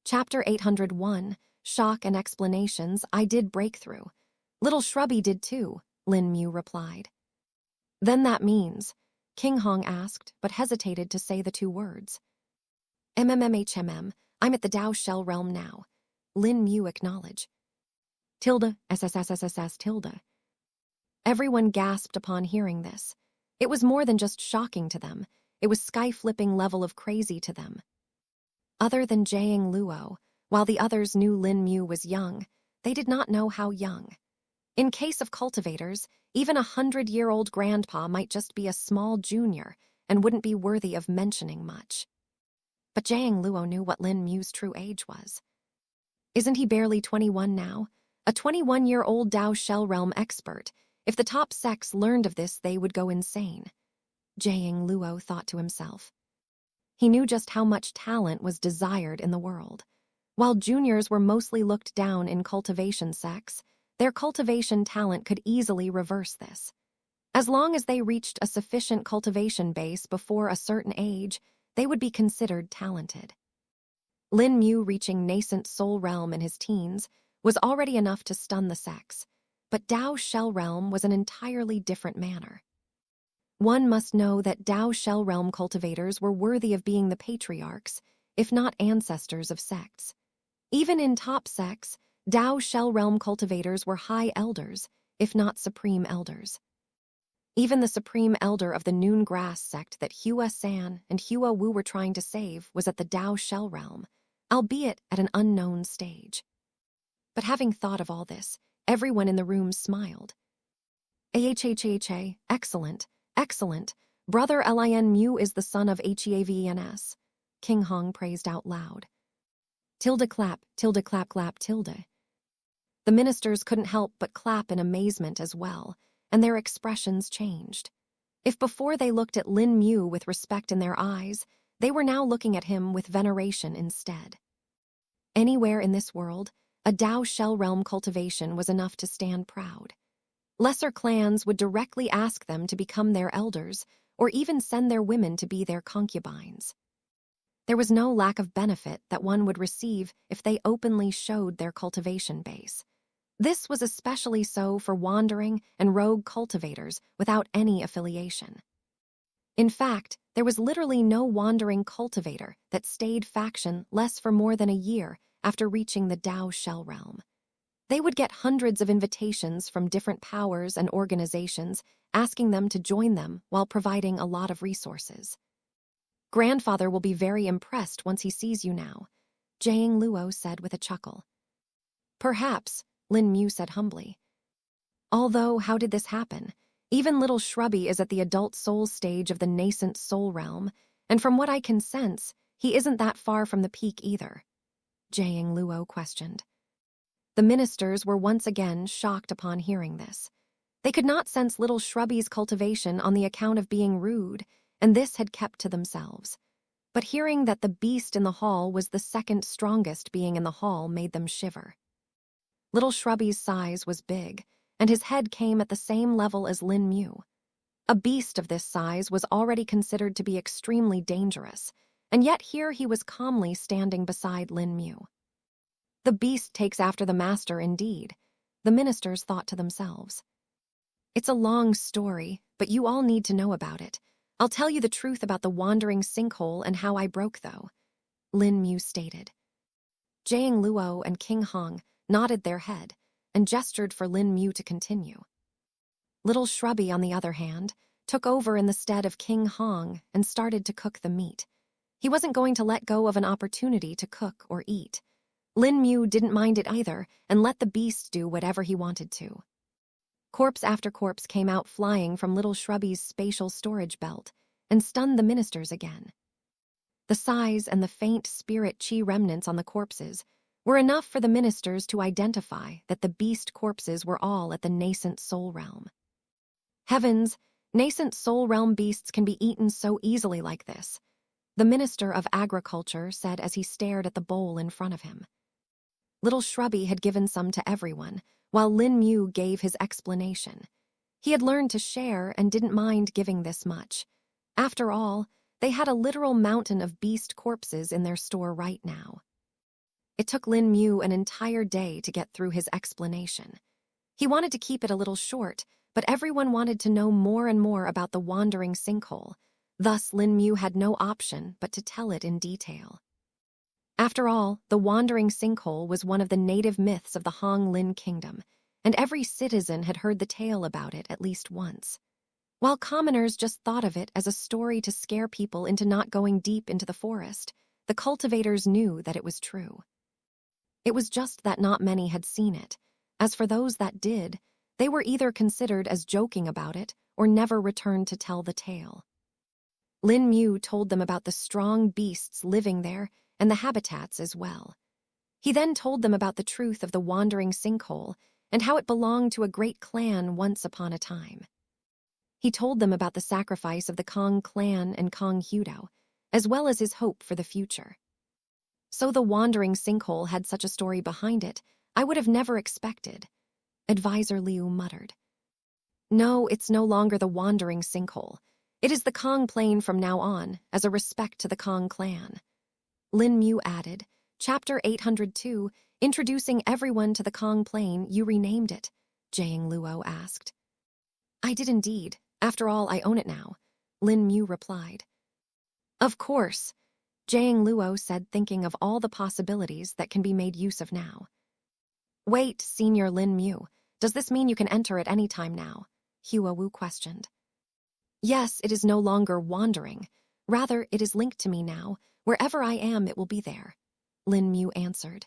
Chapter 801, Shock and Explanations. I did break through. Little Shrubby did too, Lin Mu replied. Then that means, King Hong asked, but hesitated to say the two words. MMMHMM, I'm at the Dao Shell realm now. Lin Mu acknowledged. Tilde, SSSSSS tilde. Everyone gasped upon hearing this. It was more than just shocking to them. It was sky-flipping level of crazy to them. Other than Jiang Luo, while the others knew Lin Mu was young, they did not know how young. In case of cultivators, even 100-year-old grandpa might just be a small junior and wouldn't be worthy of mentioning much. But Jiang Luo knew what Lin Mu's true age was. Isn't he barely 21 now? A 21-year-old Dao Shell Realm expert. If the top sects learned of this, they would go insane. Jiang Luo thought to himself. He knew just how much talent was desired in the world. While juniors were mostly looked down in cultivation sects, their cultivation talent could easily reverse this. As long as they reached a sufficient cultivation base before a certain age, they would be considered talented. Lin Mu reaching nascent soul realm in his teens was already enough to stun the sects, but Dao Shell Realm was an entirely different manner. One must know that Dao Shell Realm cultivators were worthy of being the patriarchs, if not ancestors of sects. Even in top sects, Dao Shell Realm cultivators were high elders, if not supreme elders. Even the supreme elder of the Noon Grass sect that Hua San and Hua Wu were trying to save was at the Dao Shell Realm, albeit at an unknown stage. But having thought of all this, everyone in the room smiled. AHHHA, excellent. Excellent. Brother Lin Mu is the son of Heavens. King Hong praised out loud. Tilde clap, tilde. The ministers couldn't help but clap in amazement as well, and their expressions changed. If before they looked at Lin Mu with respect in their eyes, they were now looking at him with veneration instead. Anywhere in this world, a Dao Shell Realm cultivation was enough to stand proud. Lesser clans would directly ask them to become their elders, or even send their women to be their concubines. There was no lack of benefit that one would receive if they openly showed their cultivation base. This was especially so for wandering and rogue cultivators without any affiliation. In fact, there was literally no wandering cultivator that stayed faction less for more than a year after reaching the Dao Shell Realm. They would get hundreds of invitations from different powers and organizations asking them to join them while providing a lot of resources. Grandfather will be very impressed once he sees you now, Jiang Luo said with a chuckle. Perhaps, Lin Mu said humbly. Although, how did this happen? Even little Shrubby is at the adult soul stage of the nascent soul realm, and from what I can sense, he isn't that far from the peak either, Jiang Luo questioned. The ministers were once again shocked upon hearing this. They could not sense little Shrubby's cultivation on the account of being rude, and this had kept to themselves. But hearing that the beast in the hall was the second strongest being in the hall made them shiver. Little Shrubby's size was big, and his head came at the same level as Lin Mu. A beast of this size was already considered to be extremely dangerous, and yet here he was calmly standing beside Lin Mu. The beast takes after the master indeed, the ministers thought to themselves. It's a long story, but you all need to know about it. I'll tell you the truth about the wandering sinkhole and how I broke, though, Lin Mu stated. Jiang Luo and King Hong nodded their head and gestured for Lin Mu to continue. Little Shrubby, on the other hand, took over in the stead of King Hong and started to cook the meat. He wasn't going to let go of an opportunity to cook or eat. Lin Mu didn't mind it either and let the beast do whatever he wanted to. Corpse after corpse came out flying from little Shrubby's spatial storage belt and stunned the ministers again. The size and the faint spirit chi remnants on the corpses were enough for the ministers to identify that the beast corpses were all at the nascent soul realm. Heavens, nascent soul realm beasts can be eaten so easily like this, the Minister of Agriculture said as he stared at the bowl in front of him. Little Shrubby had given some to everyone, while Lin Mu gave his explanation. He had learned to share and didn't mind giving this much. After all, they had a literal mountain of beast corpses in their store right now. It took Lin Mu an entire day to get through his explanation. He wanted to keep it a little short, but everyone wanted to know more and more about the wandering sinkhole. Thus, Lin Mu had no option but to tell it in detail. After all, the wandering sinkhole was one of the native myths of the Hong Lin kingdom, and every citizen had heard the tale about it at least once. While commoners just thought of it as a story to scare people into not going deep into the forest, the cultivators knew that it was true. It was just that not many had seen it. As for those that did, they were either considered as joking about it or never returned to tell the tale. Lin Mu told them about the strong beasts living there and the habitats as well. He then told them about the truth of the wandering sinkhole and how it belonged to a great clan once upon a time. He told them about the sacrifice of the Kong clan and Kong Hudo, as well as his hope for the future. So the wandering sinkhole had such a story behind it, I would have never expected. Advisor Liu muttered. No, it's no longer the wandering sinkhole. It is the Kong Plain from now on, as a respect to the Kong clan. Lin Mu added, Chapter 802, introducing everyone to the Kong Plain, you renamed it, Jiang Luo asked. I did indeed. After all, I own it now, Lin Mu replied. Of course, Jiang Luo said, thinking of all the possibilities that can be made use of now. Wait, Senior Lin Mu, does this mean you can enter at any time now? Hua Wu questioned. Yes, it is no longer wandering. Rather, it is linked to me now. Wherever I am, it will be there, Lin Mu answered.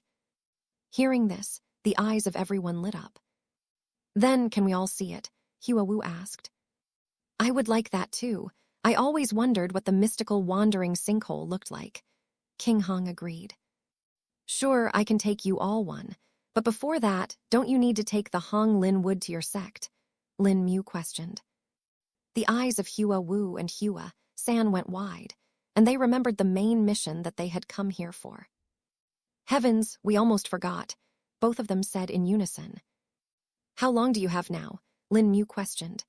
Hearing this, the eyes of everyone lit up. Then, can we all see it? Hua Wu asked. I would like that too. I always wondered what the mystical wandering sinkhole looked like. King Hong agreed. Sure, I can take you all one. But before that, don't you need to take the Hong Lin wood to your sect? Lin Mu questioned. The eyes of Hua Wu and Hua San went wide, and they remembered the main mission that they had come here for. Heavens, we almost forgot, both of them said in unison. How long do you have now? Lin Mu questioned.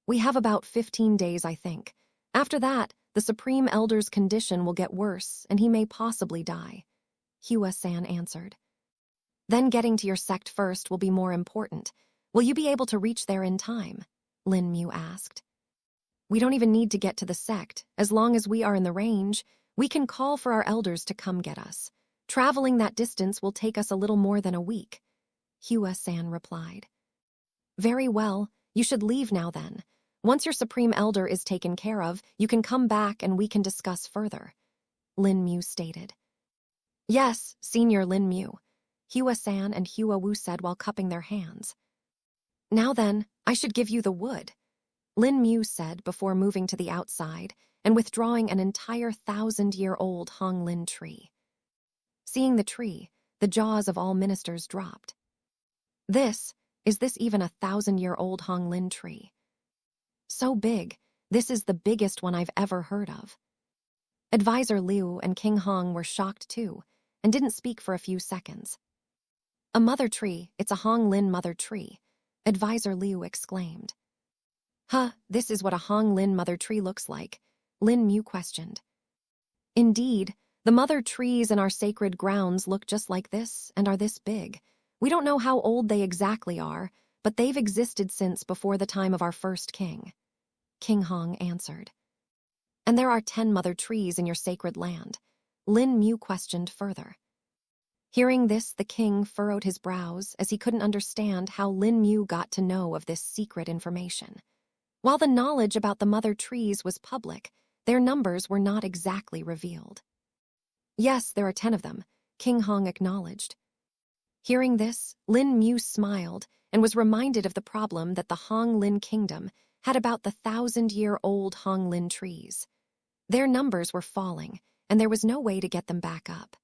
We have about 15 days, I think. After that, the Supreme Elder's condition will get worse, and he may possibly die, Hua San answered. Then getting to your sect first will be more important. Will you be able to reach there in time? Lin Mu asked. We don't even need to get to the sect. As long as we are in the range, we can call for our elders to come get us. Traveling that distance will take us a little more than a week, Hua San replied. Very well, you should leave now then. Once your Supreme Elder is taken care of, you can come back and we can discuss further, Lin Mu stated. Yes, Senior Lin Mu, Hua San and Hua Wu said while cupping their hands. Now then, I should give you the wood, Lin Mu said before moving to the outside and withdrawing an entire 1,000-year-old Hong Lin tree. Seeing the tree, the jaws of all ministers dropped. Is this even a 1,000-year-old Hong Lin tree? So big, this is the biggest one I've ever heard of. Advisor Liu and King Hong were shocked too, and didn't speak for a few seconds. A mother tree, it's a Hong Lin mother tree, Advisor Liu exclaimed. Huh, this is what a Hong Lin mother tree looks like, Lin Mu questioned. Indeed, the mother trees in our sacred grounds look just like this and are this big. We don't know how old they exactly are, but they've existed since before the time of our first king, King Hong answered. And there are 10 mother trees in your sacred land, Lin Mu questioned further. Hearing this, the king furrowed his brows as he couldn't understand how Lin Mu got to know of this secret information. While the knowledge about the mother trees was public, their numbers were not exactly revealed. Yes, there are 10 of them, King Hong acknowledged. Hearing this, Lin Mu smiled and was reminded of the problem that the Hong Lin kingdom had about the 1,000-year-old Hong Lin trees. Their numbers were falling, and there was no way to get them back up.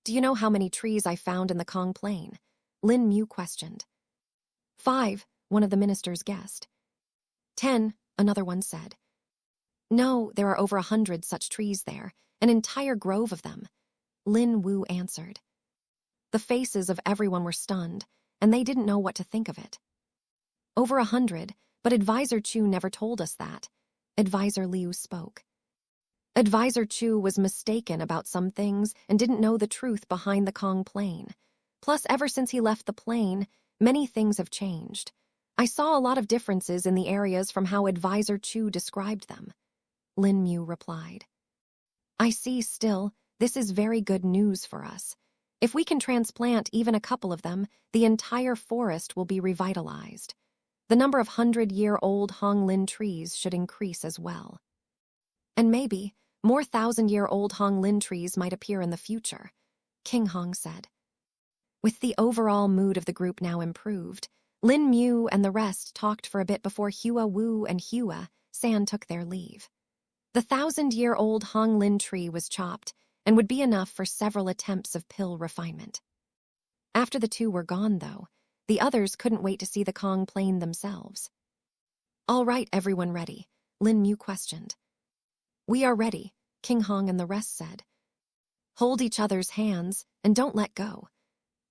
Do you know how many trees I found in the Kong Plain? Lin Mu questioned. 5, one of the ministers guessed. 10, another one said. No, there are over 100 such trees there, an entire grove of them, Lin Wu answered. The faces of everyone were stunned, and they didn't know what to think of it. Over 100, but Advisor Chu never told us that, Advisor Liu spoke. Advisor Chu was mistaken about some things and didn't know the truth behind the Kong plane. Plus, ever since he left the plane, many things have changed. I saw a lot of differences in the areas from how Advisor Chu described them. Lin Mu replied. I see. Still, this is very good news for us. If we can transplant even a couple of them, the entire forest will be revitalized. The number of 100-year-old Honglin trees should increase as well. And maybe more 1,000-year-old Honglin trees might appear in the future, King Hong said. With the overall mood of the group now improved, Lin Mu and the rest talked for a bit before Hua Wu and Hua San took their leave. The 1,000-year-old Honglin tree was chopped and would be enough for several attempts of pill refinement. After the two were gone, though, the others couldn't wait to see the Kong plane themselves. All right, everyone ready? Lin Mu questioned. We are ready, King Hong and the rest said. Hold each other's hands and don't let go,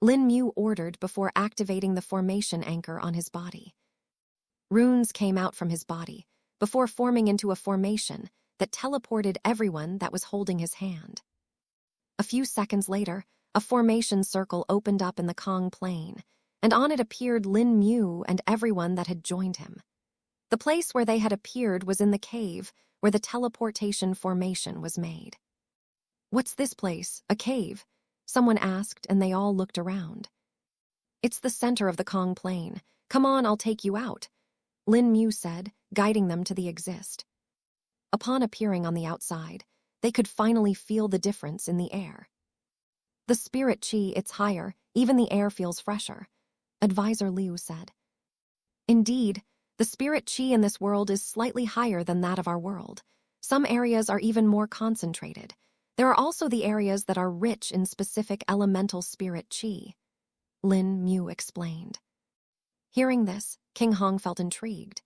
Lin Mu ordered before activating the formation anchor on his body. Runes came out from his body before forming into a formation that teleported everyone that was holding his hand. A few seconds later, a formation circle opened up in the Kong plane, and on it appeared Lin Mu and everyone that had joined him. The place where they had appeared was in the cave where the teleportation formation was made. What's this place, a cave? Someone asked, and they all looked around. It's the center of the Kong plane. Come on, I'll take you out, Lin Mu said, guiding them to the exit. Upon appearing on the outside, they could finally feel the difference in the air. The spirit chi, it's higher, even the air feels fresher, Advisor Liu said. Indeed, the spirit chi in this world is slightly higher than that of our world. Some areas are even more concentrated. There are also the areas that are rich in specific elemental spirit chi, Lin Mu explained. Hearing this, King Hong felt intrigued.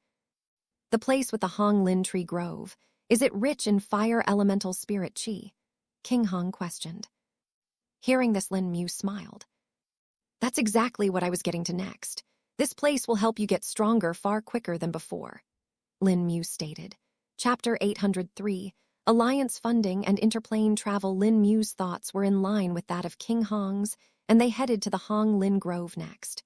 The place with the Honglin tree grove, is it rich in fire elemental spirit chi? King Hong questioned. Hearing this, Lin Mu smiled. That's exactly what I was getting to next. This place will help you get stronger far quicker than before, Lin Mu stated. Chapter 803, Alliance Funding and Interplane Travel. Lin Mu's thoughts were in line with that of King Hong's, and they headed to the Honglin Grove next.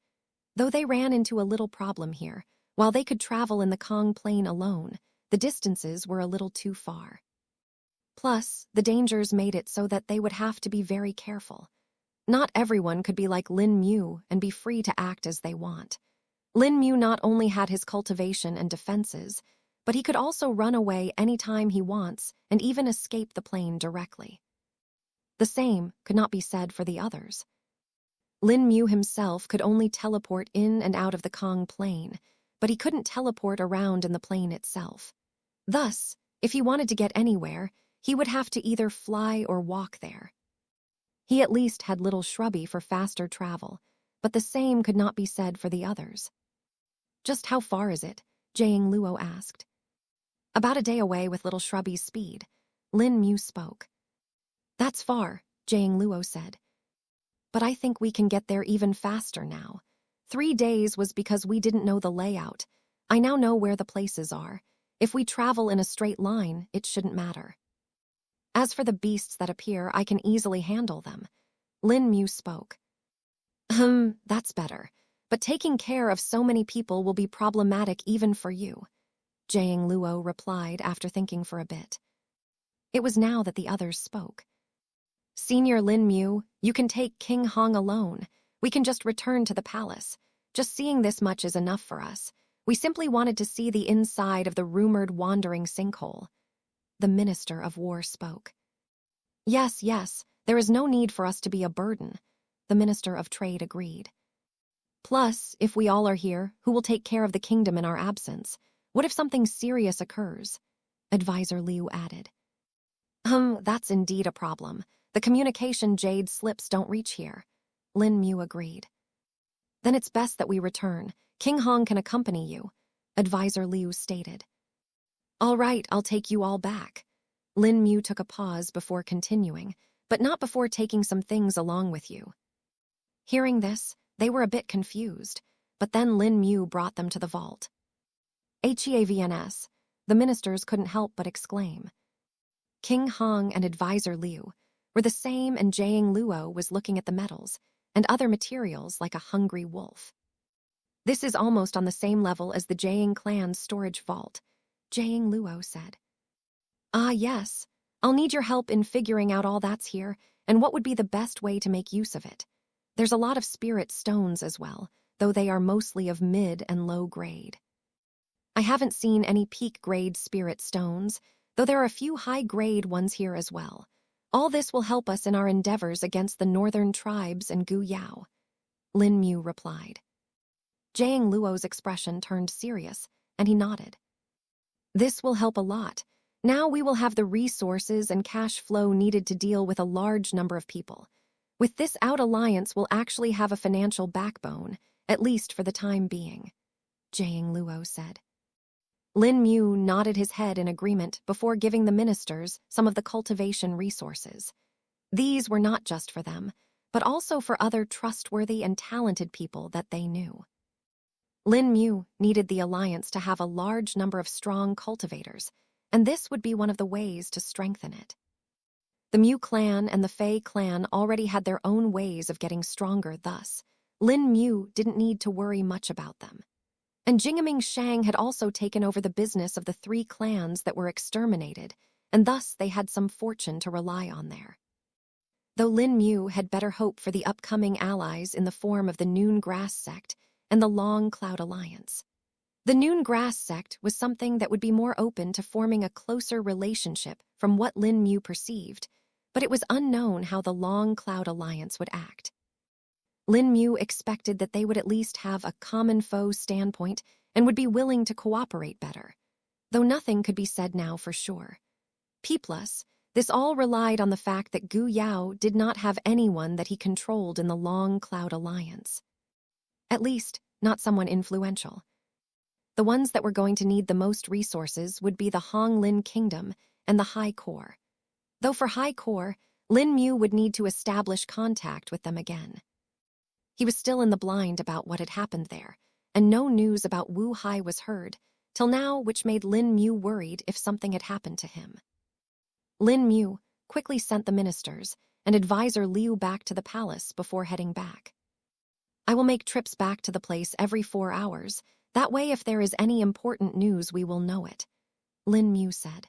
Though they ran into a little problem here, while they could travel in the Kong plane alone, the distances were a little too far. Plus, the dangers made it so that they would have to be very careful. Not everyone could be like Lin Mu and be free to act as they want. Lin Mu not only had his cultivation and defenses, but he could also run away anytime he wants and even escape the plane directly. The same could not be said for the others. Lin Mu himself could only teleport in and out of the Kong plane, but he couldn't teleport around in the plane itself. Thus, if he wanted to get anywhere, he would have to either fly or walk there. He at least had Little Shrubby for faster travel, but the same could not be said for the others. Just how far is it? Jiang Luo asked. About a day away with Little Shrubby's speed, Lin Mu spoke. That's far, Jiang Luo said. But I think we can get there even faster now. 3 days was because we didn't know the layout. I now know where the places are. If we travel in a straight line, it shouldn't matter. As for the beasts that appear, I can easily handle them, Lin Mu spoke. That's better. But taking care of so many people will be problematic even for you, Jiang Luo replied after thinking for a bit. It was now that the others spoke. Senior Lin Mu, you can take King Hong alone. We can just return to the palace. Just seeing this much is enough for us. We simply wanted to see the inside of the rumored wandering sinkhole. The Minister of War spoke. Yes, there is no need for us to be a burden, the Minister of Trade agreed. Plus, if we all are here, who will take care of the kingdom in our absence? What if something serious occurs? Advisor Liu added. That's indeed a problem. The communication jade slips don't reach here, Lin Mu agreed. Then it's best that we return. King Hong can accompany you, Advisor Liu stated. All right, I'll take you all back. Lin Mu took a pause before continuing, but not before taking some things along with you. Hearing this, they were a bit confused, but then Lin Mu brought them to the vault. HEAVNS, the ministers couldn't help but exclaim. King Hong and advisor Liu were the same, and Jiang Luo was looking at the metals and other materials like a hungry wolf. This is almost on the same level as the Jiang clan's storage vault, Jiang Luo said. Ah, yes. I'll need your help in figuring out all that's here and what would be the best way to make use of it. There's a lot of spirit stones as well, though they are mostly of mid and low grade. I haven't seen any peak-grade spirit stones, though there are a few high-grade ones here as well. All this will help us in our endeavors against the northern tribes and Gu Yao, Lin Mu replied. Jiang Luo's expression turned serious, and he nodded. This will help a lot. Now we will have the resources and cash flow needed to deal with a large number of people. With this out-alliance, we'll actually have a financial backbone, at least for the time being, Jiang Luo said. Lin Mu nodded his head in agreement before giving the ministers some of the cultivation resources. These were not just for them, but also for other trustworthy and talented people that they knew. Lin Mu needed the alliance to have a large number of strong cultivators, and this would be one of the ways to strengthen it. The Mu clan and the Fei clan already had their own ways of getting stronger, thus, Lin Mu didn't need to worry much about them. And Jingaming Shang had also taken over the business of the 3 clans that were exterminated, and thus they had some fortune to rely on there. Though Lin Mu had better hope for the upcoming allies in the form of the Noon Grass sect and the Long Cloud Alliance. The Noon Grass sect was something that would be more open to forming a closer relationship from what Lin Mu perceived, but it was unknown how the Long Cloud Alliance would act. Lin Mu expected that they would at least have a common foe standpoint and would be willing to cooperate better, though nothing could be said now for sure. Plus, this all relied on the fact that Gu Yao did not have anyone that he controlled in the Long Cloud Alliance. At least, not someone influential. The ones that were going to need the most resources would be the Hong Lin Kingdom and the High Core. Though for High Core, Lin Mu would need to establish contact with them again. He was still in the blind about what had happened there, and no news about Wu Hai was heard, till now, which made Lin Mu worried if something had happened to him. Lin Mu quickly sent the ministers and advisor Liu back to the palace before heading back. I will make trips back to the place every 4 hours, that way if there is any important news we will know it, Lin Mu said.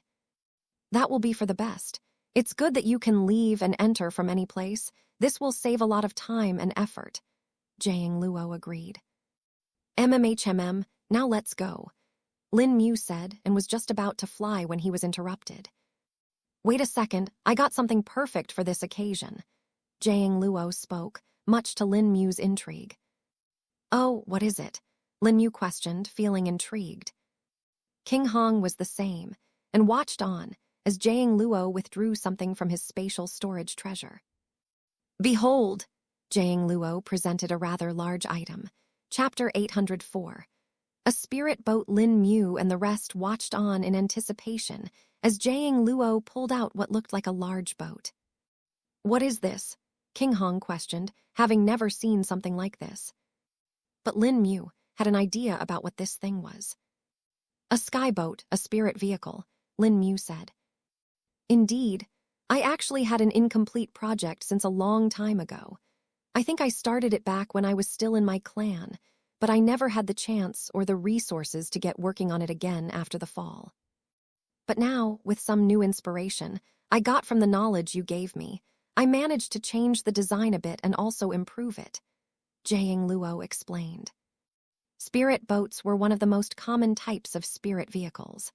That will be for the best. It's good that you can leave and enter from any place. This will save a lot of time and effort, Jiang Luo agreed. MMHMM, now let's go, Lin Mu said, and was just about to fly when he was interrupted. Wait a second, I got something perfect for this occasion, Jiang Luo spoke, much to Lin Mu's intrigue. Oh, what is it? Lin Mu questioned, feeling intrigued. King Hong was the same, and watched on as Jiang Luo withdrew something from his spatial storage treasure. Behold, Jiang Luo presented a rather large item, Chapter 804. A spirit boat. Lin Mu and the rest watched on in anticipation as Jiang Luo pulled out what looked like a large boat. What is this? King Hong questioned, having never seen something like this. But Lin Mu had an idea about what this thing was. A skyboat, a spirit vehicle, Lin Mu said. Indeed, I actually had an incomplete project since a long time ago. I think I started it back when I was still in my clan, but I never had the chance or the resources to get working on it again after the fall. But now, with some new inspiration I got from the knowledge you gave me, I managed to change the design a bit and also improve it, Jiang Luo explained. Spirit boats were one of the most common types of spirit vehicles.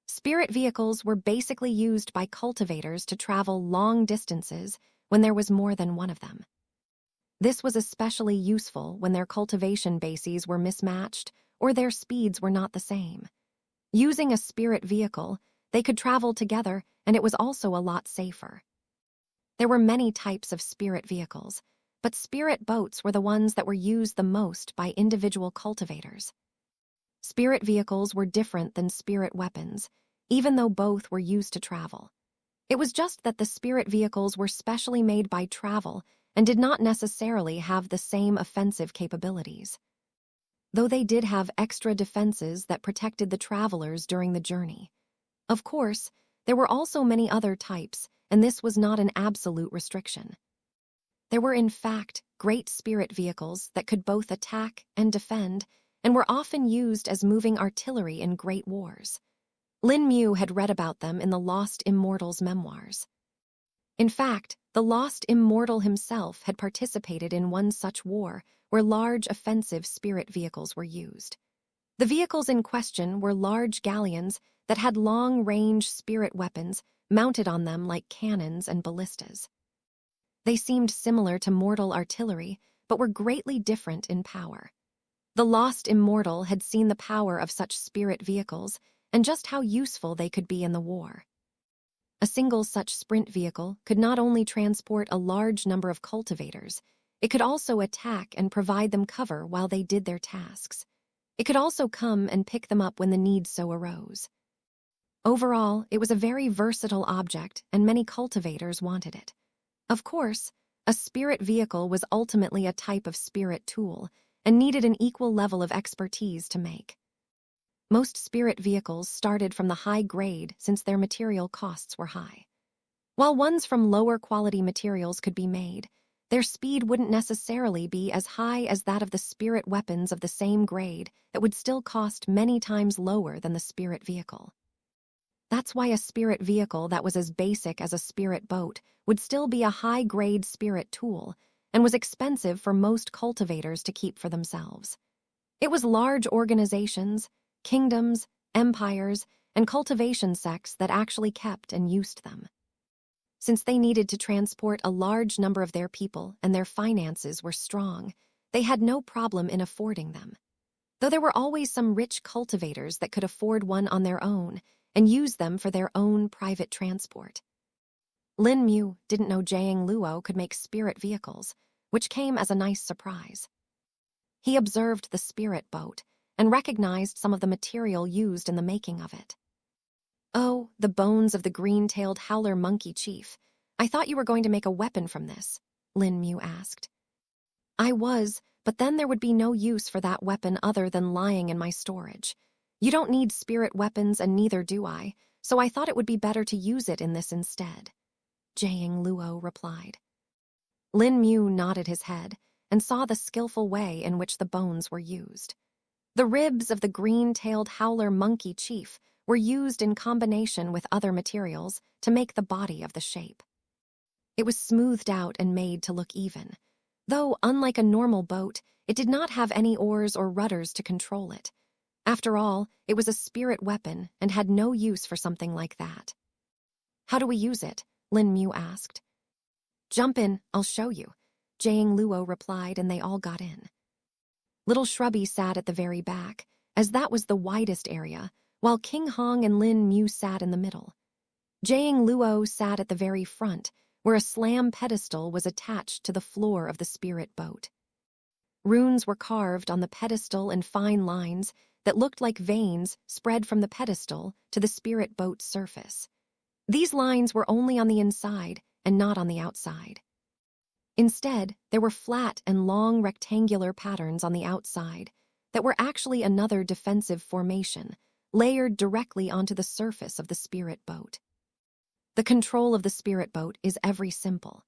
Spirit vehicles were basically used by cultivators to travel long distances when there was more than one of them. This was especially useful when their cultivation bases were mismatched or their speeds were not the same. Using a spirit vehicle, they could travel together, and it was also a lot safer. There were many types of spirit vehicles, but spirit boats were the ones that were used the most by individual cultivators. Spirit vehicles were different than spirit weapons, even though both were used to travel. It was just that the spirit vehicles were specially made by travel and did not necessarily have the same offensive capabilities. Though they did have extra defenses that protected the travelers during the journey. Of course, There were also many other types, and this was not an absolute restriction. There were, in fact, great spirit vehicles that could both attack and defend, and were often used as moving artillery in great wars. Lin Mu had read about them in the Lost Immortal's memoirs. In fact, the Lost Immortal himself had participated in one such war where large offensive spirit vehicles were used. The vehicles in question were large galleons that had long-range spirit weapons mounted on them like cannons and ballistas. They seemed similar to mortal artillery, but were greatly different in power. The Lost Immortal had seen the power of such spirit vehicles and just how useful they could be in the war. A single such sprint vehicle could not only transport a large number of cultivators, it could also attack and provide them cover while they did their tasks. It could also come and pick them up when the need so arose. Overall, it was a very versatile object, and many cultivators wanted it. Of course, a spirit vehicle was ultimately a type of spirit tool and needed an equal level of expertise to make. Most spirit vehicles started from the high grade since their material costs were high. While ones from lower quality materials could be made, their speed wouldn't necessarily be as high as that of the spirit weapons of the same grade that would still cost many times lower than the spirit vehicle. That's why a spirit vehicle that was as basic as a spirit boat would still be a high-grade spirit tool and was expensive for most cultivators to keep for themselves. It was large organizations, kingdoms, empires, and cultivation sects that actually kept and used them. Since they needed to transport a large number of their people and their finances were strong, they had no problem in affording them. Though there were always some rich cultivators that could afford one on their own and use them for their own private transport. Lin Mu didn't know Jiang Luo could make spirit vehicles, which came as a nice surprise. He observed the spirit boat and recognized some of the material used in the making of it. "Oh, the bones of the green-tailed howler monkey chief. I thought you were going to make a weapon from this," Lin Mu asked. "I was, but then there would be no use for that weapon other than lying in my storage. You don't need spirit weapons and neither do I, so I thought it would be better to use it in this instead," Jiang Luo replied. Lin Mu nodded his head and saw the skillful way in which the bones were used. The ribs of the green-tailed howler monkey chief were used in combination with other materials to make the body of the shape. It was smoothed out and made to look even, though unlike a normal boat, it did not have any oars or rudders to control it. After all, it was a spirit weapon and had no use for something like that. "How do we use it?" Lin Mu asked. "Jump in, I'll show you," Jiang Luo replied, and they all got in. Little Shrubby sat at the very back, as that was the widest area, while King Hong and Lin Mu sat in the middle. Jiang Luo sat at the very front, where a slam pedestal was attached to the floor of the spirit boat. Runes were carved on the pedestal in fine lines that looked like veins spread from the pedestal to the spirit boat's surface. These lines were only on the inside and not on the outside. Instead, there were flat and long rectangular patterns on the outside that were actually another defensive formation, layered directly onto the surface of the spirit boat. The control of the spirit boat is very simple.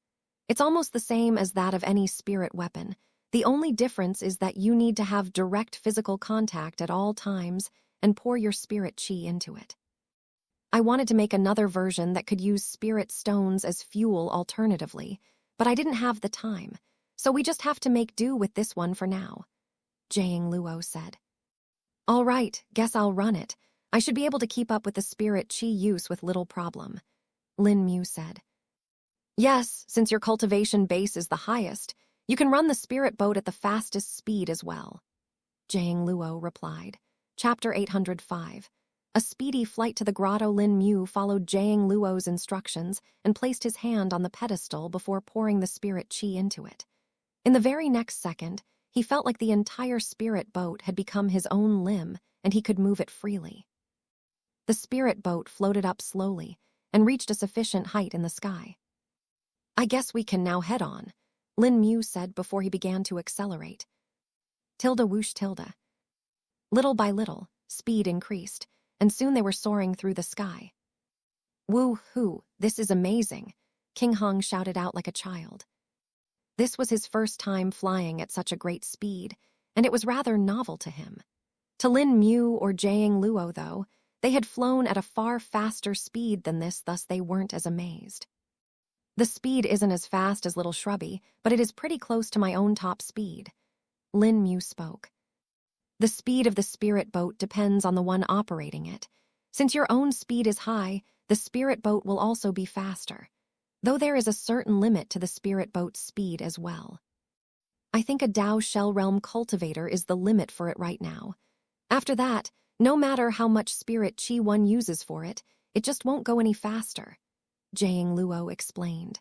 It's almost the same as that of any spirit weapon. The only difference is that you need to have direct physical contact at all times and pour your spirit chi into it. I wanted to make another version that could use spirit stones as fuel alternatively, but I didn't have the time, so we just have to make do with this one for now," Jiang Luo said. "All right, guess I'll run it. I should be able to keep up with the spirit chi use with little problem," Lin Mu said. "Yes, since your cultivation base is the highest, you can run the spirit boat at the fastest speed as well," Jiang Luo replied. Chapter 805. A speedy flight to the grotto. Lin Mu followed Jiang Luo's instructions and placed his hand on the pedestal before pouring the spirit chi into it. In the very next second, he felt like the entire spirit boat had become his own limb and he could move it freely. The spirit boat floated up slowly and reached a sufficient height in the sky. "I guess we can now head on," Lin Mu said before he began to accelerate. Tilde whoosh tilde. Little by little, speed increased, and soon they were soaring through the sky. Woo-hoo, this is amazing, King Hong shouted out like a child. This was his first time flying at such a great speed, and it was rather novel to him. To Lin Mu or Jiang Luo, though, they had flown at a far faster speed than this, thus they weren't as amazed. The speed isn't as fast as Little Shrubby, but it is pretty close to my own top speed. Lin Mu spoke. The speed of the spirit boat depends on the one operating it. Since your own speed is high, the spirit boat will also be faster, though there is a certain limit to the spirit boat's speed as well. I think a Dao Shell Realm cultivator is the limit for it right now. After that, no matter how much spirit chi one uses for it, it just won't go any faster, Jiang Luo explained.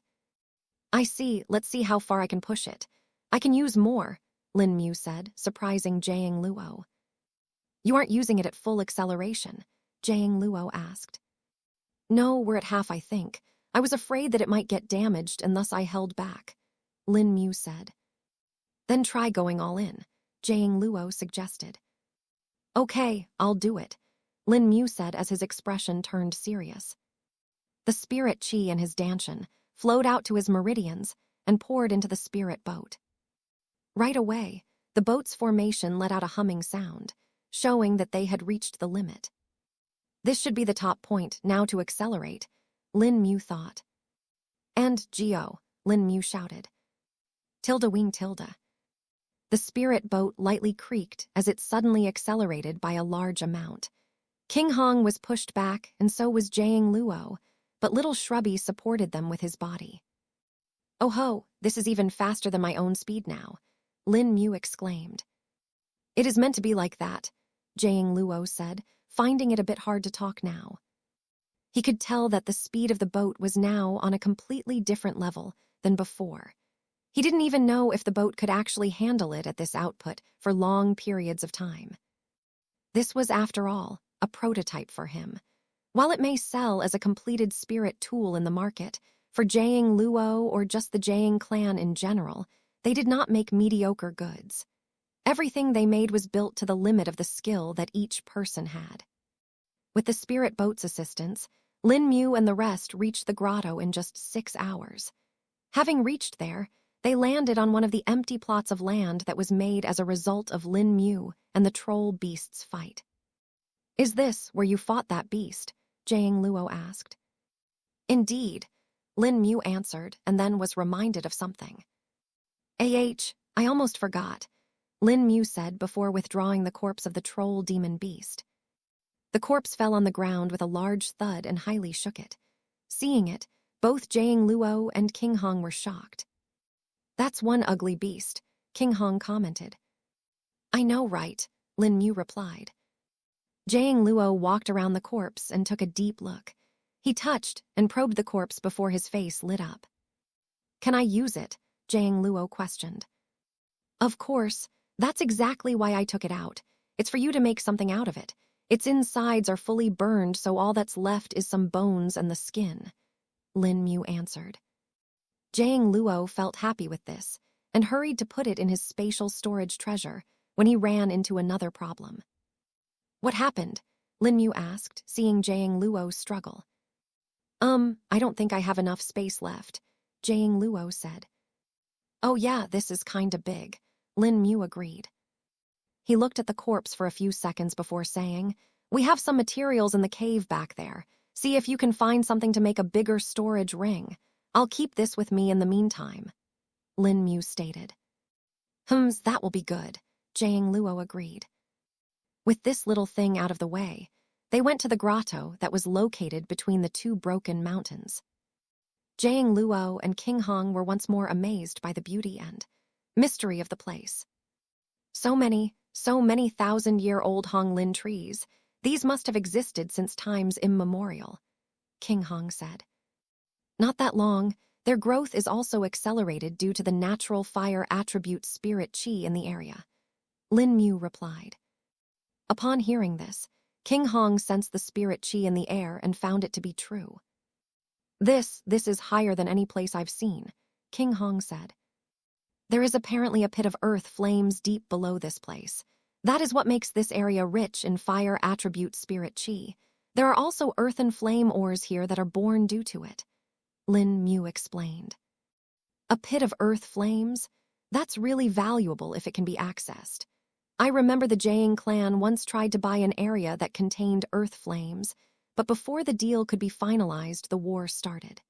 I see, let's see how far I can push it. I can use more, Lin Mu said, surprising Jiang Luo. You aren't using it at full acceleration, Jiang Luo asked. No, we're at half, I think. I was afraid that it might get damaged and thus I held back, Lin Mu said. Then try going all in, Jiang Luo suggested. Okay, I'll do it, Lin Mu said as his expression turned serious. The spirit chi in his danshan flowed out to his meridians and poured into the spirit boat. Right away, the boat's formation let out a humming sound, showing that they had reached the limit. This should be the top point, now to accelerate, Lin Mu thought. And Geo, Lin Mu shouted. Tilde wing tilde. The spirit boat lightly creaked as it suddenly accelerated by a large amount. King Hong was pushed back, and so was Jiang Luo, but Little Shrubby supported them with his body. Oh ho, this is even faster than my own speed now, Lin Mu exclaimed. It is meant to be like that, Jiang Luo said, finding it a bit hard to talk now. He could tell that the speed of the boat was now on a completely different level than before. He didn't even know if the boat could actually handle it at this output for long periods of time. This was, after all, a prototype for him. While it may sell as a completed spirit tool in the market, for Jiang Luo or just the Jiang clan in general, they did not make mediocre goods. Everything they made was built to the limit of the skill that each person had. With the spirit boat's assistance, Lin Mu and the rest reached the grotto in just 6 hours. Having reached there, they landed on one of the empty plots of land that was made as a result of Lin Mu and the troll beast's fight. Is this where you fought that beast? Jiang Luo asked. Indeed, Lin Mu answered and then was reminded of something. I almost forgot, Lin Mu said before withdrawing the corpse of the troll demon beast. The corpse fell on the ground with a large thud and highly shook it. Seeing it, both Jiang Luo and King Hong were shocked. That's one ugly beast, King Hong commented. I know, right, Lin Mu replied. Jiang Luo walked around the corpse and took a deep look. He touched and probed the corpse before his face lit up. Can I use it? Jiang Luo questioned. Of course, that's exactly why I took it out. It's for you to make something out of it. Its insides are fully burned, so all that's left is some bones and the skin, Lin Mu answered. Jiang Luo felt happy with this and hurried to put it in his spatial storage treasure when he ran into another problem. What happened? Lin Mu asked, seeing Jiang Luo struggle. I don't think I have enough space left, Jiang Luo said. Oh yeah, this is kinda big, Lin Mu agreed. He looked at the corpse for a few seconds before saying, We have some materials in the cave back there. See if you can find something to make a bigger storage ring. I'll keep this with me in the meantime, Lin Mu stated. That will be good, Jiang Luo agreed. With this little thing out of the way, they went to the grotto that was located between the two broken mountains. Jiang Luo and King Hong were once more amazed by the beauty and mystery of the place. So many thousand-year-old Honglin trees. These must have existed since times immemorial, King Hong said. Not that long, their growth is also accelerated due to the natural fire attribute spirit chi in the area, Lin Mu replied. Upon hearing this, King Hong sensed the spirit chi in the air and found it to be true. This is higher than any place I've seen, King Hong said. There is apparently a pit of earth flames deep below this place. That is what makes this area rich in fire attribute spirit chi. There are also earth and flame ores here that are born due to it, Lin Mu explained. A pit of earth flames? That's really valuable if it can be accessed. I remember the Jiang clan once tried to buy an area that contained earth flames, but before the deal could be finalized, the war started.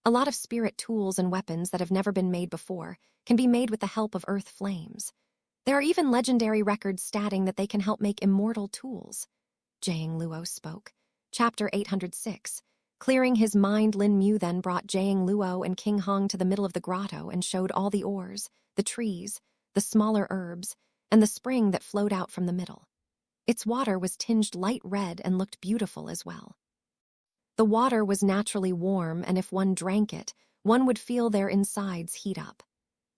A lot of spirit tools and weapons that have never been made before can be made with the help of earth flames. There are even legendary records stating that they can help make immortal tools. Jiang Luo spoke. Chapter 806. Clearing his mind, Lin Mu then brought Jiang Luo and King Hong to the middle of the grotto and showed all the ores, the trees, the smaller herbs, and the spring that flowed out from the middle. Its water was tinged light red and looked beautiful as well. The water was naturally warm, and if one drank it, one would feel their insides heat up.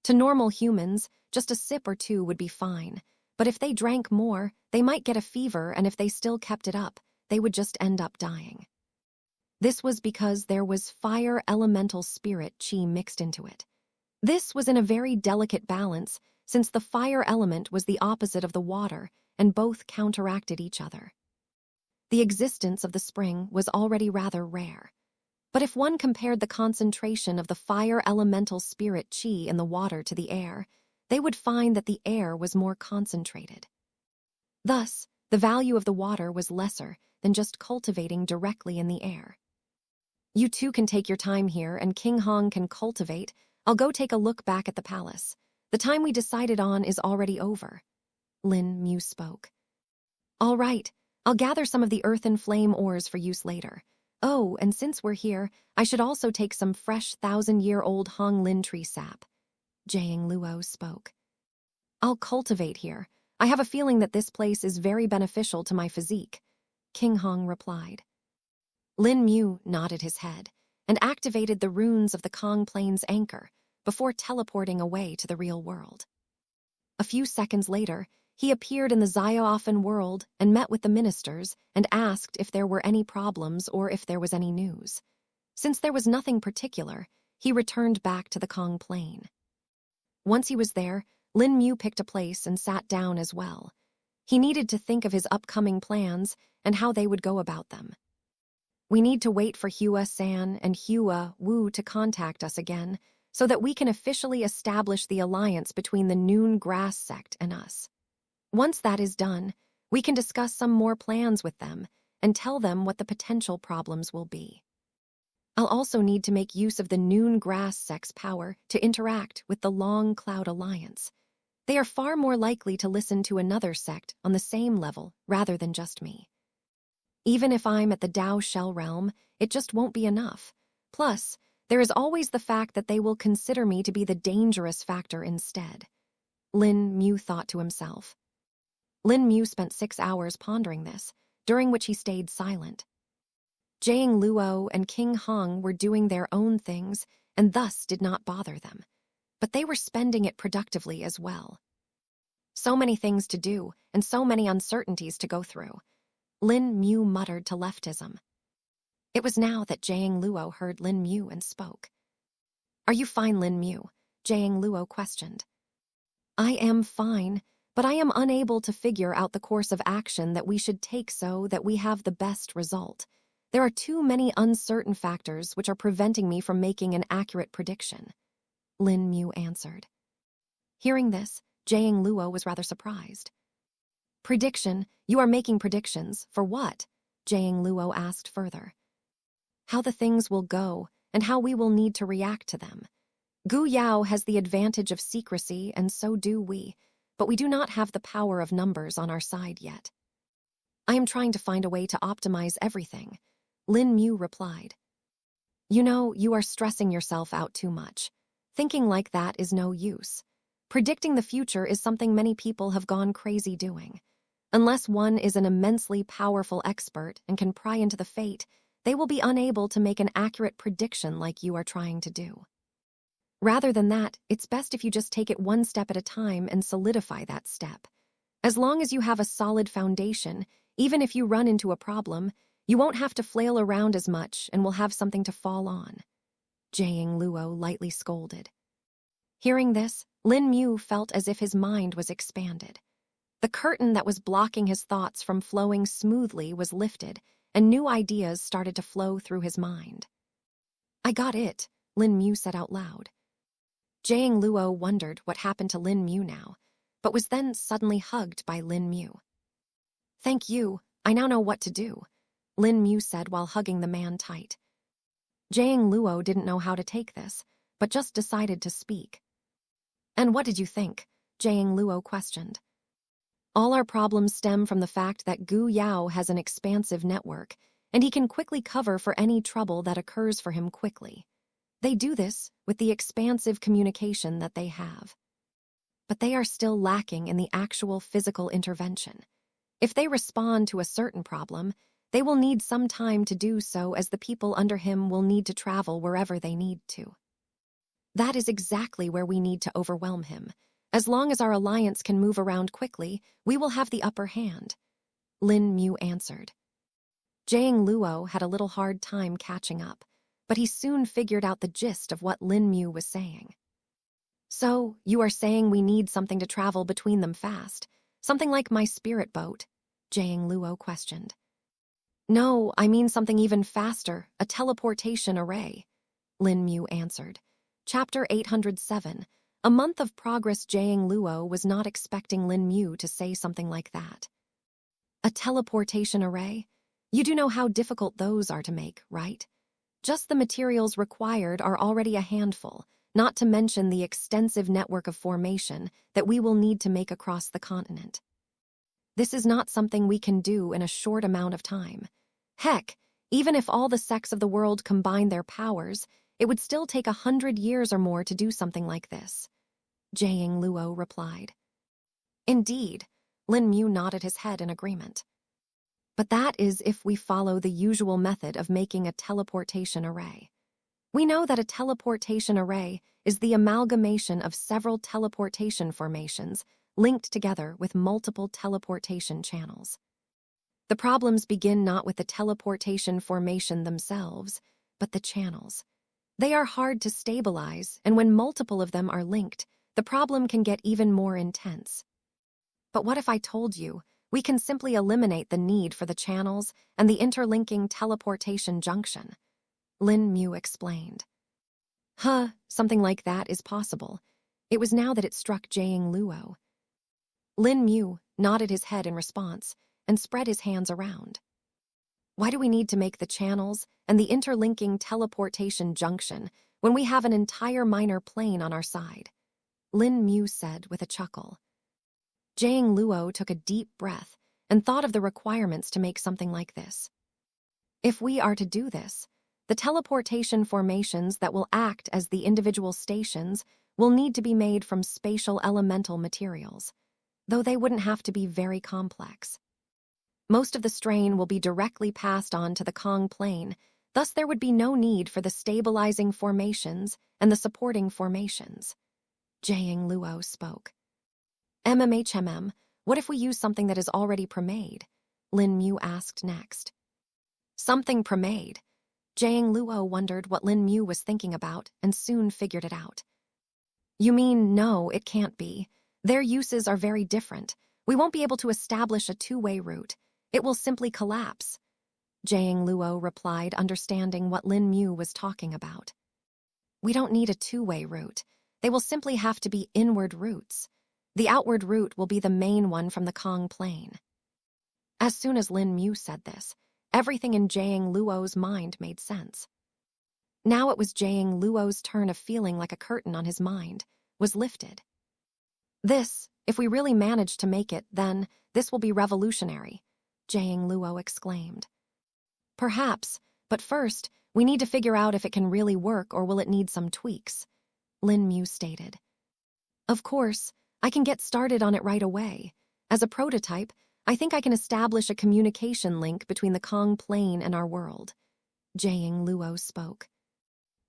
To normal humans, just a sip or two would be fine, but if they drank more, they might get a fever, and if they still kept it up, they would just end up dying. This was because there was fire elemental spirit qi mixed into it. This was in a very delicate balance, since the fire element was the opposite of the water, and both counteracted each other. The existence of the spring was already rather rare. But if one compared the concentration of the fire elemental spirit qi in the water to the air, they would find that the air was more concentrated. Thus, the value of the water was lesser than just cultivating directly in the air. You two can take your time here, and King Hong can cultivate. I'll go take a look back at the palace. The time we decided on is already over. Lin Mu spoke. All right, I'll gather some of the earth and flame ores for use later. Oh, and since we're here, I should also take some fresh 1,000-year-old Hong Lin tree sap. Jiang Luo spoke. I'll cultivate here. I have a feeling that this place is very beneficial to my physique, King Hong replied. Lin Mu nodded his head and activated the runes of the Kong Plains anchor before teleporting away to the real world. A few seconds later, he appeared in the Ziofen world and met with the ministers and asked if there were any problems or if there was any news. Since there was nothing particular, he returned back to the Kong Plain. Once he was there, Lin Mu picked a place and sat down as well. He needed to think of his upcoming plans and how they would go about them. We need to wait for Hua San and Hua Wu to contact us again so that we can officially establish the alliance between the Noon Grass sect and us. Once that is done, we can discuss some more plans with them and tell them what the potential problems will be. I'll also need to make use of the Noon Grass sect's power to interact with the Long Cloud Alliance. They are far more likely to listen to another sect on the same level rather than just me. Even if I'm at the Dao Shell realm, it just won't be enough. Plus, there is always the fact that they will consider me to be the dangerous factor instead. Lin Mu thought to himself. Lin Mu spent 6 hours pondering this, during which he stayed silent. Jiang Luo and King Hong were doing their own things and thus did not bother them, but they were spending it productively as well. So many things to do and so many uncertainties to go through. Lin Mu muttered to leftism. It was now that Jiang Luo heard Lin Mu and spoke. Are you fine, Lin Mu? Jiang Luo questioned. I am fine, but I am unable to figure out the course of action that we should take so that we have the best result. There are too many uncertain factors which are preventing me from making an accurate prediction, Lin Mu answered. Hearing this, Jiang Luo was rather surprised. Prediction? You are making predictions. For what? Jiang Luo asked further. How the things will go and how we will need to react to them. Gu Yao has the advantage of secrecy, and so do we, but we do not have the power of numbers on our side yet. I am trying to find a way to optimize everything, Lin Mu replied. You know, you are stressing yourself out too much. Thinking like that is no use. Predicting the future is something many people have gone crazy doing. Unless one is an immensely powerful expert and can pry into the fate, they will be unable to make an accurate prediction like you are trying to do. Rather than that, it's best if you just take it one step at a time and solidify that step. As long as you have a solid foundation, even if you run into a problem, you won't have to flail around as much and will have something to fall on. Jiang Luo lightly scolded. Hearing this, Lin Mu felt as if his mind was expanded. The curtain that was blocking his thoughts from flowing smoothly was lifted, and new ideas started to flow through his mind. I got it, Lin Mu said out loud. Jiang Luo wondered what happened to Lin Mu now, but was then suddenly hugged by Lin Mu. Thank you, I now know what to do, Lin Mu said while hugging the man tight. Jiang Luo didn't know how to take this, but just decided to speak. And what did you think? Jiang Luo questioned. All our problems stem from the fact that Gu Yao has an expansive network, and he can quickly cover for any trouble that occurs for him quickly. They do this with the expansive communication that they have. But they are still lacking in the actual physical intervention. If they respond to a certain problem, they will need some time to do so, as the people under him will need to travel wherever they need to. That is exactly where we need to overwhelm him. As long as our alliance can move around quickly, we will have the upper hand, Lin Mu answered. Jiang Luo had a little hard time catching up, but he soon figured out the gist of what Lin Mu was saying. So, you are saying we need something to travel between them fast, something like my spirit boat? Jiang Luo questioned. No, I mean something even faster, a teleportation array, Lin Mu answered. Chapter 807. A month of progress. Jiang Luo was not expecting Lin Mu to say something like that. A teleportation array? You do know how difficult those are to make, right? Just the materials required are already a handful, not to mention the extensive network of formation that we will need to make across the continent. This is not something we can do in a short amount of time. Heck, even if all the sects of the world combine their powers, it would still take 100 years or more to do something like this, Jiang Luo replied. Indeed, Lin Mu nodded his head in agreement. But that is if we follow the usual method of making a teleportation array. We know that a teleportation array is the amalgamation of several teleportation formations linked together with multiple teleportation channels. The problems begin not with the teleportation formation themselves, but the channels. They are hard to stabilize, and when multiple of them are linked, the problem can get even more intense. But what if I told you we can simply eliminate the need for the channels and the interlinking teleportation junction? Lin Mu explained. Something like that is possible. It was now that it struck Jiang Luo. Lin Mu nodded his head in response and spread his hands around. Why do we need to make the channels and the interlinking teleportation junction when we have an entire minor plane on our side? Lin Mu said with a chuckle. Jiang Luo took a deep breath and thought of the requirements to make something like this. If we are to do this, the teleportation formations that will act as the individual stations will need to be made from spatial elemental materials, though they wouldn't have to be very complex. Most of the strain will be directly passed on to the Kong plane, thus there would be no need for the stabilizing formations and the supporting formations. Jiang Luo spoke. What if we use something that is already pre-made? Lin Mu asked next. Something pre-made? Jiang Luo wondered what Lin Mu was thinking about and soon figured it out. You mean, no, it can't be. Their uses are very different. We won't be able to establish a two-way route. It will simply collapse. Jiang Luo replied, understanding what Lin Mu was talking about. We don't need a two-way route. They will simply have to be inward routes. The outward route will be the main one from the Kong plane. As soon as Lin Mu said this, everything in Jiang Luo's mind made sense. Now it was Jiang Luo's turn of feeling like a curtain on his mind was lifted. This, if we really manage to make it, then this will be revolutionary, Jiang Luo exclaimed. Perhaps, but first, we need to figure out if it can really work or will it need some tweaks, Lin Mu stated. Of course, I can get started on it right away. As a prototype, I think I can establish a communication link between the Kong plane and our world, Jiang Luo spoke.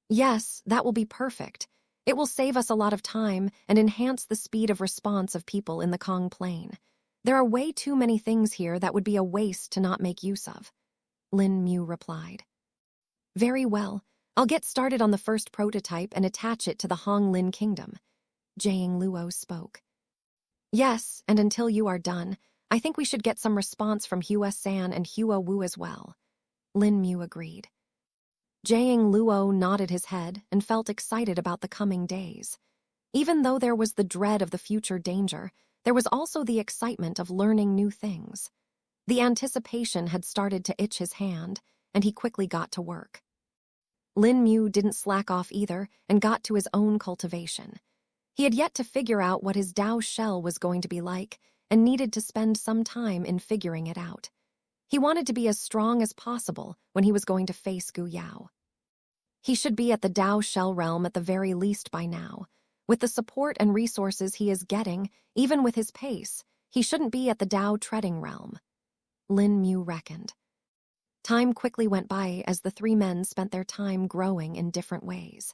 Yes, that will be perfect. It will save us a lot of time and enhance the speed of response of people in the Kong plane. There are way too many things here that would be a waste to not make use of, Lin Mu replied. Very well, I'll get started on the first prototype and attach it to the Hong Lin Kingdom, Jiang Luo spoke. Yes, and until you are done, I think we should get some response from Hua San and Hua Wu as well, Lin Mu agreed. Jiang Luo nodded his head and felt excited about the coming days. Even though there was the dread of the future danger, there was also the excitement of learning new things. The anticipation had started to itch his hand, and he quickly got to work. Lin Mu didn't slack off either and got to his own cultivation. He had yet to figure out what his Dao shell was going to be like and needed to spend some time in figuring it out. He wanted to be as strong as possible when he was going to face Gu Yao. He should be at the Dao shell realm at the very least by now. With the support and resources he is getting, even with his pace, he shouldn't be at the Dao treading realm. Lin Mu reckoned. Time quickly went by as the three men spent their time growing in different ways.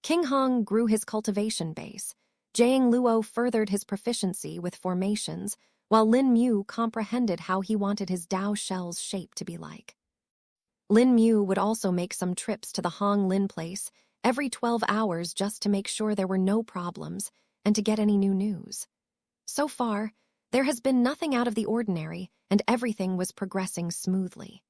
King Hong grew his cultivation base. Jiang Luo furthered his proficiency with formations, while Lin Mu comprehended how he wanted his Dao shell's shape to be like. Lin Mu would also make some trips to the Hong Lin place every 12 hours just to make sure there were no problems and to get any new news. So far, there has been nothing out of the ordinary, and everything was progressing smoothly.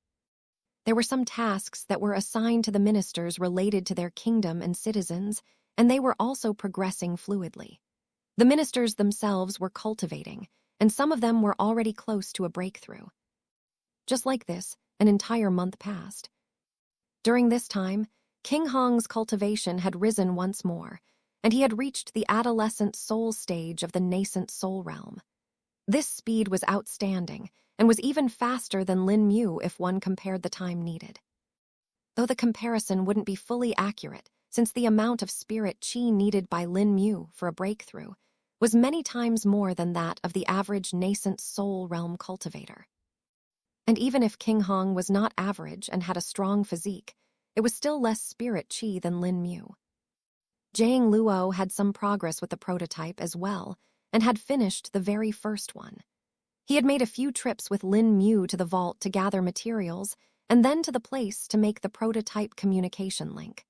There were some tasks that were assigned to the ministers related to their kingdom and citizens, and they were also progressing fluidly. The ministers themselves were cultivating, and some of them were already close to a breakthrough. Just like this, an entire month passed. During this time, King Hong's cultivation had risen once more, and he had reached the adolescent soul stage of the nascent soul realm. This speed was outstanding, and was even faster than Lin Mu if one compared the time needed. Though the comparison wouldn't be fully accurate, since the amount of spirit qi needed by Lin Mu for a breakthrough was many times more than that of the average nascent soul realm cultivator. And even if King Hong was not average and had a strong physique, it was still less spirit qi than Lin Mu. Jiang Luo had some progress with the prototype as well, and had finished the very first one. He had made a few trips with Lin Mu to the vault to gather materials, and then to the place to make the prototype communication link.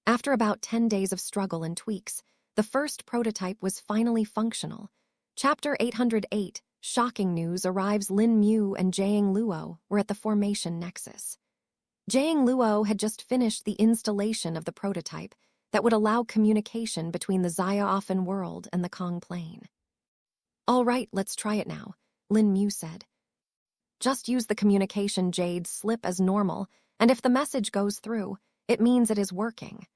After about 10 days of struggle and tweaks, the first prototype was finally functional. Chapter 808, Shocking News arrives. Lin Mu and Jiang Luo were at the formation nexus. Jiang Luo had just finished the installation of the prototype that would allow communication between the Xia world and the Kong Plain. All right, let's try it now, Lin Mu said. Just use the communication jade slip as normal, and if the message goes through, it means it is working,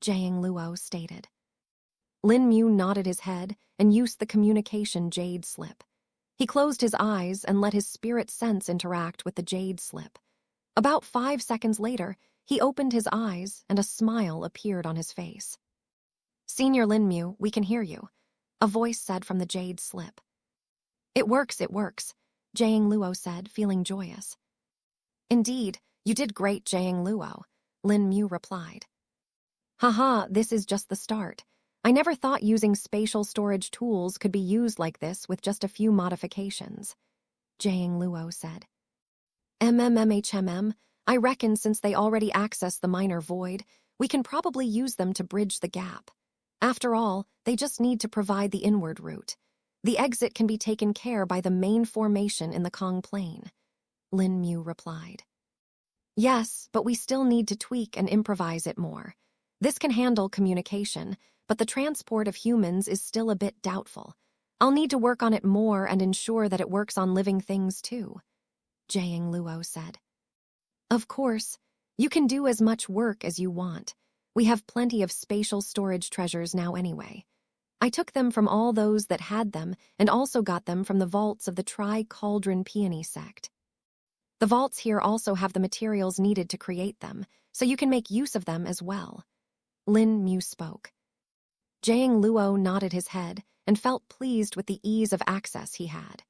Jiang Luo stated. Lin Mu nodded his head and used the communication jade slip. He closed his eyes and let his spirit sense interact with the jade slip. About 5 seconds later, he opened his eyes and a smile appeared on his face. Senior Lin Mu, we can hear you, a voice said from the jade slip. It works, Jiang Luo said, feeling joyous. Indeed, you did great, Jiang Luo, Lin Mu replied. Haha, this is just the start. I never thought using spatial storage tools could be used like this with just a few modifications, Jiang Luo said. I reckon since they already access the minor void, we can probably use them to bridge the gap. After all, they just need to provide the inward route. The exit can be taken care by the main formation in the Kong Plain, Lin Mu replied. Yes, but we still need to tweak and improvise it more. This can handle communication, but the transport of humans is still a bit doubtful. I'll need to work on it more and ensure that it works on living things too, Jiang Luo said. Of course, you can do as much work as you want. We have plenty of spatial storage treasures now anyway. I took them from all those that had them and also got them from the vaults of the Tri-Cauldron Peony sect. The vaults here also have the materials needed to create them, so you can make use of them as well, Lin Mu spoke. Jiang Luo nodded his head and felt pleased with the ease of access he had.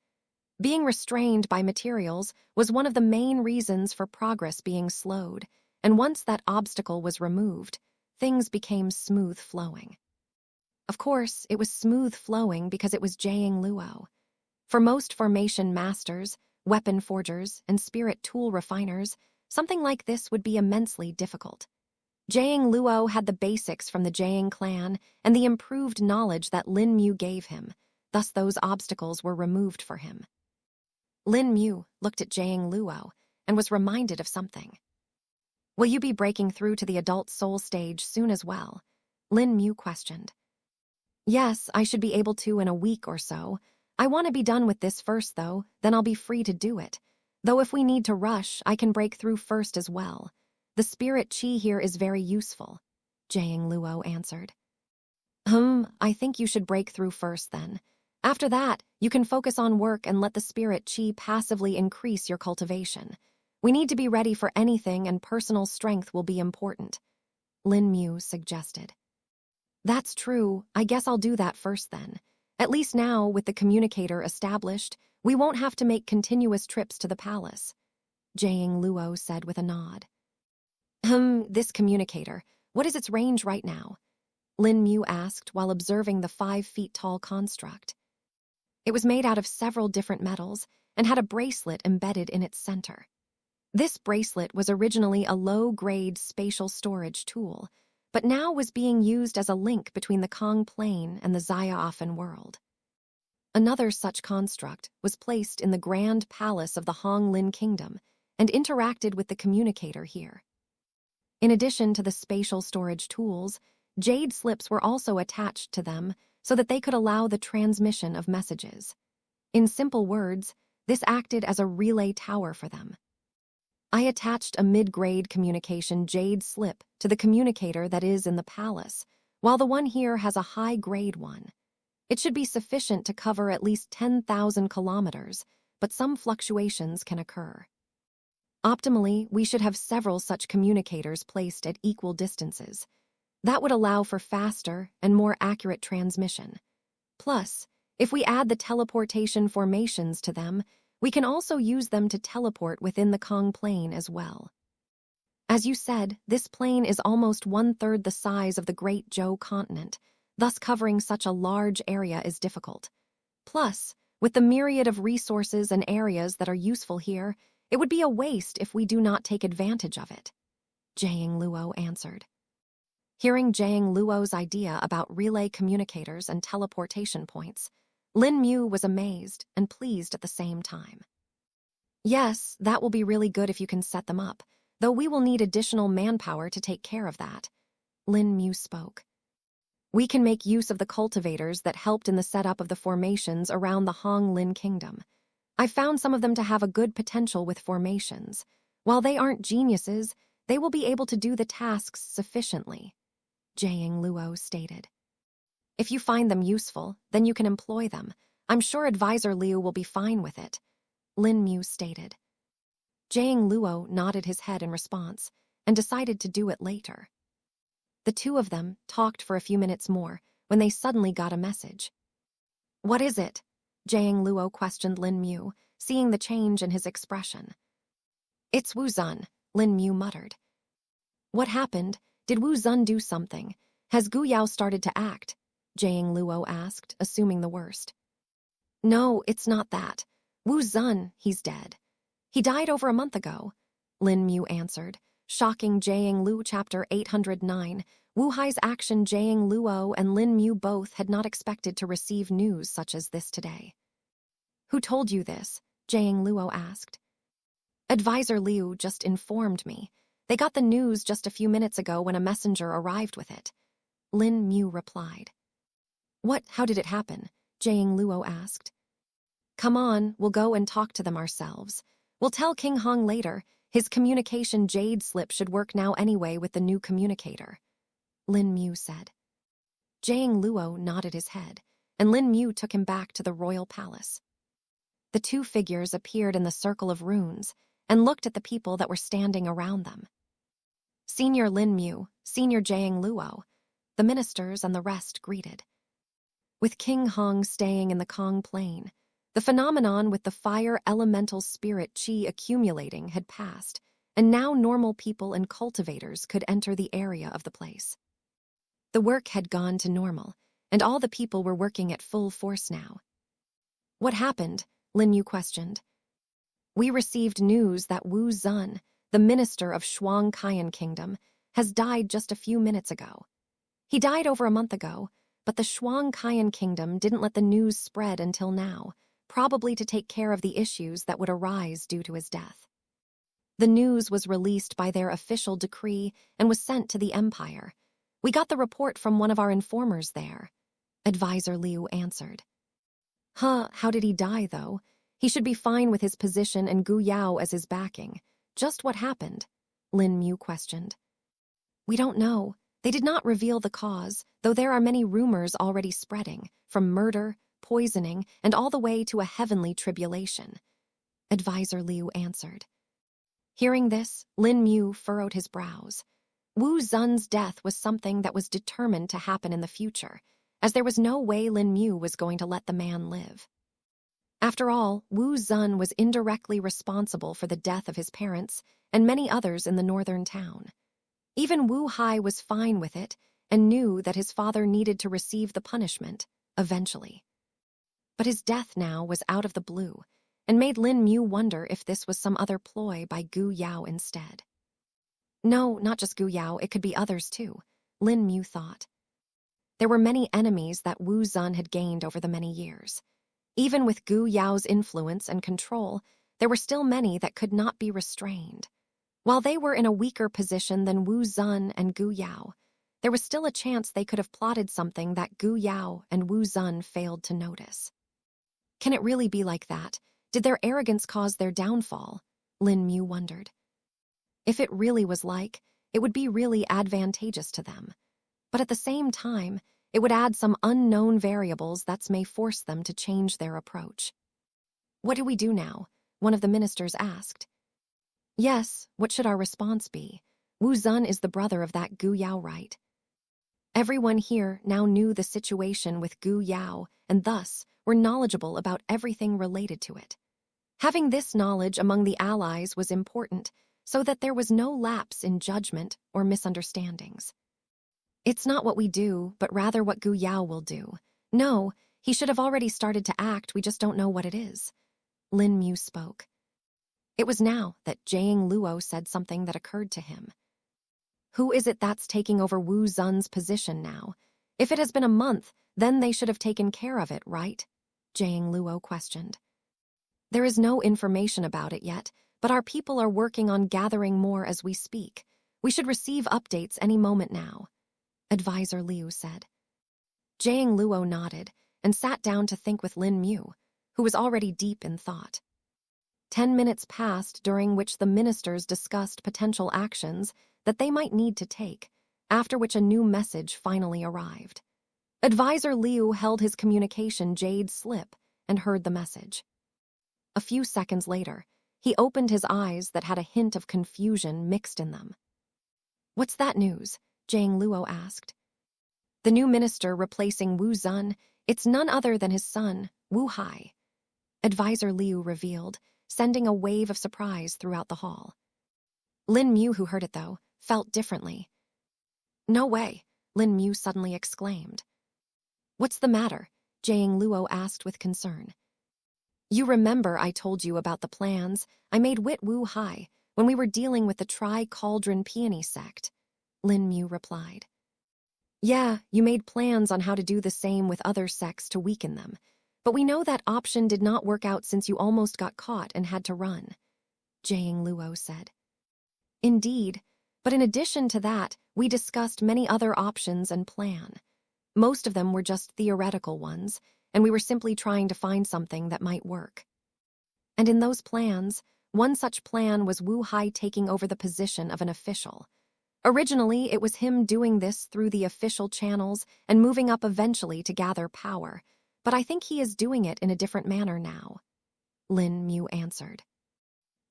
Being restrained by materials was one of the main reasons for progress being slowed, and once that obstacle was removed, things became smooth flowing. Of course, it was smooth flowing because it was Jiang Luo. For most formation masters, weapon forgers, and spirit tool refiners, something like this would be immensely difficult. Jiang Luo had the basics from the Jiang clan and the improved knowledge that Lin Mu gave him, thus those obstacles were removed for him. Lin Mu looked at Jiang Luo and was reminded of something. Will you be breaking through to the adult soul stage soon as well? Lin Mu questioned. Yes, I should be able to in a week or so. I want to be done with this first, though, then I'll be free to do it. Though if we need to rush, I can break through first as well. The spirit chi here is very useful, Jiang Luo answered. I think you should break through first then. After that, you can focus on work and let the spirit chi passively increase your cultivation. We need to be ready for anything, and personal strength will be important, Lin Mu suggested. That's true. I guess I'll do that first then. At least now, with the communicator established, we won't have to make continuous trips to the palace, Jiang Luo said with a nod. This communicator, what is its range right now? Lin Mu asked while observing the 5-feet-tall construct. It was made out of several different metals and had a bracelet embedded in its center. This bracelet was originally a low-grade spatial storage tool, but now was being used as a link between the Kong Plain and the Xiaofen world. Another such construct was placed in the Grand Palace of the Hong Lin Kingdom and interacted with the communicator here. In addition to the spatial storage tools, jade slips were also attached to them so that they could allow the transmission of messages. In simple words, this acted as a relay tower for them. I attached a mid-grade communication jade slip to the communicator that is in the palace, while the one here has a high-grade one. It should be sufficient to cover at least 10,000 kilometers, but some fluctuations can occur. Optimally, we should have several such communicators placed at equal distances. That would allow for faster and more accurate transmission. Plus, if we add the teleportation formations to them, we can also use them to teleport within the Kong Plain as well. As you said, this plain is almost 1/3 the size of the Great Zhou continent, thus covering such a large area is difficult. Plus, with the myriad of resources and areas that are useful here, it would be a waste if we do not take advantage of it, Jiang Luo answered. Hearing Jiang Luo's idea about relay communicators and teleportation points, Lin Mu was amazed and pleased at the same time. Yes, that will be really good if you can set them up, though we will need additional manpower to take care of that, Lin Mu spoke. We can make use of the cultivators that helped in the setup of the formations around the Hong Lin Kingdom. I found some of them to have a good potential with formations. While they aren't geniuses, they will be able to do the tasks sufficiently, Jiang Luo stated. If you find them useful, then you can employ them. I'm sure Advisor Liu will be fine with it, Lin Mu stated. Jiang Luo nodded his head in response and decided to do it later. The two of them talked for a few minutes more when they suddenly got a message. What is it? Jiang Luo questioned Lin Mu, seeing the change in his expression. It's Wu Zun, Lin Mu muttered. What happened? Did Wu Zun do something? Has Gu Yao started to act? Jiang Luo asked, assuming the worst. No, it's not that. Wu Zun, he's dead. He died over a month ago, Lin Mu answered. Shocking Jiang Lu Chapter 809, Wu Hai's action. Jiang Luo and Lin Mu both had not expected to receive news such as this today. Who told you this? Jiang Luo asked. Advisor Liu just informed me. They got the news just a few minutes ago when a messenger arrived with it, Lin Mu replied. What? How did it happen? Jiang Luo asked. Come on, we'll go and talk to them ourselves. We'll tell King Hong later. His communication jade slip should work now anyway with the new communicator, Lin Mu said. Jiang Luo nodded his head, and Lin Mu took him back to the royal palace. The two figures appeared in the circle of runes and looked at the people that were standing around them. Senior Lin Mu, Senior Jiang Luo, the ministers and the rest greeted. With King Hong staying in the Kong Plain, the phenomenon with the fire elemental spirit qi accumulating had passed, and now normal people and cultivators could enter the area of the place. The work had gone to normal, and all the people were working at full force now. What happened? Lin Mu questioned. We received news that Wu Zun, the minister of Shuangqian Kingdom, has died just a few minutes ago. He died over a month ago, but the Shuangqian Kingdom didn't let the news spread until now, probably to take care of the issues that would arise due to his death. The news was released by their official decree and was sent to the empire. We got the report from one of our informers there. Advisor Liu answered. How did he die, though? He should be fine with his position and Gu Yao as his backing. Just what happened? Lin Mu questioned. We don't know. They did not reveal the cause, though there are many rumors already spreading, from murder, poisoning, and all the way to a heavenly tribulation. Advisor Liu answered. Hearing this, Lin Mu furrowed his brows. Wu Zun's death was something that was determined to happen in the future, as there was no way Lin Mu was going to let the man live. After all, Wu Zun was indirectly responsible for the death of his parents and many others in the northern town. Even Wu Hai was fine with it and knew that his father needed to receive the punishment, eventually. But his death now was out of the blue, and made Lin Mu wonder if this was some other ploy by Gu Yao instead. No, not just Gu Yao, it could be others too, Lin Mu thought. There were many enemies that Wu Zun had gained over the many years. Even with Gu Yao's influence and control, there were still many that could not be restrained. While they were in a weaker position than Wu Zun and Gu Yao, there was still a chance they could have plotted something that Gu Yao and Wu Zun failed to notice. Can it really be like that? Did their arrogance cause their downfall? Lin Mu wondered. If it really was like, it would be really advantageous to them. But at the same time, it would add some unknown variables that may force them to change their approach. What do we do now? One of the ministers asked. Yes, what should our response be? Wu Zun is the brother of that Gu Yao, right? Everyone here now knew the situation with Gu Yao and thus were knowledgeable about everything related to it. Having this knowledge among the allies was important so that there was no lapse in judgment or misunderstandings. It's not what we do, but rather what Gu Yao will do. No, he should have already started to act, we just don't know what it is. Lin Mu spoke. It was now that Jiang Luo said something that occurred to him. Who is it that's taking over Wu Zun's position now? If it has been a month, then they should have taken care of it, right? Jiang Luo questioned. There is no information about it yet, but our people are working on gathering more as we speak. We should receive updates any moment now, Advisor Liu said. Jiang Luo nodded and sat down to think with Lin Mu, who was already deep in thought. 10 minutes passed during which the ministers discussed potential actions that they might need to take, after which a new message finally arrived. Advisor Liu held his communication jade slip and heard the message. A few seconds later, he opened his eyes that had a hint of confusion mixed in them. What's that news? Jiang Luo asked. The new minister replacing Wu Zun, it's none other than his son, Wu Hai. Advisor Liu revealed, sending a wave of surprise throughout the hall. Lin Mu, who heard it though, felt differently. No way, Lin Mu suddenly exclaimed. What's the matter? Jiang Luo asked with concern. You remember I told you about the plans I made with Wu Hai when we were dealing with the Tri-Cauldron Peony sect, Lin Mu replied. Yeah, you made plans on how to do the same with other sects to weaken them, but we know that option did not work out since you almost got caught and had to run, Jiang Luo said. Indeed, but in addition to that, we discussed many other options and plan. Most of them were just theoretical ones, and we were simply trying to find something that might work. And in those plans, one such plan was Wu Hai taking over the position of an official. Originally, it was him doing this through the official channels and moving up eventually to gather power, but I think he is doing it in a different manner now, Lin Mu answered.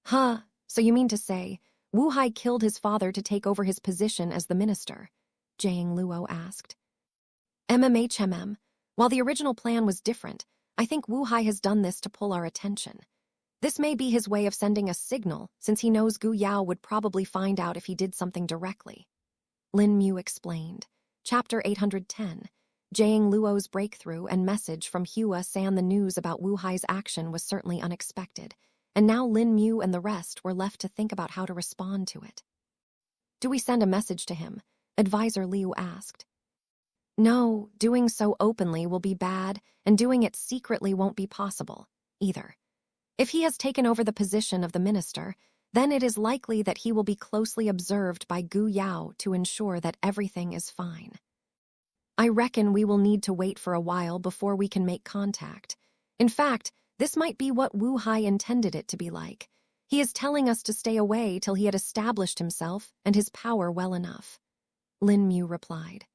So you mean to say, Wu Hai killed his father to take over his position as the minister? Jiang Luo asked. While the original plan was different, I think Wu Hai has done this to pull our attention. This may be his way of sending a signal, since he knows Gu Yao would probably find out if he did something directly. Lin Mu explained. Chapter 810. Jiang Luo's breakthrough and message from Hua San. The news about Wu Hai's action was certainly unexpected, and now Lin Mu and the rest were left to think about how to respond to it. Do we send a message to him? Advisor Liu asked. No, doing so openly will be bad, and doing it secretly won't be possible, either. If he has taken over the position of the minister, then it is likely that he will be closely observed by Gu Yao to ensure that everything is fine. I reckon we will need to wait for a while before we can make contact. In fact, this might be what Wu Hai intended it to be like. He is telling us to stay away till he had established himself and his power well enough. Lin Mu replied.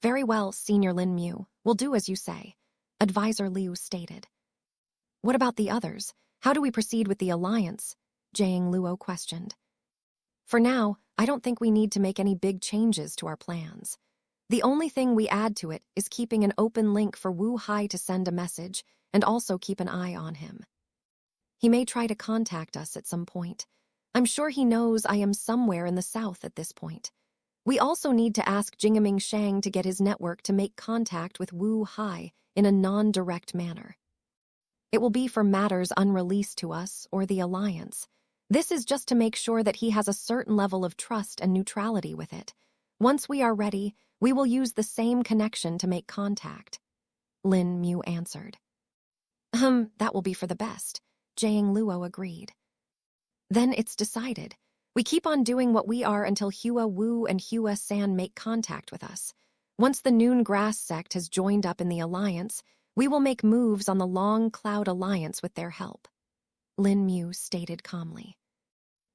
Very well, Senior Lin Mu. We'll do as you say, Advisor Liu stated. What about the others? How do we proceed with the alliance? Jiang Luo questioned. For now, I don't think we need to make any big changes to our plans. The only thing we add to it is keeping an open link for Wu Hai to send a message and also keep an eye on him. He may try to contact us at some point. I'm sure he knows I am somewhere in the south at this point. We also need to ask Jingaming Shang to get his network to make contact with Wu Hai in a non-direct manner. It will be for matters unreleased to us or the alliance. This is just to make sure that he has a certain level of trust and neutrality with it. Once we are ready, we will use the same connection to make contact. Lin Mu answered. That will be for the best, Jiang Luo agreed. Then it's decided. We keep on doing what we are until Hua Wu and Hua San make contact with us. Once the Noon Grass sect has joined up in the alliance, we will make moves on the Long Cloud Alliance with their help, Lin Mu stated calmly.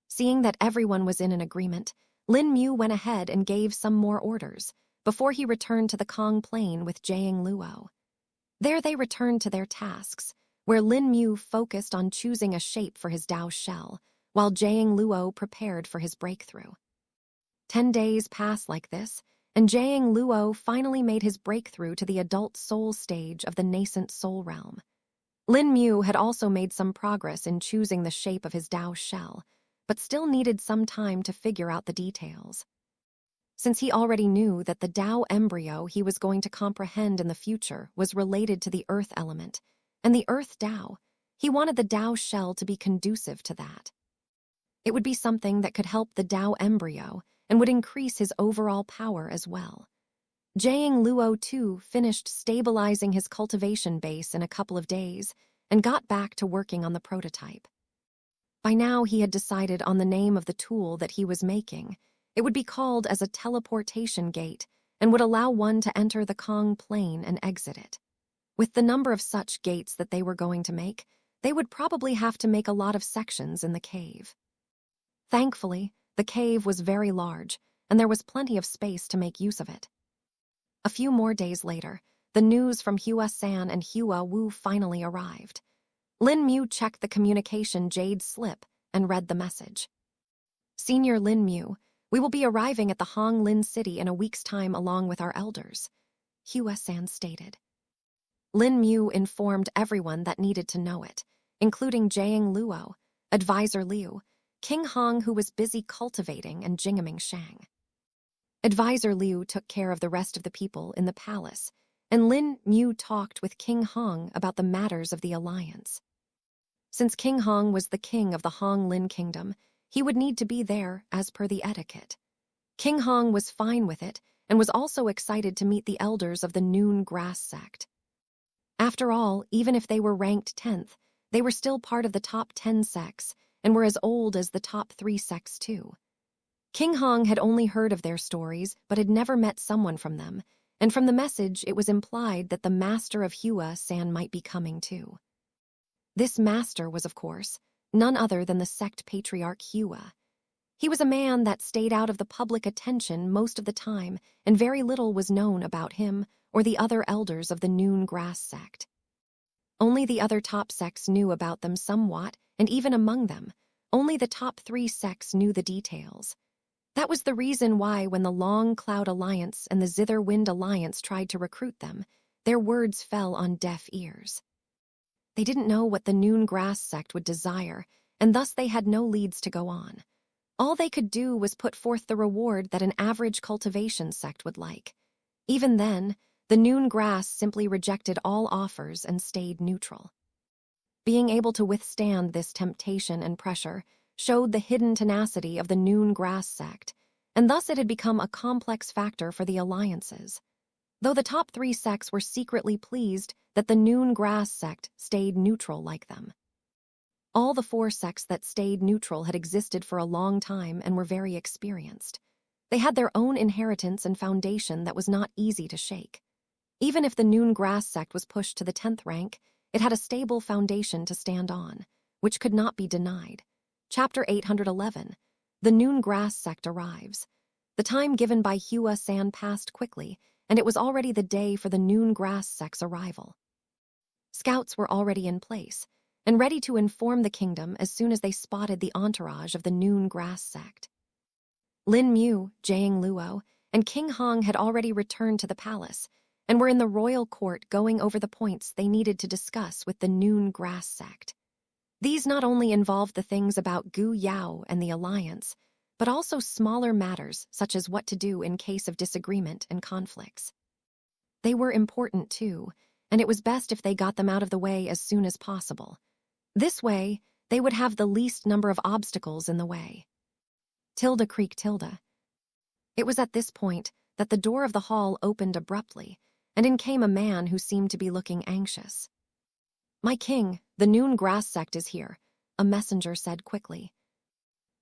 Seeing that everyone was in an agreement, Lin Mu went ahead and gave some more orders before he returned to the Kong Plain with Jiang Luo. There they returned to their tasks, where Lin Mu focused on choosing a shape for his Dao shell, while Jiang Luo prepared for his breakthrough. 10 days passed like this, and Jiang Luo finally made his breakthrough to the adult soul stage of the nascent soul realm. Lin Mu had also made some progress in choosing the shape of his Dao shell, but still needed some time to figure out the details. Since he already knew that the Dao embryo he was going to comprehend in the future was related to the earth element, and the earth Dao, he wanted the Dao shell to be conducive to that. It would be something that could help the Dao embryo and would increase his overall power as well. Jiang Luo, too, finished stabilizing his cultivation base in a couple of days and got back to working on the prototype. By now, he had decided on the name of the tool that he was making. It would be called as a teleportation gate and would allow one to enter the Kong Plain and exit it. With the number of such gates that they were going to make, they would probably have to make a lot of sections in the cave. Thankfully, the cave was very large, and there was plenty of space to make use of it. A few more days later, the news from Hua San and Hua Wu finally arrived. Lin Mu checked the communication jade slip and read the message. Senior Lin Mu, we will be arriving at the Hong Lin city in a week's time along with our elders, Hua San stated. Lin Mu informed everyone that needed to know it, including Jiang Luo, Advisor Liu, King Hong, who was busy cultivating, and Jingaming Shang. Advisor Liu took care of the rest of the people in the palace, and Lin Mu talked with King Hong about the matters of the alliance. Since King Hong was the king of the Hong Lin kingdom, he would need to be there as per the etiquette. King Hong was fine with it and was also excited to meet the elders of the Noon Grass sect. After all, even if they were ranked 10th, they were still part of the top 10 sects and were as old as the top 3 sects too. King Hong had only heard of their stories but had never met someone from them, and from the message it was implied that the master of Hua San might be coming too. This master was, of course, none other than the sect patriarch Hua. He was a man that stayed out of the public attention most of the time, and very little was known about him or the other elders of the Noon Grass sect. Only the other top sects knew about them somewhat, and even among them, only the top 3 sects knew the details. That was the reason why when the Long Cloud Alliance and the Zither Wind Alliance tried to recruit them, their words fell on deaf ears. They didn't know what the Noon Grass sect would desire, and thus they had no leads to go on. All they could do was put forth the reward that an average cultivation sect would like. Even then, the Noon Grass simply rejected all offers and stayed neutral. Being able to withstand this temptation and pressure showed the hidden tenacity of the Noon Grass sect, and thus it had become a complex factor for the alliances. Though the top 3 sects were secretly pleased that the Noon Grass sect stayed neutral like them. All the four sects that stayed neutral had existed for a long time and were very experienced. They had their own inheritance and foundation that was not easy to shake. Even if the Noon Grass sect was pushed to the 10th rank, it had a stable foundation to stand on, which could not be denied. Chapter 811. The Noon Grass sect arrives. The time given by Hua San passed quickly, and it was already the day for the Noon Grass sect's arrival. Scouts were already in place, and ready to inform the kingdom as soon as they spotted the entourage of the Noon Grass sect. Lin Mu, Jiang Luo, and King Hong had already returned to the palace, and were in the royal court going over the points they needed to discuss with the Noon Grass sect. These not only involved the things about Gu Yao and the alliance, but also smaller matters such as what to do in case of disagreement and conflicts. They were important too, and it was best if they got them out of the way as soon as possible. This way, they would have the least number of obstacles in the way. Tilde creak tilde. It was at this point that the door of the hall opened abruptly, and in came a man who seemed to be looking anxious. "My king, the Noon Grass sect is here," a messenger said quickly.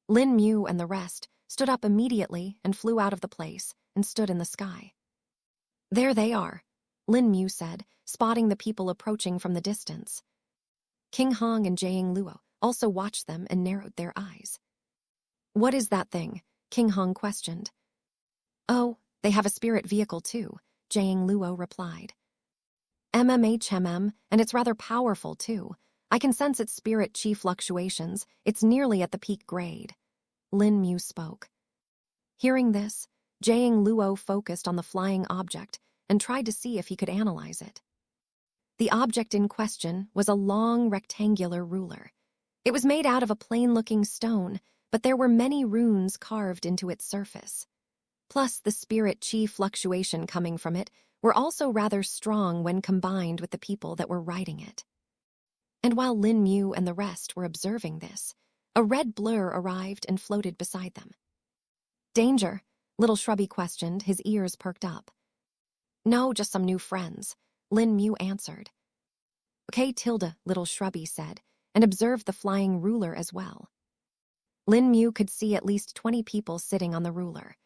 Lin Mu and the rest stood up immediately and flew out of the place and stood in the sky. "There they are," Lin Mu said, spotting the people approaching from the distance. King Hong and Jiang Luo also watched them and narrowed their eyes. "What is that thing?" King Hong questioned. "Oh, they have a spirit vehicle too," Jiang Luo replied. "MMHMM, and it's rather powerful too. I can sense its spirit chi fluctuations. It's nearly at the peak grade," Lin Mu spoke. Hearing this, Jiang Luo focused on the flying object and tried to see if he could analyze it. The object in question was a long rectangular ruler. It was made out of a plain-looking stone, but there were many runes carved into its surface. Plus, the spirit chi fluctuation coming from it were also rather strong when combined with the people that were riding it. And while Lin Mu and the rest were observing this, a red blur arrived and floated beside them. "Danger?" Little Shrubby questioned, his ears perked up. "No, just some new friends," Lin Mu answered. "Okay, tilde," Little Shrubby said, and observed the flying ruler as well. Lin Mu could see at least 20 people sitting on the ruler.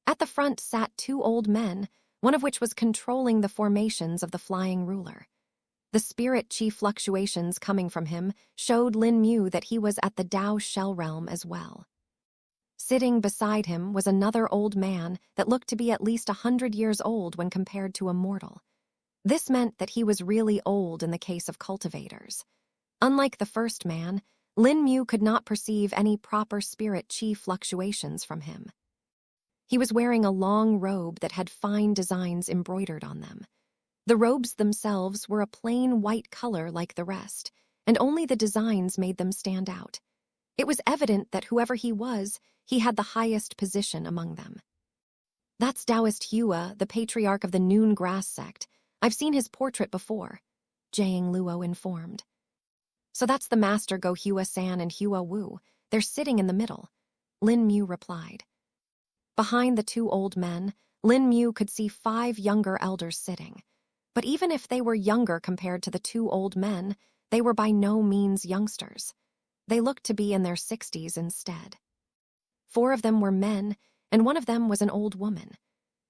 At the front sat 2 old men, one of which was controlling the formations of the flying ruler. The spirit chi fluctuations coming from him showed Lin Mu that he was at the Dao Shell realm as well. Sitting beside him was another old man that looked to be at least 100 years old when compared to a mortal. This meant that he was really old in the case of cultivators. Unlike the first man, Lin Mu could not perceive any proper spirit chi fluctuations from him. He was wearing a long robe that had fine designs embroidered on them. The robes themselves were a plain white color like the rest, and only the designs made them stand out. It was evident that whoever he was, he had the highest position among them. "That's Taoist Hua, the patriarch of the Noon Grass sect. I've seen his portrait before," Jiang Luo informed. "So that's the master Go Hua San and Hua Wu. They're sitting in the middle," Lin Mu replied. Behind the 2 old men, Lin Mu could see 5 younger elders sitting. But even if they were younger compared to the 2 old men, they were by no means youngsters. They looked to be in their 60s instead. 4 of them were men, and 1 of them was an old woman.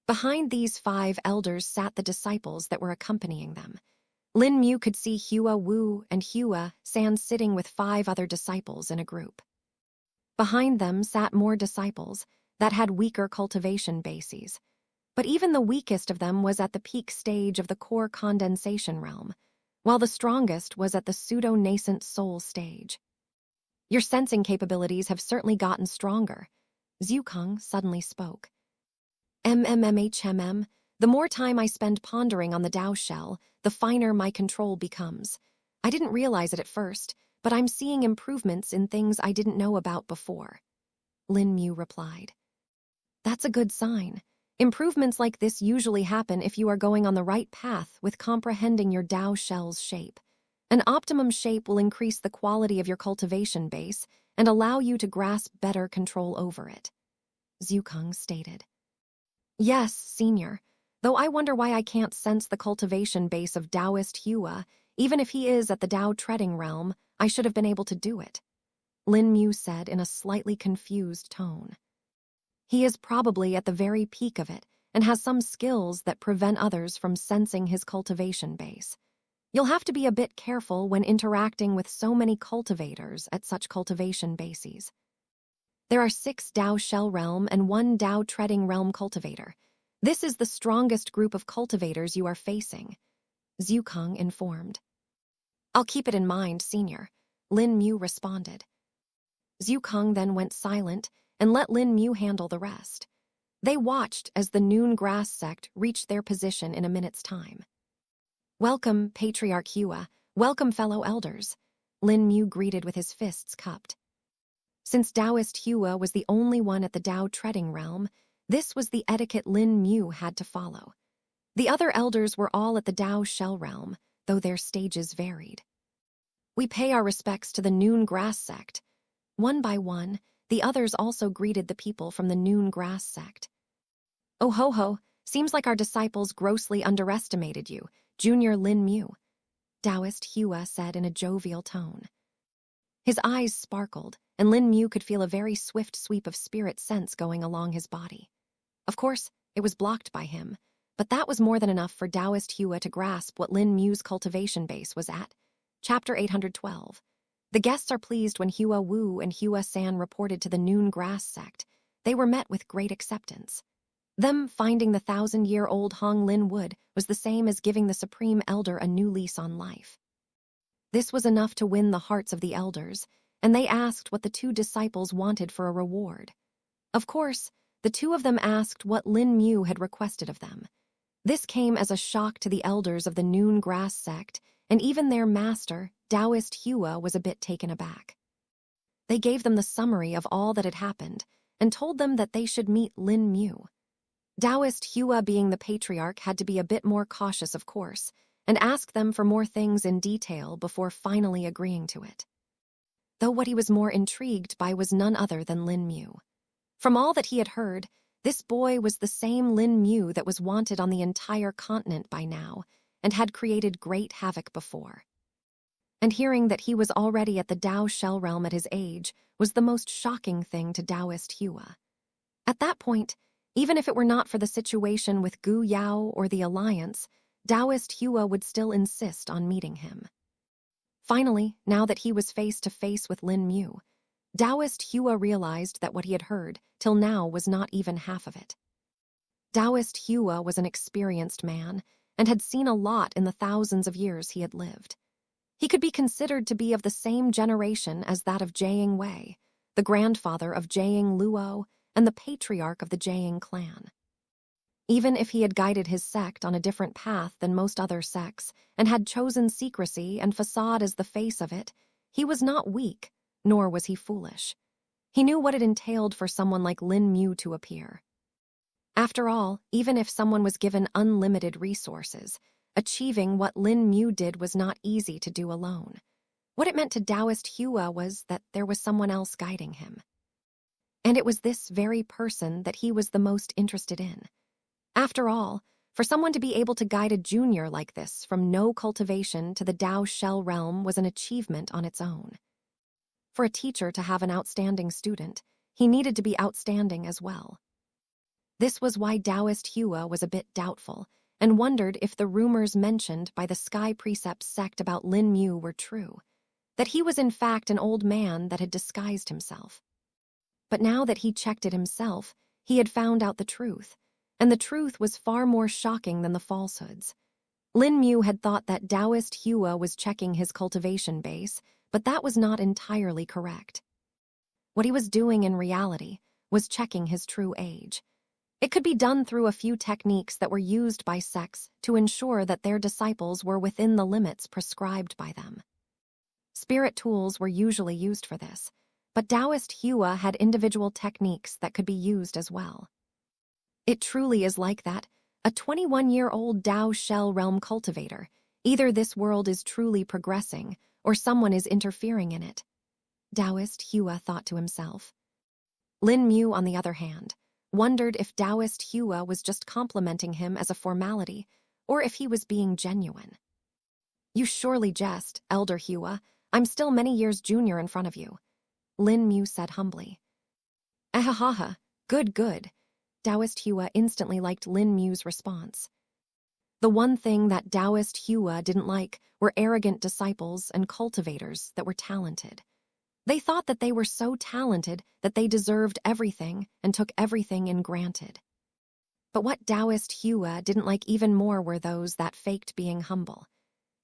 Behind these 5 elders sat the disciples that were accompanying them. Lin Mu could see Hua Wu and Hua San sitting with 5 other disciples in a group. Behind them sat more disciples that had weaker cultivation bases. But even the weakest of them was at the peak stage of the core condensation realm, while the strongest was at the pseudo-nascent soul stage. "Your sensing capabilities have certainly gotten stronger," Zhukang suddenly spoke. "MMHMM, the more time I spend pondering on the Dao shell, the finer my control becomes. I didn't realize it at first, but I'm seeing improvements in things I didn't know about before," Lin Mu replied. "That's a good sign. Improvements like this usually happen if you are going on the right path with comprehending your Dao shell's shape. An optimum shape will increase the quality of your cultivation base and allow you to grasp better control over it," Zhukang stated. "Yes, Senior, though I wonder why I can't sense the cultivation base of Taoist Hua, even if he is at the Dao treading realm. I should have been able to do it, Lin Mu said in a slightly confused tone. He is probably at the very peak of it and has some skills that prevent others from sensing his cultivation base. You'll have to be a bit careful when interacting with so many cultivators at such cultivation bases. There are 6 Dao Shell Realm and 1 Dao Treading Realm cultivator. This is the strongest group of cultivators you are facing, Zhukang informed. I'll keep it in mind, Senior, Lin Mu responded. Zhukang then went silent and let Lin Mu handle the rest. They watched as the Noon Grass sect reached their position in a minute's time. Welcome, Patriarch Hua. Welcome, fellow elders, Lin Mu greeted with his fists cupped. Since Taoist Hua was the only one at the Dao Treading Realm, this was the etiquette Lin Mu had to follow. The other elders were all at the Dao Shell Realm, though their stages varied. We pay our respects to the Noon Grass sect. One by one, the others also greeted the people from the Noon Grass sect. Oh ho ho, seems like our disciples grossly underestimated you, Junior Lin Mu, Taoist Hua said in a jovial tone. His eyes sparkled, and Lin Mu could feel a very swift sweep of spirit sense going along his body. Of course, it was blocked by him, but that was more than enough for Taoist Hua to grasp what Lin Mu's cultivation base was at. Chapter 812. The guests are pleased when Hua Wu and Hua San reported to the Noon Grass sect. They were met with great acceptance. Them finding the 1,000-year-old Hong Lin wood was the same as giving the Supreme Elder a new lease on life. This was enough to win the hearts of the elders, and they asked what the 2 disciples wanted for a reward. Of course, the 2 of them asked what Lin Mu had requested of them. This came as a shock to the elders of the Noon Grass sect, and even their master, Taoist Hua, was a bit taken aback. They gave them the summary of all that had happened and told them that they should meet Lin Mu. Taoist Hua, being the patriarch, had to be a bit more cautious, of course, and ask them for more things in detail before finally agreeing to it. Though what he was more intrigued by was none other than Lin Mu. From all that he had heard, this boy was the same Lin Mu that was wanted on the entire continent by now and had created great havoc before. And hearing that he was already at the Dao Shell Realm at his age was the most shocking thing to Taoist Hua. At that point, even if it were not for the situation with Gu Yao or the Alliance, Taoist Hua would still insist on meeting him. Finally, now that he was face to face with Lin Mu, Taoist Hua realized that what he had heard till now was not even half of it. Taoist Hua was an experienced man and had seen a lot in the thousands of years he had lived. He could be considered to be of the same generation as that of Jiang Wei, the grandfather of Jiang Luo and the patriarch of the Jiang clan. Even if he had guided his sect on a different path than most other sects and had chosen secrecy and facade as the face of it, he was not weak, nor was he foolish. He knew what it entailed for someone like Lin Mu to appear. After all, even if someone was given unlimited resources, achieving what Lin Mu did was not easy to do alone. What it meant to Taoist Hua was that there was someone else guiding him. And it was this very person that he was the most interested in. After all, for someone to be able to guide a junior like this from no cultivation to the Dao Shell Realm was an achievement on its own. For a teacher to have an outstanding student, he needed to be outstanding as well. This was why Taoist Hua was a bit doubtful and wondered if the rumors mentioned by the Sky Precepts sect about Lin Mu were true, that he was in fact an old man that had disguised himself. But now that he checked it himself, he had found out the truth, and the truth was far more shocking than the falsehoods. Lin Mu had thought that Taoist Hua was checking his cultivation base, but that was not entirely correct. What he was doing in reality was checking his true age. It could be done through a few techniques that were used by sects to ensure that their disciples were within the limits prescribed by them. Spirit tools were usually used for this, but Taoist Hua had individual techniques that could be used as well. It truly is like that, a 21-year-old Dao Shell Realm cultivator. Either this world is truly progressing, or someone is interfering in it, Taoist Hua thought to himself. Lin Mu, on the other hand, wondered if Taoist Hua was just complimenting him as a formality, or if he was being genuine. You surely jest, Elder Hua. I'm still many years junior in front of you, Lin Mu said humbly. Ahahaha, good, good. Taoist Hua instantly liked Lin Mu's response. The one thing that Taoist Hua didn't like were arrogant disciples and cultivators that were talented. They thought that they were so talented that they deserved everything and took everything in granted. But what Taoist Hua didn't like even more were those that faked being humble.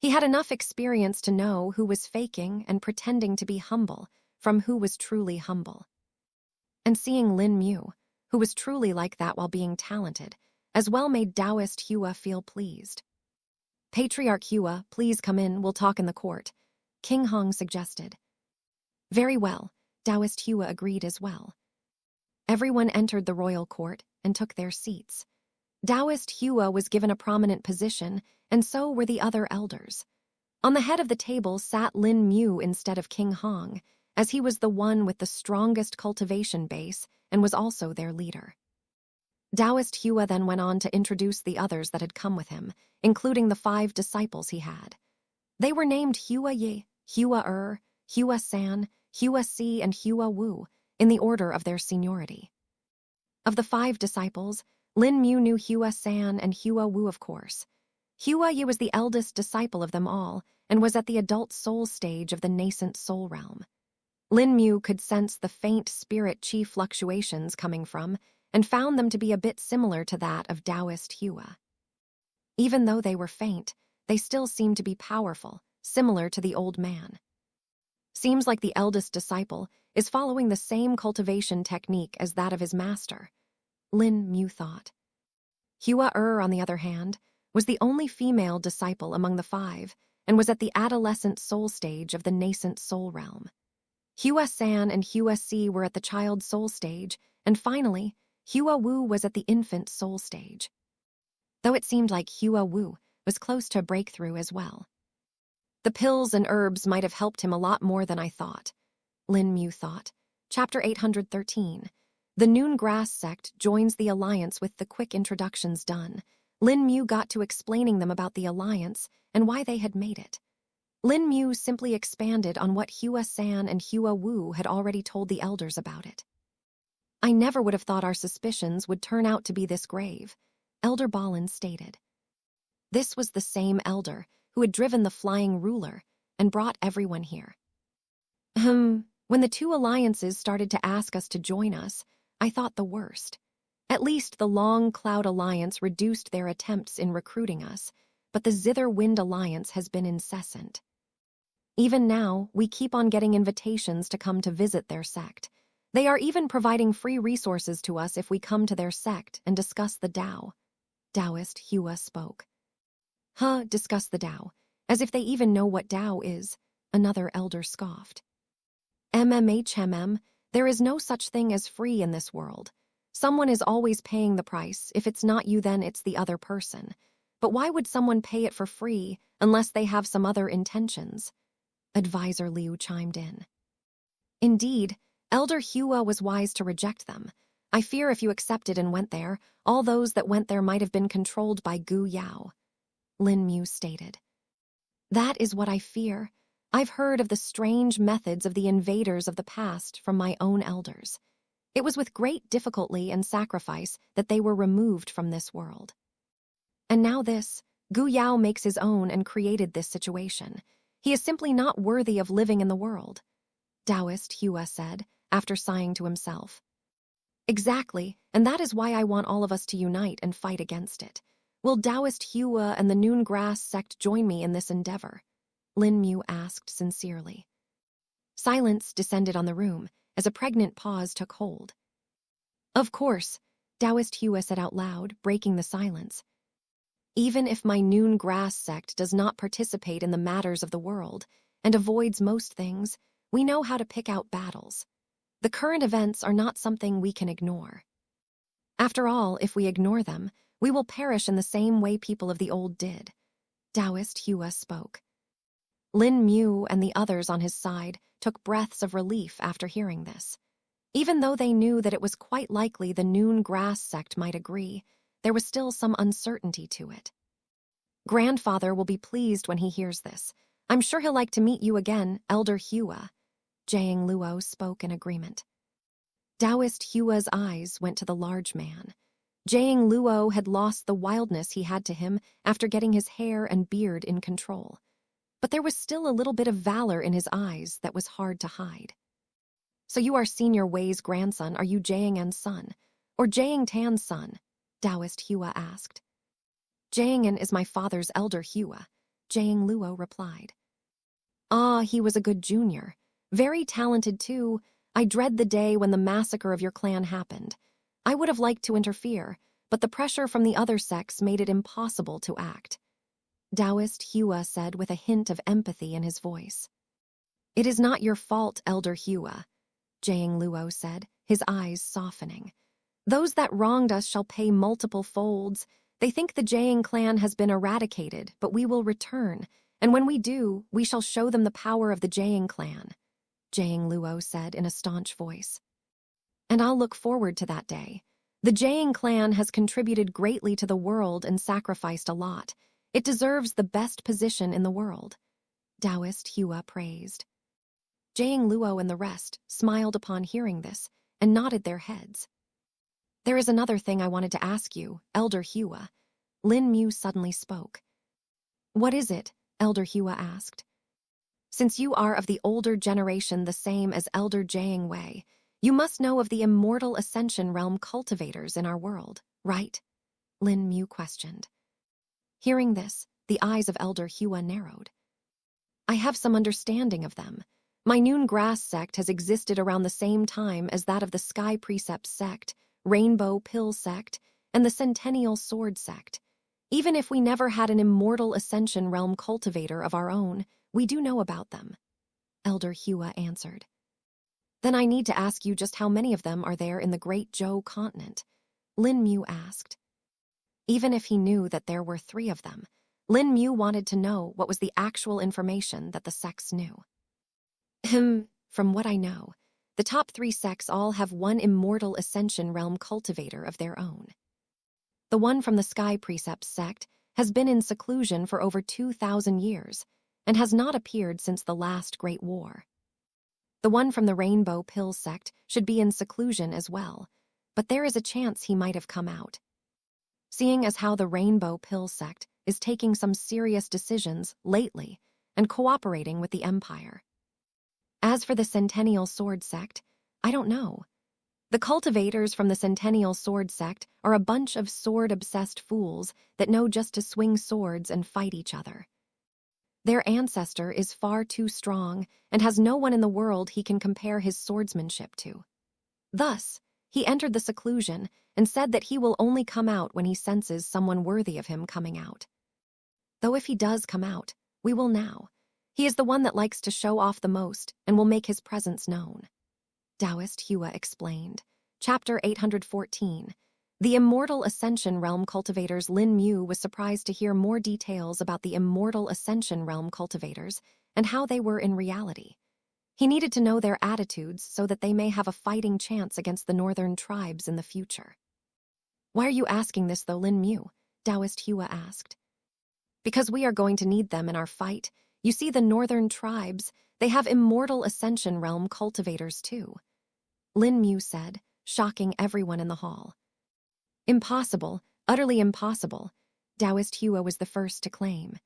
He had enough experience to know who was faking and pretending to be humble from who was truly humble. And seeing Lin Mu, who was truly like that while being talented, as well made Taoist Hua feel pleased. Patriarch Hua, please come in, we'll talk in the court, King Hong suggested. Very well, Taoist Hua agreed as well. Everyone entered the royal court and took their seats. Taoist Hua was given a prominent position, and so were the other elders. On the head of the table sat Lin Mu instead of King Hong, as he was the one with the strongest cultivation base and was also their leader. Taoist Hua then went on to introduce the others that had come with him, including the 5 disciples he had. They were named Hua Yi, Hua Hua San, Hua Si, and Hua Wu, in the order of their seniority. Of the 5 disciples, Lin Mu knew Hua San and Hua Wu, of course. Hua Yi was the eldest disciple of them all and was at the adult soul stage of the nascent soul realm. Lin Mu could sense the faint spirit chi fluctuations coming from and found them to be a bit similar to that of Taoist Hua. Even though they were faint, they still seemed to be powerful, similar to the old man. Seems like the eldest disciple is following the same cultivation technique as that of his master, Lin Mu thought. Hua on the other hand, was the only female disciple among the 5 and was at the adolescent soul stage of the nascent soul realm. Hua San and Hua Si were at the child soul stage, and finally, Hua Wu was at the infant soul stage. Though it seemed like Hua Wu was close to a breakthrough as well. The pills and herbs might have helped him a lot more than I thought, Lin Mu thought. Chapter 813. The Noon Grass sect joins the alliance. With the quick introductions done, Lin Mu got to explaining them about the alliance and why they had made it. Lin Mu simply expanded on what Hua San and Hua Wu had already told the elders about it. I never would have thought our suspicions would turn out to be this grave, Elder Balin stated. This was the same elder who had driven the flying ruler and brought everyone here. When the 2 alliances started to ask us to join us, I thought the worst. At least the Long Cloud Alliance reduced their attempts in recruiting us, but the Zither Wind Alliance has been incessant. Even now, we keep on getting invitations to come to visit their sect. They are even providing free resources to us if we come to their sect and discuss the Tao. Taoist Hua spoke. Discuss the Tao, as if they even know what Tao is, another elder scoffed. There is no such thing as free in this world. Someone is always paying the price. If it's not you, then it's the other person. But why would someone pay it for free unless they have some other intentions? Advisor Liu chimed in. Indeed, Elder Hua was wise to reject them. I fear if you accepted and went there, all those that went there might have been controlled by Gu Yao, Lin Mu stated. That is what I fear. I've heard of the strange methods of the invaders of the past from my own elders. It was with great difficulty and sacrifice that they were removed from this world. And now this, Gu Yao makes his own and created this situation. He is simply not worthy of living in the world, Taoist Hua said, after sighing to himself. Exactly, and that is why I want all of us to unite and fight against it. Will Taoist Hua and the Noon Grass sect join me in this endeavor? Lin Mu asked sincerely. Silence descended on the room as a pregnant pause took hold. Of course, Taoist Hua said out loud, breaking the silence. Even if my Noon Grass sect does not participate in the matters of the world and avoids most things, we know how to pick out battles. The current events are not something we can ignore. After all, if we ignore them, we will perish in the same way people of the old did. Taoist Hua spoke. Lin Mu and the others on his side took breaths of relief after hearing this. Even though they knew that it was quite likely the Noon Grass sect might agree, there was still some uncertainty to it. Grandfather will be pleased when he hears this. I'm sure he'll like to meet you again, Elder Hua. Jiang Luo spoke in agreement. Taoist Hua's eyes went to the large man. Jiang Luo had lost the wildness he had to him after getting his hair and beard in control. But there was still a little bit of valor in his eyes that was hard to hide. So you are Senior Wei's grandson, are you Jiang An's son? Or Jiang Tan's son? Taoist Hua asked. Jiang An is my father's elder Hua, Jiang Luo replied. Ah, he was a good junior. Very talented too. I dread the day when the massacre of your clan happened. I would have liked to interfere, but the pressure from the other sects made it impossible to act. Taoist Hua said with a hint of empathy in his voice. It is not your fault, Elder Hua, Jiang Luo said, his eyes softening. Those that wronged us shall pay multiple folds. They think the Jiang clan has been eradicated, but we will return, and when we do, we shall show them the power of the Jiang clan, Jiang Luo said in a staunch voice. And I'll look forward to that day. The Jiang clan has contributed greatly to the world and sacrificed a lot. It deserves the best position in the world, Taoist Hua praised. Jiang Luo and the rest smiled upon hearing this and nodded their heads. There is another thing I wanted to ask you, Elder Hua. Lin Mu suddenly spoke. What is it? Elder Hua asked. Since you are of the older generation the same as Elder Jiang Wei, you must know of the immortal Ascension Realm cultivators in our world, right? Lin Mu questioned. Hearing this, the eyes of Elder Hua narrowed. I have some understanding of them. My Noon Grass sect has existed around the same time as that of the Sky Precept sect, Rainbow Pill sect, and the Centennial Sword sect. Even if we never had an immortal Ascension Realm cultivator of our own, we do know about them, Elder Hua answered. Then I need to ask you just how many of them are there in the Great Zhou continent, Lin Mu asked. Even if he knew that there were 3 of them, Lin Mu wanted to know what was the actual information that the sects knew. From what I know, the top 3 sects all have one immortal Ascension Realm cultivator of their own. The one from the Sky Precept sect has been in seclusion for over 2,000 years and has not appeared since the last Great War. The one from the Rainbow Pill sect should be in seclusion as well, but there is a chance he might have come out. Seeing as how the Rainbow Pill sect is taking some serious decisions lately and cooperating with the Empire. As for the Centennial Sword sect, I don't know. The cultivators from the Centennial Sword sect are a bunch of sword-obsessed fools that know just to swing swords and fight each other. Their ancestor is far too strong and has no one in the world he can compare his swordsmanship to. Thus, he entered the seclusion and said that he will only come out when he senses someone worthy of him coming out. Though if he does come out, we will now. He is the one that likes to show off the most and will make his presence known. Taoist Hua explained. Chapter 814. The Immortal Ascension Realm cultivators. Lin Mu was surprised to hear more details about the Immortal Ascension Realm cultivators and how they were in reality. He needed to know their attitudes so that they may have a fighting chance against the northern tribes in the future. Why are you asking this though, Lin Mu? Taoist Hua asked. Because we are going to need them in our fight. You see, the northern tribes, they have Immortal Ascension Realm cultivators too, Lin Mu said, shocking everyone in the hall. Impossible, utterly impossible, Taoist Hua was the first to claim.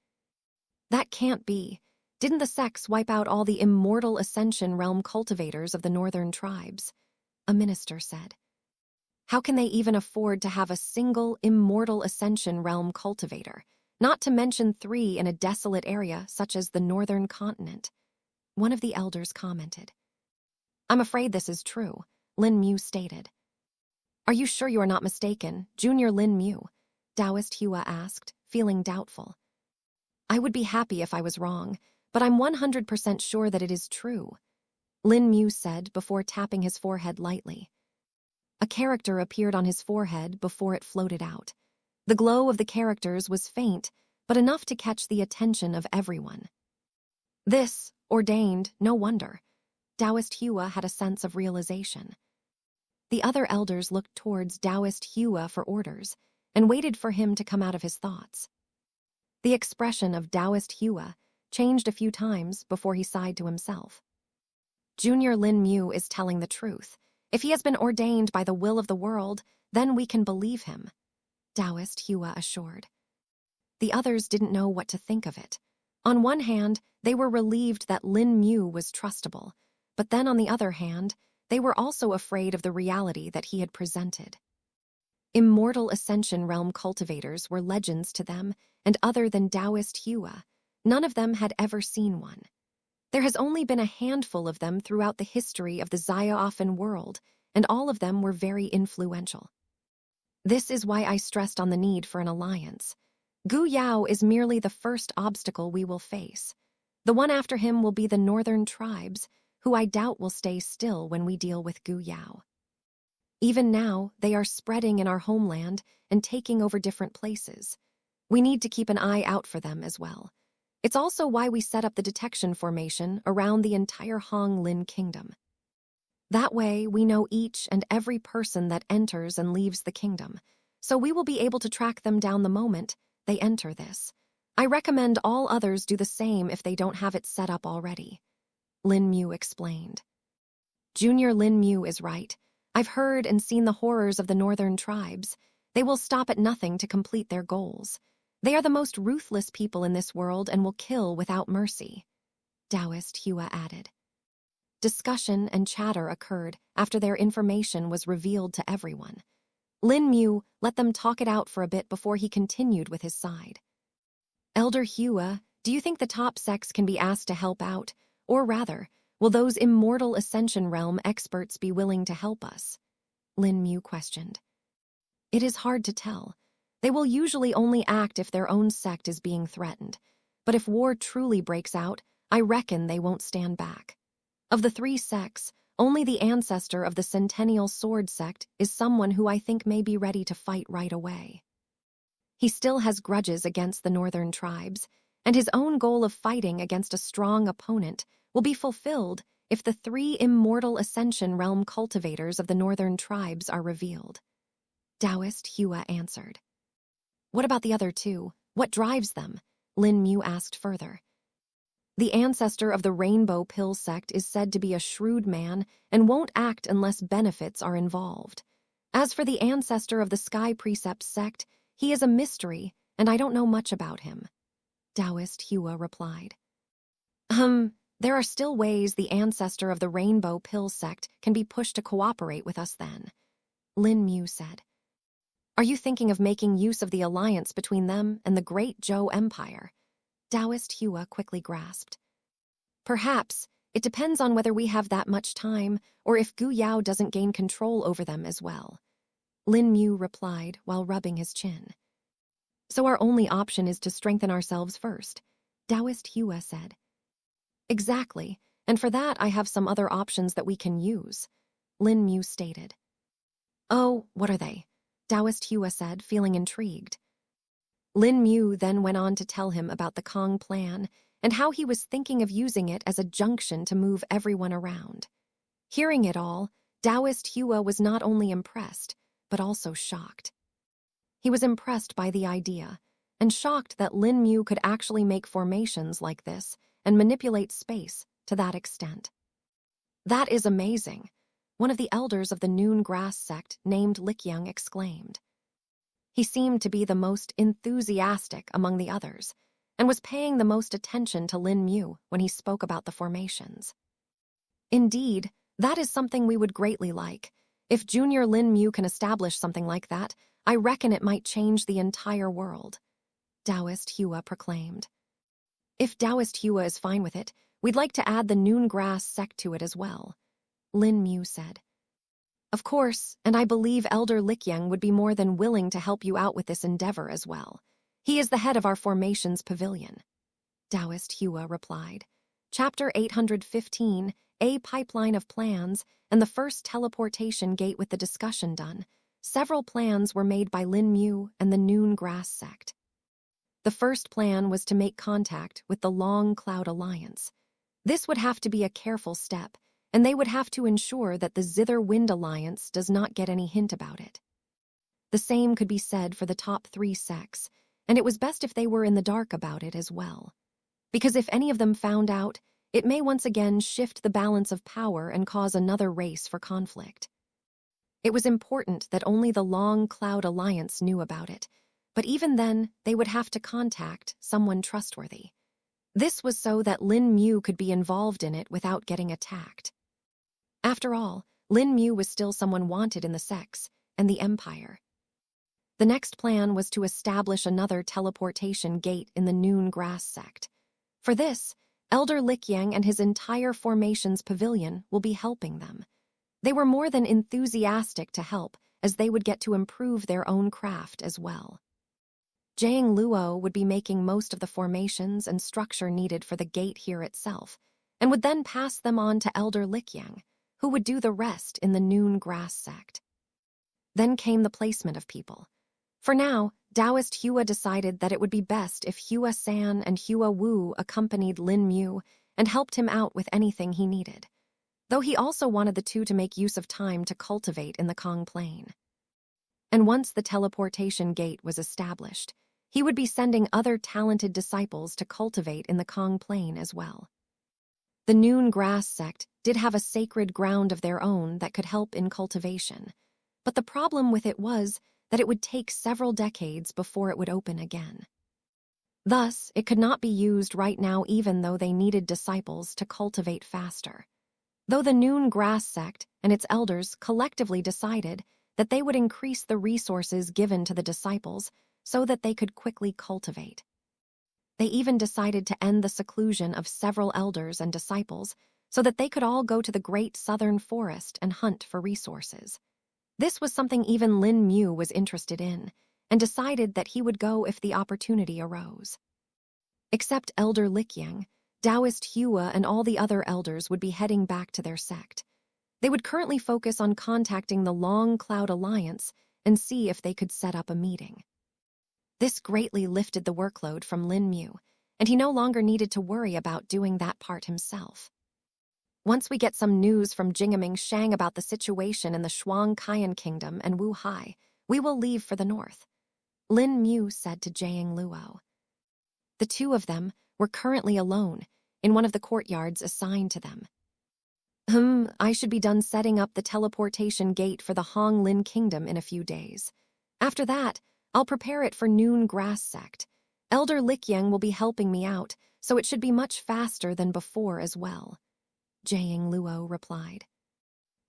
That can't be. Didn't the sects wipe out all the Immortal Ascension Realm cultivators of the northern tribes? A minister said. How can they even afford to have a single Immortal Ascension Realm cultivator, not to mention 3 in a desolate area such as the northern continent? One of the elders commented. I'm afraid this is true, Lin Mu stated. Are you sure you are not mistaken, Junior Lin Mu? Taoist Hua asked, feeling doubtful. I would be happy if I was wrong, but I'm 100% sure that it is true, Lin Mu said before tapping his forehead lightly. A character appeared on his forehead before it floated out. The glow of the characters was faint, but enough to catch the attention of everyone. This, ordained, no wonder. Taoist Hua had a sense of realization. The other elders looked towards Taoist Hua for orders and waited for him to come out of his thoughts. The expression of Taoist Hua changed a few times before he sighed to himself. Junior Lin Mu is telling the truth. If he has been ordained by the will of the world, then we can believe him, Taoist Hua assured. The others didn't know what to think of it. On one hand, they were relieved that Lin Mu was trustable, but then on the other hand, they were also afraid of the reality that he had presented. Immortal Ascension Realm cultivators were legends to them, and other than Taoist Hua, none of them had ever seen one. There has only been a handful of them throughout the history of the Xiofen world, and all of them were very influential. This is why I stressed on the need for an alliance. Gu Yao is merely the first obstacle we will face. The one after him will be the northern tribes, who I doubt will stay still when we deal with Gu Yao. Even now, they are spreading in our homeland and taking over different places. We need to keep an eye out for them as well. It's also why we set up the detection formation around the entire Hong Lin kingdom. That way, we know each and every person that enters and leaves the kingdom, so we will be able to track them down the moment they enter this. I recommend all others do the same if they don't have it set up already, Lin Mu explained. Junior Lin Mu is right. I've heard and seen the horrors of the northern tribes. They will stop at nothing to complete their goals. They are the most ruthless people in this world and will kill without mercy, Taoist Hua added. Discussion and chatter occurred after their information was revealed to everyone. Lin Mu let them talk it out for a bit before he continued with his side. Elder Hua, do you think the top sects can be asked to help out? Or rather, will those immortal Ascension Realm experts be willing to help us? Lin Mu questioned. It is hard to tell. They will usually only act if their own sect is being threatened. But if war truly breaks out, I reckon they won't stand back. Of the 3 sects, only the ancestor of the Centennial Sword sect is someone who I think may be ready to fight right away. He still has grudges against the northern tribes, and his own goal of fighting against a strong opponent will be fulfilled if the 3 immortal Ascension Realm cultivators of the northern tribes are revealed. Taoist Hua answered. What about the other 2? What drives them? Lin Mu asked further. The ancestor of the Rainbow Pill sect is said to be a shrewd man and won't act unless benefits are involved. As for the ancestor of the Sky Precepts sect, he is a mystery, and I don't know much about him, Taoist Hua replied. There are still ways the ancestor of the Rainbow Pill sect can be pushed to cooperate with us then, Lin Mu said. Are you thinking of making use of the alliance between them and the Great Zhou Empire? Taoist Hua quickly grasped. Perhaps. It depends on whether we have that much time or if Gu Yao doesn't gain control over them as well, Lin Mu replied while rubbing his chin. So our only option is to strengthen ourselves first, Taoist Hua said. Exactly, and for that I have some other options that we can use, Lin Mu stated. Oh, what are they? Taoist Hua said, feeling intrigued. Lin Mu then went on to tell him about the Kong plan and how he was thinking of using it as a junction to move everyone around. Hearing it all, Taoist Hua was not only impressed, but also shocked. He was impressed by the idea, and shocked that Lin Mu could actually make formations like this and manipulate space to that extent. That is amazing, one of the elders of the Noon Grass sect named Likyung exclaimed. He seemed to be the most enthusiastic among the others, and was paying the most attention to Lin Mu when he spoke about the formations. Indeed, that is something we would greatly like. If Junior Lin Mu can establish something like that, I reckon it might change the entire world, Taoist Hua proclaimed. If Taoist Hua is fine with it, we'd like to add the Noon Grass sect to it as well, Lin Mu said. Of course, and I believe Elder Likyung would be more than willing to help you out with this endeavor as well. He is the head of our formations pavilion, Taoist Hua replied. Chapter 815, A Pipeline of Plans, and the first teleportation gate with the discussion done. Several plans were made by Lin Mu and the Noon Grass sect. The first plan was to make contact with the Long Cloud Alliance. This would have to be a careful step, and they would have to ensure that the Zither Wind Alliance does not get any hint about it. The same could be said for the top 3 sects, and it was best if they were in the dark about it as well. because if any of them found out, it may once again shift the balance of power and cause another race for conflict. It was important that only the Long Cloud Alliance knew about it, but even then, they would have to contact someone trustworthy. This was so that Lin Mu could be involved in it without getting attacked. After all, Lin Mu was still someone wanted in the sects and the Empire. The next plan was to establish another teleportation gate in the Noon Grass sect. For this, Elder Likyang and his entire formation's pavilion will be helping them. They were more than enthusiastic to help, as they would get to improve their own craft as well. Jiang Luo would be making most of the formations and structure needed for the gate here itself, and would then pass them on to Elder Likyang, who would do the rest in the Noon Grass sect. Then came the placement of people. For now, Taoist Hua decided that it would be best if Hua San and Hua Wu accompanied Lin Mu and helped him out with anything he needed, though he also wanted the two to make use of time to cultivate in the Kong Plain. And once the teleportation gate was established, he would be sending other talented disciples to cultivate in the Kong Plain as well. The Noon Grass sect did have a sacred ground of their own that could help in cultivation, but the problem with it was that it would take several decades before it would open again. Thus, it could not be used right now even though they needed disciples to cultivate faster. Though the Noon Grass sect and its elders collectively decided that they would increase the resources given to the disciples so that they could quickly cultivate. They even decided to end the seclusion of several elders and disciples so that they could all go to the great southern forest and hunt for resources. This was something even Lin Mu was interested in, and decided that he would go if the opportunity arose. Except Elder Likyang, Taoist Hua and all the other elders would be heading back to their sect. They would currently focus on contacting the Long Cloud Alliance and see if they could set up a meeting. This greatly lifted the workload from Lin Mu, and he no longer needed to worry about doing that part himself. Once we get some news from Jingaming Shang about the situation in the Shuang Kayan Kingdom and Wu Hai, we will leave for the north, Lin Mu said to Jiang Luo. The two of them were currently alone in one of the courtyards assigned to them. I should be done setting up the teleportation gate for the Hong Lin Kingdom in a few days. After that, I'll prepare it for Noon Grass sect. Elder Likyang will be helping me out, so it should be much faster than before as well, Jiang Luo replied.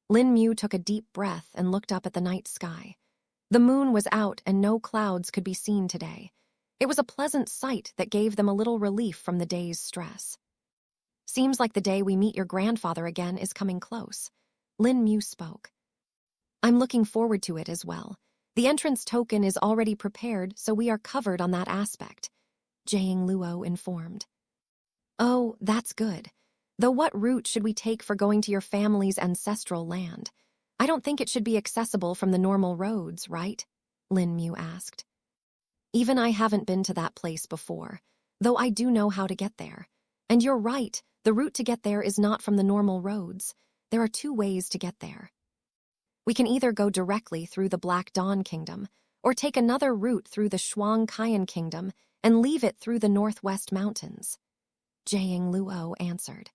Lin Mu took a deep breath and looked up at the night sky. The moon was out and no clouds could be seen today. It was a pleasant sight that gave them a little relief from the day's stress. Seems like the day we meet your grandfather again is coming close, Lin Mu spoke. I'm looking forward to it as well. The entrance token is already prepared, so we are covered on that aspect, Jiang Luo informed. Oh, that's good. Though what route should we take for going to your family's ancestral land? I don't think it should be accessible from the normal roads, right? Lin Mu asked. Even I haven't been to that place before, though I do know how to get there. And you're right, the route to get there is not from the normal roads. There are two ways to get there. We can either go directly through the Black Dawn Kingdom, or take another route through the Shuang Kayan Kingdom and leave it through the Northwest Mountains, Jiang Luo answered.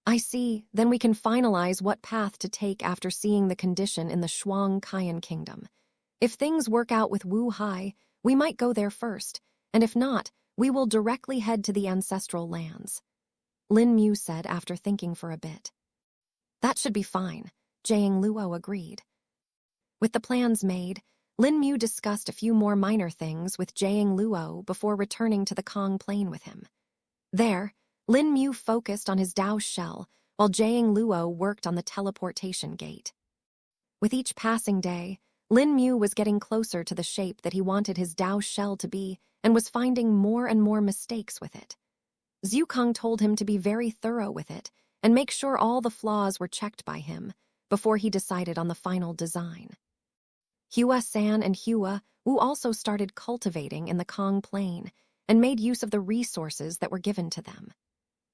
I see, then we can finalize what path to take after seeing the condition in the Shuang Kayan Kingdom. If things work out with Wu Hai, we might go there first, and if not, we will directly head to the ancestral lands, Lin Mu said after thinking for a bit. That should be fine, Jiang Luo agreed. With the plans made, Lin Mu discussed a few more minor things with Jiang Luo before returning to the Kong Plain with him. There, Lin Mu focused on his Dao shell, while Jiang Luo worked on the teleportation gate. With each passing day, Lin Mu was getting closer to the shape that he wanted his Dao shell to be and was finding more and more mistakes with it. Zhu Kong told him to be very thorough with it and make sure all the flaws were checked by him before he decided on the final design. Hua San and Hua Wu also started cultivating in the Kong Plain and made use of the resources that were given to them.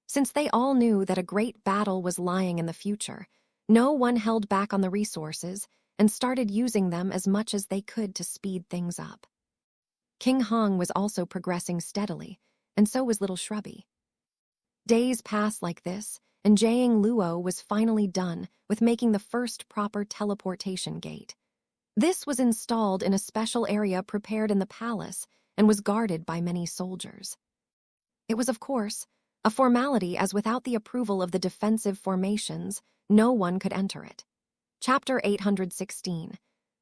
Since they all knew that a great battle was lying in the future, no one held back on the resources and started using them as much as they could to speed things up. King Hong was also progressing steadily, and so was Little Shrubby. Days passed like this, and Jiang Luo was finally done with making the first proper teleportation gate. This was installed in a special area prepared in the palace and was guarded by many soldiers. It was, of course, a formality, as without the approval of the defensive formations, no one could enter it. Chapter 816.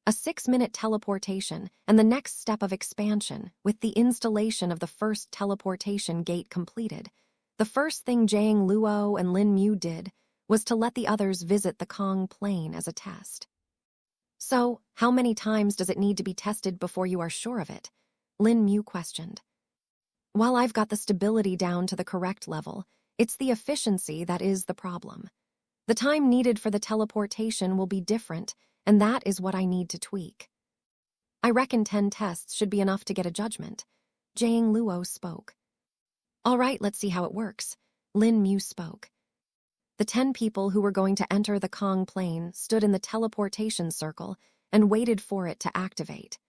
A 6-minute teleportation and the next step of expansion. With the installation of the first teleportation gate completed, the first thing Jiang Luo and Lin Mu did was to let the others visit the Kong Plain as a test. So, how many times does it need to be tested before you are sure of it? Lin Mu questioned. While I've got the stability down to the correct level, it's the efficiency that is the problem. The time needed for the teleportation will be different, and that is what I need to tweak. I reckon 10 tests should be enough to get a judgment. Jiang Luo spoke. All right, let's see how it works. Lin Mu spoke. The 10 people who were going to enter the Kong Plain stood in the teleportation circle and waited for it to activate.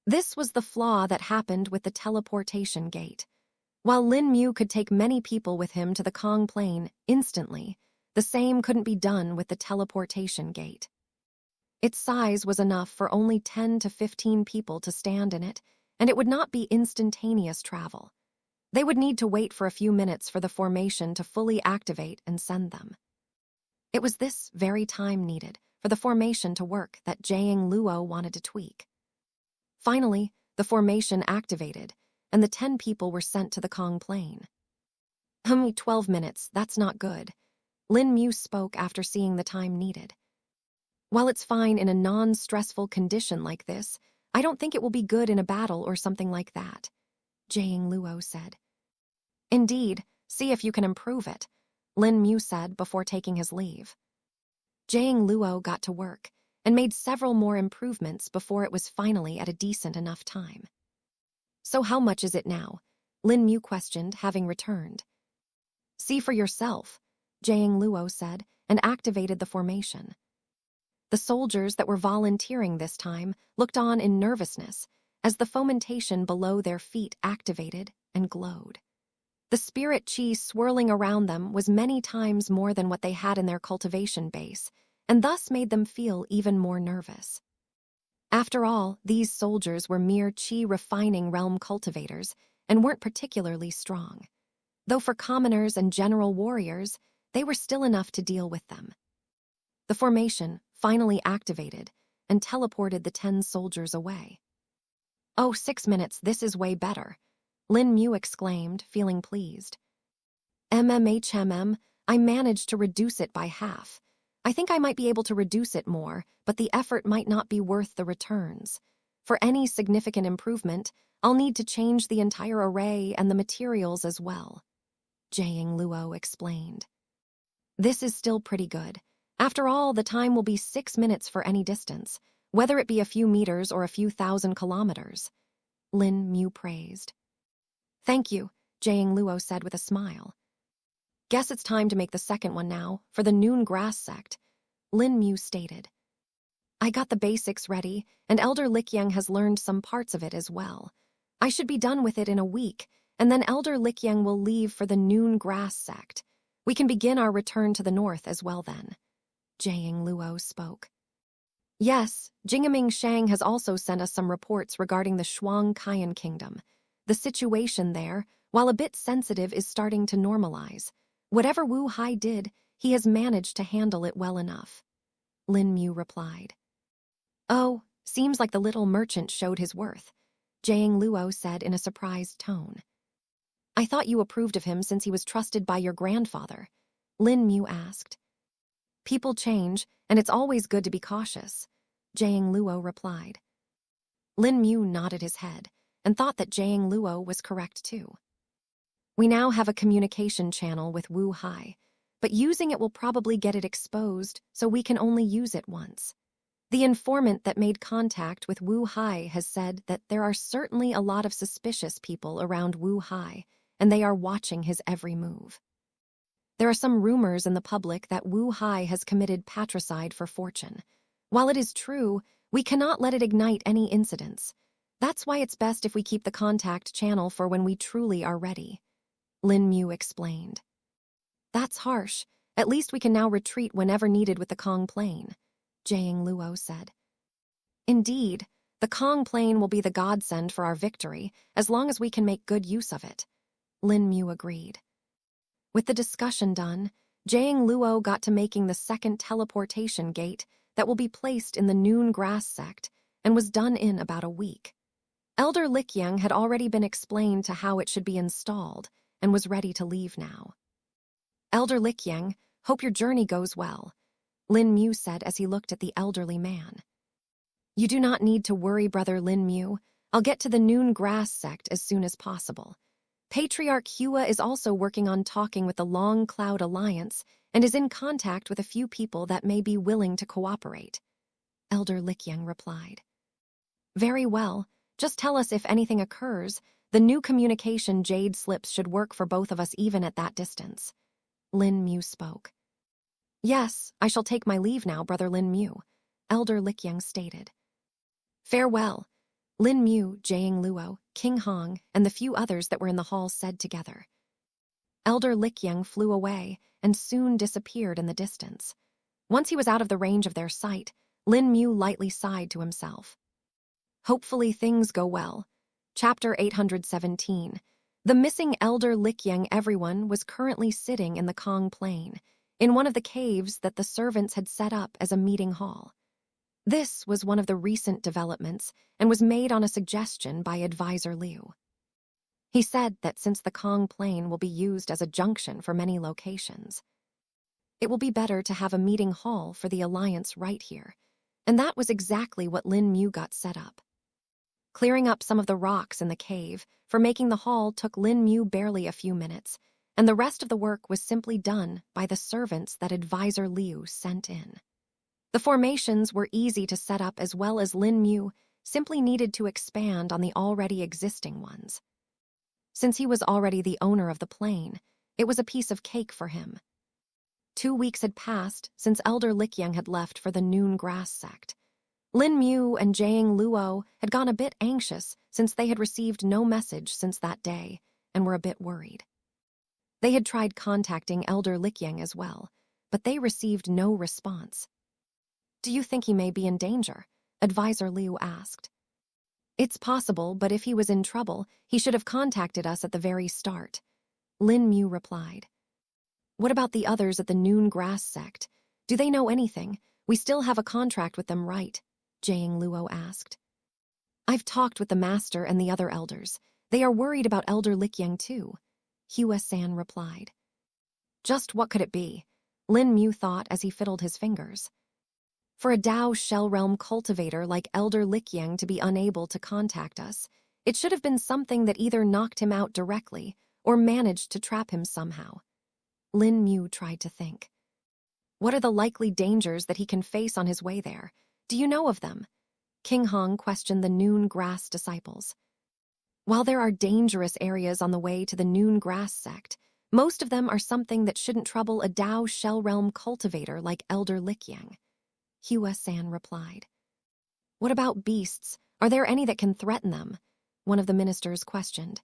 This was the flaw that happened with the teleportation gate. While Lin Mu could take many people with him to the Kong Plain instantly, the same couldn't be done with the teleportation gate. Its size was enough for only 10 to 15 people to stand in it, and it would not be instantaneous travel. They would need to wait for a few minutes for the formation to fully activate and send them. It was this very time needed for the formation to work that Jiang Luo wanted to tweak. Finally, the formation activated, and the 10 people were sent to the Kong Plain. 12 minutes, that's not good. Lin Mu spoke after seeing the time needed. While it's fine in a non-stressful condition like this, I don't think it will be good in a battle or something like that, Jiang Luo said. Indeed, see if you can improve it, Lin Mu said before taking his leave. Jiang Luo got to work and made several more improvements before it was finally at a decent enough time. So how much is it now? Lin Mu questioned, having returned. See for yourself, Jiang Luo said, and activated the formation. The soldiers that were volunteering this time looked on in nervousness as the fomentation below their feet activated and glowed. The spirit chi swirling around them was many times more than what they had in their cultivation base, and thus made them feel even more nervous. After all, these soldiers were mere chi-refining realm cultivators and weren't particularly strong. Though for commoners and general warriors, they were still enough to deal with them. The formation finally activated and teleported the 10 soldiers away. Oh, 6 minutes, this is way better, Lin Mu exclaimed, feeling pleased. I managed to reduce it by half. I think I might be able to reduce it more, but the effort might not be worth the returns. For any significant improvement, I'll need to change the entire array and the materials as well, Jiang Luo explained. This is still pretty good. After all, the time will be 6 minutes for any distance, whether it be a few meters or a few thousand kilometers, Lin Mu praised. Thank you, Jiang Luo said with a smile. Guess it's time to make the second one now, for the noon grass sect, Lin Mu stated. I got the basics ready, and Elder Likyang has learned some parts of it as well. I should be done with it in a week, and then Elder Likyang will leave for the noon grass sect. We can begin our return to the north as well then, Jiang Luo spoke. Yes, Jingaming Shang has also sent us some reports regarding the Shuang Kayan Kingdom. The situation there, while a bit sensitive, is starting to normalize. Whatever Wu Hai did, he has managed to handle it well enough, Lin Mu replied. Oh, seems like the little merchant showed his worth, Jiang Luo said in a surprised tone. I thought you approved of him since he was trusted by your grandfather, Lin Mu asked. People change, and it's always good to be cautious, Jiang Luo replied. Lin Mu nodded his head and thought that Jiang Luo was correct too. We now have a communication channel with Wu Hai, but using it will probably get it exposed, so we can only use it once. The informant that made contact with Wu Hai has said that there are certainly a lot of suspicious people around Wu Hai, and they are watching his every move. There are some rumors in the public that Wu Hai has committed patricide for fortune. While it is true, we cannot let it ignite any incidents. That's why it's best if we keep the contact channel for when we truly are ready, Lin Mu explained. That's harsh. At least we can now retreat whenever needed with the Kong plane, Jiang Luo said. Indeed, the Kong plane will be the godsend for our victory, as long as we can make good use of it, Lin Mu agreed. With the discussion done, Jiang Luo got to making the second teleportation gate that will be placed in the Noon Grass sect and was done in about a week. Elder Likyang had already been explained to how it should be installed and was ready to leave now. Elder Likyang, hope your journey goes well, Lin Mu said as he looked at the elderly man. You do not need to worry, Brother Lin Mu. I'll get to the Noon Grass sect as soon as possible. Patriarch Hua is also working on talking with the Long Cloud Alliance and is in contact with a few people that may be willing to cooperate, Elder Likyang replied. Very well. Just tell us if anything occurs. The new communication jade slips should work for both of us even at that distance, Lin Mu spoke. Yes, I shall take my leave now, Brother Lin Mu, Elder Likyang stated. Farewell, Lin Mu, Jiang Luo, King Hong, and the few others that were in the hall said together. Elder Likyang flew away and soon disappeared in the distance. Once he was out of the range of their sight, Lin Mu lightly sighed to himself. Hopefully things go well. Chapter 817. The missing Elder Likyang everyone was currently sitting in the Kong Plain, in one of the caves that the servants had set up as a meeting hall. This was one of the recent developments and was made on a suggestion by Advisor Liu. He said that since the Kong Plain will be used as a junction for many locations, it will be better to have a meeting hall for the Alliance right here, and that was exactly what Lin Mu got set up. Clearing up some of the rocks in the cave for making the hall took Lin Mu barely a few minutes, and the rest of the work was simply done by the servants that Advisor Liu sent in. The formations were easy to set up as well as Lin Mu simply needed to expand on the already existing ones. Since he was already the owner of the plane, it was a piece of cake for him. 2 weeks had passed since Elder Likyang had left for the Noon Grass sect. Lin Mu and Jiang Luo had gone a bit anxious since they had received no message since that day and were a bit worried. They had tried contacting Elder Likyang as well, but they received no response. Do you think he may be in danger? Advisor Liu asked. It's possible, but if he was in trouble, he should have contacted us at the very start, Lin Mu replied. What about the others at the Noon Grass sect? Do they know anything? We still have a contract with them, right? Jiang Luo asked. I've talked with the master and the other elders. They are worried about Elder Likyang too, Hua-san replied. Just what could it be? Lin Mu thought as he fiddled his fingers. For a Dao Shell Realm cultivator like Elder Likyang to be unable to contact us, it should have been something that either knocked him out directly or managed to trap him somehow. Lin Mu tried to think. What are the likely dangers that he can face on his way there? Do you know of them? King Hong questioned the Noon Grass disciples. While there are dangerous areas on the way to the Noon Grass sect, most of them are something that shouldn't trouble a Dao Shell Realm cultivator like Elder Likyang, Hua-san replied. What about beasts? Are there any that can threaten them? One of the ministers questioned.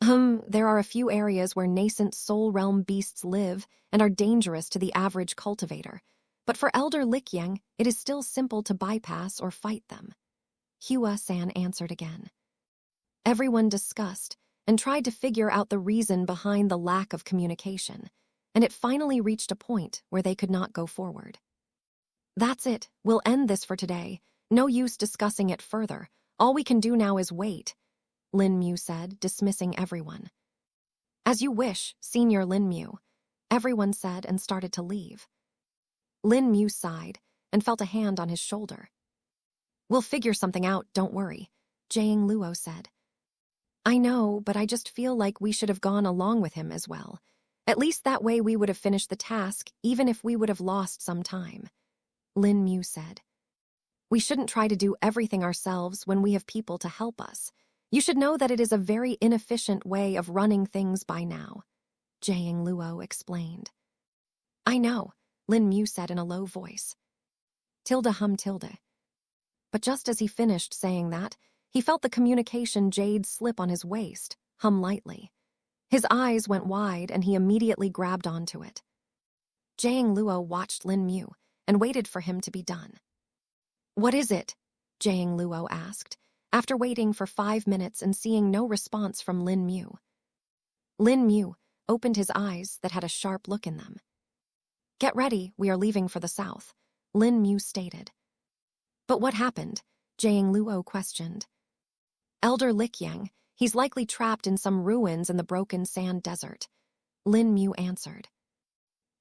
There are a few areas where nascent soul realm beasts live and are dangerous to the average cultivator, but for Elder Likyang, it is still simple to bypass or fight them. Hua-san answered again. Everyone discussed and tried to figure out the reason behind the lack of communication, and it finally reached a point where they could not go forward. That's it. We'll end this for today. No use discussing it further. All we can do now is wait, Lin Mu said, dismissing everyone. As you wish, Senior Lin Mu, everyone said and started to leave. Lin Mu sighed and felt a hand on his shoulder. We'll figure something out, don't worry, Jiang Luo said. I know, but I just feel like we should have gone along with him as well. At least that way we would have finished the task, even if we would have lost some time, Lin Mu said. We shouldn't try to do everything ourselves when we have people to help us. You should know that it is a very inefficient way of running things by now, Jiang Luo explained. I know, Lin Mu said in a low voice. Tilde. But just as he finished saying that, he felt the communication jade slip on his waist, hum lightly. His eyes went wide and he immediately grabbed onto it. Jiang Luo watched Lin Mu and waited for him to be done. "What is it?" Jiang Luo asked, after waiting for 5 minutes and seeing no response from Lin Mu. Lin Mu opened his eyes that had a sharp look in them. "Get ready, we are leaving for the south," Lin Mu stated. "But what happened?" Jiang Luo questioned. "Elder Likyang, he's likely trapped in some ruins in the broken sand desert," Lin Mu answered.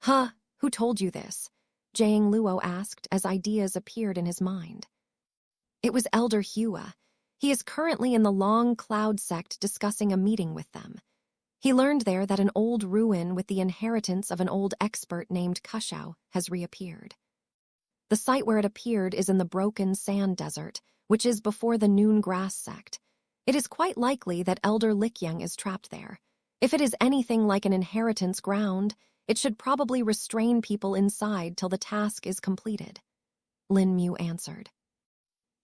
"Huh, who told you this?" Jiang Luo asked as ideas appeared in his mind. "It was Elder Hua. He is currently in the Long Cloud sect discussing a meeting with them. He learned there that an old ruin with the inheritance of an old expert named Kushao has reappeared. The site where it appeared is in the broken sand desert, which is before the Noon Grass sect. It is quite likely that Elder Likyang is trapped there. If it is anything like an inheritance ground, it should probably restrain people inside till the task is completed," Lin Mu answered.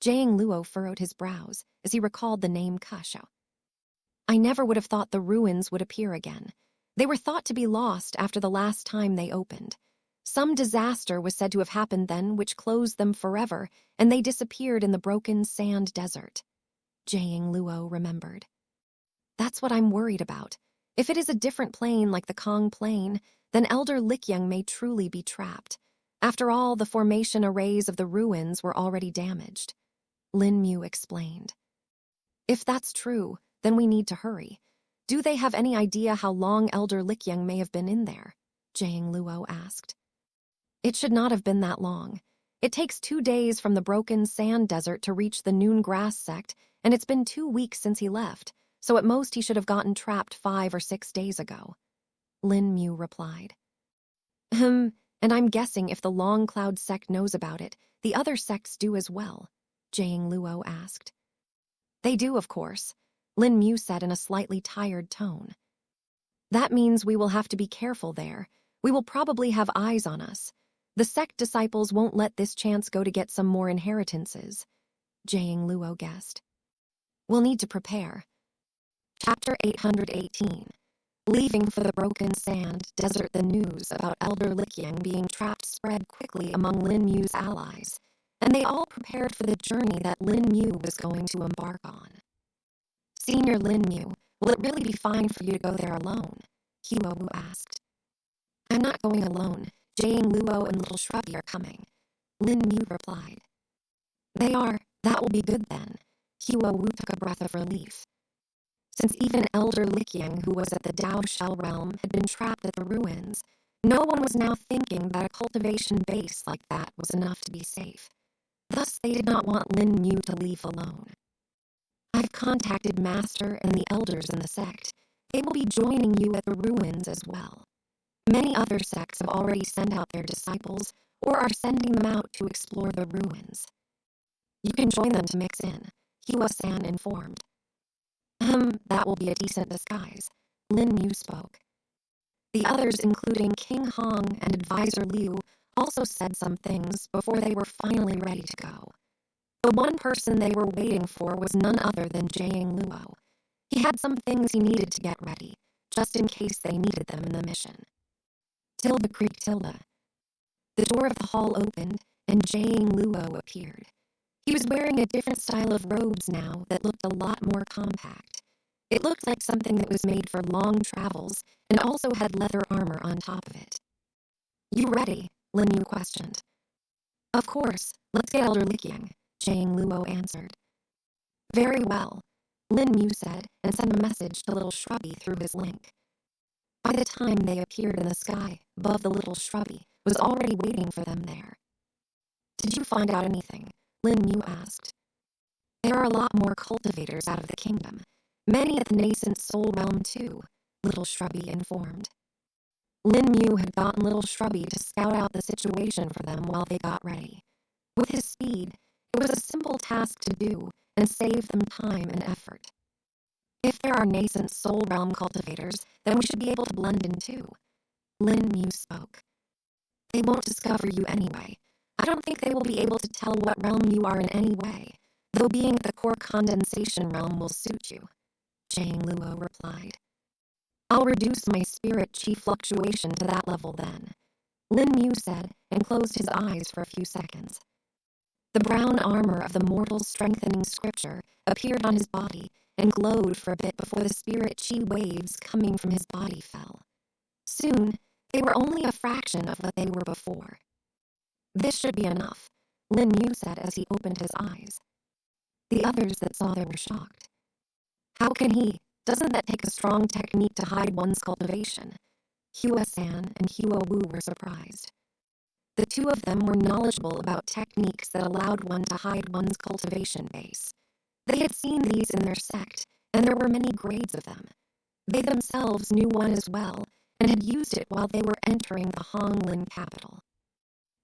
Jiang Luo furrowed his brows as he recalled the name Kushao. "I never would have thought the ruins would appear again. They were thought to be lost after the last time they opened. Some disaster was said to have happened then which closed them forever, and they disappeared in the broken sand desert," Jiang Luo remembered. "That's what I'm worried about. If it is a different plane like the Kong plane, then Elder Likyang may truly be trapped. After all, the formation arrays of the ruins were already damaged," Lin Mu explained. "If that's true, then we need to hurry. Do they have any idea how long Elder Likyang may have been in there?" Jiang Luo asked. "It should not have been that long. It takes 2 days from the broken sand desert to reach the Noon Grass sect, and it's been 2 weeks since he left, so at most he should have gotten trapped 5 or 6 days ago," Lin Mu replied. And I'm guessing if the Long Cloud sect knows about it, the other sects do as well," Jiang Luo asked. "They do, of course," Lin Mu said in a slightly tired tone. "That means we will have to be careful there. We will probably have eyes on us. The sect disciples won't let this chance go to get some more inheritances," Jiang Luo guessed. "We'll need to prepare." Chapter 818. Leaving for the broken sand desert, the news about Elder Likyang being trapped spread quickly among Lin Mu's allies, and they all prepared for the journey that Lin Mu was going to embark on. "Senior Lin Mu, will it really be fine for you to go there alone?" Hua Wu asked. "I'm not going alone. Jiang Luo and Little Shrubby are coming," Lin Mu replied. "They are? That will be good then." Hua Wu took a breath of relief. Since even Elder Likyang, who was at the Dao Shell realm, had been trapped at the ruins, no one was now thinking that a cultivation base like that was enough to be safe. Thus, they did not want Lin Mu to leave alone. "I've contacted Master and the elders in the sect. They will be joining you at the ruins as well. Many other sects have already sent out their disciples or are sending them out to explore the ruins. You can join them to mix in," Hua-san informed. That will be a decent disguise," Lin Mu spoke. The others, including King Hong and Advisor Liu, also said some things before they were finally ready to go. The one person they were waiting for was none other than Jiang Luo. He had some things he needed to get ready, just in case they needed them in the mission. Tilda Creek Tilda. The door of the hall opened, and Jiang Luo appeared. He was wearing a different style of robes now that looked a lot more compact. It looked like something that was made for long travels and also had leather armor on top of it. "You ready?" Lin Mu questioned. "Of course. Let's get Elder Likyang," Jiang Luo answered. "Very well," Lin Mu said and sent a message to Little Shrubby through his link. By the time they appeared in the sky above, the Little Shrubby was already waiting for them there. "Did you find out anything?" Lin Mu asked. "There are a lot more cultivators out of the kingdom. Many at the nascent soul realm too," Little Shrubby informed. Lin Mu had gotten Little Shrubby to scout out the situation for them while they got ready. With his speed, it was a simple task to do and saved them time and effort. "If there are nascent soul realm cultivators, then we should be able to blend in too," Lin Mu spoke. "They won't discover you anyway. I don't think they will be able to tell what realm you are in any way, though being at the core condensation realm will suit you," Jiang Luo replied. I'll reduce my spirit chi fluctuation to that level then, Lin Mu said, and closed his eyes for a few seconds. The brown armor of the mortal strengthening scripture appeared on his body and glowed for a bit before the spirit chi waves coming from his body fell. Soon, they were only a fraction of what they were before. This should be enough, Lin Mu said as he opened his eyes. The others that saw there were shocked. How can he? Doesn't that take a strong technique to hide one's cultivation? Hua-san and Hua-Wu were surprised. The two of them were knowledgeable about techniques that allowed one to hide one's cultivation base. They had seen these in their sect, and there were many grades of them. They themselves knew one as well, and had used it while they were entering the Honglin capital.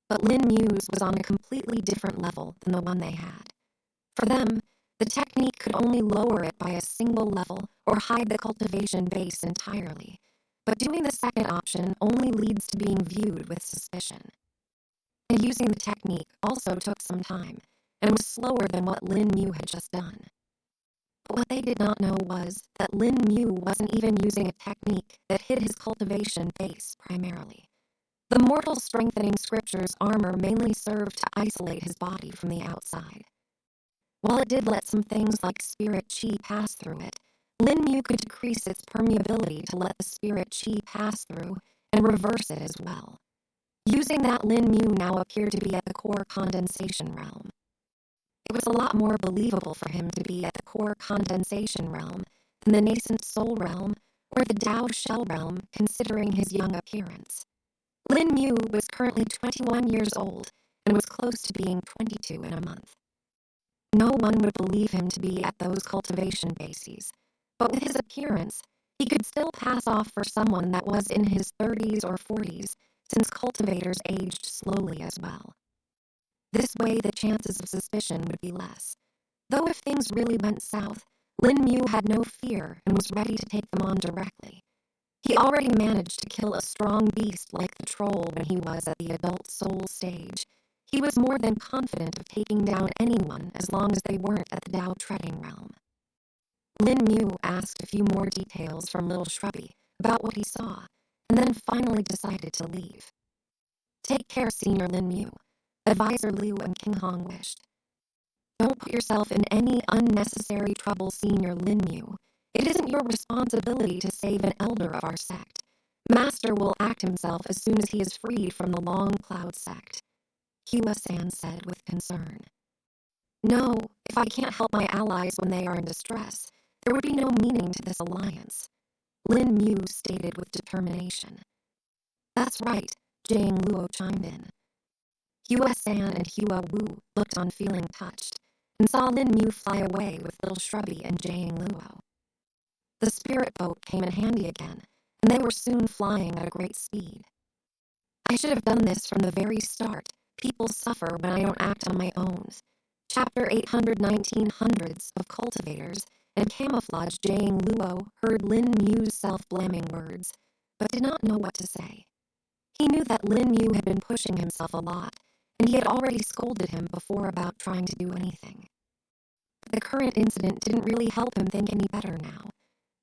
But Lin Mu's was on a completely different level than the one they had. For them, the technique could only lower it by a single level or hide the cultivation base entirely. But doing the second option only leads to being viewed with suspicion. And using the technique also took some time, and was slower than what Lin Mu had just done. But what they did not know was that Lin Mu wasn't even using a technique that hid his cultivation base primarily. The mortal strengthening scripture's armor mainly served to isolate his body from the outside. While it did let some things like spirit chi pass through it, Lin Mu could decrease its permeability to let the spirit chi pass through and reverse it as well. Using that, Lin Mu now appeared to be at the core condensation realm. It was a lot more believable for him to be at the core condensation realm than the nascent soul realm or the Tao shell realm, considering his young appearance. Lin Mu was currently 21 years old and was close to being 22 in a month. No one would believe him to be at those cultivation bases, but with his appearance, he could still pass off for someone that was in his 30s or 40s, since cultivators aged slowly as well. This way, the chances of suspicion would be less. Though if things really went south, Lin Mu had no fear and was ready to take them on directly. He already managed to kill a strong beast like the troll when he was at the adult soul stage. He was more than confident of taking down anyone as long as they weren't at the Tao treading realm. Lin Mu asked a few more details from Little Shrubby about what he saw, and then finally decided to leave. Take care, Senior Lin Mu, Advisor Liu and King Hong wished. Don't put yourself in any unnecessary trouble, Senior Lin Mu. It isn't your responsibility to save an elder of our sect. Master will act himself as soon as he is freed from the Long Cloud sect, Hua-san said with concern. No, if I can't help my allies when they are in distress, there would be no meaning to this alliance, Lin Mu stated with determination. That's right, Jang Luo chimed in. Hua-san and Hua-Wu looked on feeling touched, and saw Lin Mu fly away with Little Shrubby and Jang Luo. The spirit boat came in handy again, and they were soon flying at a great speed. I should have done this from the very start. People suffer when I don't act on my own. Chapter 819 Hundreds of Cultivators and Camouflage Jang Luo heard Lin Mu's self-blaming words, but did not know what to say. He knew that Lin Mu had been pushing himself a lot, and he had already scolded him before about trying to do anything. But the current incident didn't really help him think any better now.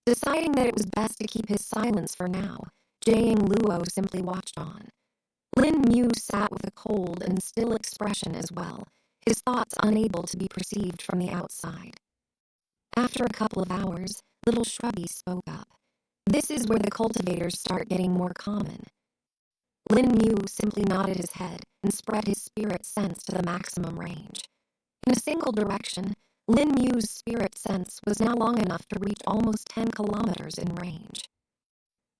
Deciding that it was best to keep his silence for now, Jang Luo simply watched on. Lin Mu sat with a cold and still expression as well, his thoughts unable to be perceived from the outside. After a couple of hours, Little Shrubby spoke up. This is where the cultivators start getting more common. Lin Mu simply nodded his head and spread his spirit sense to the maximum range. In a single direction, Lin Mu's spirit sense was now long enough to reach almost 10 kilometers in range.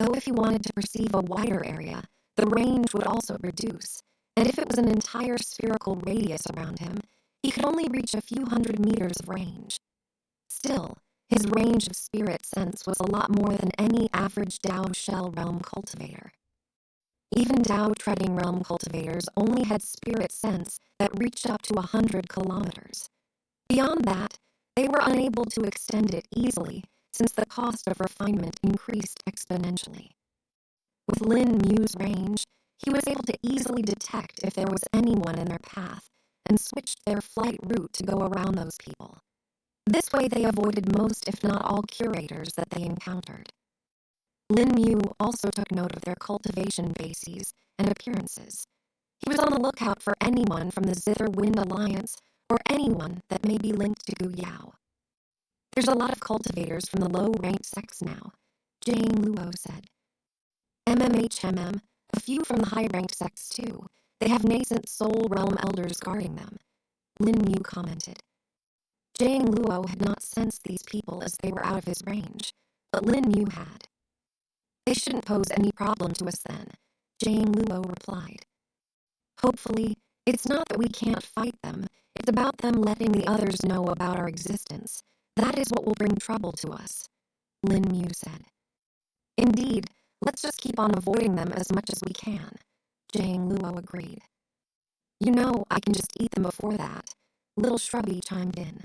Though if he wanted to perceive a wider area, the range would also reduce, and if it was an entire spherical radius around him, he could only reach a few hundred meters of range. Still, his range of spirit sense was a lot more than any average Tao shell realm cultivator. Even Tao treading realm cultivators only had spirit sense that reached up to 100 kilometers. Beyond that, they were unable to extend it easily, since the cost of refinement increased exponentially. With Lin Mu's range, he was able to easily detect if there was anyone in their path, and switched their flight route to go around those people. This way they avoided most, if not all, curators that they encountered. Lin Mu also took note of their cultivation bases and appearances. He was on the lookout for anyone from the Zither Wind Alliance or anyone that may be linked to Gu Yao. There's a lot of cultivators from the low-ranked sects now, Jane Luo said. A few from the high-ranked sects too. They have nascent soul realm elders guarding them, Lin Mu commented. Jane Luo had not sensed these people as they were out of his range, but Lin Mu had. They shouldn't pose any problem to us then, Jane Luo replied. Hopefully, it's not that we can't fight them, it's about them letting the others know about our existence. That is what will bring trouble to us, Lin Mu said. Indeed, let's just keep on avoiding them as much as we can, Jane Luo agreed. You know, I can just eat them before that, Little Shrubby chimed in.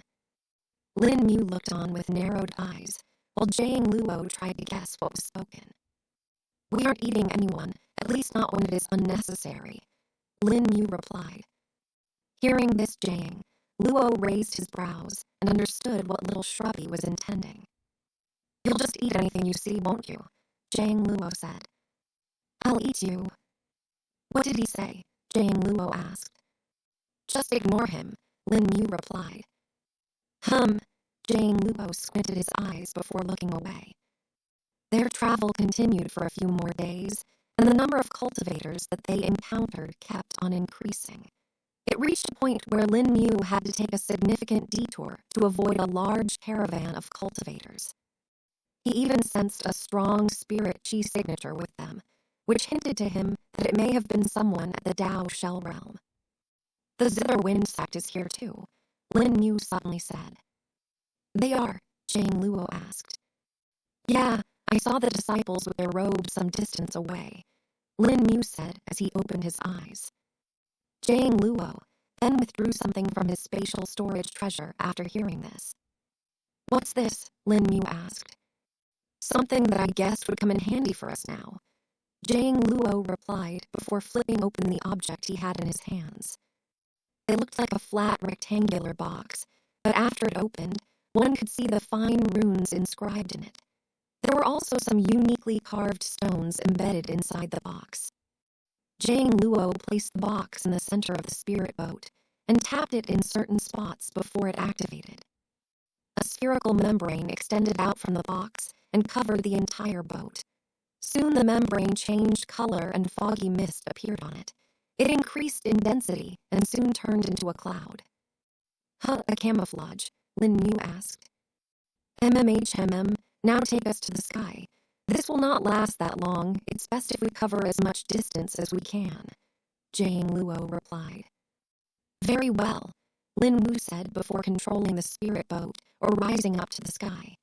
Lin Mu looked on with narrowed eyes, while Jane Luo tried to guess what was spoken. We aren't eating anyone, at least not when it is unnecessary, Lin Mu replied. Hearing this jaying, Luo raised his brows and understood what Little Shrubby was intending. You'll just eat anything you see, won't you? Jane Luo said. I'll eat you. What did he say? Jane Luo asked. Just ignore him, Lin Mu replied. Jane Luo squinted his eyes before looking away. Their travel continued for a few more days, and the number of cultivators that they encountered kept on increasing. It reached a point where Lin Mu had to take a significant detour to avoid a large caravan of cultivators. He even sensed a strong spirit chi signature with them, which hinted to him that it may have been someone at the Dao Shell realm. The Zither Wind sect is here too, Lin Mu suddenly said. They are, Jane Luo asked. Yeah, I saw the disciples with their robes some distance away, Lin Mu said as he opened his eyes. Jane Luo then withdrew something from his spatial storage treasure after hearing this. What's this? Lin Mu asked. Something that I guessed would come in handy for us now, Jane Luo replied before flipping open the object he had in his hands. It looked like a flat rectangular box, but after it opened, one could see the fine runes inscribed in it. There were also some uniquely carved stones embedded inside the box. Jane Luo placed the box in the center of the spirit boat and tapped it in certain spots before it activated. A spherical membrane extended out from the box and covered the entire boat. Soon the membrane changed color and foggy mist appeared on it. It increased in density and soon turned into a cloud. A camouflage, Lin Mu asked. Now take us to the sky. This will not last that long. It's best if we cover as much distance as we can, Jane Luo replied. Very well, Lin Mu said before controlling the spirit boat or rising up to the sky.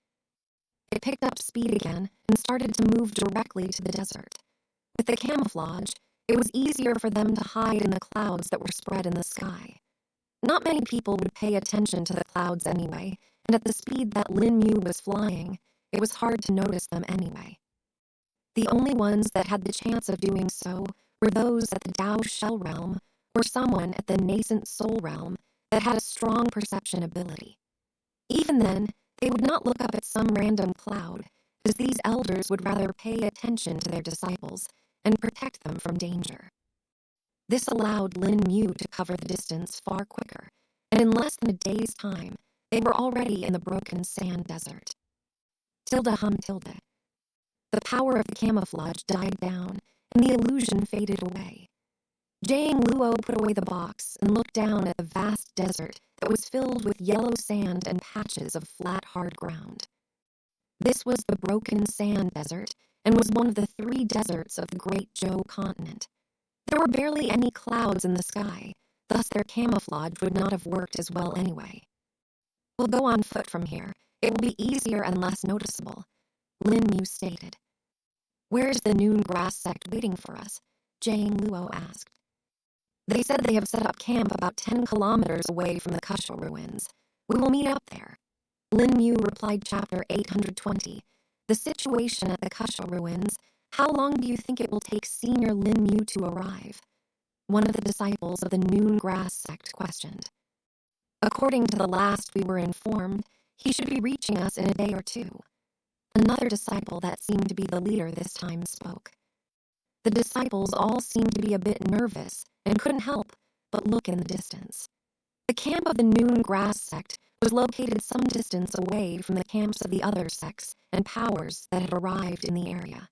It picked up speed again and started to move directly to the desert. With the camouflage, it was easier for them to hide in the clouds that were spread in the sky. Not many people would pay attention to the clouds anyway, and at the speed that Lin Mu was flying, it was hard to notice them anyway. The only ones that had the chance of doing so were those at the Dao Shell realm or someone at the nascent soul realm that had a strong perception ability. Even then, they would not look up at some random cloud, as these elders would rather pay attention to their disciples and protect them from danger. This allowed Lin Mu to cover the distance far quicker, and in less than a day's time, they were already in the broken sand desert. Tilde. The power of the camouflage died down, and the illusion faded away. Jane Luo put away the box and looked down at the vast desert that was filled with yellow sand and patches of flat, hard ground. This was the broken sand desert and was one of the 3 deserts of the Great Zhou continent. There were barely any clouds in the sky, thus their camouflage would not have worked as well anyway. We'll go on foot from here. It will be easier and less noticeable, Lin Mu stated. Where's the noon grass sect waiting for us? Jane Luo asked. They said they have set up camp about 10 kilometers away from the Kusha ruins. We will meet up there. Lin Mu replied chapter 820. The situation at the Kusha ruins. How long do you think it will take Senior Lin Mu to arrive? One of the disciples of the noon grass sect questioned. According to the last we were informed, he should be reaching us in a day or 2. Another disciple that seemed to be the leader this time spoke. The disciples all seemed to be a bit nervous and couldn't help but look in the distance. The camp of the Noon Grass sect was located some distance away from the camps of the other sects and powers that had arrived in the area.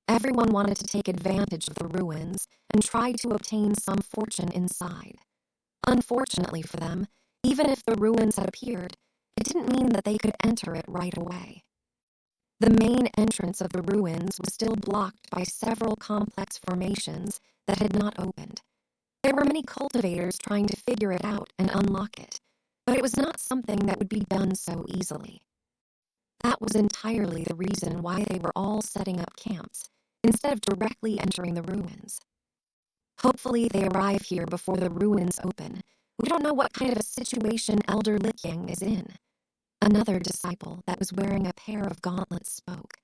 Everyone wanted to take advantage of the ruins and try to obtain some fortune inside. Unfortunately for them, even if the ruins had appeared, it didn't mean that they could enter it right away. The main entrance of the ruins was still blocked by several complex formations that had not opened. There were many cultivators trying to figure it out and unlock it, but it was not something that would be done so easily. That was entirely the reason why they were all setting up camps, instead of directly entering the ruins. Hopefully they arrive here before the ruins open. We don't know what kind of a situation Elder Likyang is in. Another disciple that was wearing a pair of gauntlets spoke.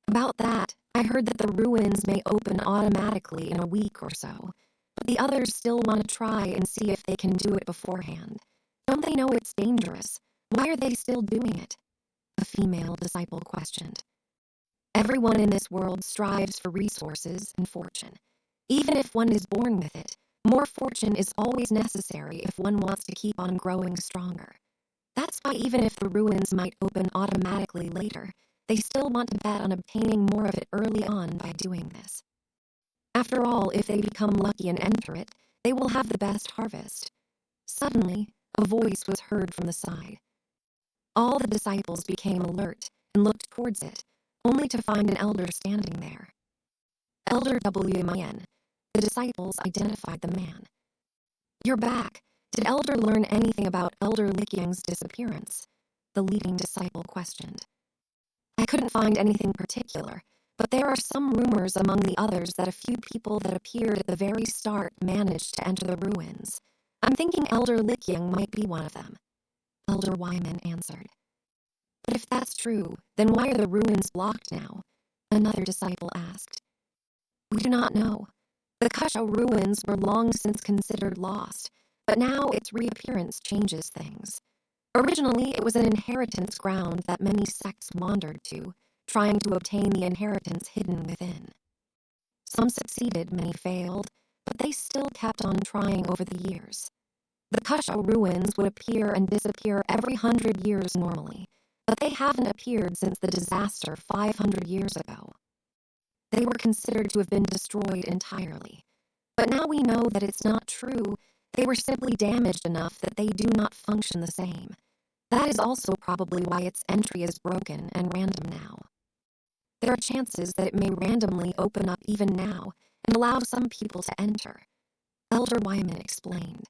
About that, I heard that the ruins may open automatically in a week or so, but the others still want to try and see if they can do it beforehand. Don't they know it's dangerous? Why are they still doing it? A female disciple questioned. Everyone in this world strives for resources and fortune. Even if one is born with it, more fortune is always necessary if one wants to keep on growing stronger. That's why even if the ruins might open automatically later, they still want to bet on obtaining more of it early on by doing this. After all, if they become lucky and enter it, they will have the best harvest. Suddenly, a voice was heard from the side. All the disciples became alert and looked towards it, only to find an elder standing there. Elder Wmin. The disciples identified the man. You're back. Did Elder learn anything about Elder Likyang's disappearance? The leading disciple questioned. I couldn't find anything particular, but there are some rumors among the others that a few people that appeared at the very start managed to enter the ruins. I'm thinking Elder Likyang might be one of them. Elder Wyman answered. But if that's true, then why are the ruins blocked now? Another disciple asked. We do not know. The Kasha ruins were long since considered lost, but now its reappearance changes things. Originally, it was an inheritance ground that many sects wandered to, trying to obtain the inheritance hidden within. Some succeeded, many failed, but they still kept on trying over the years. The Kasha ruins would appear and disappear every 100 years normally, but they haven't appeared since the disaster 500 years ago. They were considered to have been destroyed entirely. But now we know that it's not true. They were simply damaged enough that they do not function the same. That is also probably why its entry is broken and random now. There are chances that it may randomly open up even now and allow some people to enter. Elder Wyman explained.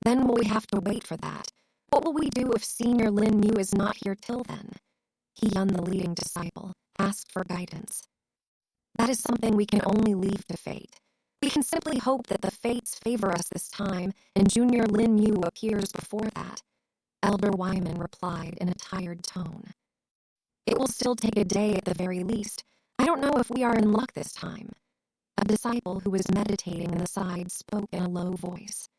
Then will we have to wait for that? What will we do if Senior Lin Mu is not here till then? He-yun, the leading disciple, asked for guidance. That is something we can only leave to fate. We can simply hope that the fates favor us this time and Junior Lin Mu appears before that. Elder Wyman replied in a tired tone. It will still take a day at the very least. I don't know if we are in luck this time. A disciple who was meditating in the side spoke in a low voice.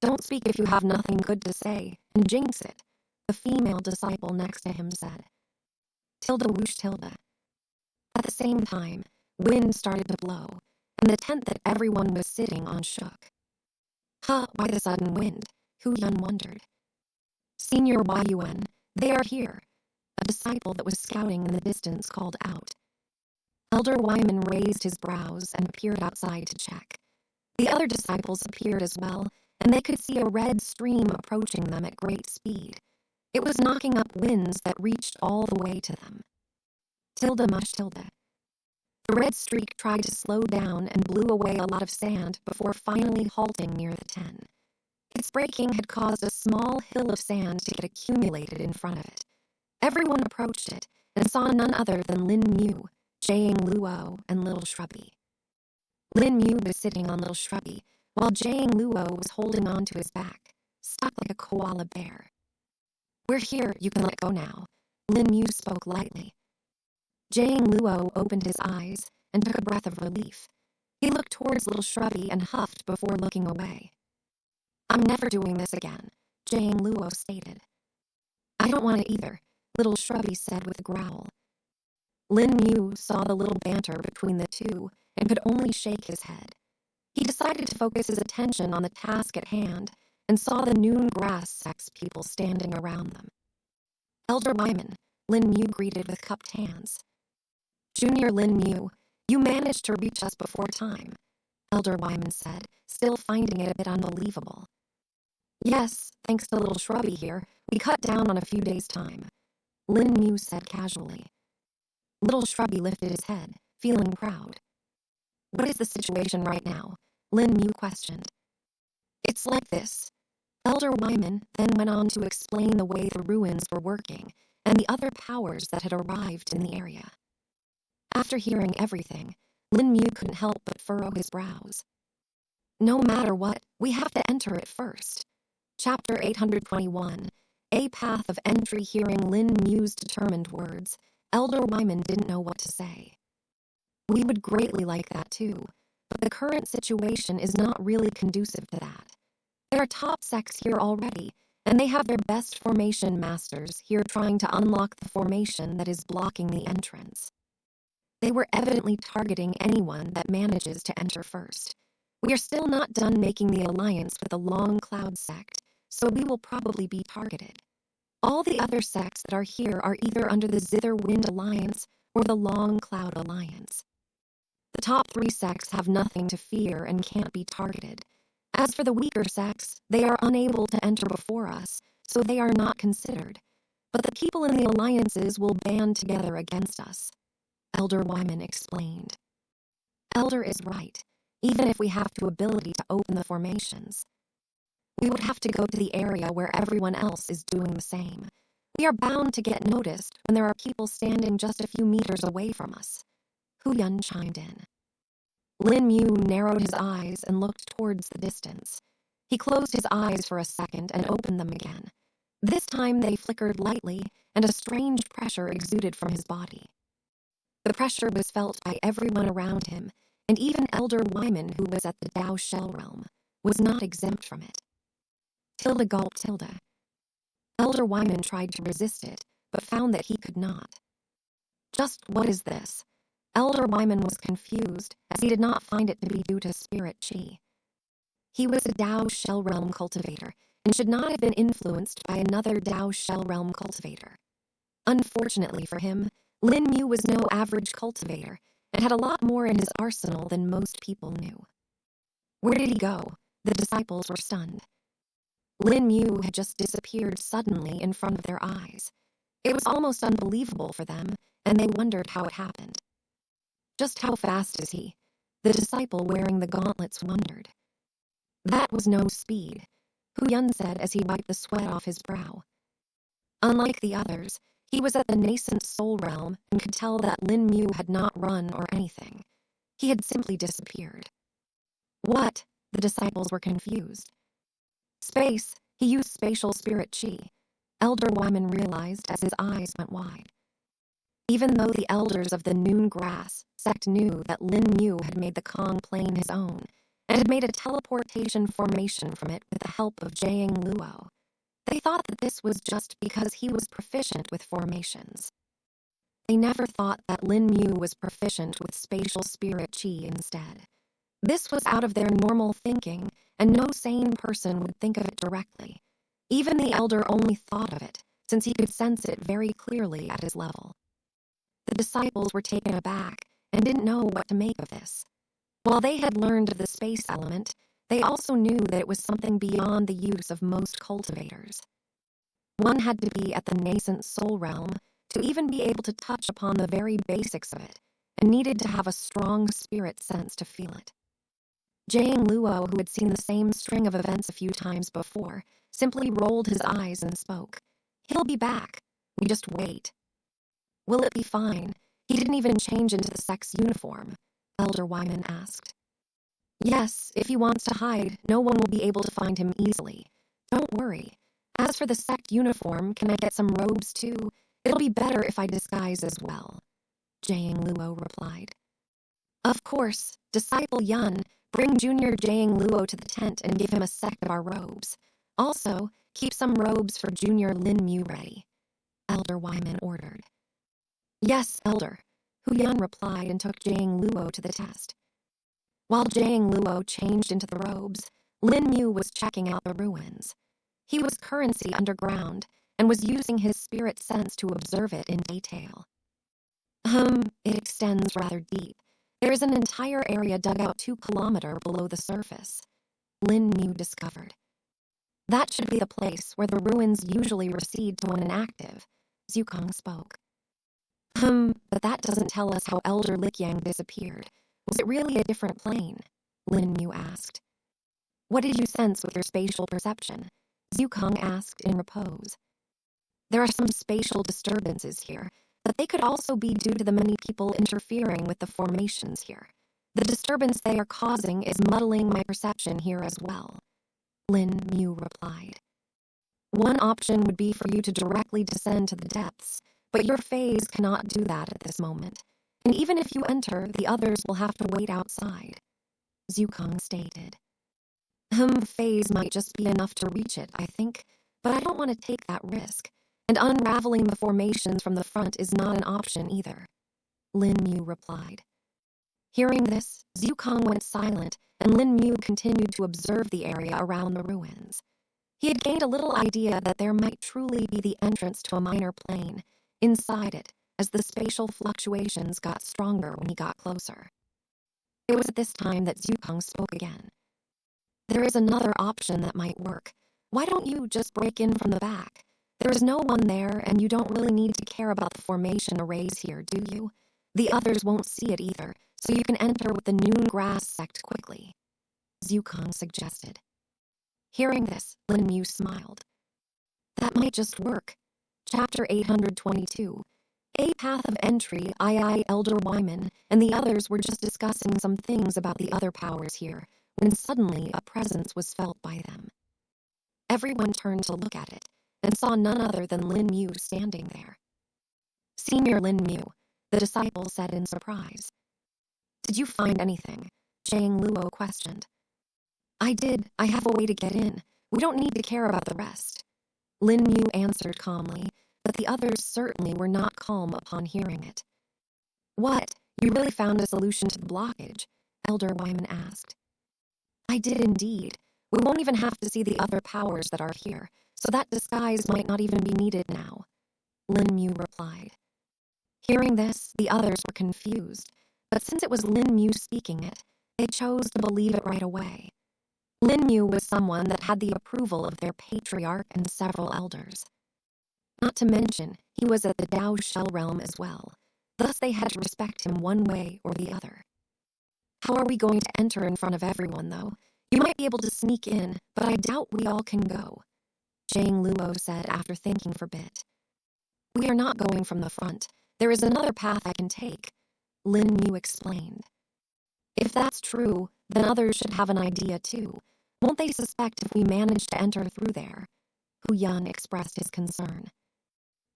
Don't speak if you have nothing good to say, and jinx it, the female disciple next to him said. Tilda whoosh Tilda. At the same time, wind started to blow, and the tent that everyone was sitting on shook. Why the sudden wind? Hu-yun wondered. Senior Yun, they are here. A disciple that was scouting in the distance called out. Elder Wyman raised his brows and appeared outside to check. The other disciples appeared as well, and they could see a red stream approaching them at great speed. It was knocking up winds that reached all the way to them. Tilda mush Tilda. The red streak tried to slow down and blew away a lot of sand before finally halting near the tent. Its braking had caused a small hill of sand to get accumulated in front of it. Everyone approached it and saw none other than Lin Mu, Jaying Luo, and Little Shrubby. Lin Mu was sitting on Little Shrubby, while Jaying Luo was holding on to his back, stuck like a koala bear. We're here, you can let go now, Lin Mu spoke lightly. Jaying Luo opened his eyes and took a breath of relief. He looked towards Little Shrubby and huffed before looking away. I'm never doing this again, Jaying Luo stated. I don't want it either, Little Shrubby said with a growl. Lin Mu saw the little banter between the two and could only shake his head. He decided to focus his attention on the task at hand and saw the noon grass sex people standing around them. Elder Wyman, Lin Mu greeted with cupped hands. Junior Lin Mu, you managed to reach us before time, Elder Wyman said, still finding it a bit unbelievable. Yes, thanks to Little Shrubby here, we cut down on a few days' time, Lin Mu said casually. Little Shrubby lifted his head, feeling proud. What is the situation right now? Lin Mu questioned. It's like this. Elder Wyman then went on to explain the way the ruins were working and the other powers that had arrived in the area. After hearing everything, Lin Mu couldn't help but furrow his brows. No matter what, we have to enter it first. Chapter 821, A Path of Entry. Hearing Lin Mu's determined words, Elder Wyman didn't know what to say. We would greatly like that too, but the current situation is not really conducive to that. There are top sects here already, and they have their best formation masters here trying to unlock the formation that is blocking the entrance. They were evidently targeting anyone that manages to enter first. We are still not done making the alliance with the Long Cloud sect, so we will probably be targeted. All the other sects that are here are either under the Zither Wind Alliance or the Long Cloud Alliance. The top 3 sects have nothing to fear and can't be targeted. As for the weaker sects, they are unable to enter before us, so they are not considered. But the people in the alliances will band together against us, Elder Wyman explained. Elder is right, even if we have the ability to open the formations. We would have to go to the area where everyone else is doing the same. We are bound to get noticed when there are people standing just a few meters away from us. Hu Yun chimed in. Lin Mu narrowed his eyes and looked towards the distance. He closed his eyes for a second and opened them again. This time they flickered lightly, and a strange pressure exuded from his body. The pressure was felt by everyone around him, and even Elder Wyman, who was at the Dao Shell realm, was not exempt from it. Tilda gulped Tilda. Elder Wyman tried to resist it, but found that he could not. Just what is this? Elder Wyman was confused, as he did not find it to be due to spirit chi. He was a Dao Shell realm cultivator, and should not have been influenced by another Dao Shell realm cultivator. Unfortunately for him, Lin Mu was no average cultivator, and had a lot more in his arsenal than most people knew. Where did he go? The disciples were stunned. Lin Mu had just disappeared suddenly in front of their eyes. It was almost unbelievable for them, and they wondered how it happened. Just how fast is he? The disciple wearing the gauntlets wondered. That was no speed, Hu Yun said as he wiped the sweat off his brow. Unlike the others, he was at the nascent soul realm and could tell that Lin Mu had not run or anything. He had simply disappeared. What? The disciples were confused. Space. He used spatial spirit chi, Elder Wyman realized as his eyes went wide. Even though the elders of the Noon Grass sect knew that Lin Mu had made the Kong Plain his own, and had made a teleportation formation from it with the help of Jiang Luo, they thought that this was just because he was proficient with formations. They never thought that Lin Mu was proficient with spatial spirit chi instead. This was out of their normal thinking, and no sane person would think of it directly. Even the elder only thought of it, since he could sense it very clearly at his level. The disciples were taken aback and didn't know what to make of this. While they had learned of the space element, they also knew that it was something beyond the use of most cultivators. One had to be at the nascent soul realm to even be able to touch upon the very basics of it, and needed to have a strong spirit sense to feel it. Jiang Luo, who had seen the same string of events a few times before, simply rolled his eyes and spoke. He'll be back. We just wait. Will it be fine? He didn't even change into the sect's uniform, Elder Wyman asked. Yes, if he wants to hide, no one will be able to find him easily. Don't worry. As for the sect uniform, can I get some robes too? It'll be better if I disguise as well, Jiang Luo replied. Of course, Disciple Yun, bring Junior Jiang Luo to the tent and give him a set of our robes. Also, keep some robes for Junior Lin Mu ready, Elder Elder Wyman ordered. Yes, Elder, Hu Yun replied and took Jiang Luo to the test. While Jiang Luo changed into the robes, Lin Mu was checking out the ruins. He was currency underground and was using his spirit sense to observe it in detail. It extends rather deep. There is an entire area dug out 2 kilometers below the surface, Lin Mu discovered. That should be the place where the ruins usually recede to when inactive, Zukong spoke. But that doesn't tell us how Elder Likyang disappeared. Was it really a different plane? Lin Mu asked. What did you sense with your spatial perception? Zukong asked in repose. There are some spatial disturbances here, but they could also be due to the many people interfering with the formations here. The disturbance they are causing is muddling my perception here as well, Lin Mu replied. One option would be for you to directly descend to the depths, but your phase cannot do that at this moment. And even if you enter, the others will have to wait outside, Zukong stated. Phase might just be enough to reach it, I think, but I don't want to take that risk. And unraveling the formations from the front is not an option either, Lin Mu replied. Hearing this, Zukong went silent, and Lin Mu continued to observe the area around the ruins. He had gained a little idea that there might truly be the entrance to a minor plane inside it, as the spatial fluctuations got stronger when he got closer. It was at this time that Zukong spoke again. There is another option that might work. Why don't you just break in from the back? There is no one there, and you don't really need to care about the formation arrays here, do you? The others won't see it either, so you can enter with the Noon Grass sect quickly, Zukong suggested. Hearing this, Lin Mu smiled. That might just work. Chapter 822. A path of entry, I, Elder Wyman, and the others were just discussing some things about the other powers here, when suddenly a presence was felt by them. Everyone turned to look at it, and saw none other than Lin Mu standing there. Senior Lin Mu, the disciple said in surprise. Did you find anything? Jiang Luo questioned. I did. I have a way to get in. We don't need to care about the rest. Lin Mu answered calmly, but the others certainly were not calm upon hearing it. What? You really found a solution to the blockage? Elder Wyman asked. I did indeed. We won't even have to see the other powers that are here, so that disguise might not even be needed now, Lin Mu replied. Hearing this, the others were confused, but since it was Lin Mu speaking it, they chose to believe it right away. Lin Mu was someone that had the approval of their patriarch and several elders. Not to mention, he was at the Dao Shell realm as well, thus they had to respect him one way or the other. How are we going to enter in front of everyone, though? You might be able to sneak in, but I doubt we all can go, Jiang Luo said after thinking for a bit. We are not going from the front. There is another path I can take, Lin Mu explained. If that's true, then others should have an idea too. Won't they suspect if we manage to enter through there? Hu Yan expressed his concern.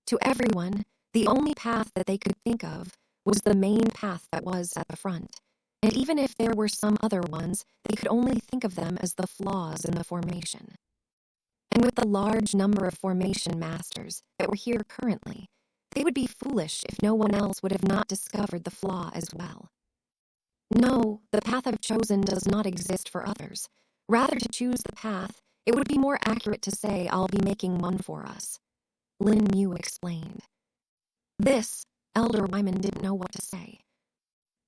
To everyone, the only path that they could think of was the main path that was at the front. And even if there were some other ones, they could only think of them as the flaws in the formation. And with the large number of formation masters that were here currently, they would be foolish if no one else would have not discovered the flaw as well. No, the path I've chosen does not exist for others. Rather to choose the path, it would be more accurate to say I'll be making one for us, Lin Mu explained. This, Elder Wyman didn't know what to say.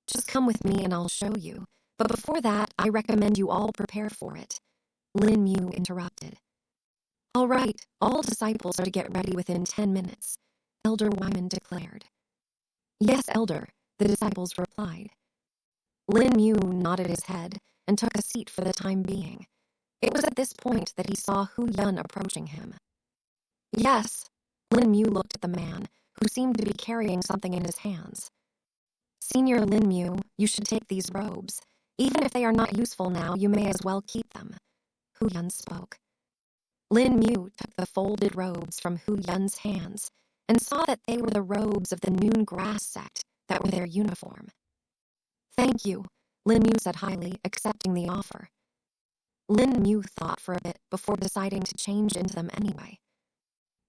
Just come with me and I'll show you. But before that, I recommend you all prepare for it, Lin Mu interrupted. All right, all disciples are to get ready within 10 minutes, Elder Wyman declared. Yes, Elder, the disciples replied. Lin Mu nodded his head and took a seat for the time being. It was at this point that he saw Hu Yun approaching him. Yes, Lin Mu looked at the man, who seemed to be carrying something in his hands. Senior Lin Mu, you should take these robes. Even if they are not useful now, you may as well keep them, Hu Yun spoke. Lin Mu took the folded robes from Hu Yun's hands and saw that they were the robes of the Noon Grass sect that were their uniform. Thank you, Lin Mu said highly, accepting the offer. Lin Mu thought for a bit before deciding to change into them anyway.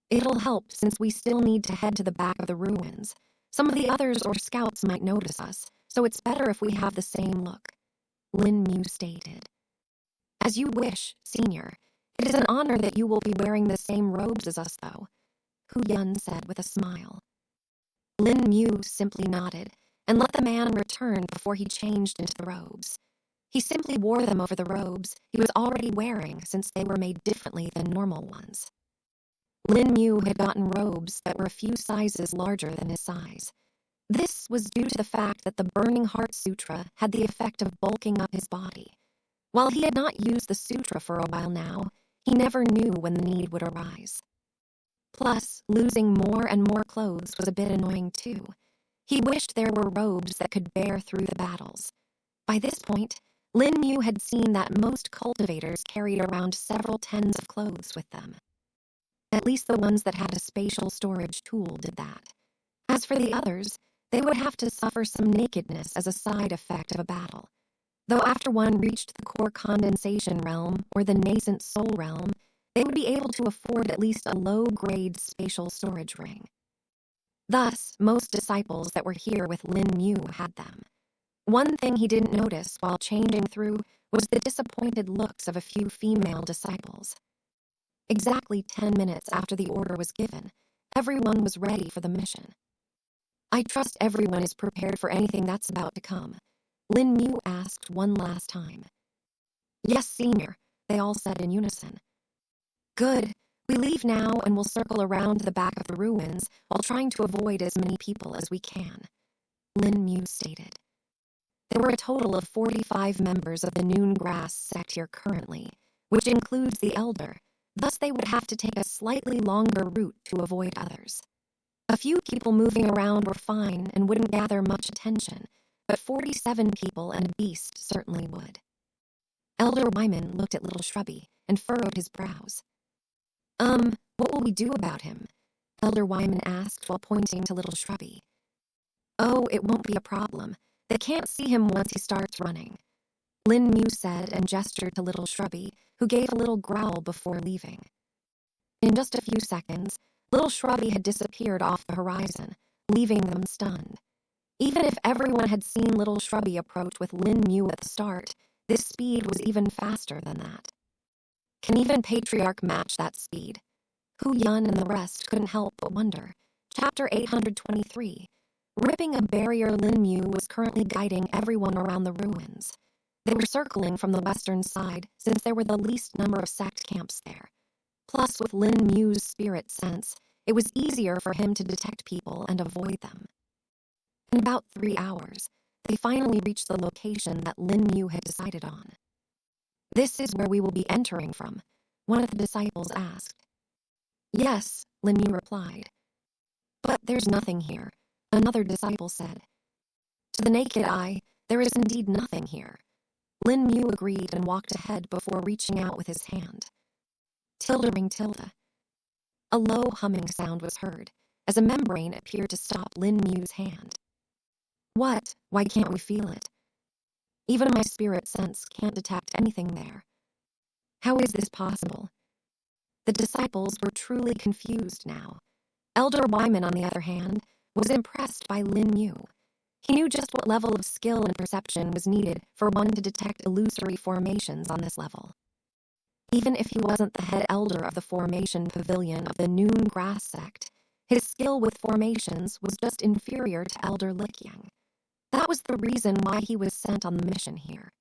It'll help since we still need to head to the back of the ruins. Some of the others or scouts might notice us, so it's better if we have the same look, Lin Mu stated. As you wish, Senior. It is an honor that you will be wearing the same robes as us, though, Hu Yun said with a smile. Lin Mu simply nodded and let the man return before he changed into the robes. He simply wore them over the robes he was already wearing since they were made differently than normal ones. Lin Mu had gotten robes that were a few sizes larger than his size. This was due to the fact that the Burning Heart Sutra had the effect of bulking up his body. While he had not used the sutra for a while now, he never knew when the need would arise. Plus, losing more and more clothes was a bit annoying too. He wished there were robes that could bear through the battles. By this point, Lin Mu had seen that most cultivators carried around several tens of clothes with them. At least the ones that had a spatial storage tool did that. As for the others, they would have to suffer some nakedness as a side effect of a battle. Though after one reached the core condensation realm or the nascent soul realm, they would be able to afford at least a low-grade spatial storage ring. Thus, most disciples that were here with Lin Mu had them. One thing he didn't notice while changing through was the disappointed looks of a few female disciples. Exactly 10 minutes after the order was given, everyone was ready for the mission. I trust everyone is prepared for anything that's about to come, Lin Mu asked one last time. Yes, Senior, they all said in unison. Good. We leave now and we'll circle around the back of the ruins while trying to avoid as many people as we can, Lin Mu stated. There were a total of 45 members of the Noon Grass sect here currently, which includes the Elder. Thus they would have to take a slightly longer route to avoid others. A few people moving around were fine and wouldn't gather much attention, but 47 people and a beast certainly would. Elder Wyman looked at Little Shrubby and furrowed his brows. What will we do about him? Elder Wyman asked while pointing to Little Shrubby. Oh, it won't be a problem. They can't see him once he starts running, Lin Mu said and gestured to Little Shrubby, who gave a little growl before leaving. In just a few seconds, Little Shrubby had disappeared off the horizon, leaving them stunned. Even if everyone had seen Little Shrubby approach with Lin Mu at the start, this speed was even faster than that. Can even Patriarch match that speed? Hu Yun and the rest couldn't help but wonder. Chapter 823. Ripping a barrier, Lin Mu was currently guiding everyone around the ruins. They were circling from the western side, since there were the least number of sect camps there. Plus, with Lin Mu's spirit sense, it was easier for him to detect people and avoid them. In about 3 hours, they finally reached the location that Lin Mu had decided on. This is where we will be entering from, one of the disciples asked. Yes, Lin Mu replied. But there's nothing here, another disciple said. To the naked eye, there is indeed nothing here. Lin Mu agreed and walked ahead before reaching out with his hand. Tilde ring tilde. A low humming sound was heard, as a membrane appeared to stop Lin Mu's hand. What? Why can't we feel it? Even my spirit sense can't detect anything there. How is this possible? The disciples were truly confused now. Elder Wyman, on the other hand, was impressed by Lin Mu. He knew just what level of skill and perception was needed for one to detect illusory formations on this level. Even if he wasn't the head elder of the formation pavilion of the Noon Grass sect, his skill with formations was just inferior to Elder Likyang. That was the reason why he was sent on the mission here.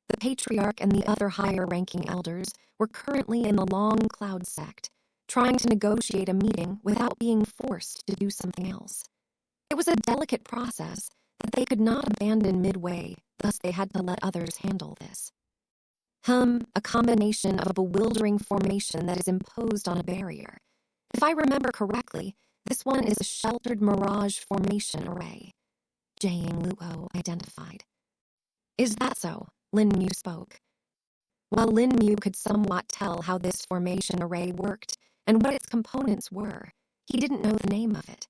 The Patriarch and the other higher-ranking elders were currently in the Long Cloud sect, trying to negotiate a meeting without being forced to do something else. It was a delicate process that they could not abandon midway, thus they had to let others handle this. A combination of a bewildering formation that is imposed on a barrier. If I remember correctly, this one is a sheltered mirage formation array, Jiang Luo identified. Is that so? Lin Mu spoke. While Lin Mu could somewhat tell how this formation array worked and what its components were, he didn't know the name of it.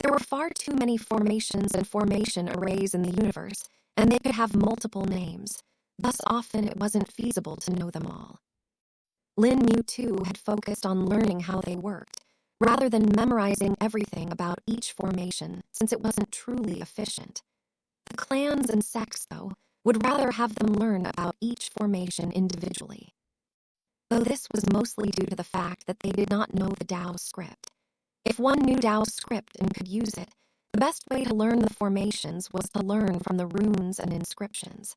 There were far too many formations and formation arrays in the universe, and they could have multiple names. Thus often it wasn't feasible to know them all. Lin Mu, too, had focused on learning how they worked, rather than memorizing everything about each formation since it wasn't truly efficient. The clans and sects, though, would rather have them learn about each formation individually. Though this was mostly due to the fact that they did not know the Tao script. If one knew Tao's script and could use it, the best way to learn the formations was to learn from the runes and inscriptions.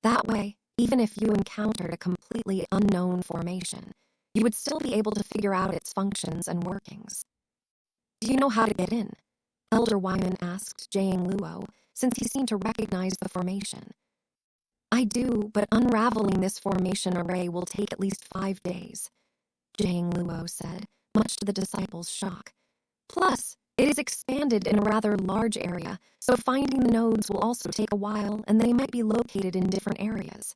That way, even if you encountered a completely unknown formation, you would still be able to figure out its functions and workings. Do you know how to get in? Elder Wyman asked Jiang Luo, since he seemed to recognize the formation. I do, but unraveling this formation array will take at least 5 days, Jiang Luo said, much to the disciples' shock. Plus, it is expanded in a rather large area, so finding the nodes will also take a while and they might be located in different areas,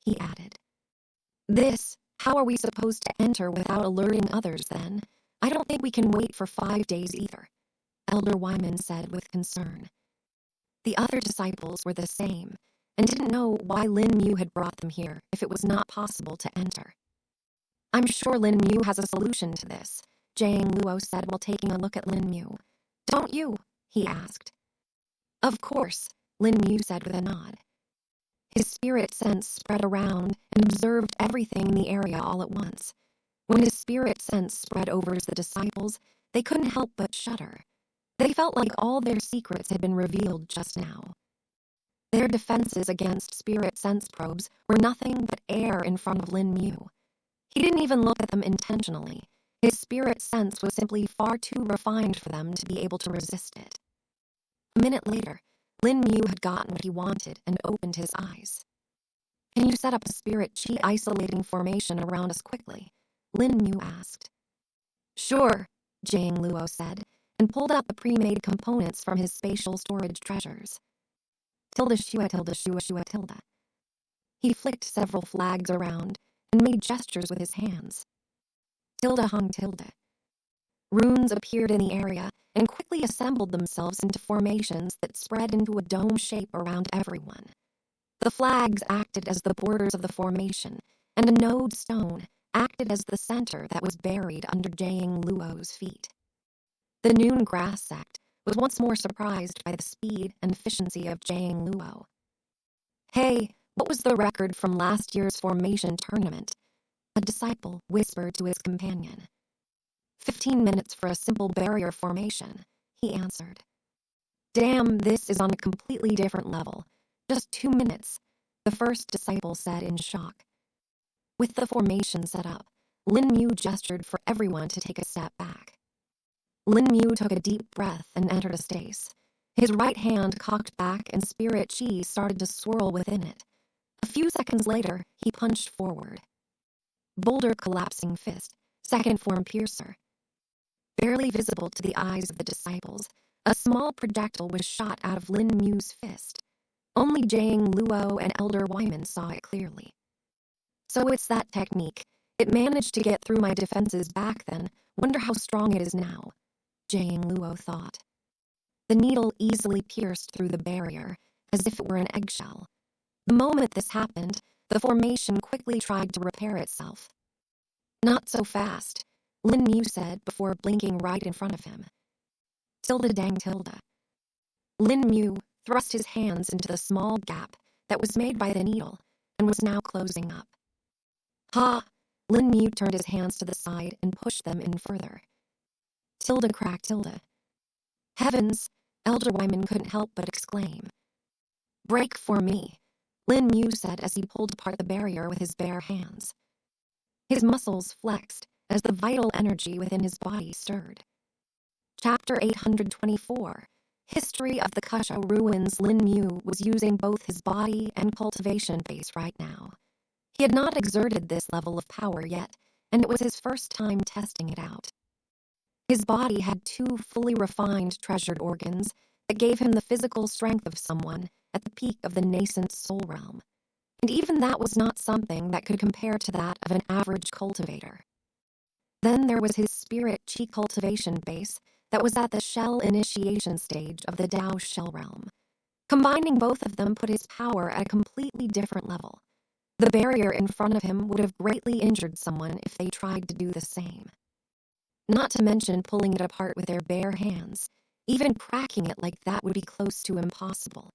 he added. How are we supposed to enter without alerting others then? I don't think we can wait for 5 days either, Elder Wyman said with concern. The other disciples were the same, and didn't know why Lin Mu had brought them here if it was not possible to enter. I'm sure Lin Mu has a solution to this, Jiang Luo said while taking a look at Lin Mu. Don't you? He asked. Of course, Lin Mu said with a nod. His spirit sense spread around and observed everything in the area all at once. When his spirit sense spread over the disciples, they couldn't help but shudder. They felt like all their secrets had been revealed just now. Their defenses against spirit sense probes were nothing but air in front of Lin Mu. He didn't even look at them intentionally. His spirit sense was simply far too refined for them to be able to resist it. A minute later, Lin Mu had gotten what he wanted and opened his eyes. Can you set up a spirit chi isolating formation around us quickly? Lin Mu asked. Sure, Jiang Luo said, and pulled out the pre-made components from his spatial storage treasures. Tilde shua tilde shua shua tilde. He flicked several flags around and made gestures with his hands. Tilde hung tilde. Runes appeared in the area and quickly assembled themselves into formations that spread into a dome shape around everyone. The flags acted as the borders of the formation, and a node stone acted as the center that was buried under Jiang Luo's feet. The Noon Grass sect was once more surprised by the speed and efficiency of Jiang Luo. Hey, what was the record from last year's formation tournament? A disciple whispered to his companion. 15 minutes for a simple barrier formation, he answered. Damn, this is on a completely different level. Just 2 minutes, the first disciple said in shock. With the formation set up, Lin Mu gestured for everyone to take a step back. Lin Mu took a deep breath and entered a stase. His right hand cocked back and spirit chi started to swirl within it. A few seconds later, he punched forward. Boulder collapsing fist, second form piercer. Barely visible to the eyes of the disciples, a small projectile was shot out of Lin Mu's fist. Only Jiang Luo and Elder Wyman saw it clearly. So it's that technique. It managed to get through my defenses back then. Wonder how strong it is now, Jiang Luo thought. The needle easily pierced through the barrier, as if it were an eggshell. The moment this happened, the formation quickly tried to repair itself. Not so fast, Lin Mu said before blinking right in front of him. Tilde dang tilde. Lin Mu thrust his hands into the small gap that was made by the needle and was now closing up. Ha! Lin Mu turned his hands to the side and pushed them in further. Tilde crack tilde. Heavens! Elder Wyman couldn't help but exclaim. Break for me, Lin Mu said as he pulled apart the barrier with his bare hands. His muscles flexed as the vital energy within his body stirred. Chapter 824. History of the Kusha Ruins. Lin Mu was using both his body and cultivation base right now. He had not exerted this level of power yet, and it was his first time testing it out. His body had 2 fully refined treasured organs that gave him the physical strength of someone at the peak of the nascent soul realm. And even that was not something that could compare to that of an average cultivator. Then there was his spirit chi cultivation base that was at the shell initiation stage of the Tao shell realm. Combining both of them put his power at a completely different level. The barrier in front of him would have greatly injured someone if they tried to do the same. not to mention pulling it apart with their bare hands. Even cracking it like that would be close to impossible.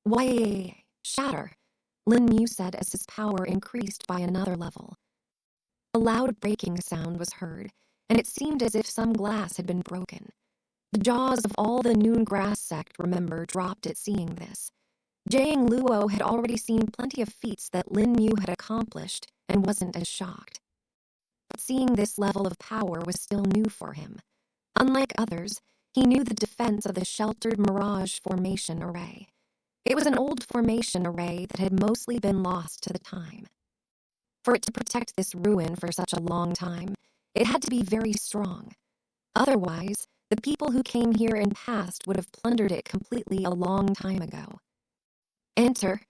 Why, shatter, Lin Mu said as his power increased by another level. A loud breaking sound was heard, and it seemed as if some glass had been broken. The jaws of all the Noon Grass sect, remember, dropped at seeing this. Jiang Luo had already seen plenty of feats that Lin Mu had accomplished and wasn't as shocked. But seeing this level of power was still new for him. Unlike others, he knew the defense of the sheltered Mirage Formation Array. It was an old formation array that had mostly been lost to the time. For it to protect this ruin for such a long time, it had to be very strong. Otherwise, the people who came here in past would have plundered it completely a long time ago. Enter,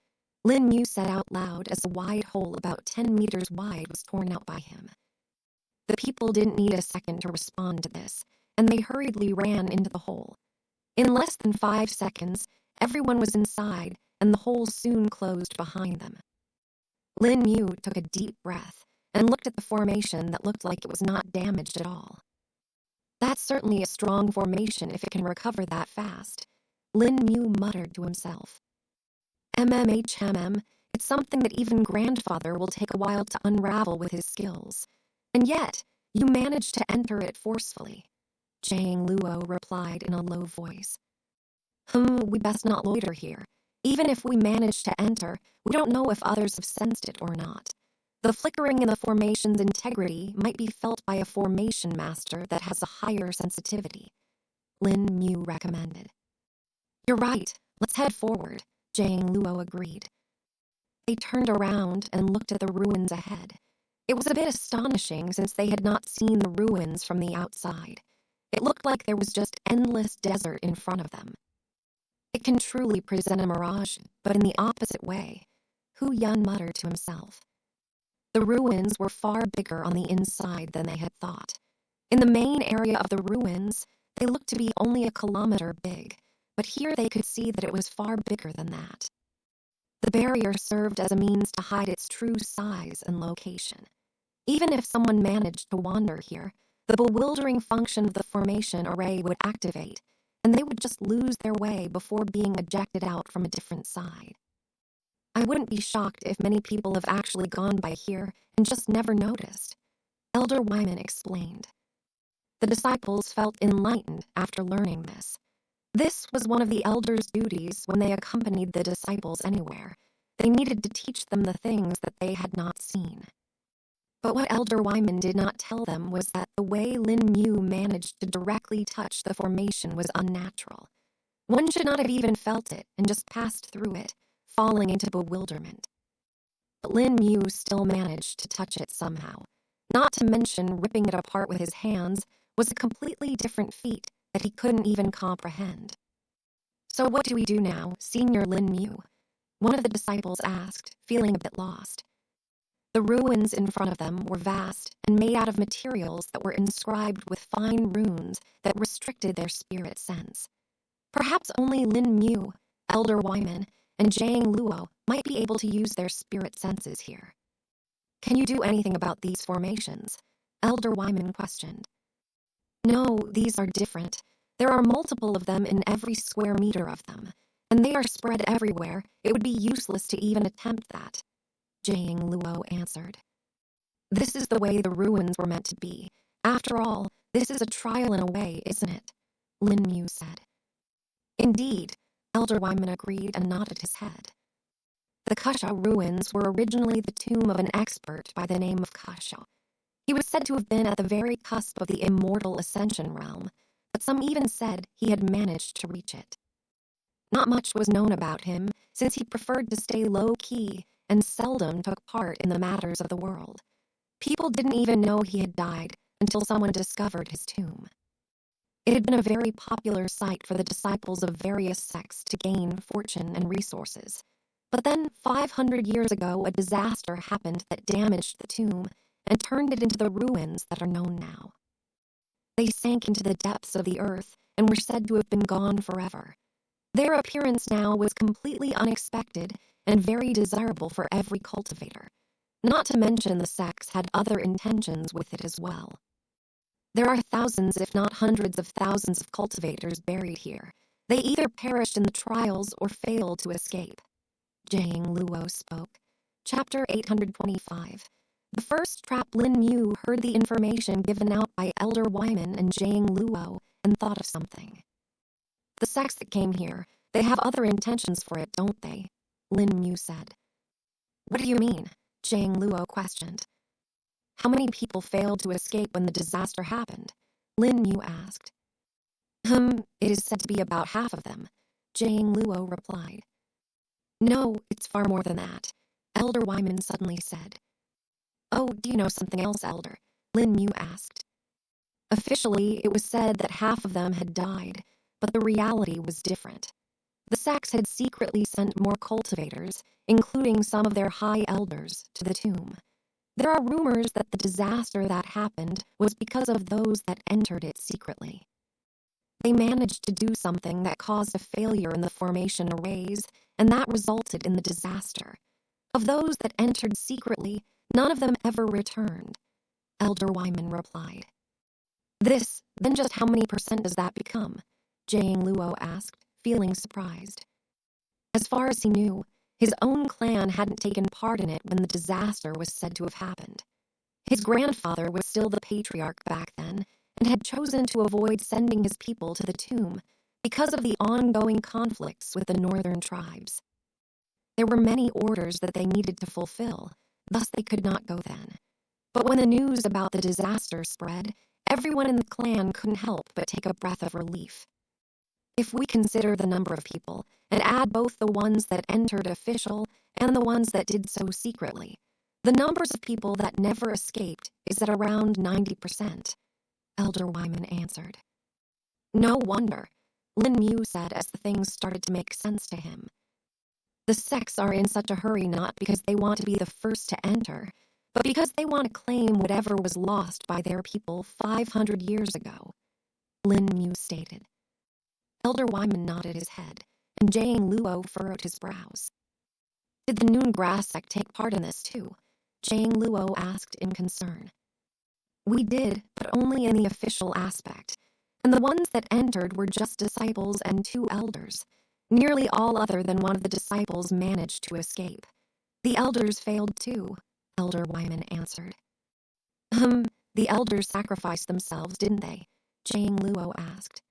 Lin Mu said out loud as a wide hole about 10 meters wide was torn out by him. The people didn't need a second to respond to this, and they hurriedly ran into the hole. In less than 5 seconds, everyone was inside, and the hole soon closed behind them. Lin Mu took a deep breath and looked at the formation that looked like it was not damaged at all. That's certainly a strong formation if it can recover that fast, Lin Mu muttered to himself. It's something that even grandfather will take a while to unravel with his skills. And yet, you managed to enter it forcefully, Jiang Luo replied in a low voice. We best not loiter here. Even if we manage to enter, we don't know if others have sensed it or not. The flickering in the formation's integrity might be felt by a formation master that has a higher sensitivity, Lin Mu recommended. You're right, let's head forward, Jiang Luo agreed. They turned around and looked at the ruins ahead. It was a bit astonishing since they had not seen the ruins from the outside. It looked like there was just endless desert in front of them. It can truly present a mirage, but in the opposite way, Hu Yun muttered to himself. The ruins were far bigger on the inside than they had thought. In the main area of the ruins, they looked to be only a kilometer big, but here they could see that it was far bigger than that. The barrier served as a means to hide its true size and location. Even if someone managed to wander here, the bewildering function of the formation array would activate, and they would just lose their way before being ejected out from a different side. I wouldn't be shocked if many people have actually gone by here and just never noticed, Elder Wyman explained. The disciples felt enlightened after learning this. This was one of the elders' duties when they accompanied the disciples anywhere. They needed to teach them the things that they had not seen. But what Elder Wyman did not tell them was that the way Lin Mu managed to directly touch the formation was unnatural. One should not have even felt it and just passed through it, falling into bewilderment. But Lin Mu still managed to touch it somehow. Not to mention ripping it apart with his hands was a completely different feat that he couldn't even comprehend. So what do we do now, Senior Lin Mu? One of the disciples asked, feeling a bit lost. The ruins in front of them were vast and made out of materials that were inscribed with fine runes that restricted their spirit sense. Perhaps only Lin Mu, Elder Wyman, and Jiang Luo might be able to use their spirit senses here. Can you do anything about these formations? Elder Wyman questioned. No, these are different. There are multiple of them in every square meter of them, and they are spread everywhere. It would be useless to even attempt that, Jiang Luo answered. This is the way the ruins were meant to be. After all, this is a trial in a way, isn't it? Lin Mu said. Indeed, Elder Wyman agreed and nodded his head. The Kasha ruins were originally the tomb of an expert by the name of Kasha. He was said to have been at the very cusp of the immortal ascension realm, but some even said he had managed to reach it. Not much was known about him, since he preferred to stay low-key and seldom took part in the matters of the world. People didn't even know he had died until someone discovered his tomb. It had been a very popular site for the disciples of various sects to gain fortune and resources. But then, 500 years ago, a disaster happened that damaged the tomb and turned it into the ruins that are known now. They sank into the depths of the earth and were said to have been gone forever. Their appearance now was completely unexpected and very desirable for every cultivator. Not to mention the sects had other intentions with it as well. There are thousands, if not hundreds of thousands of cultivators buried here. They either perished in the trials or failed to escape. Jiang Luo spoke. Chapter 825. The first trap. Lin Mu heard the information given out by Elder Wyman and Jiang Luo and thought of something. The sects that came here, they have other intentions for it, don't they? Lin Mu said. What do you mean? Jiang Luo questioned. How many people failed to escape when the disaster happened? Lin Mu asked. It is said to be about half of them, Jiang Luo replied. No, it's far more than that, Elder Wyman suddenly said. Oh, do you know something else, Elder? Lin Mu asked. Officially, it was said that half of them had died, but the reality was different. The sects had secretly sent more cultivators, including some of their high elders, to the tomb. There are rumors that the disaster that happened was because of those that entered it secretly. They managed to do something that caused a failure in the formation arrays, and that resulted in the disaster. Of those that entered secretly, none of them ever returned, Elder Wyman replied. Then just how many % does that become? Jiang Luo asked, feeling surprised. As far as he knew, his own clan hadn't taken part in it when the disaster was said to have happened. His grandfather was still the patriarch back then, and had chosen to avoid sending his people to the tomb because of the ongoing conflicts with the northern tribes. There were many orders that they needed to fulfill, thus they could not go then. But when the news about the disaster spread, everyone in the clan couldn't help but take a breath of relief. If we consider the number of people, and add both the ones that entered official and the ones that did so secretly, the numbers of people that never escaped is at around 90%, Elder Wyman answered. No wonder, Lin Mu said as the things started to make sense to him. The sects are in such a hurry not because they want to be the first to enter, but because they want to claim whatever was lost by their people 500 years ago, Lin Mu stated. Elder Wyman nodded his head, and Jiang Luo furrowed his brows. Did the Noon Grass sect take part in this too? Jiang Luo asked in concern. We did, but only in the official aspect, and the ones that entered were just disciples and 2 elders. Nearly all other than one of the disciples managed to escape. The elders failed too, Elder Wyman answered. The elders sacrificed themselves, didn't they? Jiang Luo asked.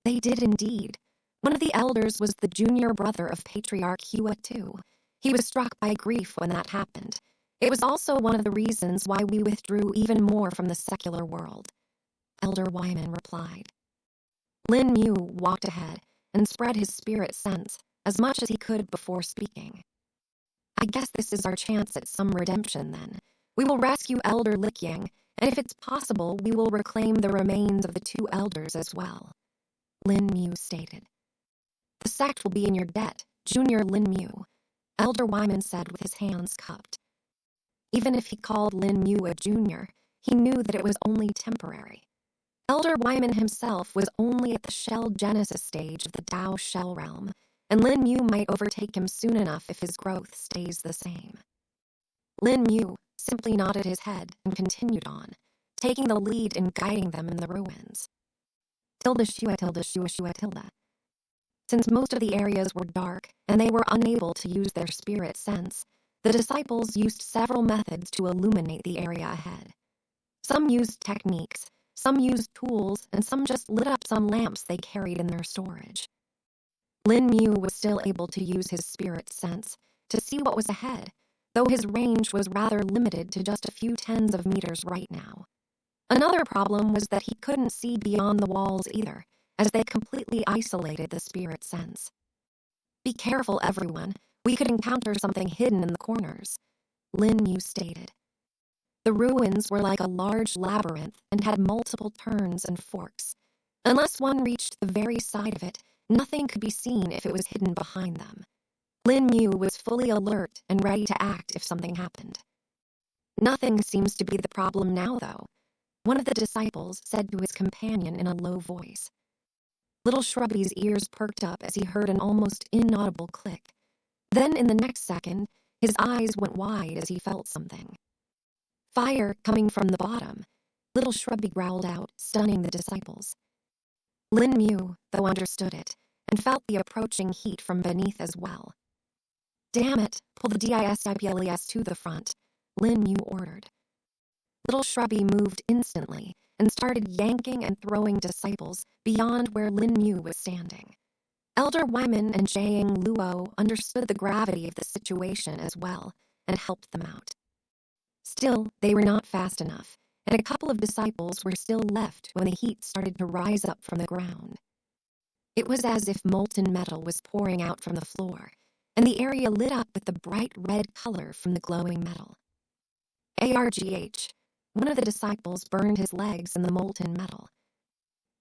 They did indeed. One of the elders was the junior brother of Patriarch Hua too. He was struck by grief when that happened. It was also one of the reasons why we withdrew even more from the secular world, Elder Wyman replied. Lin Mu walked ahead and spread his spirit sense as much as he could before speaking. I guess this is our chance at some redemption then. We will rescue Elder Likyang, and if it's possible, we will reclaim the remains of the 2 elders as well, Lin Mu stated. The sect will be in your debt, Junior Lin Mu, Elder Wyman said with his hands cupped. Even if he called Lin Mu a junior, he knew that it was only temporary. Elder Wyman himself was only at the shell genesis stage of the Tao shell realm, and Lin Mu might overtake him soon enough if his growth stays the same. Lin Mu simply nodded his head and continued on, taking the lead in guiding them in the ruins. Tilde shua tilde shua shua tilde. Since most of the areas were dark and they were unable to use their spirit sense, the disciples used several methods to illuminate the area ahead. Some used techniques, some used tools, and some just lit up some lamps they carried in their storage. Lin Mu was still able to use his spirit sense to see what was ahead, though his range was rather limited to just a few tens of meters right now. Another problem was that he couldn't see beyond the walls either, as they completely isolated the spirit sense. Be careful, everyone. We could encounter something hidden in the corners, Lin Mu stated. The ruins were like a large labyrinth and had multiple turns and forks. Unless one reached the very side of it, nothing could be seen if it was hidden behind them. Lin Mu was fully alert and ready to act if something happened. Nothing seems to be the problem now, though, one of the disciples said to his companion in a low voice. Little Shrubby's ears perked up as he heard an almost inaudible click. Then, in the next second, his eyes went wide as he felt something. Fire coming from the bottom. Little Shrubby growled out, stunning the disciples. Lin Mu, though, understood it, and felt the approaching heat from beneath as well. Damn it, pull the disciples to the front, Lin Mu ordered. Little Shrubby moved instantly and started yanking and throwing disciples beyond where Lin Mu was standing. Elder Wyman and Jiang Luo understood the gravity of the situation as well and helped them out. Still, they were not fast enough, and a couple of disciples were still left when the heat started to rise up from the ground. It was as if molten metal was pouring out from the floor, and the area lit up with the bright red color from the glowing metal. Argh, one of the disciples burned his legs in the molten metal.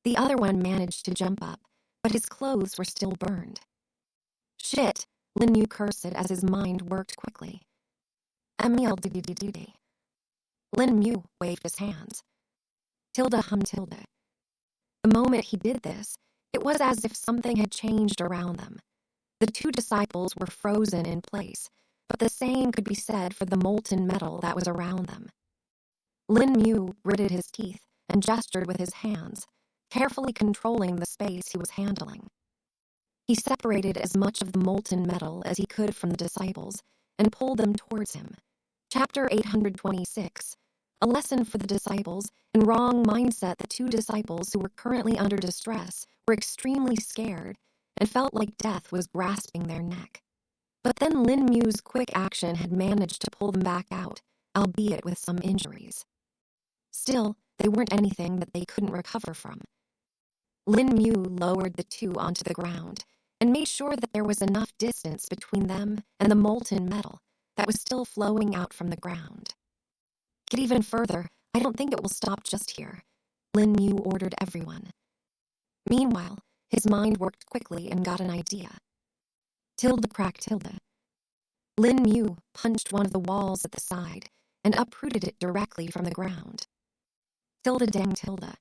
The other one managed to jump up, but his clothes were still burned. Shit, Lin Mu cursed as his mind worked quickly. Emil dee. Lin Mu waved his hands. Tilda hummed tilde. The moment he did this, it was as if something had changed around them. The two disciples were frozen in place, but the same could be said for the molten metal that was around them. Lin Mu gritted his teeth and gestured with his hands, carefully controlling the space he was handling. He separated as much of the molten metal as he could from the disciples and pulled them towards him. Chapter 826, a lesson for the disciples. In wrong mindset, the two disciples who were currently under distress were extremely scared and felt like death was grasping their neck. But then Lin Mu's quick action had managed to pull them back out, albeit with some injuries. Still, they weren't anything that they couldn't recover from. Lin Mu lowered the two onto the ground and made sure that there was enough distance between them and the molten metal that was still flowing out from the ground. Get even further, I don't think it will stop just here, Lin Mu ordered everyone. Meanwhile, his mind worked quickly and got an idea. Tilde crack tilde. Lin Mu punched one of the walls at the side and uprooted it directly from the ground. Tilde dang tilde.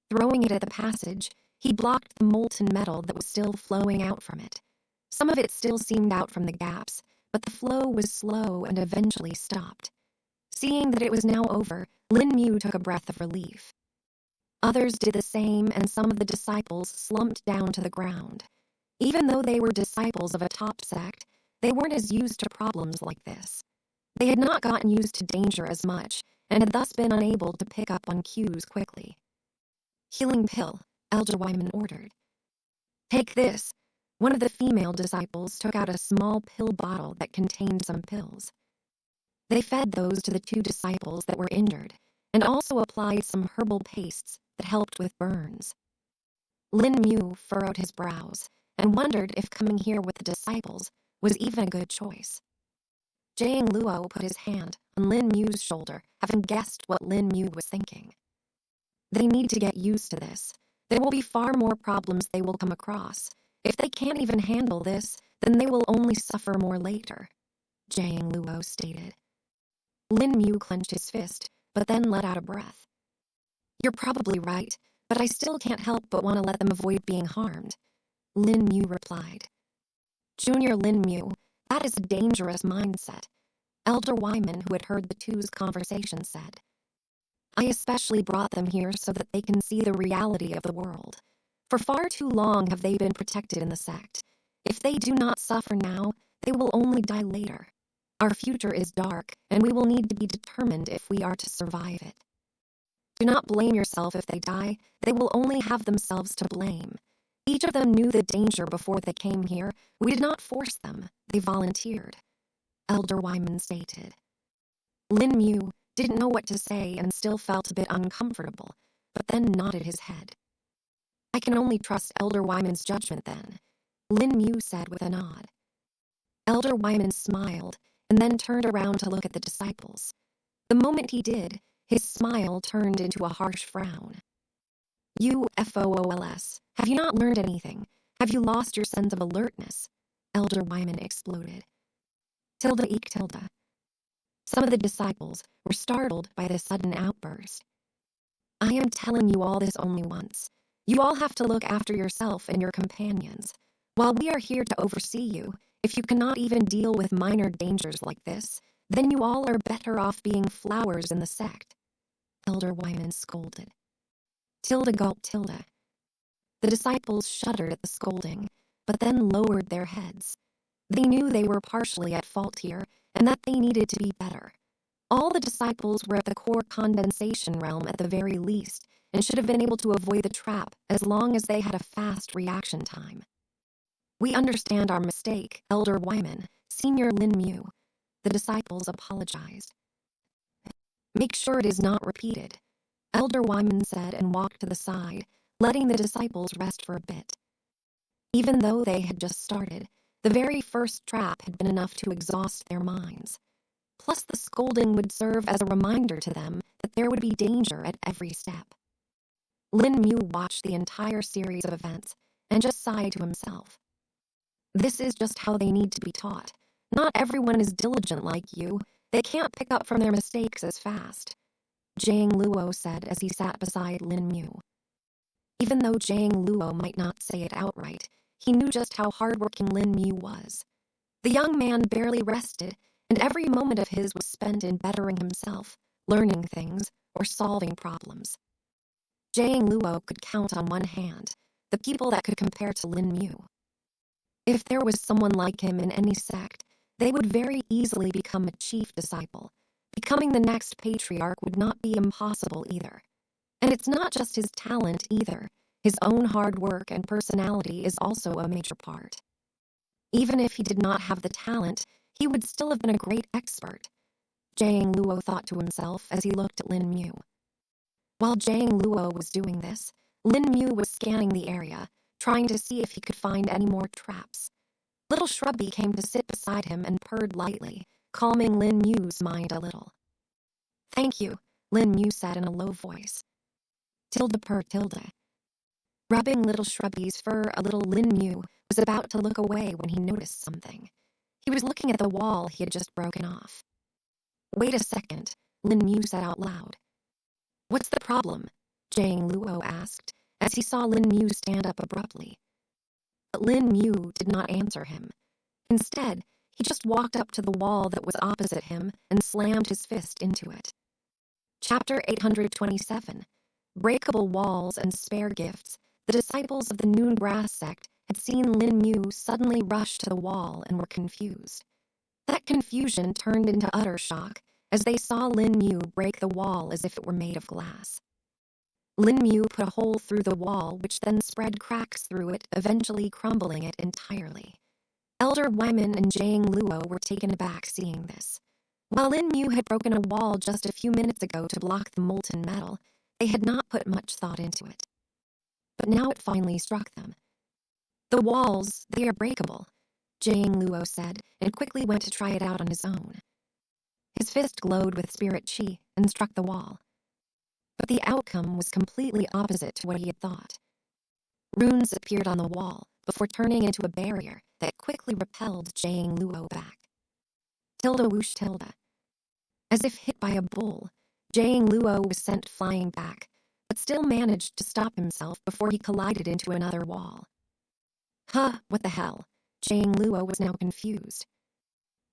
Throwing it at the passage, he blocked the molten metal that was still flowing out from it. Some of it still seemed out from the gaps, but the flow was slow and eventually stopped. Seeing that it was now over, Lin Mu took a breath of relief. Others did the same, and some of the disciples slumped down to the ground. Even though they were disciples of a top sect, they weren't as used to problems like this. They had not gotten used to danger as much, and had thus been unable to pick up on cues quickly. Healing pill, Elder Wyman ordered. Take this. One of the female disciples took out a small pill bottle that contained some pills. They fed those to the two disciples that were injured, and also applied some herbal pastes that helped with burns. Lin Mu furrowed his brows and wondered if coming here with the disciples was even a good choice. Jiang Luo put his hand on Lin Mu's shoulder, having guessed what Lin Mu was thinking. They need to get used to this. There will be far more problems they will come across. If they can't even handle this, then they will only suffer more later, Jiang Luo stated. Lin Mu clenched his fist, but then let out a breath. You're probably right, but I still can't help but want to let them avoid being harmed, Lin Mu replied. Junior Lin Mu, that is a dangerous mindset, Elder Wyman, who had heard the two's conversation, said. I especially brought them here so that they can see the reality of the world. For far too long have they been protected in the sect. If they do not suffer now, they will only die later. Our future is dark, and we will need to be determined if we are to survive it. Do not blame yourself if they die. They will only have themselves to blame. Each of them knew the danger before they came here. We did not force them. They volunteered, Elder Wyman stated. Lin Mu didn't know what to say and still felt a bit uncomfortable, but then nodded his head. I can only trust Elder Wyman's judgment then, Lin Mu said with a nod. Elder Wyman smiled and then turned around to look at the disciples. The moment he did, his smile turned into a harsh frown. You FOOLs, have you not learned anything? Have you lost your sense of alertness? Elder Wyman exploded. Tilde eek tilde. Some of the disciples were startled by this sudden outburst. I am telling you all this only once. You all have to look after yourself and your companions. While we are here to oversee you, if you cannot even deal with minor dangers like this, then you all are better off being flowers in the sect. Elder Wyman scolded. Tilda gulped Tilda. The disciples shuddered at the scolding, but then lowered their heads. They knew they were partially at fault here, and that they needed to be better. All the disciples were at the core condensation realm at the very least, and should have been able to avoid the trap as long as they had a fast reaction time. We understand our mistake, Elder Wyman, Senior Lin Mu. The disciples apologized. Make sure it is not repeated, Elder Wyman said and walked to the side, letting the disciples rest for a bit. Even though they had just started, the very first trap had been enough to exhaust their minds. Plus, the scolding would serve as a reminder to them that there would be danger at every step. Lin Mu watched the entire series of events and just sighed to himself. This is just how they need to be taught. Not everyone is diligent like you. They can't pick up from their mistakes as fast, Zhang Luo said as he sat beside Lin Mu. Even though Zhang Luo might not say it outright, he knew just how hardworking Lin Mu was. The young man barely rested, and every moment of his was spent in bettering himself, learning things, or solving problems. Zhang Luo could count on one hand the people that could compare to Lin Mu. If there was someone like him in any sect, they would very easily become a chief disciple. Becoming the next patriarch would not be impossible either. And it's not just his talent either. His own hard work and personality is also a major part. Even if he did not have the talent, he would still have been a great expert, Zhang Luo thought to himself as he looked at Lin Mu. While Zhang Luo was doing this, Lin Mu was scanning the area, trying to see if he could find any more traps. Little Shrubby came to sit beside him and purred lightly, calming Lin Mu's mind a little. Thank you, Lin Mu said in a low voice. Tilda purred Tilda. Rubbing Little Shrubby's fur a little, Lin Mu was about to look away when he noticed something. He was looking at the wall he had just broken off. Wait a second, Lin Mu said out loud. What's the problem? Zhang Luo asked, as he saw Lin Mu stand up abruptly. But Lin Mu did not answer him. Instead, he just walked up to the wall that was opposite him and slammed his fist into it. Chapter 827. Breakable Walls and Spare Gifts. The disciples of the Noon Grass sect had seen Lin Mu suddenly rush to the wall and were confused. That confusion turned into utter shock as they saw Lin Mu break the wall as if it were made of glass. Lin Mu put a hole through the wall, which then spread cracks through it, eventually crumbling it entirely. Elder Wyman and Zhang Luo were taken aback seeing this. While Lin Mu had broken a wall just a few minutes ago to block the molten metal, they had not put much thought into it. But now it finally struck them. The walls, they are breakable, Zhang Luo said, and quickly went to try it out on his own. His fist glowed with spirit chi and struck the wall. But the outcome was completely opposite to what he had thought. Runes appeared on the wall before turning into a barrier that quickly repelled Zhang Luo back. Tilda whoosh Tilda. As if hit by a bull, Zhang Luo was sent flying back, but still managed to stop himself before he collided into another wall. Huh, what the hell? Zhang Luo was now confused.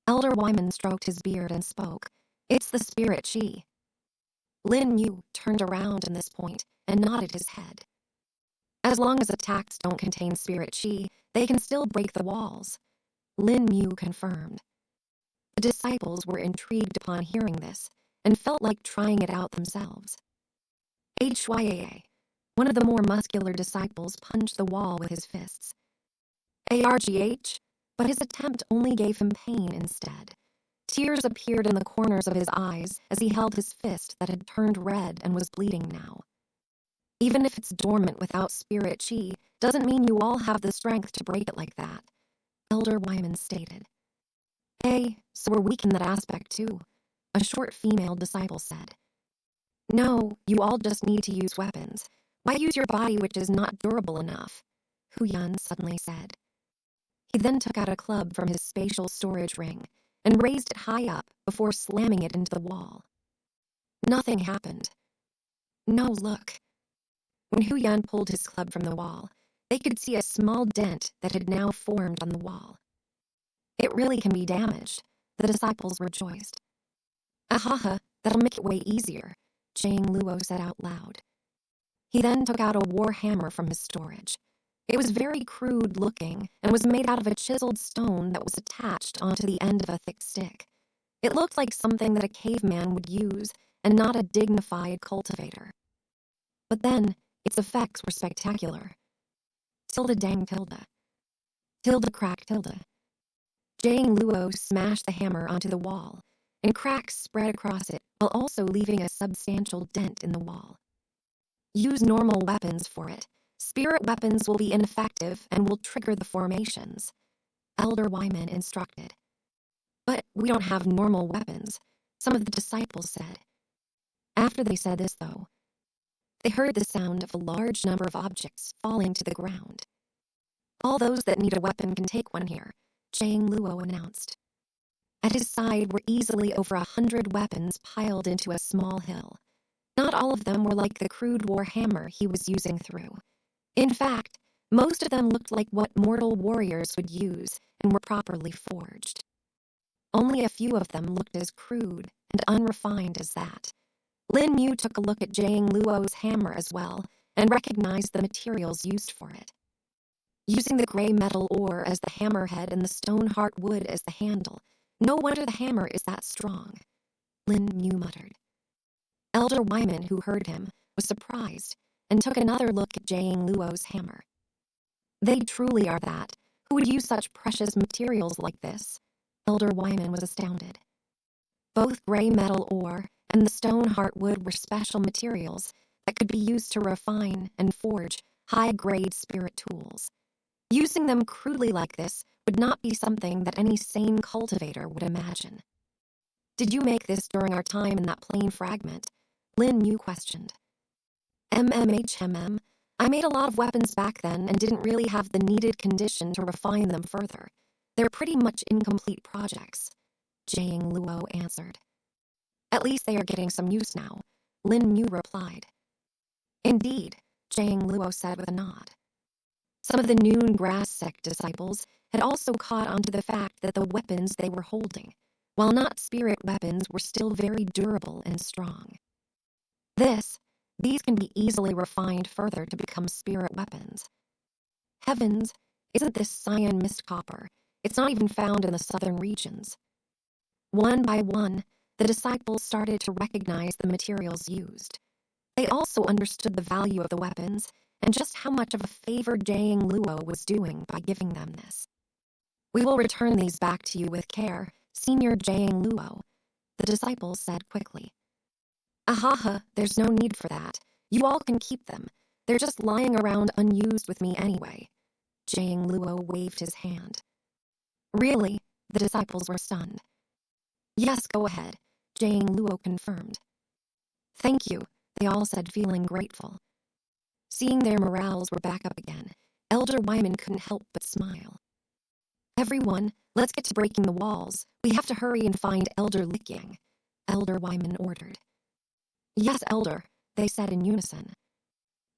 Elder Wyman stroked his beard and spoke. It's the spirit chi. Lin Mu turned around in this point and nodded his head. As long as attacks don't contain spirit chi, they can still break the walls, Lin Mu confirmed. The disciples were intrigued upon hearing this and felt like trying it out themselves. Hyaa, one of the more muscular disciples, punched the wall with his fists. Argh, but his attempt only gave him pain instead. Tears appeared in the corners of his eyes as he held his fist that had turned red and was bleeding now. Even if it's dormant without spirit chi, doesn't mean you all have the strength to break it like that, Elder Wyman stated. Hey, so we're weak in that aspect too, a short female disciple said. No, you all just need to use weapons. Why use your body which is not durable enough? Hu Yun suddenly said. He then took out a club from his spatial storage ring and raised it high up before slamming it into the wall. Nothing happened. No, look. When Hu Yun pulled his club from the wall, they could see a small dent that had now formed on the wall. It really can be damaged, the disciples rejoiced. Ahaha, that'll make it way easier, Zhang Luo said out loud. He then took out a war hammer from his storage. It was very crude looking and was made out of a chiseled stone that was attached onto the end of a thick stick. It looked like something that a caveman would use and not a dignified cultivator. But then, its effects were spectacular. Tilde dang tilde. Tilde crack tilde. Zhang Luo smashed the hammer onto the wall, and cracks spread across it while also leaving a substantial dent in the wall. Use normal weapons for it. Spirit weapons will be ineffective and will trigger the formations, Elder Wyman instructed. But we don't have normal weapons, some of the disciples said. After they said this, though, they heard the sound of a large number of objects falling to the ground. All those that need a weapon can take one here, Zhang Luo announced. At his side were easily over 100 weapons piled into a small hill. Not all of them were like the crude war hammer he was using through. In fact, most of them looked like what mortal warriors would use and were properly forged. Only a few of them looked as crude and unrefined as that. Lin Mu took a look at Zhang Luo's hammer as well and recognized the materials used for it. Using the gray metal ore as the hammerhead and the stone heart wood as the handle, no wonder the hammer is that strong, Lin Mu muttered. Elder Wyman, who heard him, was surprised and took another look at Zhang Luo's hammer. They truly are that. Who would use such precious materials like this? Elder Wyman was astounded. Both gray metal ore and the stone heartwood were special materials that could be used to refine and forge high-grade spirit tools. Using them crudely like this would not be something that any sane cultivator would imagine. Did you make this during our time in that plain fragment? Lin Mu questioned. I made a lot of weapons back then and didn't really have the needed condition to refine them further. They're pretty much incomplete projects, Zhang Luo answered. At least they are getting some use now, Lin Mu replied. Indeed, Zhang Luo said with a nod. Some of the Noon Grass sect disciples had also caught on to the fact that the weapons they were holding, while not spirit weapons, were still very durable and strong. These can be easily refined further to become spirit weapons. Heavens, isn't this cyan mist copper? It's not even found in the southern regions. One by one, the disciples started to recognize the materials used. They also understood the value of the weapons and just how much of a favor Zhang Luo was doing by giving them this. We will return these back to you with care, Senior Zhang Luo, the disciples said quickly. Ahaha, there's no need for that. You all can keep them. They're just lying around unused with me anyway. Zhang Luo waved his hand. Really? The disciples were stunned. Yes, go ahead, Zhang Luo confirmed. Thank you, they all said, feeling grateful. Seeing their morals were back up again, Elder Wyman couldn't help but smile. Everyone, let's get to breaking the walls. We have to hurry and find Elder Likyang, Elder Wyman ordered. Yes, Elder, they said in unison.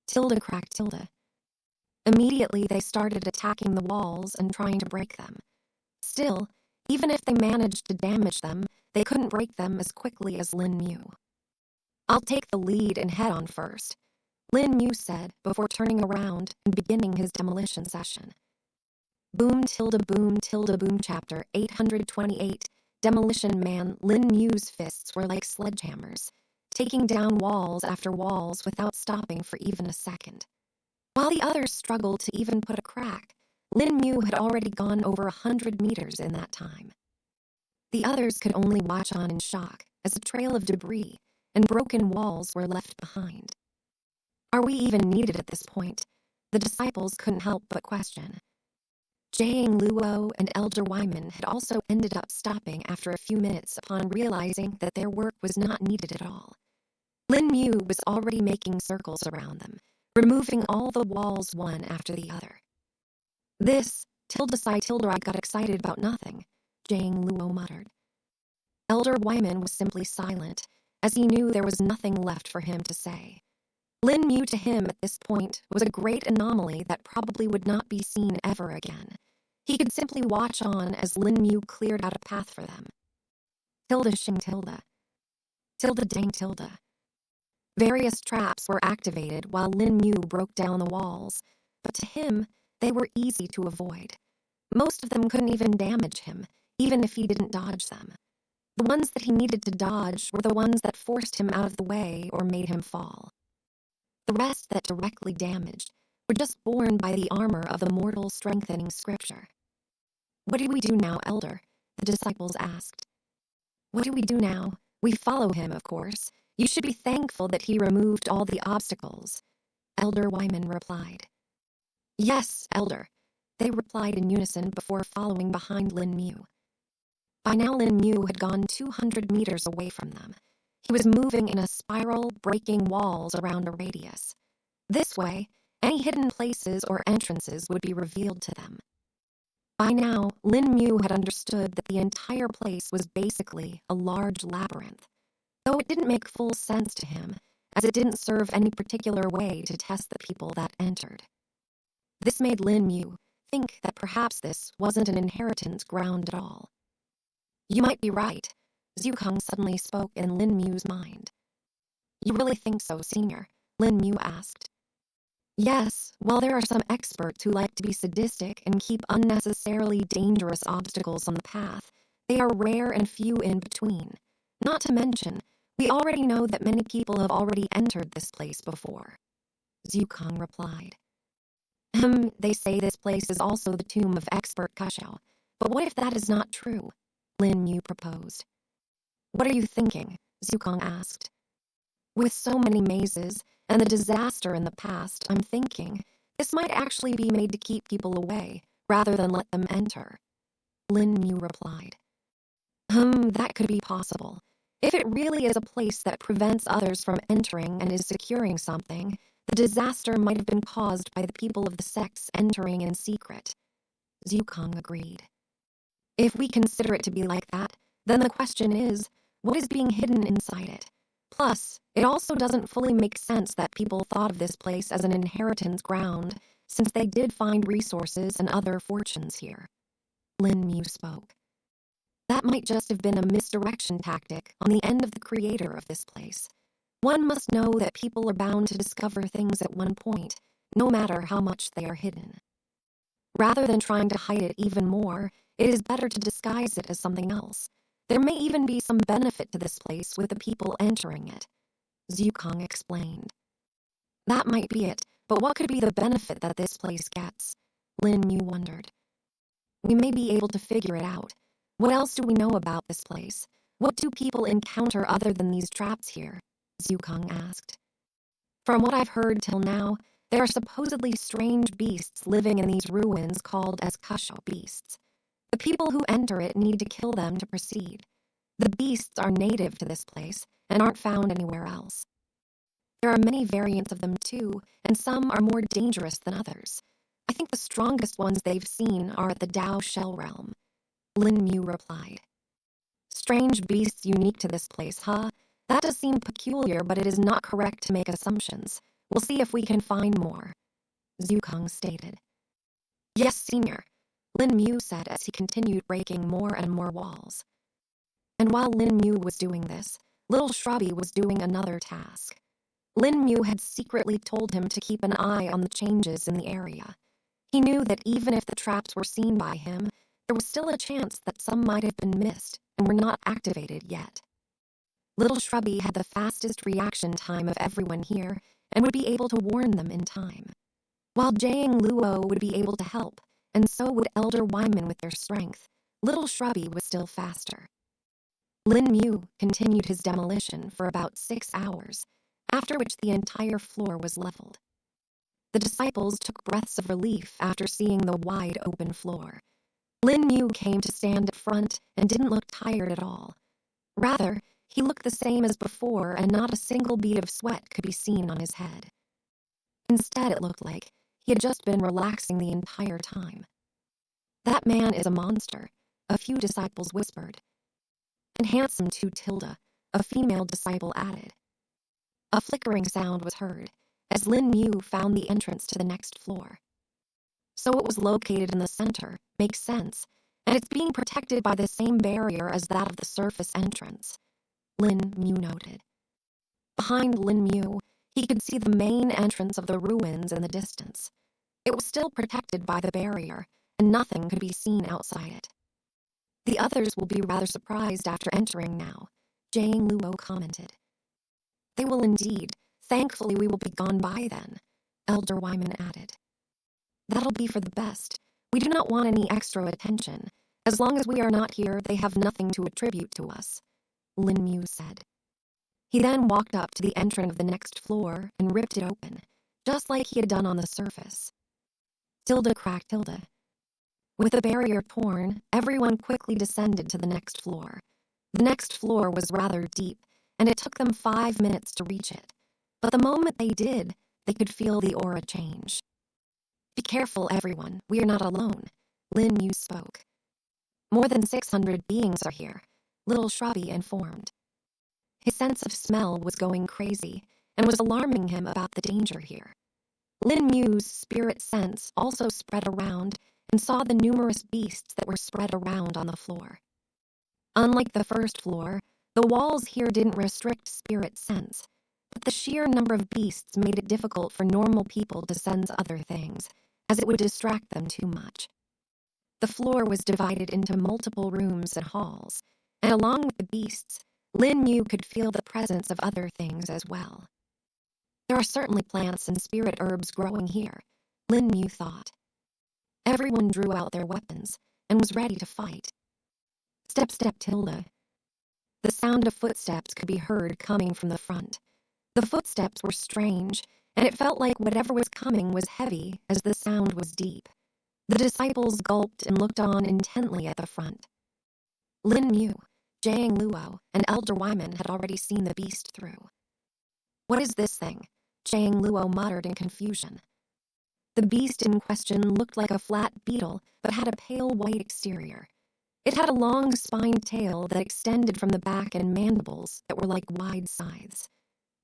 Tilde crack tilde. Immediately they started attacking the walls and trying to break them. Still, even if they managed to damage them, they couldn't break them as quickly as Lin Mu. I'll take the lead and head on first, Lin Mu said before turning around and beginning his demolition session. Boom boom chapter 828, Demolition Man. Lin Mu's fists were like sledgehammers, taking down walls after walls without stopping for even a second. While the others struggled to even put a crack, Lin Mu had already gone over 100 meters in that time. The others could only watch on in shock as a trail of debris and broken walls were left behind. Are we even needed at this point? The disciples couldn't help but question. Zhang Luo and Elder Wyman had also ended up stopping after a few minutes upon realizing that their work was not needed at all. Lin Mu was already making circles around them, removing all the walls one after the other. This, tilde I got excited about nothing, Zhang Luo muttered. Elder Wyman was simply silent, as he knew there was nothing left for him to say. Lin Mu to him at this point was a great anomaly that probably would not be seen ever again. He could simply watch on as Lin Mu cleared out a path for them. Tilde shing tilde. Tilde dang tilde. Various traps were activated while Lin Mu broke down the walls, but to him, they were easy to avoid. Most of them couldn't even damage him, even if he didn't dodge them. The ones that he needed to dodge were the ones that forced him out of the way or made him fall. The rest that directly damaged were just borne by the armor of the mortal strengthening scripture. "What do we do now, Elder?" the disciples asked. "What do we do now? We follow him, of course. You should be thankful that he removed all the obstacles," Elder Wyman replied. "Yes, Elder," they replied in unison before following behind Lin Mu. By now Lin Mu had gone 200 meters away from them. He was moving in a spiral, breaking walls around a radius. This way, any hidden places or entrances would be revealed to them. By now, Lin Mu had understood that the entire place was basically a large labyrinth, though it didn't make full sense to him, as it didn't serve any particular way to test the people that entered. This made Lin Mu think that perhaps this wasn't an inheritance ground at all. "You might be right," Zukong suddenly spoke in Lin Mu's mind. "You really think so, Senior?" Lin Mu asked. "Yes, while there are some experts who like to be sadistic and keep unnecessarily dangerous obstacles on the path, they are rare and few in between. Not to mention, we already know that many people have already entered this place before," Zukong replied. They say this place is also the tomb of expert Kashao, but what if that is not true?" Lin Mu proposed. "What are you thinking?" Zukong asked. "With so many mazes and the disaster in the past, I'm thinking this might actually be made to keep people away rather than let them enter," Lin Mu replied. That could be possible. If it really is a place that prevents others from entering and is securing something, the disaster might have been caused by the people of the sects entering in secret," Zukong agreed. "If we consider it to be like that, then the question is, what is being hidden inside it? Plus, it also doesn't fully make sense that people thought of this place as an inheritance ground, since they did find resources and other fortunes here," Lin Mu spoke. "That might just have been a misdirection tactic on the end of the creator of this place. One must know that people are bound to discover things at one point, no matter how much they are hidden. Rather than trying to hide it even more, it is better to disguise it as something else. There may even be some benefit to this place with the people entering it," Zukong explained. "That might be it, but what could be the benefit that this place gets?" Lin Mu wondered. "We may be able to figure it out. What else do we know about this place? What do people encounter other than these traps here?" Zukong asked. "From what I've heard till now, there are supposedly strange beasts living in these ruins called as Kashao beasts. The people who enter it need to kill them to proceed. The beasts are native to this place and aren't found anywhere else. There are many variants of them too, and some are more dangerous than others. I think the strongest ones they've seen are at the Dao Shell Realm," Lin Mu replied. "Strange beasts unique to this place, huh? That does seem peculiar, but it is not correct to make assumptions. We'll see if we can find more," Zukong stated. "Yes, Senior," Lin Mu said as he continued breaking more and more walls. And while Lin Mu was doing this, Little Shrubby was doing another task. Lin Mu had secretly told him to keep an eye on the changes in the area. He knew that even if the traps were seen by him, there was still a chance that some might have been missed and were not activated yet. Little Shrubby had the fastest reaction time of everyone here and would be able to warn them in time. While Jiang Luo would be able to help, and so would Elder Wyman with their strength, Little Shrubby was still faster. Lin Mu continued his demolition for about 6 hours, after which the entire floor was leveled. The disciples took breaths of relief after seeing the wide open floor. Lin Mu came to stand at front and didn't look tired at all. Rather, he looked the same as before, and not a single bead of sweat could be seen on his head. Instead, it looked like he had just been relaxing the entire time. "That man is a monster," a few disciples whispered. "And handsome too, Tilda," a female disciple added. A flickering sound was heard, as Lin Mu found the entrance to the next floor. "So it was located in the center, makes sense, and it's being protected by the same barrier as that of the surface entrance," Lin Mu noted. Behind Lin Mu, he could see the main entrance of the ruins in the distance. It was still protected by the barrier, and nothing could be seen outside it. The others will be rather surprised after entering now, Zhang Luo commented. They will indeed. Thankfully we will be gone by then, Elder Wyman added. That'll be for the best. We do not want any extra attention. As long as we are not here, they have nothing to attribute to us, Lin Mu said. He then walked up to the entrance of the next floor and ripped it open, just like he had done on the surface. Tilda cracked Tilda. With the barrier torn, everyone quickly descended to the next floor. The next floor was rather deep, and it took them 5 minutes to reach it. But the moment they did, they could feel the aura change. Be careful, everyone. We are not alone, Lin Mu spoke. More than 600 beings are here, Little Shrubby informed. His sense of smell was going crazy and was alarming him about the danger here. Lin Mu's spirit sense also spread around and saw the numerous beasts that were spread around on the floor. Unlike the first floor, the walls here didn't restrict spirit sense, but the sheer number of beasts made it difficult for normal people to sense other things, as it would distract them too much. The floor was divided into multiple rooms and halls, and along with the beasts, Lin Mu could feel the presence of other things as well. There are certainly plants and spirit herbs growing here, Lin Mu thought. Everyone drew out their weapons and was ready to fight. Step, step, Tilda. The sound of footsteps could be heard coming from the front. The footsteps were strange, and it felt like whatever was coming was heavy as the sound was deep. The disciples gulped and looked on intently at the front. Lin Mu, Zhang Luo, and Elder Wyman had already seen the beast through. What is this thing? Zhang Luo muttered in confusion. The beast in question looked like a flat beetle, but had a pale white exterior. It had a long spined tail that extended from the back and mandibles that were like wide scythes.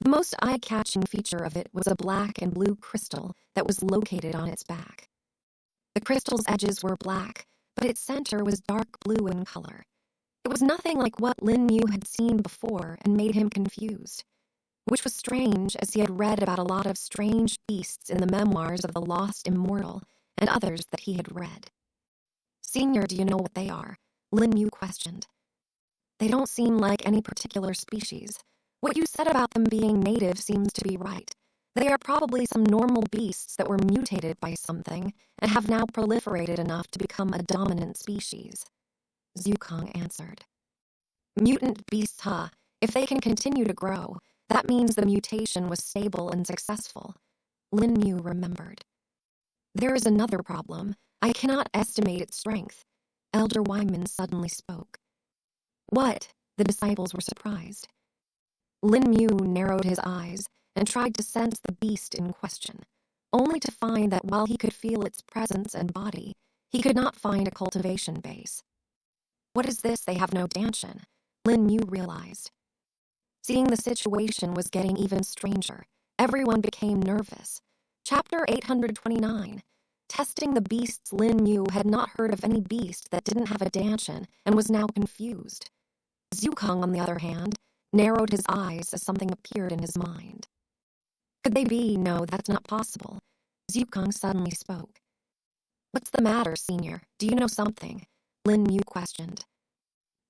The most eye-catching feature of it was a black and blue crystal that was located on its back. The crystal's edges were black, but its center was dark blue in color. It was nothing like what Lin Mu had seen before and made him confused, which was strange as he had read about a lot of strange beasts in the memoirs of the lost immortal and others that he had read. Senior, do you know what they are? Lin Mu questioned. They don't seem like any particular species. What you said about them being native seems to be right. They are probably some normal beasts that were mutated by something and have now proliferated enough to become a dominant species, Zukong answered. Mutant beasts, huh? If they can continue to grow, that means the mutation was stable and successful, Lin Mu remembered. There is another problem. I cannot estimate its strength, Elder Wyman suddenly spoke. What? The disciples were surprised. Lin Mu narrowed his eyes and tried to sense the beast in question, only to find that while he could feel its presence and body, he could not find a cultivation base. What is this? They have no danshin, Lin Mu realized. Seeing the situation was getting even stranger, everyone became nervous. Chapter 829. Testing the beasts. Lin Mu had not heard of any beast that didn't have a danshin and was now confused. Zukong, on the other hand, narrowed his eyes as something appeared in his mind. Could they be? No, that's not possible. Zukong suddenly spoke. What's the matter, Senior? Do you know something? Lin Mu questioned.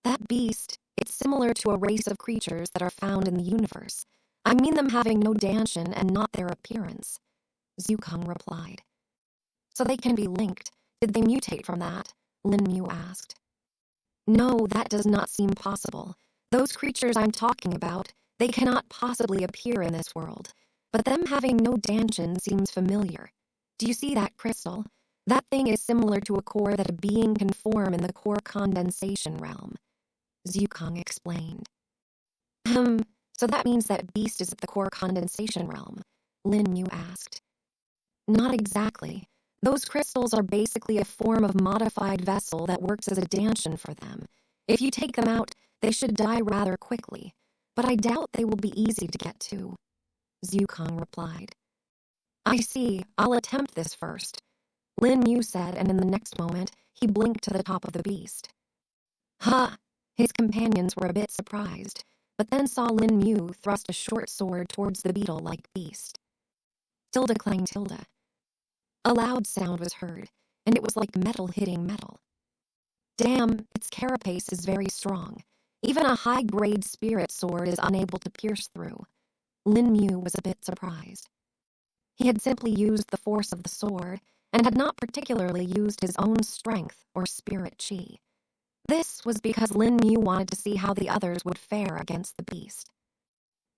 That beast, it's similar to a race of creatures that are found in the universe. I mean them having no danshin and not their appearance, Zukong replied. So they can be linked. Did they mutate from that? Lin Mu asked. No, that does not seem possible. Those creatures I'm talking about, they cannot possibly appear in this world. But them having no danshin seems familiar. Do you see that crystal? That thing is similar to a core that a being can form in the core condensation realm, Zukong explained. So that means that beast is at the core condensation realm, Lin Mu asked. Not exactly. Those crystals are basically a form of modified vessel that works as a danshin for them. If you take them out, they should die rather quickly, but I doubt they will be easy to get to, Zukong replied. I see. I'll attempt this first, Lin Mu said, and in the next moment, he blinked to the top of the beast. Ha! His companions were a bit surprised, but then saw Lin Mu thrust a short sword towards the beetle-like beast. Tilde clang tilde. A loud sound was heard, and it was like metal hitting metal. Damn, its carapace is very strong. Even a high-grade spirit sword is unable to pierce through. Lin Mu was a bit surprised. He had simply used the force of the sword, and had not particularly used his own strength or spirit chi. This was because Lin Mu wanted to see how the others would fare against the beast.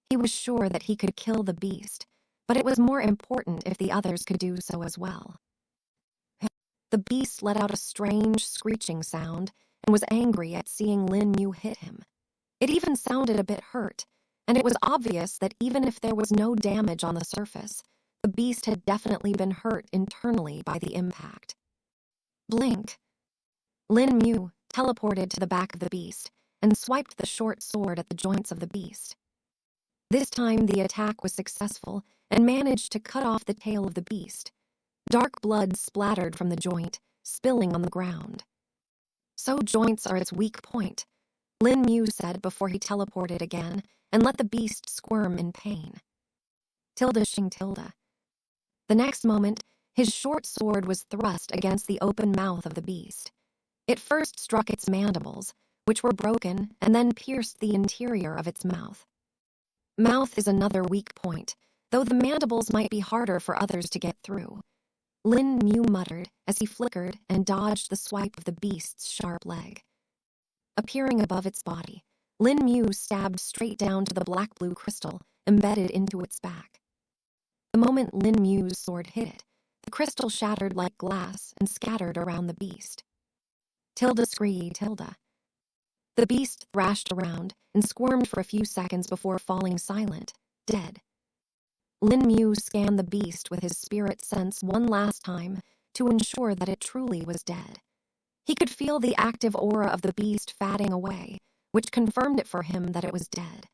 He was sure that he could kill the beast, but it was more important if the others could do so as well. The beast let out a strange screeching sound and was angry at seeing Lin Mu hit him. It even sounded a bit hurt, and it was obvious that even if there was no damage on the surface, the beast had definitely been hurt internally by the impact. Blink. Lin Mu teleported to the back of the beast and swiped the short sword at the joints of the beast. This time the attack was successful and managed to cut off the tail of the beast. Dark blood splattered from the joint, spilling on the ground. So joints are its weak point, Lin Mu said before he teleported again and let the beast squirm in pain. Tilde shing tilde. The next moment, his short sword was thrust against the open mouth of the beast. It first struck its mandibles, which were broken, and then pierced the interior of its mouth. Mouth is another weak point, though the mandibles might be harder for others to get through. Lin Mu muttered as he flickered and dodged the swipe of the beast's sharp leg. Appearing above its body, Lin Mu stabbed straight down to the black-blue crystal embedded into its back. The moment Lin Mu's sword hit it, the crystal shattered like glass and scattered around the beast. Tilde scree tilde. The beast thrashed around and squirmed for a few seconds before falling silent, dead. Lin Mu scanned the beast with his spirit sense one last time to ensure that it truly was dead. He could feel the active aura of the beast fading away, which confirmed it for him that it was dead.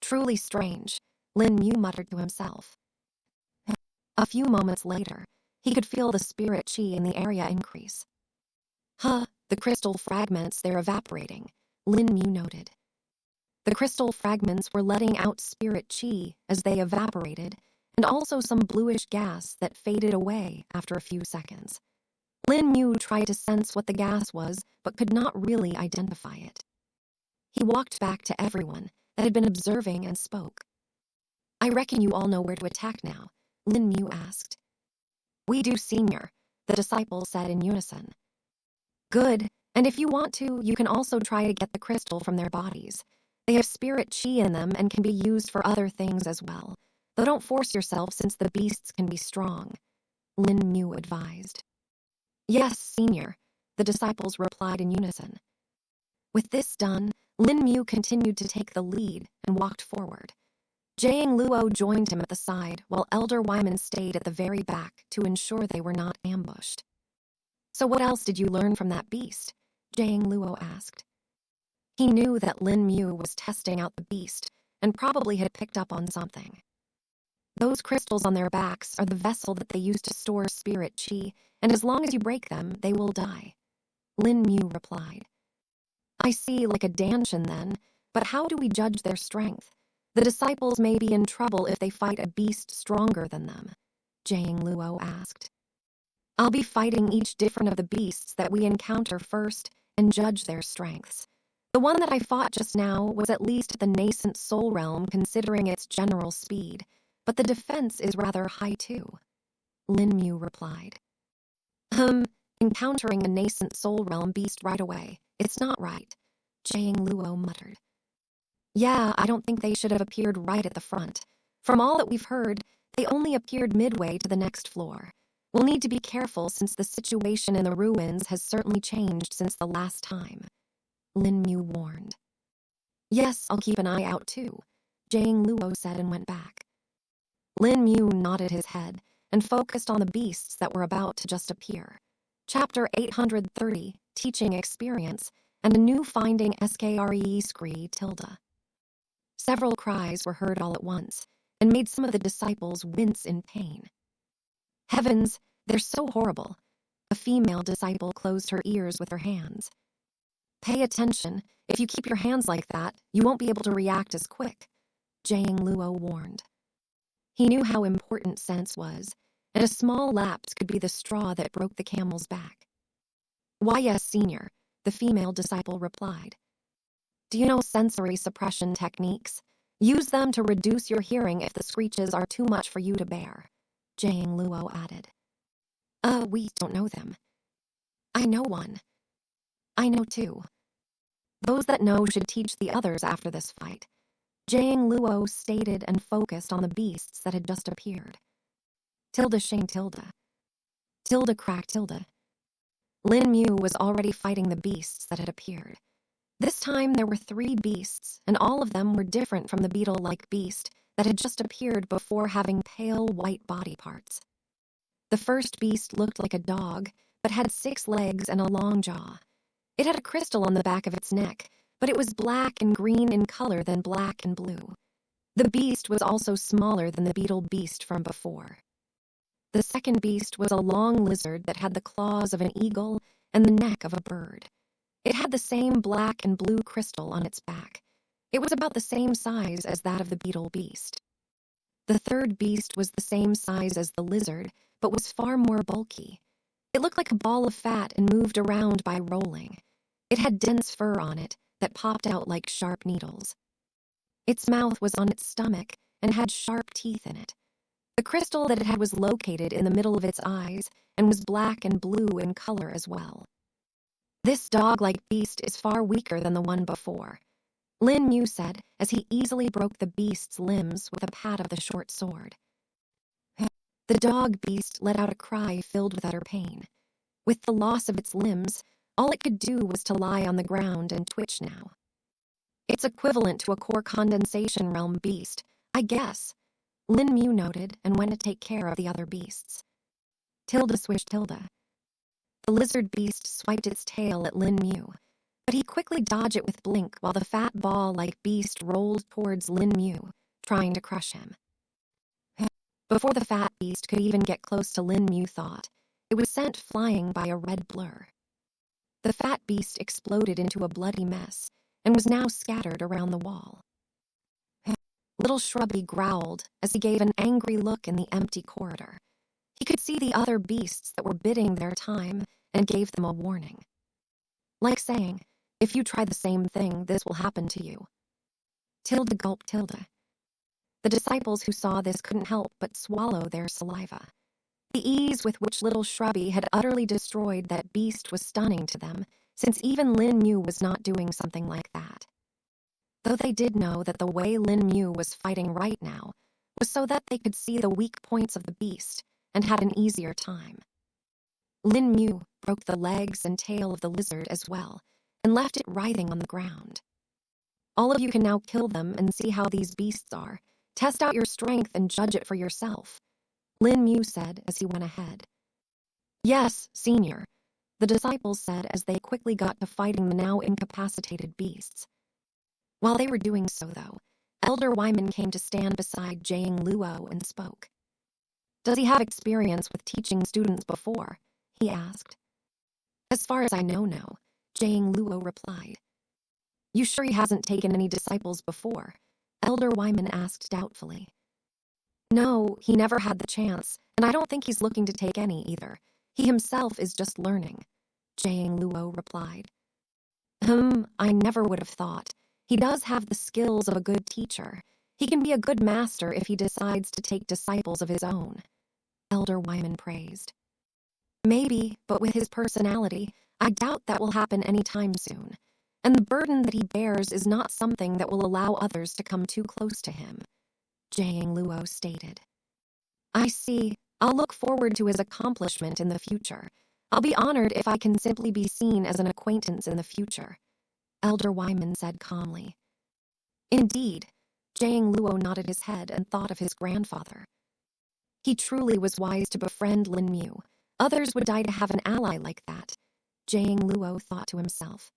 Truly strange, Lin Mu muttered to himself. A few moments later, he could feel the spirit chi in the area increase. The crystal fragments, they're evaporating, Lin Mu noted. The crystal fragments were letting out spirit chi as they evaporated, and also some bluish gas that faded away after a few seconds. Lin Mu tried to sense what the gas was, but could not really identify it. He walked back to everyone that had been observing and spoke. I reckon you all know where to attack now, Lin Mu asked. We do, senior, the disciples said in unison. Good, and if you want to, you can also try to get the crystal from their bodies. They have spirit chi in them and can be used for other things as well, though don't force yourself since the beasts can be strong, Lin Mu advised. Yes, senior, the disciples replied in unison. With this done, Lin Mu continued to take the lead and walked forward. Jiang Luo joined him at the side, while Elder Wyman stayed at the very back to ensure they were not ambushed. So what else did you learn from that beast? Jiang Luo asked. He knew that Lin Mu was testing out the beast and probably had picked up on something. Those crystals on their backs are the vessel that they use to store spirit chi, and as long as you break them, they will die. Lin Mu replied. I see, like a Danshan then, but how do we judge their strength? The disciples may be in trouble if they fight a beast stronger than them, Jiang Luo asked. I'll be fighting each different of the beasts that we encounter first and judge their strengths. The one that I fought just now was at least the nascent soul realm considering its general speed, but the defense is rather high too, Lin Mu replied. Encountering a nascent soul realm beast right away, it's not right, Jiang Luo muttered. Yeah, I don't think they should have appeared right at the front. From all that we've heard, they only appeared midway to the next floor. We'll need to be careful since the situation in the ruins has certainly changed since the last time, Lin Mu warned. Yes, I'll keep an eye out too, Jiang Luo said and went back. Lin Mu nodded his head and focused on the beasts that were about to just appear. Chapter 830, Teaching Experience, and a new finding SKRE scree tilde. Several cries were heard all at once, and made some of the disciples wince in pain. Heavens, they're so horrible. A female disciple closed her ears with her hands. Pay attention. If you keep your hands like that, you won't be able to react as quick, Jiang Luo warned. He knew how important sense was, and a small lapse could be the straw that broke the camel's back. Why, yes, senior, the female disciple replied. Do you know sensory suppression techniques? Use them to reduce your hearing if the screeches are too much for you to bear, Jiang Luo added. We don't know them. I know one. I know two. Those that know should teach the others after this fight, Jiang Luo stated and focused on the beasts that had just appeared. Tilde shame tilde. Tilde crack tilde. Lin Mu was already fighting the beasts that had appeared. This time there were 3 beasts, and all of them were different from the beetle-like beast that had just appeared before having pale white body parts. The first beast looked like a dog, but had 6 legs and a long jaw. It had a crystal on the back of its neck, but it was black and green in color than black and blue. The beast was also smaller than the beetle beast from before. The second beast was a long lizard that had the claws of an eagle and the neck of a bird. It had the same black and blue crystal on its back. It was about the same size as that of the beetle beast. The third beast was the same size as the lizard, but was far more bulky. It looked like a ball of fat and moved around by rolling. It had dense fur on it that popped out like sharp needles. Its mouth was on its stomach and had sharp teeth in it. The crystal that it had was located in the middle of its eyes and was black and blue in color as well. This dog-like beast is far weaker than the one before, Lin Mu said as he easily broke the beast's limbs with a pat of the short sword. The dog beast let out a cry filled with utter pain. With the loss of its limbs, all it could do was to lie on the ground and twitch now. It's equivalent to a core condensation realm beast, I guess, Lin Mu noted and went to take care of the other beasts. Tilde swish tilde. The lizard beast swiped its tail at Lin Mu, but he quickly dodged it with blink while the fat ball-like beast rolled towards Lin Mu, trying to crush him. Before the fat beast could even get close to Lin Mu thought, it was sent flying by a red blur. The fat beast exploded into a bloody mess and was now scattered around the wall. Little Shrubby growled as he gave an angry look in the empty corridor. He could see the other beasts that were biding their time and gave them a warning. Like saying, if you try the same thing, this will happen to you. Tilde gulp tilde. The disciples who saw this couldn't help but swallow their saliva. The ease with which Little Shrubby had utterly destroyed that beast was stunning to them, since even Lin Mu was not doing something like that. Though they did know that the way Lin Mu was fighting right now was so that they could see the weak points of the beast and had an easier time. Lin Mu broke the legs and tail of the lizard as well and left it writhing on the ground. All of you can now kill them and see how these beasts are. Test out your strength and judge it for yourself, Lin Mu said as he went ahead. Yes, senior, the disciples said as they quickly got to fighting the now incapacitated beasts. While they were doing so, though, Elder Wyman came to stand beside Jiang Luo and spoke. Does he have experience with teaching students before? He asked. As far as I know, no, Jiang Luo replied. You sure he hasn't taken any disciples before? Elder Wyman asked doubtfully. No, he never had the chance, and I don't think he's looking to take any either. He himself is just learning, Jiang Luo replied. I never would have thought. He does have the skills of a good teacher. He can be a good master if he decides to take disciples of his own, Elder Wyman praised. Maybe, but with his personality, I doubt that will happen anytime soon. And the burden that he bears is not something that will allow others to come too close to him, Jiang Luo stated. I see. I'll look forward to his accomplishment in the future. I'll be honored if I can simply be seen as an acquaintance in the future, Elder Wyman said calmly. Indeed, Jiang Luo nodded his head and thought of his grandfather. He truly was wise to befriend Lin Mu. Others would die to have an ally like that, Jiang Luo thought to himself.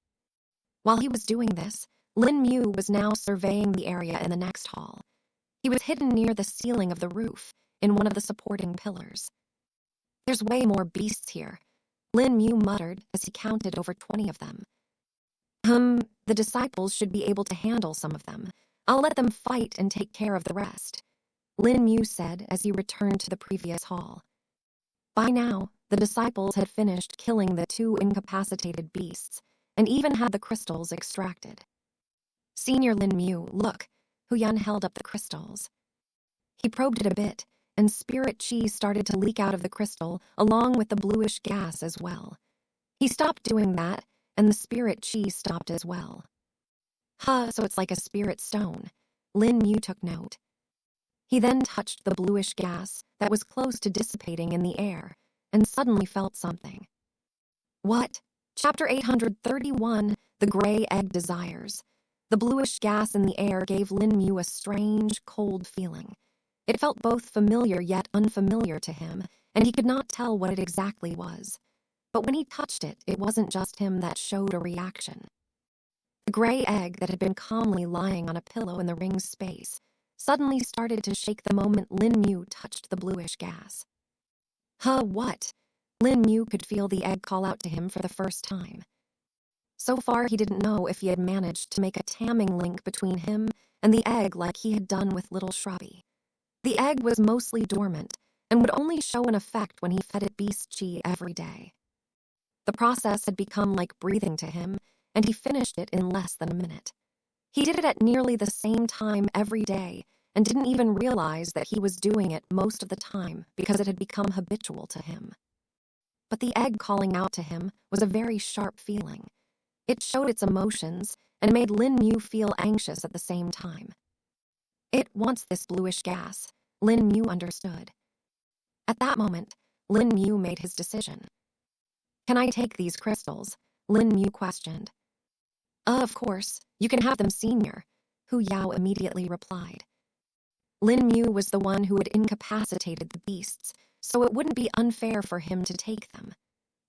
While he was doing this, Lin Mu was now surveying the area in the next hall. He was hidden near the ceiling of the roof, in one of the supporting pillars. There's way more beasts here, Lin Mu muttered as he counted over 20 of them. The disciples should be able to handle some of them. I'll let them fight and take care of the rest, Lin Mu said as he returned to the previous hall. By now, the disciples had finished killing the two incapacitated beasts and even had the crystals extracted. Senior Lin Mu, look, Huyan held up the crystals. He probed it a bit, and spirit chi started to leak out of the crystal along with the bluish gas as well. He stopped doing that, and the spirit chi stopped as well. So it's like a spirit stone. Lin Mu took note. He then touched the bluish gas that was close to dissipating in the air, and suddenly felt something. What? Chapter 831, The Gray Egg Desires. The bluish gas in the air gave Lin Mu a strange, cold feeling. It felt both familiar yet unfamiliar to him, and he could not tell what it exactly was. But when he touched it, it wasn't just him that showed a reaction. The gray egg that had been calmly lying on a pillow in the ring's space suddenly started to shake the moment Lin Mu touched the bluish gas. What? Lin Mu could feel the egg call out to him for the first time. So far, he didn't know if he had managed to make a tamming link between him and the egg like he had done with little Shrubby. The egg was mostly dormant and would only show an effect when he fed it beast chi every day. The process had become like breathing to him, and he finished it in less than a minute. He did it at nearly the same time every day and didn't even realize that he was doing it most of the time because it had become habitual to him. But the egg calling out to him was a very sharp feeling. It showed its emotions and made Lin Mu feel anxious at the same time. It wants this bluish gas, Lin Mu understood. At that moment, Lin Mu made his decision. Can I take these crystals? Lin Mu questioned. Of course, you can have them, Senior, Hu Yao immediately replied. Lin Mu was the one who had incapacitated the beasts, so it wouldn't be unfair for him to take them.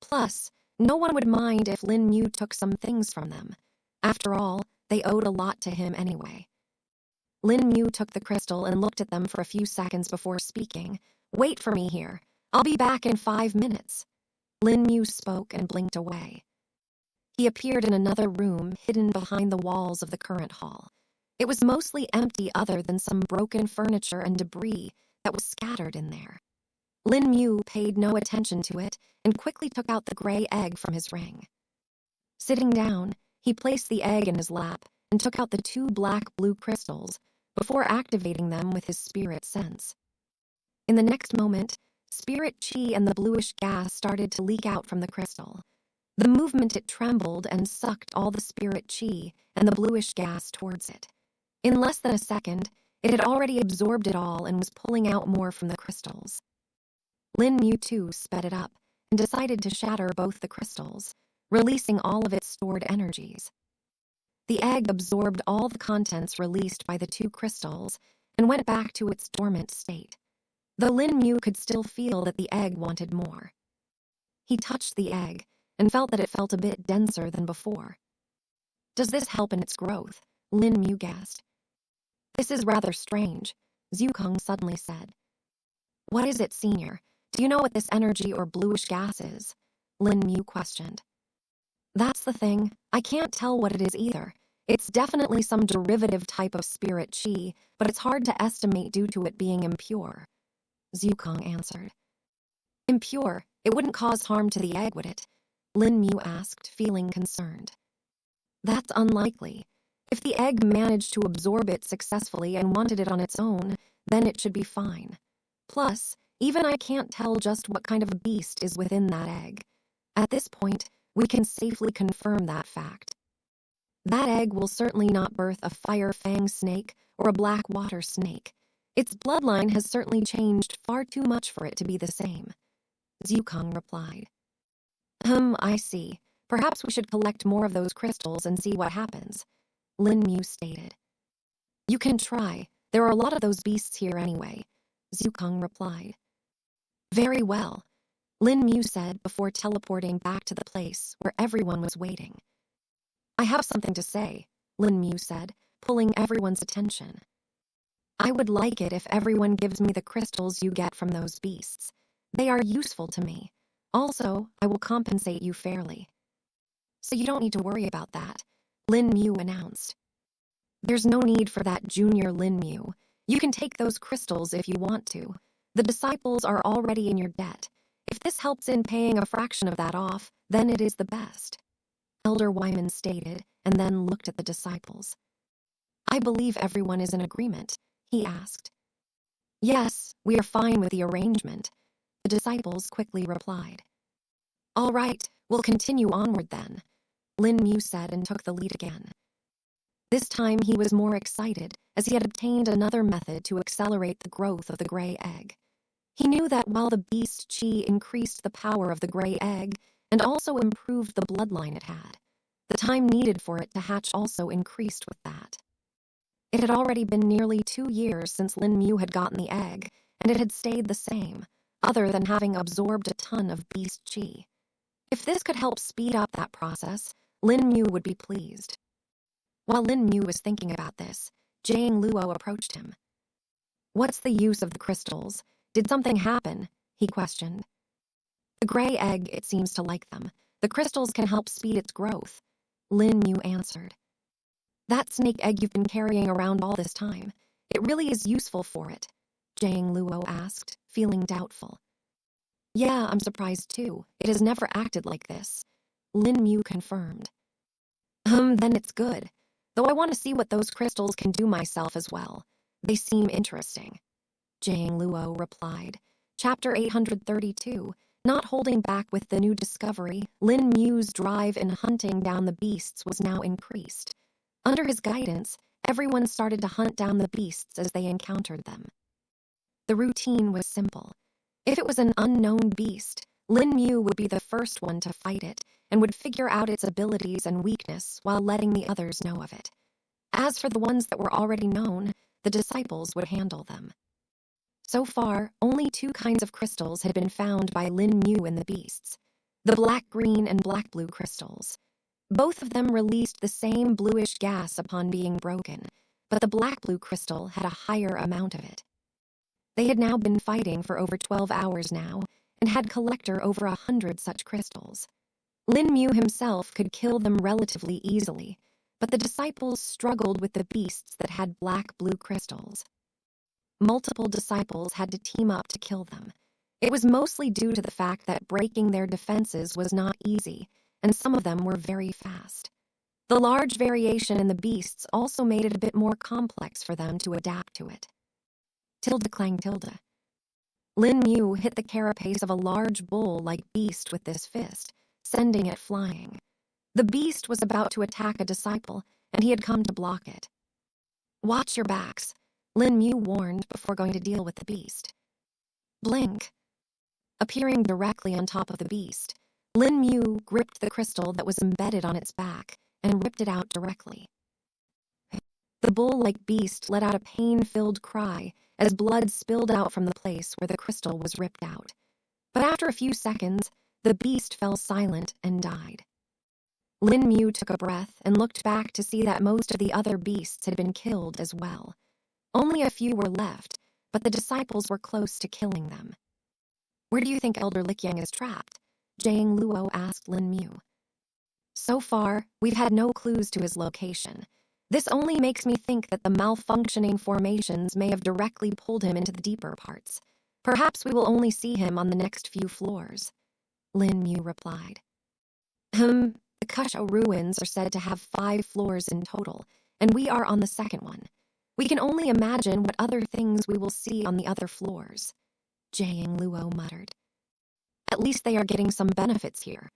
Plus, no one would mind if Lin Mu took some things from them. After all, they owed a lot to him anyway. Lin Mu took the crystal and looked at them for a few seconds before speaking. Wait for me here. I'll be back in 5 minutes. Lin Mu spoke and blinked away. He appeared in another room hidden behind the walls of the current hall. It was mostly empty other than some broken furniture and debris that was scattered in there. Lin Mu paid no attention to it and quickly took out the gray egg from his ring. Sitting down, he placed the egg in his lap and took out the 2 black-blue crystals before activating them with his spirit sense. In the next moment, spirit chi and the bluish gas started to leak out from the crystal. The movement it trembled and sucked all the spirit chi and the bluish gas towards it. In less than a second, it had already absorbed it all and was pulling out more from the crystals. Lin Mu too sped it up and decided to shatter both the crystals, releasing all of its stored energies. The egg absorbed all the contents released by the 2 crystals and went back to its dormant state, though Lin Mu could still feel that the egg wanted more. He touched the egg and felt that it felt a bit denser than before. Does this help in its growth? Lin Mu guessed. This is rather strange, Zhukong suddenly said. What is it, Senior? Do you know what this energy or bluish gas is? Lin Mu questioned. That's the thing. I can't tell what it is either. It's definitely some derivative type of spirit chi, but it's hard to estimate due to it being impure, Zhukong answered. Impure? It wouldn't cause harm to the egg, would it? Lin Mu asked, feeling concerned. That's unlikely. If the egg managed to absorb it successfully and wanted it on its own, then it should be fine. Plus, even I can't tell just what kind of a beast is within that egg. At this point, we can safely confirm that fact. That egg will certainly not birth a fire fang snake or a black water snake. Its bloodline has certainly changed far too much for it to be the same, Zhukong replied. I see. Perhaps we should collect more of those crystals and see what happens, Lin Mu stated. You can try. There are a lot of those beasts here anyway, Zhukong replied. Very well, Lin Mu said before teleporting back to the place where everyone was waiting. I have something to say, Lin Mu said, pulling everyone's attention. I would like it if everyone gives me the crystals you get from those beasts. They are useful to me. Also, I will compensate you fairly. So you don't need to worry about that. Lin Mu announced. There's no need for that, Junior Lin Mu. You can take those crystals if you want to. The disciples are already in your debt. If this helps in paying a fraction of that off, then it is the best. Elder Wyman stated, and then looked at the disciples. I believe everyone is in agreement, he asked. Yes, we are fine with the arrangement, the disciples quickly replied. All right, we'll continue onward then, Lin Mu said and took the lead again. This time he was more excited, as he had obtained another method to accelerate the growth of the gray egg. He knew that while the beast chi increased the power of the gray egg and also improved the bloodline it had, the time needed for it to hatch also increased with that. It had already been nearly 2 years since Lin Mu had gotten the egg, and it had stayed the same, other than having absorbed a ton of beast chi. If this could help speed up that process, Lin Mu would be pleased. While Lin Mu was thinking about this, Jiang Luo approached him. What's the use of the crystals? Did something happen? He questioned. The gray egg, it seems to like them. The crystals can help speed its growth, Lin Mu answered. That snake egg you've been carrying around all this time, it really is useful for it, Jiang Luo asked, feeling doubtful. Yeah, I'm surprised too. It has never acted like this, Lin Mu confirmed. Then it's good. Though I want to see what those crystals can do myself as well. They seem interesting, Jiang Luo replied. Chapter 832. Not holding back with the new discovery, Lin Mu's drive in hunting down the beasts was now increased. Under his guidance, everyone started to hunt down the beasts as they encountered them. The routine was simple. If it was an unknown beast, Lin Mu would be the first one to fight it and would figure out its abilities and weakness while letting the others know of it. As for the ones that were already known, the disciples would handle them. So far, only 2 kinds of crystals had been found by Lin Mu in the beasts, the black-green and black-blue crystals. Both of them released the same bluish gas upon being broken, but the black-blue crystal had a higher amount of it. They had now been fighting for over 12 hours now, and had collected over 100 such crystals. Lin Mu himself could kill them relatively easily, but the disciples struggled with the beasts that had black-blue crystals. Multiple disciples had to team up to kill them. It was mostly due to the fact that breaking their defenses was not easy, and some of them were very fast. The large variation in the beasts also made it a bit more complex for them to adapt to it. Tilde clang tilde. Lin Mu hit the carapace of a large bull-like beast with this fist, sending it flying. The beast was about to attack a disciple, and he had come to block it. Watch your backs, Lin Mu warned before going to deal with the beast. Blink. Appearing directly on top of the beast, Lin Mu gripped the crystal that was embedded on its back and ripped it out directly. The bull-like beast let out a pain-filled cry as blood spilled out from the place where the crystal was ripped out. But after a few seconds, the beast fell silent and died. Lin Mu took a breath and looked back to see that most of the other beasts had been killed as well. Only a few were left, but the disciples were close to killing them. Where do you think Elder Likyang is trapped? Jiang Luo asked Lin Mu. So far, we've had no clues to his location. This only makes me think that the malfunctioning formations may have directly pulled him into the deeper parts. Perhaps we will only see him on the next few floors, Lin Mu replied. The Kusha ruins are said to have 5 floors in total, and we are on the second one. We can only imagine what other things we will see on the other floors, Jiang Luo muttered. At least they are getting some benefits here,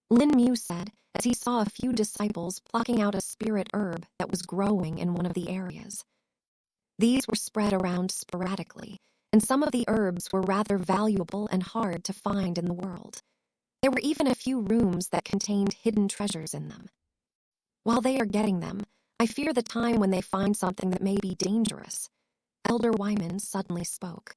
Lin Mu said as he saw a few disciples plucking out a spirit herb that was growing in one of the areas. These were spread around sporadically, and some of the herbs were rather valuable and hard to find in the world. There were even a few rooms that contained hidden treasures in them. While they are getting them, I fear the time when they find something that may be dangerous, Elder Wyman suddenly spoke.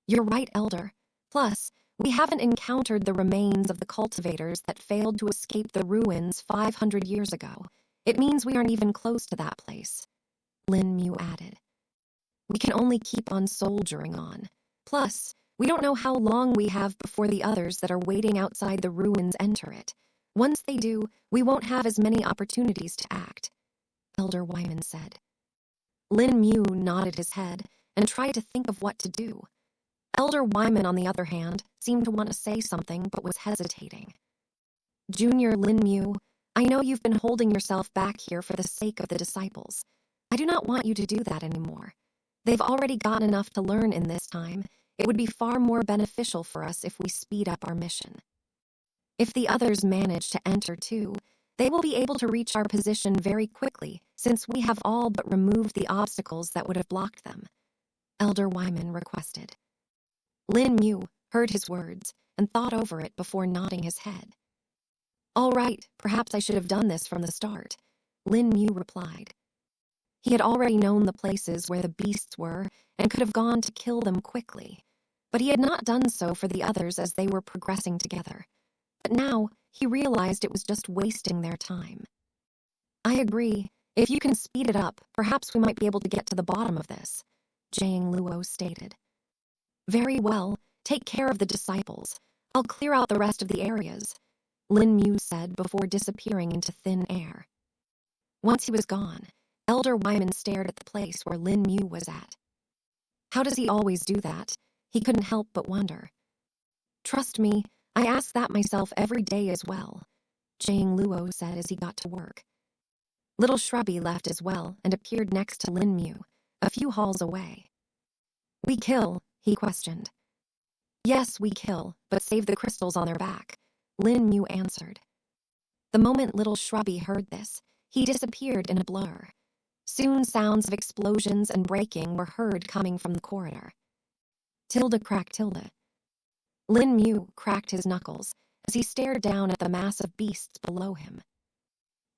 You're right, Elder. Plus, we haven't encountered the remains of the cultivators that failed to escape the ruins 500 years ago. It means we aren't even close to that place, Lin Mu added. We can only keep on soldiering on. Plus, we don't know how long we have before the others that are waiting outside the ruins enter it. Once they do, we won't have as many opportunities to act, Elder Wyman said. Lin Mu nodded his head and tried to think of what to do. Elder Wyman, on the other hand, seemed to want to say something but was hesitating. Junior Lin Mu, I know you've been holding yourself back here for the sake of the disciples. I do not want you to do that anymore. They've already gotten enough to learn in this time. It would be far more beneficial for us if we speed up our mission. If the others manage to enter too, they will be able to reach our position very quickly, since we have all but removed the obstacles that would have blocked them, Elder Wyman requested. Lin Mu heard his words and thought over it before nodding his head. All right, perhaps I should have done this from the start, Lin Mu replied. He had already known the places where the beasts were and could have gone to kill them quickly, but he had not done so for the others as they were progressing together. But now, he realized it was just wasting their time. I agree. If you can speed it up, perhaps we might be able to get to the bottom of this, Jiang Luo stated. Very well, take care of the disciples. I'll clear out the rest of the areas, Lin Mu said before disappearing into thin air. Once he was gone, Elder Wyman stared at the place where Lin Mu was at. How does he always do that? He couldn't help but wonder. Trust me, I ask that myself every day as well, Jiang Luo said as he got to work. Little Shrubby left as well and appeared next to Lin Mu, a few halls away. We kill, he questioned. Yes, we kill, but save the crystals on their back, Lin Mu answered. The moment Little Shrubby heard this, he disappeared in a blur. Soon sounds of explosions and breaking were heard coming from the corridor. Tilde crack tilde. Lin Mu cracked his knuckles as he stared down at the mass of beasts below him.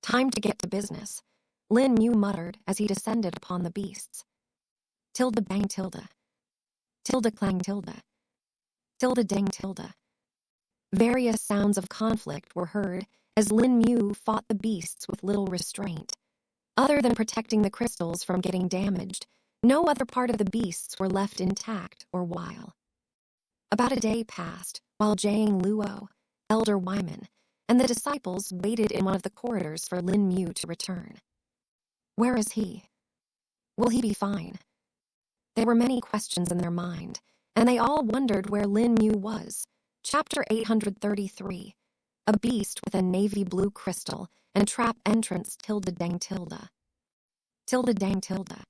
Time to get to business, Lin Mu muttered as he descended upon the beasts. Tilde bang tilde. Tilde clang tilde. Tilde dang tilde. Various sounds of conflict were heard as Lin Mu fought the beasts with little restraint. Other than protecting the crystals from getting damaged, no other part of the beasts were left intact or wild. About a day passed while Jiang Luo, Elder Wyman, and the disciples waited in one of the corridors for Lin Mu to return. Where is he? Will he be fine? There were many questions in their mind, and they all wondered where Lin Mu was. Chapter 833, A Beast with a Navy Blue Crystal and Trap Entrance tilde dang tilde. Tilde dang tilde.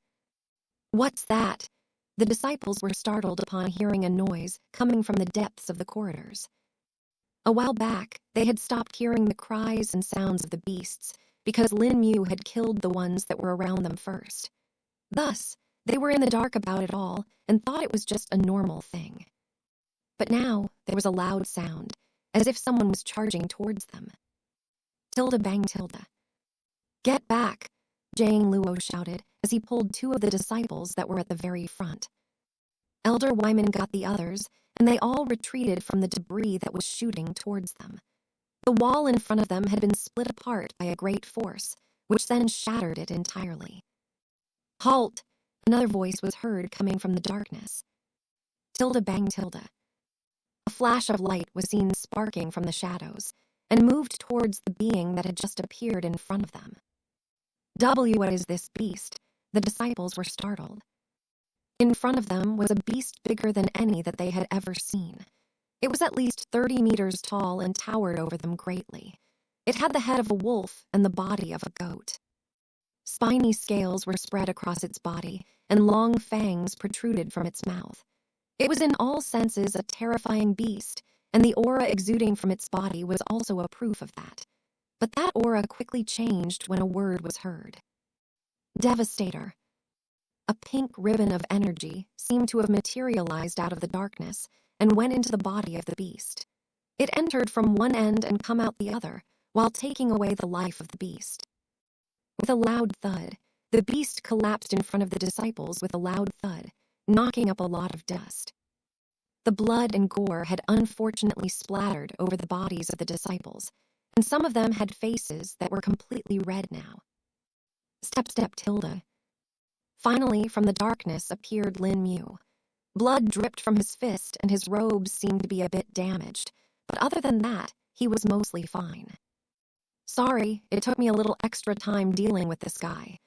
What's that? The disciples were startled upon hearing a noise coming from the depths of the corridors. A while back, they had stopped hearing the cries and sounds of the beasts because Lin Mu had killed the ones that were around them first. Thus, they were in the dark about it all and thought it was just a normal thing. But now, there was a loud sound, as if someone was charging towards them. Tilde bang tilde. Get back, Jiang Luo shouted as he pulled two of the disciples that were at the very front. Elder Wyman got the others, and they all retreated from the debris that was shooting towards them. The wall in front of them had been split apart by a great force, which then shattered it entirely. Halt! Another voice was heard coming from the darkness. Tilde bang tilde. A flash of light was seen sparking from the shadows, and moved towards the being that had just appeared in front of them. What is this beast? The disciples were startled. In front of them was a beast bigger than any that they had ever seen. It was at least 30 meters tall and towered over them greatly. It had the head of a wolf and the body of a goat. Spiny scales were spread across its body, and long fangs protruded from its mouth. It was in all senses a terrifying beast, and the aura exuding from its body was also a proof of that. But that aura quickly changed when a word was heard. Devastator. A pink ribbon of energy seemed to have materialized out of the darkness and went into the body of the beast. It entered from one end and come out the other, while taking away the life of the beast. With a loud thud, the beast collapsed in front of the disciples with a loud thud, knocking up a lot of dust. The blood and gore had unfortunately splattered over the bodies of the disciples, and some of them had faces that were completely red now. Step step tilde. Finally, from the darkness appeared Lin Mu. Blood dripped from his fist and his robes seemed to be a bit damaged, but other than that, he was mostly fine. Sorry, it took me a little extra time dealing with this guy,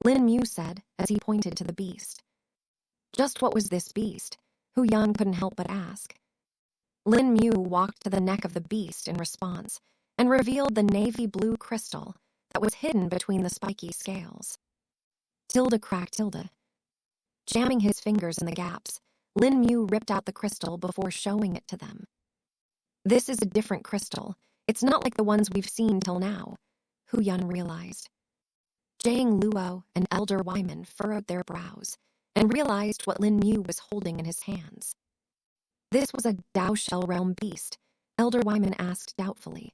Lin Mu said as he pointed to the beast. Just what was this beast? Hu Yan couldn't help but ask. Lin Mu walked to the neck of the beast in response and revealed the navy blue crystal that was hidden between the spiky scales. Tilda cracked Tilda. Jamming his fingers in the gaps, Lin Mu ripped out the crystal before showing it to them. This is a different crystal. It's not like the ones we've seen till now, Hu Yan realized. Jiang Luo and Elder Wyman furrowed their brows and realized what Lin Mu was holding in his hands. This was a Dao Shell Realm beast, Elder Wyman asked doubtfully.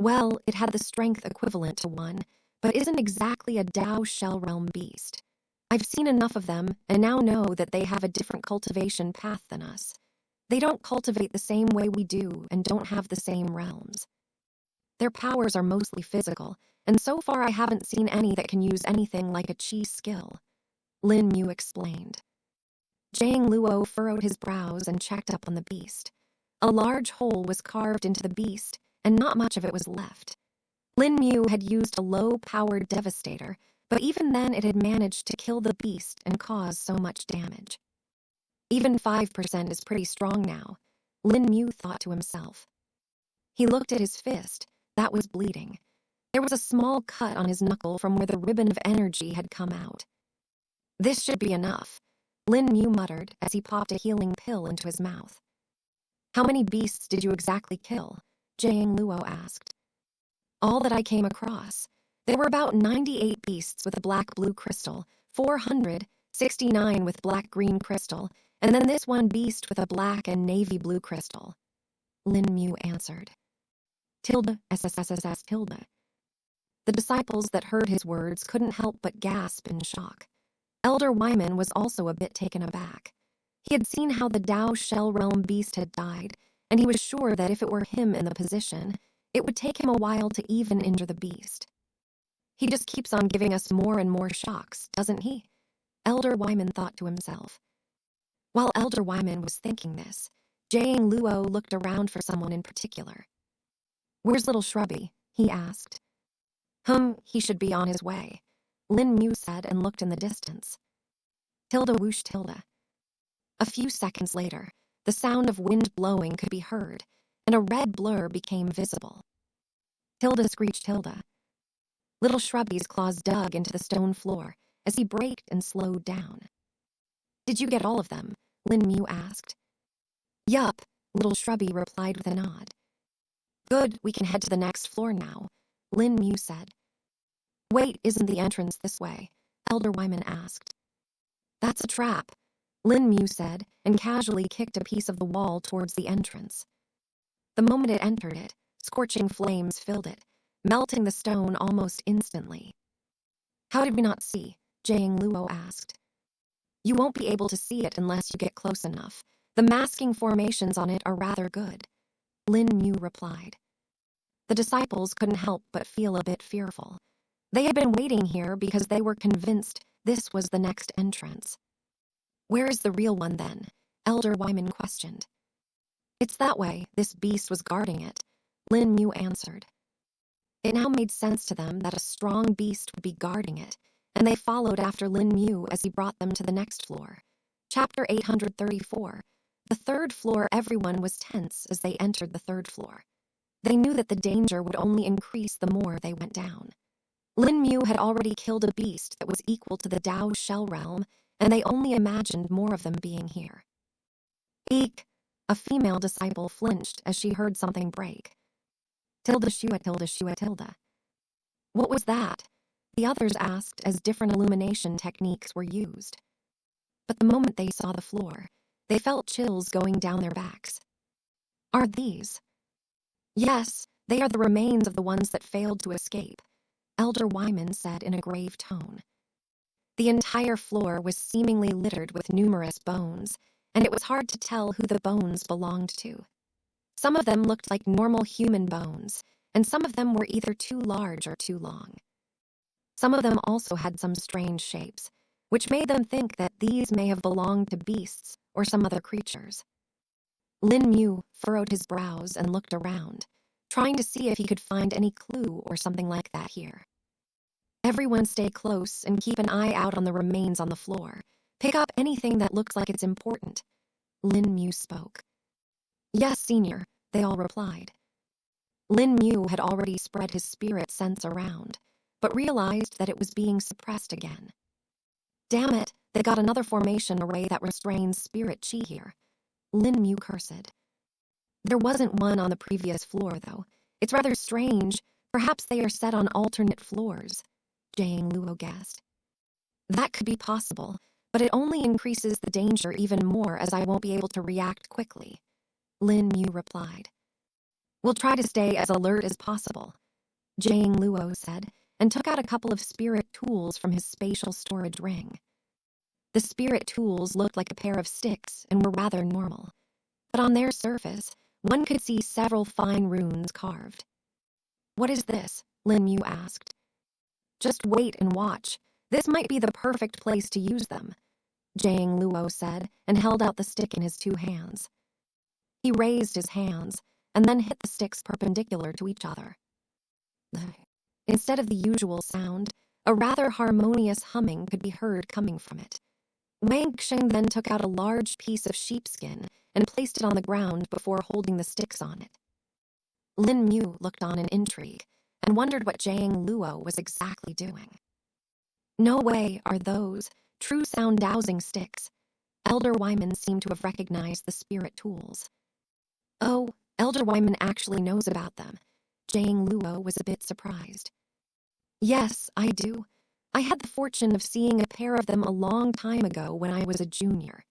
Well, it had the strength equivalent to one, but isn't exactly a Dao Shell Realm beast. I've seen enough of them and now know that they have a different cultivation path than us. They don't cultivate the same way we do and don't have the same realms. Their powers are mostly physical, and so far I haven't seen any that can use anything like a chi skill, Lin Mu explained. Jiang Luo furrowed his brows and checked up on the beast. A large hole was carved into the beast, and not much of it was left. Lin Mu had used a low-powered devastator, but even then it had managed to kill the beast and cause so much damage. Even 5% is pretty strong now, Lin Mu thought to himself. He looked at his fist. That was bleeding. There was a small cut on his knuckle from where the ribbon of energy had come out. This should be enough, Lin Mu muttered as he popped a healing pill into his mouth. How many beasts did you exactly kill? Jiang Luo asked. All that I came across. There were about 98 beasts with a black-blue crystal, 469 with black-green crystal, and then this one beast with a black and navy-blue crystal, Lin Mu answered. Tilda, SSSSS Tilda. The disciples that heard his words couldn't help but gasp in shock. Elder Wyman was also a bit taken aback. He had seen how the Dao Shell Realm beast had died, and he was sure that if it were him in the position, it would take him a while to even injure the beast. He just keeps on giving us more and more shocks, doesn't he? Elder Wyman thought to himself. While Elder Wyman was thinking this, Jiang Luo looked around for someone in particular. Where's little Shrubby? He asked. He should be on his way, Lin Mu said and looked in the distance. Tilda whoosh Tilda. A few seconds later, the sound of wind blowing could be heard, and a red blur became visible. Tilda screeched Tilda. Little Shrubby's claws dug into the stone floor as he braked and slowed down. Did you get all of them? Lin Mu asked. Yup, little Shrubby replied with a nod. Good, we can head to the next floor now, Lin Mu said. Wait, isn't the entrance this way? Elder Wyman asked. That's a trap, Lin Mu said, and casually kicked a piece of the wall towards the entrance. The moment it entered it, scorching flames filled it, melting the stone almost instantly. How did we not see? Jiang Luo asked. You won't be able to see it unless you get close enough. The masking formations on it are rather good, Lin Mu replied. The disciples couldn't help but feel a bit fearful. They had been waiting here because they were convinced this was the next entrance. Where is the real one then? Elder Wyman questioned. It's that way, this beast was guarding it, Lin Mu answered. It now made sense to them that a strong beast would be guarding it, and they followed after Lin Mu as he brought them to the next floor. Chapter 834. The third floor. Everyone was tense as they entered the third floor. They knew that the danger would only increase the more they went down. Lin Mu had already killed a beast that was equal to the Dao Shell Realm, and they only imagined more of them being here. Eek! A female disciple flinched as she heard something break. Tilda shua tilda shua tilda. What was that? The others asked as different illumination techniques were used. But the moment they saw the floor, they felt chills going down their backs. Are these? Yes, they are the remains of the ones that failed to escape, Elder Wyman said in a grave tone. The entire floor was seemingly littered with numerous bones, and it was hard to tell who the bones belonged to. Some of them looked like normal human bones, and some of them were either too large or too long. Some of them also had some strange shapes, which made them think that these may have belonged to beasts or some other creatures. Lin Mu furrowed his brows and looked around, trying to see if he could find any clue or something like that here. Everyone stay close and keep an eye out on the remains on the floor. Pick up anything that looks like it's important. Lin Mu spoke. Yes, Senior, they all replied. Lin Mu had already spread his spirit sense around, but realized that it was being suppressed again. Damn it, they got another formation array that restrains spirit chi here. Lin Mu cursed. There wasn't one on the previous floor, though. It's rather strange. Perhaps they are set on alternate floors, Jiang Luo guessed. That could be possible, but it only increases the danger even more as I won't be able to react quickly, Lin Mu replied. We'll try to stay as alert as possible, Jiang Luo said, and took out a couple of spirit tools from his spatial storage ring. The spirit tools looked like a pair of sticks and were rather normal, but on their surface, one could see several fine runes carved. What is this? Lin Mu asked. Just wait and watch. This might be the perfect place to use them, Jiang Luo said, and held out the stick in his two hands. He raised his hands, and then hit the sticks perpendicular to each other. Instead of the usual sound, a rather harmonious humming could be heard coming from it. Wang Sheng then took out a large piece of sheepskin and placed it on the ground before holding the sticks on it. Lin Mu looked on in intrigue and wondered what Jiang Luo was exactly doing. No way are those true sound dowsing sticks. Elder Wyman seemed to have recognized the spirit tools. Oh, Elder Wyman actually knows about them. Jiang Luo was a bit surprised. Yes, I do. I had the fortune of seeing a pair of them a long time ago when I was a junior.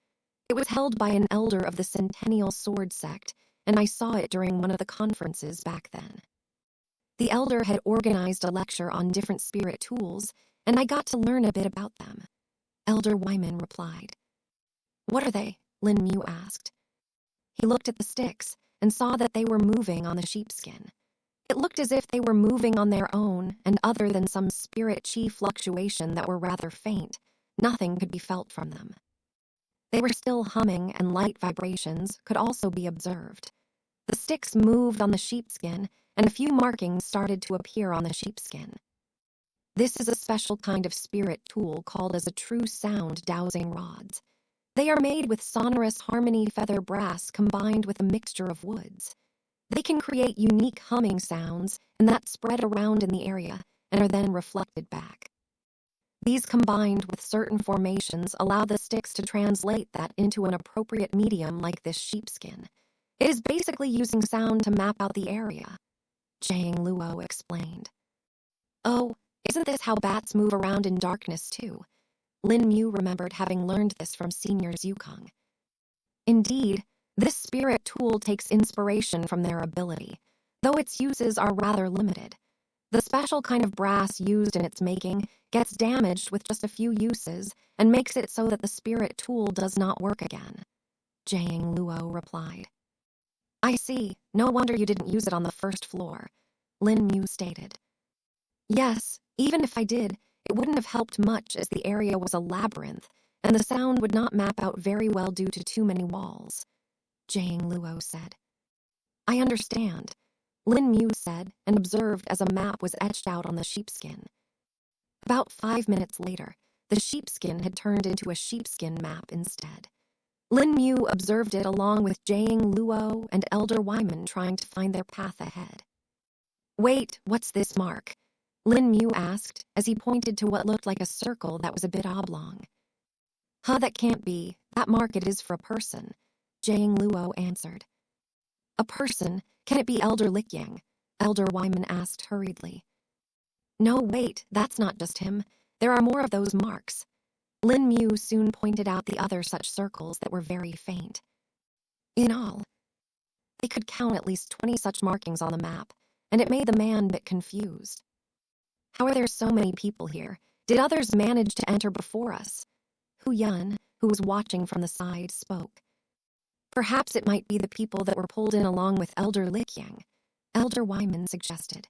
It was held by an elder of the Centennial Sword Sect, and I saw it during one of the conferences back then. The elder had organized a lecture on different spirit tools, and I got to learn a bit about them. Elder Wyman replied. What are they? Lin Mu asked. He looked at the sticks and saw that they were moving on the sheepskin. It looked as if they were moving on their own, and other than some spirit chi fluctuation that were rather faint, nothing could be felt from them. They were still humming, and light vibrations could also be observed. The sticks moved on the sheepskin, and a few markings started to appear on the sheepskin. This is a special kind of spirit tool called as a true sound dowsing rods. They are made with sonorous harmony feather brass combined with a mixture of woods. They can create unique humming sounds, and that spread around in the area and are then reflected back. These combined with certain formations allow the sticks to translate that into an appropriate medium like this sheepskin. It is basically using sound to map out the area, Jiang Luo explained. Oh, isn't this how bats move around in darkness too? Lin Mu remembered having learned this from seniors Yukong. Indeed, this spirit tool takes inspiration from their ability, though its uses are rather limited. The special kind of brass used in its making gets damaged with just a few uses and makes it so that the spirit tool does not work again, Jiang Luo replied. I see. No wonder you didn't use it on the first floor, Lin Mu stated. Yes, even if I did, it wouldn't have helped much as the area was a labyrinth, and the sound would not map out very well due to too many walls, Jiang Luo said. I understand, Lin Mu said, and observed as a map was etched out on the sheepskin. About 5 minutes later, the sheepskin had turned into a sheepskin map instead. Lin Mu observed it along with Jiang Luo and Elder Wyman trying to find their path ahead. Wait, what's this mark? Lin Mu asked as he pointed to what looked like a circle that was a bit oblong. Huh, that can't be. That mark it is for a person, Jiang Luo answered. A person? Can it be Elder Likyang? Elder Wyman asked hurriedly. No, wait, that's not just him. There are more of those marks. Lin Mu soon pointed out the other such circles that were very faint. In all, they could count at least 20 such markings on the map, and it made the man a bit confused. How are there so many people here? Did others manage to enter before us? Hu Yun, who was watching from the side, spoke. Perhaps it might be the people that were pulled in along with Elder Likyang, Elder Wyman suggested.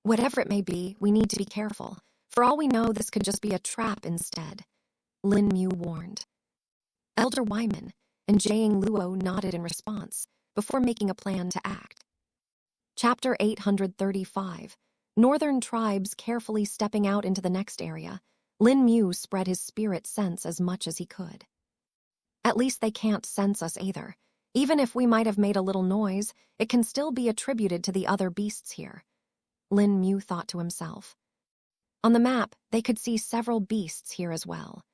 Whatever it may be, we need to be careful. For all we know, this could just be a trap instead, Lin Mu warned. Elder Wyman and Jiang Luo nodded in response before making a plan to act. Chapter 835. Northern Tribes carefully stepping out into the next area. Lin Mu spread his spirit sense as much as he could. At least they can't sense us either. Even if we might have made a little noise, it can still be attributed to the other beasts here. Lin Mu thought to himself. On the map, they could see several beasts here as well.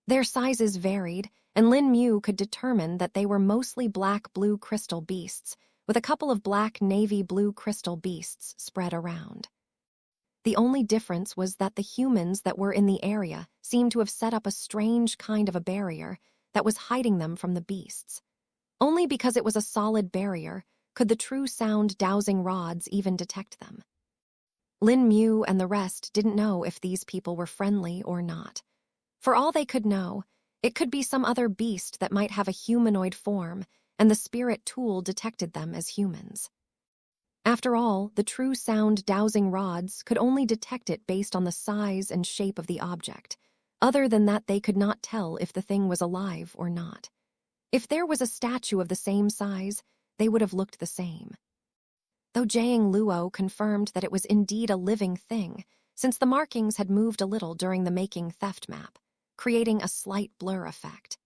Their sizes varied, and Lin Mu could determine that they were mostly black-blue crystal beasts, with a couple of black navy-blue crystal beasts spread around. The only difference was that the humans that were in the area seemed to have set up a strange kind of a barrier that was hiding them from the beasts. Only because it was a solid barrier could the true sound dowsing rods even detect them. Lin Mu and the rest didn't know if these people were friendly or not. For all they could know, it could be some other beast that might have a humanoid form, and the spirit tool detected them as humans. After all, the true sound dowsing rods could only detect it based on the size and shape of the object. Other than that, they could not tell if the thing was alive or not. If there was a statue of the same size, they would have looked the same. Though Jiang Luo confirmed that it was indeed a living thing, since the markings had moved a little during the making theft map, creating a slight blur effect.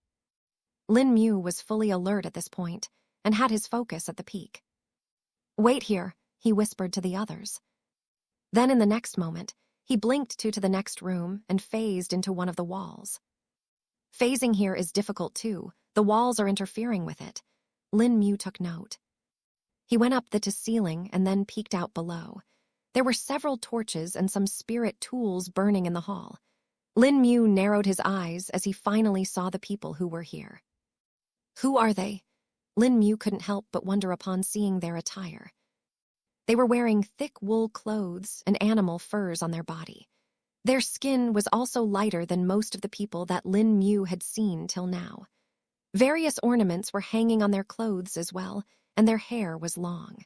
Lin Mu was fully alert at this point and had his focus at the peak. "Wait here," he whispered to the others. Then in the next moment, he blinked to the next room and phased into one of the walls. Phasing here is difficult too. The walls are interfering with it. Lin Mu took note. He went up to ceiling and then peeked out below. There were several torches and some spirit tools burning in the hall. Lin Mu narrowed his eyes as he finally saw the people who were here. Who are they? Lin Mu couldn't help but wonder upon seeing their attire. They were wearing thick wool clothes and animal furs on their body. Their skin was also lighter than most of the people that Lin Mu had seen till now. Various ornaments were hanging on their clothes as well, and their hair was long.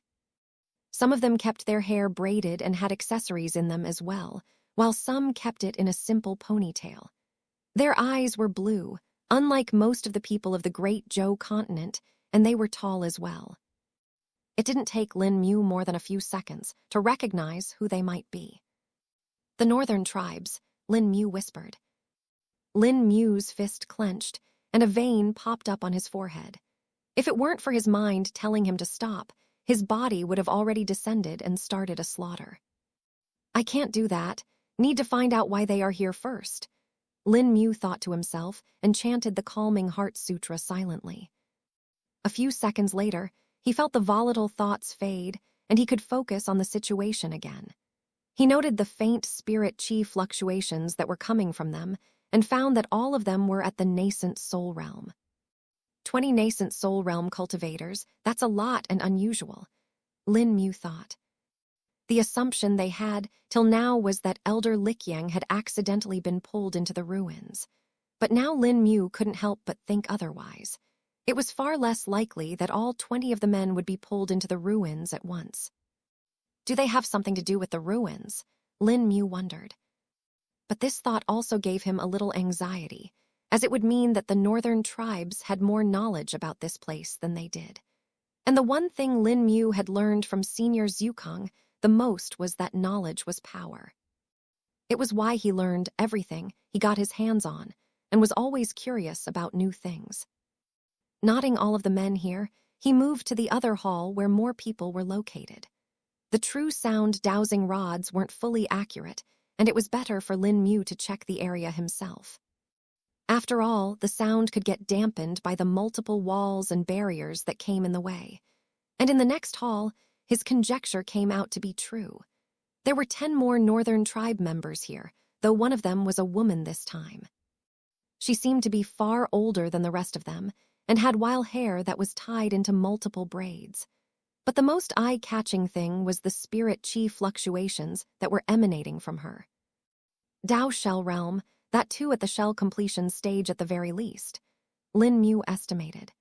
Some of them kept their hair braided and had accessories in them as well, while some kept it in a simple ponytail. Their eyes were blue, unlike most of the people of the Great Zhou continent, and they were tall as well. It didn't take Lin Mu more than a few seconds to recognize who they might be. "The Northern Tribes," Lin Mu whispered. Lin Mu's fist clenched, and a vein popped up on his forehead. If it weren't for his mind telling him to stop, his body would have already descended and started a slaughter. "I can't do that. Need to find out why they are here first." Lin Mu thought to himself and chanted the calming heart sutra silently. A few seconds later, he felt the volatile thoughts fade, and he could focus on the situation again. He noted the faint spirit chi fluctuations that were coming from them, and found that all of them were at the nascent soul realm. 20 nascent soul realm cultivators, that's a lot and unusual, Lin Mu thought. The assumption they had till now was that Elder Likyang had accidentally been pulled into the ruins. But now Lin Mu couldn't help but think otherwise. It was far less likely that all 20 of the men would be pulled into the ruins at once. Do they have something to do with the ruins? Lin Mu wondered. But this thought also gave him a little anxiety, as it would mean that the Northern Tribes had more knowledge about this place than they did. And the one thing Lin Mu had learned from Senior Zukong the most was that knowledge was power. It was why he learned everything he got his hands on, and was always curious about new things. Nodding all of the men here, he moved to the other hall where more people were located. The true sound dowsing rods weren't fully accurate, and it was better for Lin Mu to check the area himself. After all, the sound could get dampened by the multiple walls and barriers that came in the way. And in the next hall, his conjecture came out to be true. There were 10 more Northern Tribe members here, though one of them was a woman this time. She seemed to be far older than the rest of them, and had wild hair that was tied into multiple braids. But the most eye-catching thing was the spirit chi fluctuations that were emanating from her. Dao Shell Realm, that too at the shell completion stage at the very least, Lin Mu estimated.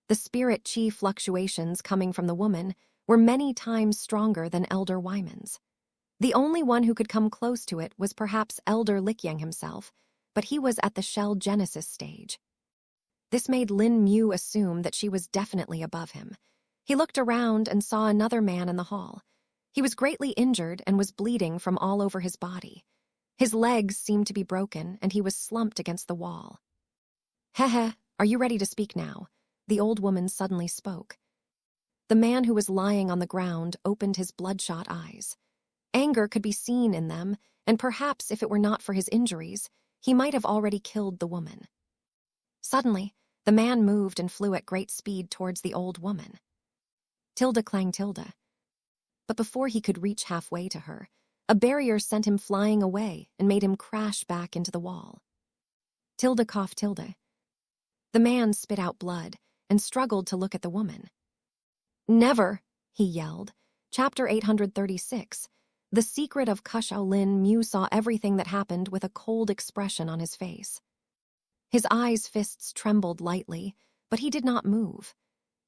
The spirit chi fluctuations coming from the woman were many times stronger than Elder Wyman's. The only one who could come close to it was perhaps Elder Likyang himself, but he was at the shell genesis stage. This made Lin Mu assume that she was definitely above him. He looked around and saw another man in the hall. He was greatly injured and was bleeding from all over his body. His legs seemed to be broken, and he was slumped against the wall. "Heh, are you ready to speak now?" The old woman suddenly spoke. The man who was lying on the ground opened his bloodshot eyes. Anger could be seen in them, and perhaps if it were not for his injuries, he might have already killed the woman. Suddenly, the man moved and flew at great speed towards the old woman. Tilda clang tilde. But before he could reach halfway to her, a barrier sent him flying away and made him crash back into the wall. Tilda coughed tilde. The man spit out blood and struggled to look at the woman. "Never," he yelled. Chapter 836. The secret of Kushao. Lin Mu saw everything that happened with a cold expression on his face. His eyes' fists trembled lightly, but he did not move.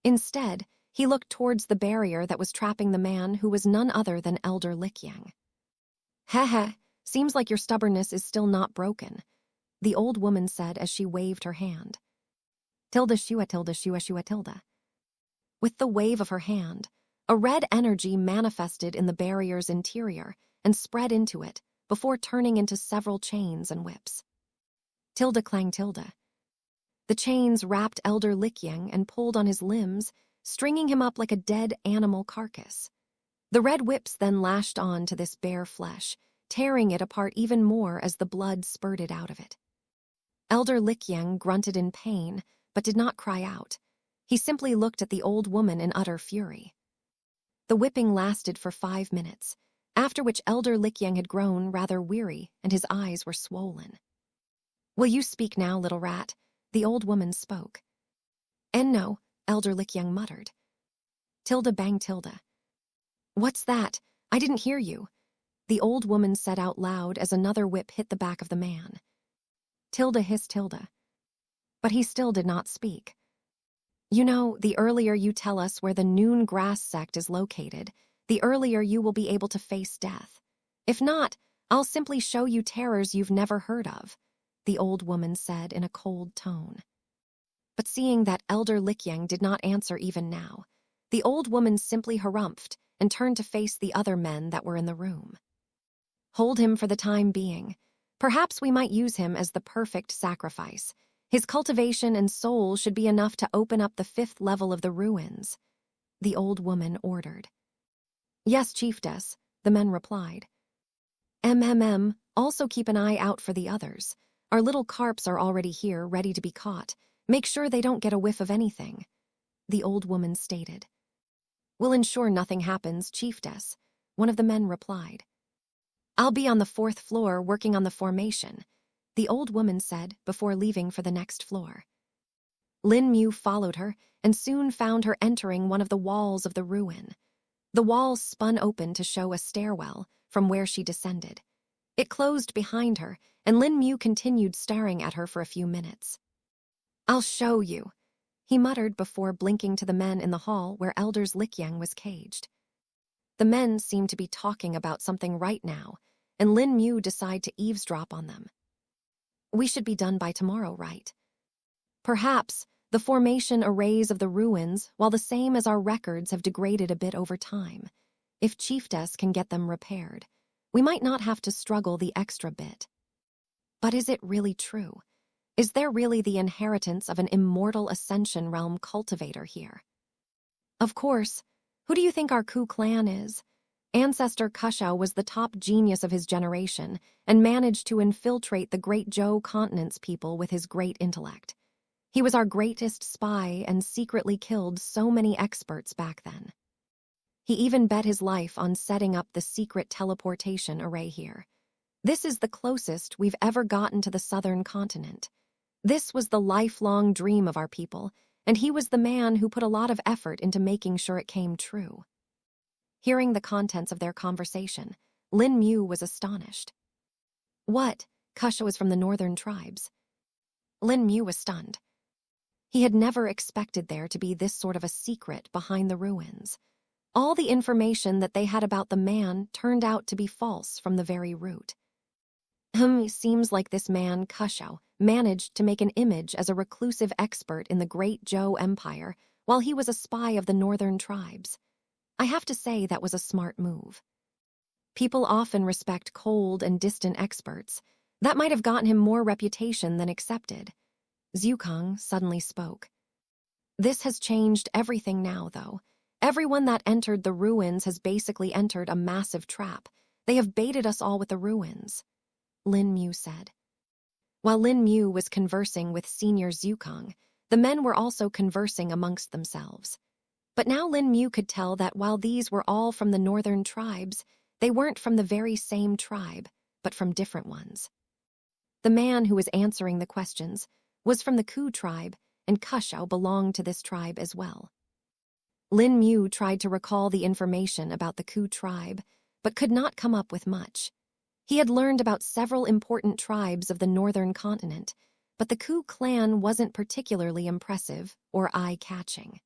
Instead, he looked towards the barrier that was trapping the man who was none other than Elder Likyang. "Heh, seems like your stubbornness is still not broken," the old woman said as she waved her hand. Tilda shua tilda shua shua tilda. With the wave of her hand, a red energy manifested in the barrier's interior and spread into it before turning into several chains and whips. Tilda clang tilda. The chains wrapped Elder Likyang and pulled on his limbs, stringing him up like a dead animal carcass. The red whips then lashed on to this bare flesh, tearing it apart even more as the blood spurted out of it. Elder Likyang grunted in pain, but did not cry out. He simply looked at the old woman in utter fury. The whipping lasted for 5 minutes, after which Elder Likyang had grown rather weary and his eyes were swollen. "Will you speak now, little rat?" The old woman spoke. "No," Elder Likyang muttered. Tilda banged tilde. "What's that? I didn't hear you," the old woman said out loud as another whip hit the back of the man. Tilda hissed tilde. But he still did not speak. "You know, the earlier you tell us where the Noon Grass sect is located, the earlier you will be able to face death. If not, I'll simply show you terrors you've never heard of," the old woman said in a cold tone. But seeing that Elder Likyang did not answer even now, the old woman simply harumphed and turned to face the other men that were in the room. "Hold him for the time being. Perhaps we might use him as the perfect sacrifice. His cultivation and soul should be enough to open up the 5th level of the ruins," the old woman ordered. "Yes, Chiefess," the men replied. Also keep an eye out for the others. Our little carps are already here, ready to be caught. Make sure they don't get a whiff of anything," the old woman stated. "We'll ensure nothing happens, Chiefess," one of the men replied. "I'll be on the 4th floor working on the formation," the old woman said before leaving for the next floor. Lin Mu followed her and soon found her entering one of the walls of the ruin. The wall spun open to show a stairwell from where she descended. It closed behind her, and Lin Mu continued staring at her for a few minutes. "I'll show you," he muttered before blinking to the men in the hall where Elder Likyang was caged. The men seemed to be talking about something right now, and Lin Mu decided to eavesdrop on them. "We should be done by tomorrow, right? Perhaps the formation arrays of the ruins, while the same as our records, have degraded a bit over time. If Chiefess can get them repaired, we might not have to struggle the extra bit. But is it really true? Is there really the inheritance of an immortal Ascension Realm cultivator here? Of course, who do you think our Ku clan is? Ancestor Kushao was the top genius of his generation and managed to infiltrate the Great Zhou continent's people with his great intellect. He was our greatest spy and secretly killed so many experts back then. He even bet his life on setting up the secret teleportation array here. This is the closest we've ever gotten to the southern continent. This was the lifelong dream of our people, and he was the man who put a lot of effort into making sure it came true." Hearing the contents of their conversation, Lin Mu was astonished. "What? Kusha was from the northern tribes?" Lin Mu was stunned. He had never expected there to be this sort of a secret behind the ruins. All the information that they had about the man turned out to be false from the very root. It seems like this man, Kushao, managed to make an image as a reclusive expert in the Great Zhou Empire while he was a spy of the northern tribes. I have to say that was a smart move. People often respect cold and distant experts. That might have gotten him more reputation than accepted. Zhukang suddenly spoke. This has changed everything now, though. Everyone that entered the ruins has basically entered a massive trap. They have baited us all with the ruins, Lin Mu said. While Lin Mu was conversing with Senior Zhukang, the men were also conversing amongst themselves. But now Lin Mu could tell that while these were all from the northern tribes, they weren't from the very same tribe, but from different ones. The man who was answering the questions was from the Ku tribe, and Kushao belonged to this tribe as well. Lin Mu tried to recall the information about the Ku tribe, but could not come up with much. He had learned about several important tribes of the northern continent, but the Ku clan wasn't particularly impressive or eye-catching.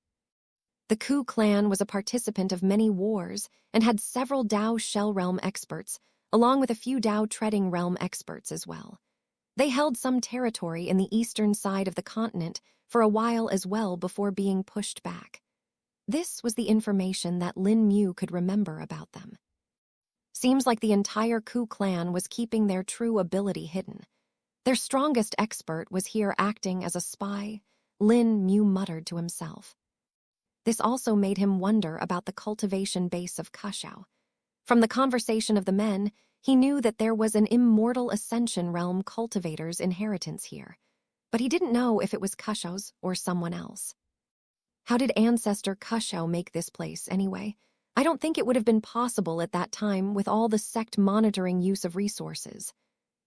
The Ku clan was a participant of many wars and had several Dao Shell Realm experts, along with a few Dao Treading Realm experts as well. They held some territory in the eastern side of the continent for a while as well before being pushed back. This was the information that Lin Mu could remember about them. Seems like the entire Ku clan was keeping their true ability hidden. Their strongest expert was here acting as a spy, Lin Mu muttered to himself. This also made him wonder about the cultivation base of Kushao. From the conversation of the men, he knew that there was an immortal ascension realm cultivator's inheritance here, but he didn't know if it was Kushao's or someone else. How did Ancestor Kushao make this place anyway? I don't think it would have been possible at that time with all the sect monitoring use of resources,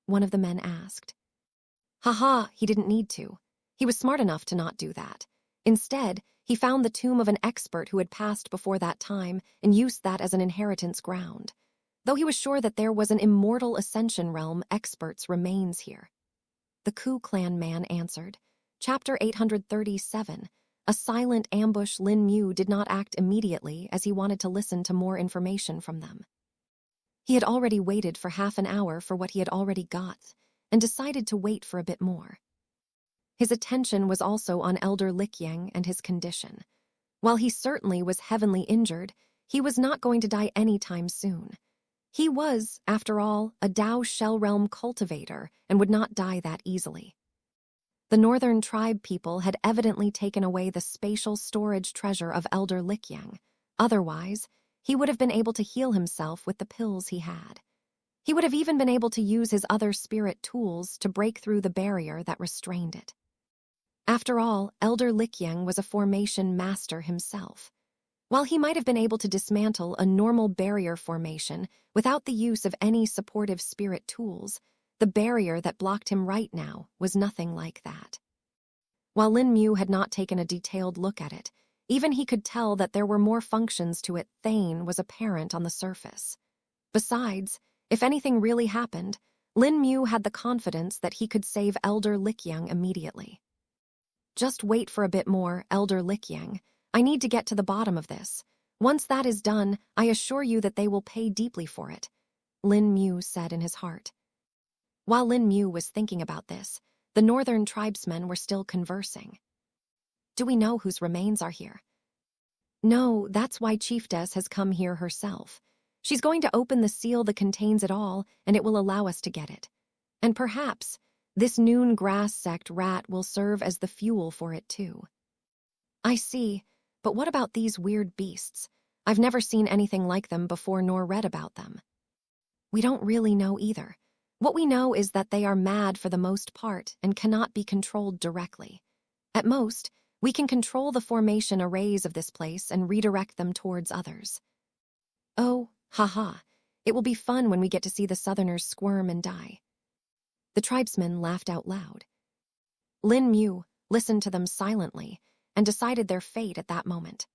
one of the men asked. Haha, he didn't need to. He was smart enough to not do that. Instead, he found the tomb of an expert who had passed before that time and used that as an inheritance ground. Though he was sure that there was an immortal ascension realm expert's remains here. The Ku clan man answered. Chapter 837. A silent ambush. Lin Mu did not act immediately as he wanted to listen to more information from them. He had already waited for half an hour for what he had already got, and decided to wait for a bit more. His attention was also on Elder Likyang and his condition. While he certainly was heavily injured, he was not going to die anytime soon. He was, after all, a Dao Shell Realm cultivator and would not die that easily. The northern tribe people had evidently taken away the spatial storage treasure of Elder Likyang. Otherwise, he would have been able to heal himself with the pills he had. He would have even been able to use his other spirit tools to break through the barrier that restrained it. After all, Elder Likyang was a formation master himself. While he might have been able to dismantle a normal barrier formation without the use of any supportive spirit tools, the barrier that blocked him right now was nothing like that. While Lin Mu had not taken a detailed look at it, even he could tell that there were more functions to it than was apparent on the surface. Besides, if anything really happened, Lin Mu had the confidence that he could save Elder Likyang immediately. Just wait for a bit more, Elder Likyang. I need to get to the bottom of this. Once that is done, I assure you that they will pay deeply for it, Lin Mu said in his heart. While Lin Mu was thinking about this, the northern tribesmen were still conversing. Do we know whose remains are here? No, that's why Chiefess has come here herself. She's going to open the seal that contains it all, and it will allow us to get it. And perhaps this noon grass sect rat will serve as the fuel for it too. I see, but what about these weird beasts? I've never seen anything like them before nor read about them. We don't really know either. What we know is that they are mad for the most part and cannot be controlled directly. At most, we can control the formation arrays of this place and redirect them towards others. Oh, haha, it will be fun when we get to see the Southerners squirm and die. The tribesmen laughed out loud. Lin Mu listened to them silently and decided their fate at that moment.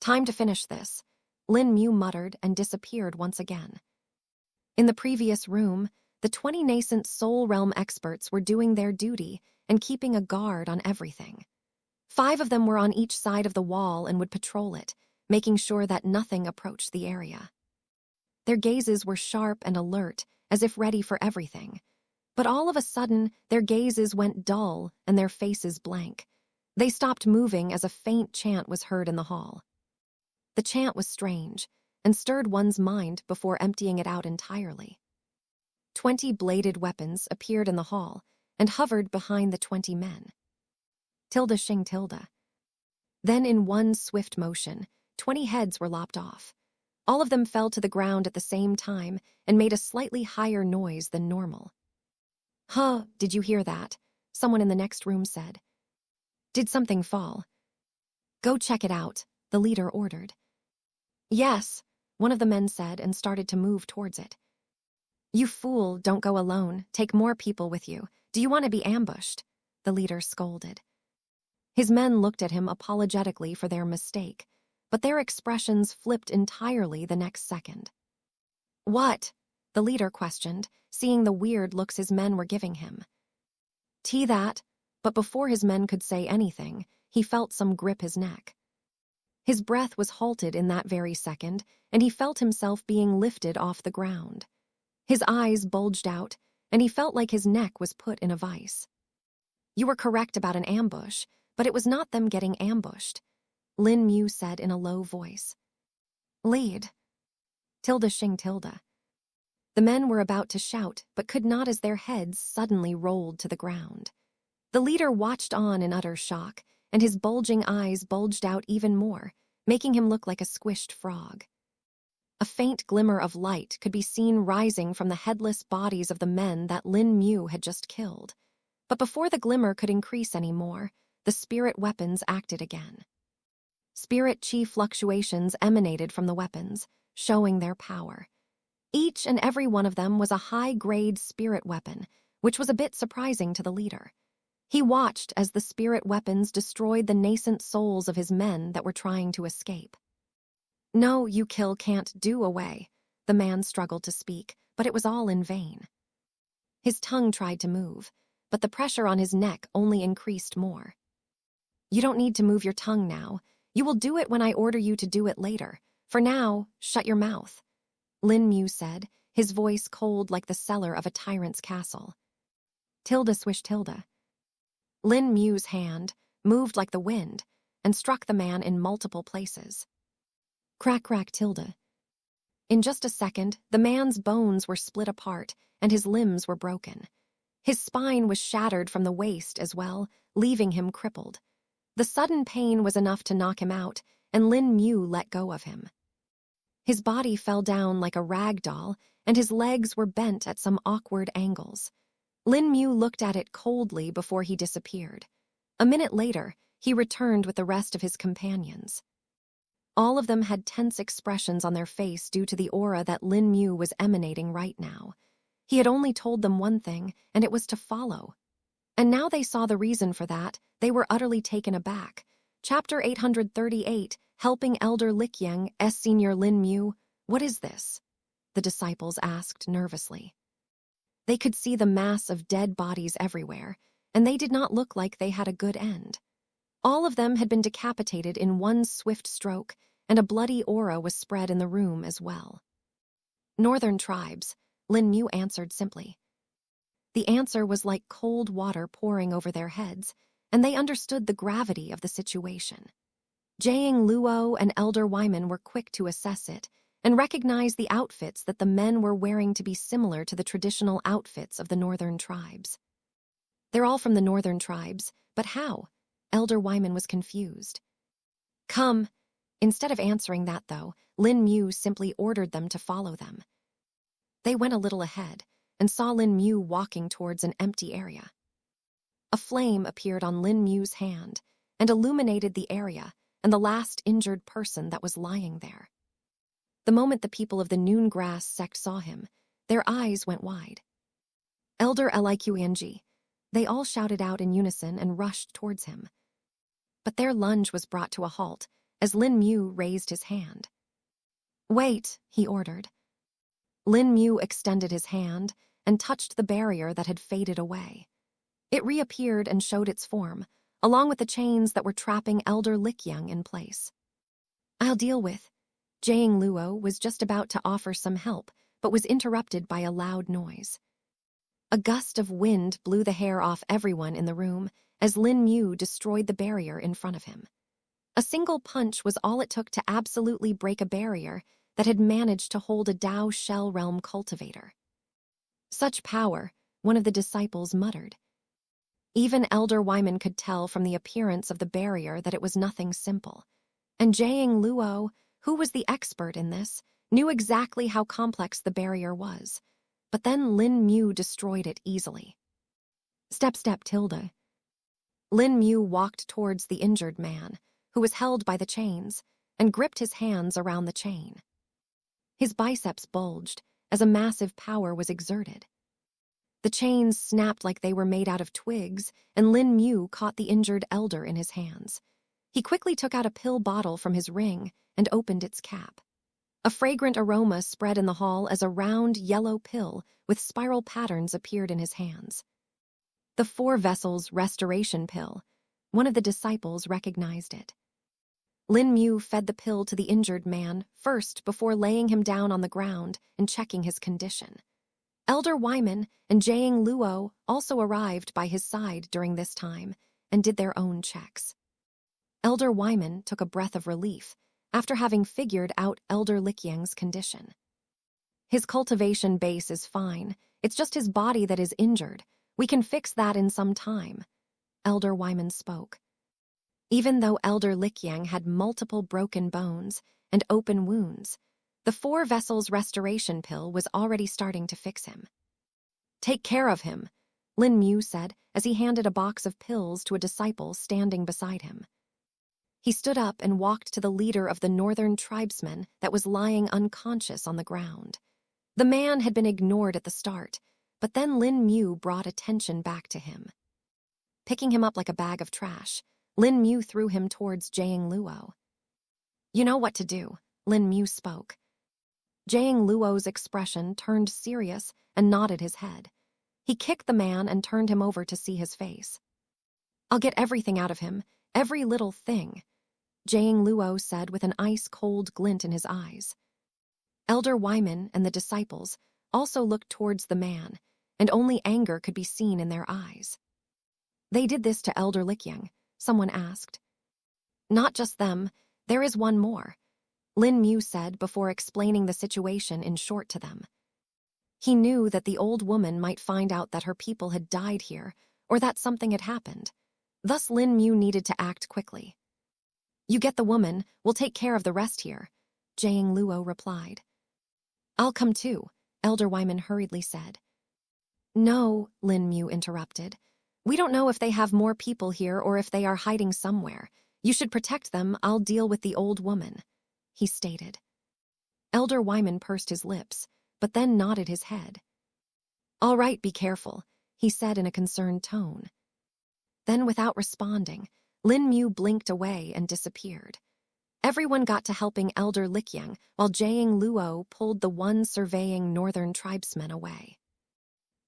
Time to finish this, Lin Mu muttered and disappeared once again. In the previous room, the 20 nascent soul realm experts were doing their duty and keeping a guard on everything. 5 of them were on each side of the wall and would patrol it, making sure that nothing approached the area. Their gazes were sharp and alert, as if ready for everything. But all of a sudden, their gazes went dull and their faces blank. They stopped moving as a faint chant was heard in the hall. The chant was strange and stirred one's mind before emptying it out entirely. 20 bladed weapons appeared in the hall and hovered behind the 20 men. Tilde shing tilde. Then in one swift motion, 20 heads were lopped off. All of them fell to the ground at the same time and made a slightly higher noise than normal. Huh, did you hear that? Someone in the next room said. Did something fall? Go check it out, the leader ordered. Yes, one of the men said and started to move towards it. You fool, don't go alone, take more people with you. Do you want to be ambushed? The leader scolded. His men looked at him apologetically for their mistake, but their expressions flipped entirely the next second. What? The leader questioned, seeing the weird looks his men were giving him. That, but before his men could say anything, he felt some grip his neck. His breath was halted in that very second, and he felt himself being lifted off the ground. His eyes bulged out, and he felt like his neck was put in a vice. You were correct about an ambush, but it was not them getting ambushed, Lin Mu said in a low voice. Lead. Tilde shing tilde. The men were about to shout, but could not as their heads suddenly rolled to the ground. The leader watched on in utter shock, and his bulging eyes bulged out even more, making him look like a squished frog. A faint glimmer of light could be seen rising from the headless bodies of the men that Lin Mu had just killed. But before the glimmer could increase any more, the spirit weapons acted again. Spirit chi fluctuations emanated from the weapons, showing their power. Each and every one of them was a high-grade spirit weapon, which was a bit surprising to the leader. He watched as the spirit weapons destroyed the nascent souls of his men that were trying to escape. No, you kill can't do away. The man struggled to speak, but it was all in vain. His tongue tried to move, but the pressure on his neck only increased more. You don't need to move your tongue now. You will do it when I order you to do it later. For now, shut your mouth, Lin Mu said, his voice cold like the cellar of a tyrant's castle. Tilde swish tilde. Lin Mu's hand moved like the wind and struck the man in multiple places. Crack crack tilde. In just a second, the man's bones were split apart and his limbs were broken. His spine was shattered from the waist as well, leaving him crippled. The sudden pain was enough to knock him out, and Lin Mu let go of him. His body fell down like a rag doll, and his legs were bent at some awkward angles. Lin Mu looked at it coldly before he disappeared. A minute later, he returned with the rest of his companions. All of them had tense expressions on their face due to the aura that Lin Mu was emanating right now. He had only told them one thing, and it was to follow. And now they saw the reason for that. They were utterly taken aback. Chapter 838, Helping Elder Likyang, S. Senior Lin Mu. What is this? The disciples asked nervously. They could see the mass of dead bodies everywhere, and they did not look like they had a good end. All of them had been decapitated in one swift stroke, and a bloody aura was spread in the room as well. Northern tribes, Lin Mu answered simply. The answer was like cold water pouring over their heads, and they understood the gravity of the situation. Jiang Luo and Elder Wyman were quick to assess it and recognized the outfits that the men were wearing to be similar to the traditional outfits of the northern tribes. They're all from the northern tribes, but how? Elder Wyman was confused. Come. Instead of answering that, though, Lin Mu simply ordered them to follow them. They went a little ahead and saw Lin Mu walking towards an empty area. A flame appeared on Lin Mu's hand and illuminated the area and the last injured person that was lying there. The moment the people of the noon grass sect saw him, their eyes went wide. Elder Likyang, they all shouted out in unison and rushed towards him. But their lunge was brought to a halt as Lin Mu raised his hand. Wait, he ordered. Lin Mu extended his hand and touched the barrier that had faded away. It reappeared and showed its form, along with the chains that were trapping Elder Likyang in place. I'll deal with. Jiang Luo was just about to offer some help, but was interrupted by a loud noise. A gust of wind blew the hair off everyone in the room as Lin Mu destroyed the barrier in front of him. A single punch was all it took to absolutely break a barrier that had managed to hold a Dao Shell Realm cultivator. Such power, one of the disciples muttered. Even Elder Wyman could tell from the appearance of the barrier that it was nothing simple. And Jiang Luo, who was the expert in this, knew exactly how complex the barrier was. But then Lin Mu destroyed it easily. Step, tilde. Lin Mu walked towards the injured man, who was held by the chains, and gripped his hands around the chain. His biceps bulged as a massive power was exerted. The chains snapped like they were made out of twigs, and Lin Mu caught the injured elder in his hands. He quickly took out a pill bottle from his ring and opened its cap. A fragrant aroma spread in the hall as a round, yellow pill with spiral patterns appeared in his hands. The 4 vessels restoration pill. One of the disciples recognized it. Lin Mu fed the pill to the injured man first before laying him down on the ground and checking his condition. Elder Wyman and Jiang Luo also arrived by his side during this time and did their own checks. Elder Wyman took a breath of relief after having figured out Elder Likyang's condition. His cultivation base is fine, it's just his body that is injured. We can fix that in some time, Elder Wyman spoke. Even though Elder Likyang had multiple broken bones and open wounds, the 4 vessels restoration pill was already starting to fix him. Take care of him, Lin Mu said as he handed a box of pills to a disciple standing beside him. He stood up and walked to the leader of the northern tribesmen that was lying unconscious on the ground. The man had been ignored at the start, but then Lin Mu brought attention back to him. Picking him up like a bag of trash, Lin Mu threw him towards Jiang Luo. You know what to do, Lin Mu spoke. Jiang Luo's expression turned serious and nodded his head. He kicked the man and turned him over to see his face. I'll get everything out of him, every little thing, Jiang Luo said with an ice-cold glint in his eyes. Elder Wyman and the disciples also looked towards the man, and only anger could be seen in their eyes. They did this to Elder Likyang, someone asked. Not just them, there is one more, Lin Mu said before explaining the situation in short to them. He knew that the old woman might find out that her people had died here, or that something had happened. Thus Lin Mu needed to act quickly. You get the woman, we'll take care of the rest here, Jiang Luo replied. I'll come too, Elder Wyman hurriedly said. No, Lin Mu interrupted. We don't know if they have more people here or if they are hiding somewhere. You should protect them, I'll deal with the old woman, he stated. Elder Wyman pursed his lips, but then nodded his head. All right, be careful, he said in a concerned tone. Then without responding, Lin Mu blinked away and disappeared. Everyone got to helping Elder Likyang while Jiang Luo pulled the one surveying northern tribesmen away.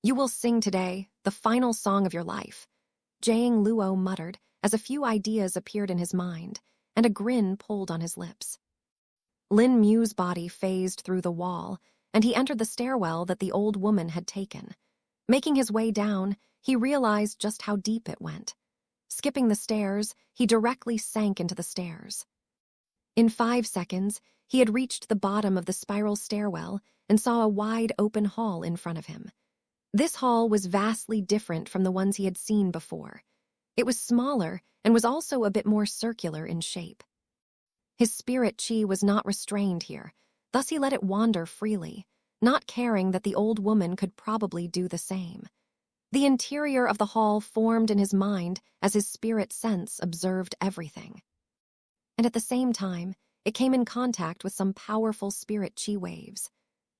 You will sing today, the final song of your life, Jiang Luo muttered as a few ideas appeared in his mind, and a grin pulled on his lips. Lin Mu's body phased through the wall, and he entered the stairwell that the old woman had taken. Making his way down, he realized just how deep it went. Skipping the stairs, he directly sank into the stairs. In 5 seconds, he had reached the bottom of the spiral stairwell and saw a wide open hall in front of him. This hall was vastly different from the ones he had seen before. It was smaller and was also a bit more circular in shape. His spirit chi was not restrained here, thus he let it wander freely, not caring that the old woman could probably do the same. The interior of the hall formed in his mind as his spirit sense observed everything. And at the same time, it came in contact with some powerful spirit chi waves.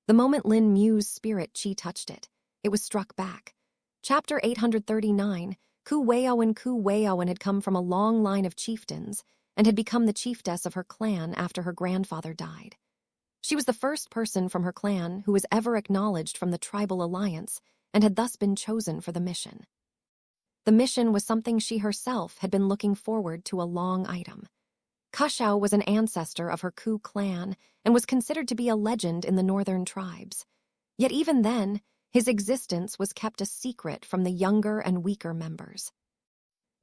The moment Lin Mu's spirit chi touched it, it was struck back. Chapter 839, Ku Weowen had come from a long line of chieftains and had become the chiefess of her clan after her grandfather died. She was the first person from her clan who was ever acknowledged from the tribal alliance and had thus been chosen for the mission. The mission was something she herself had been looking forward to a long item. Kushao was an ancestor of her Ku clan and was considered to be a legend in the northern tribes. Yet even then, His existence was kept a secret from the younger and weaker members.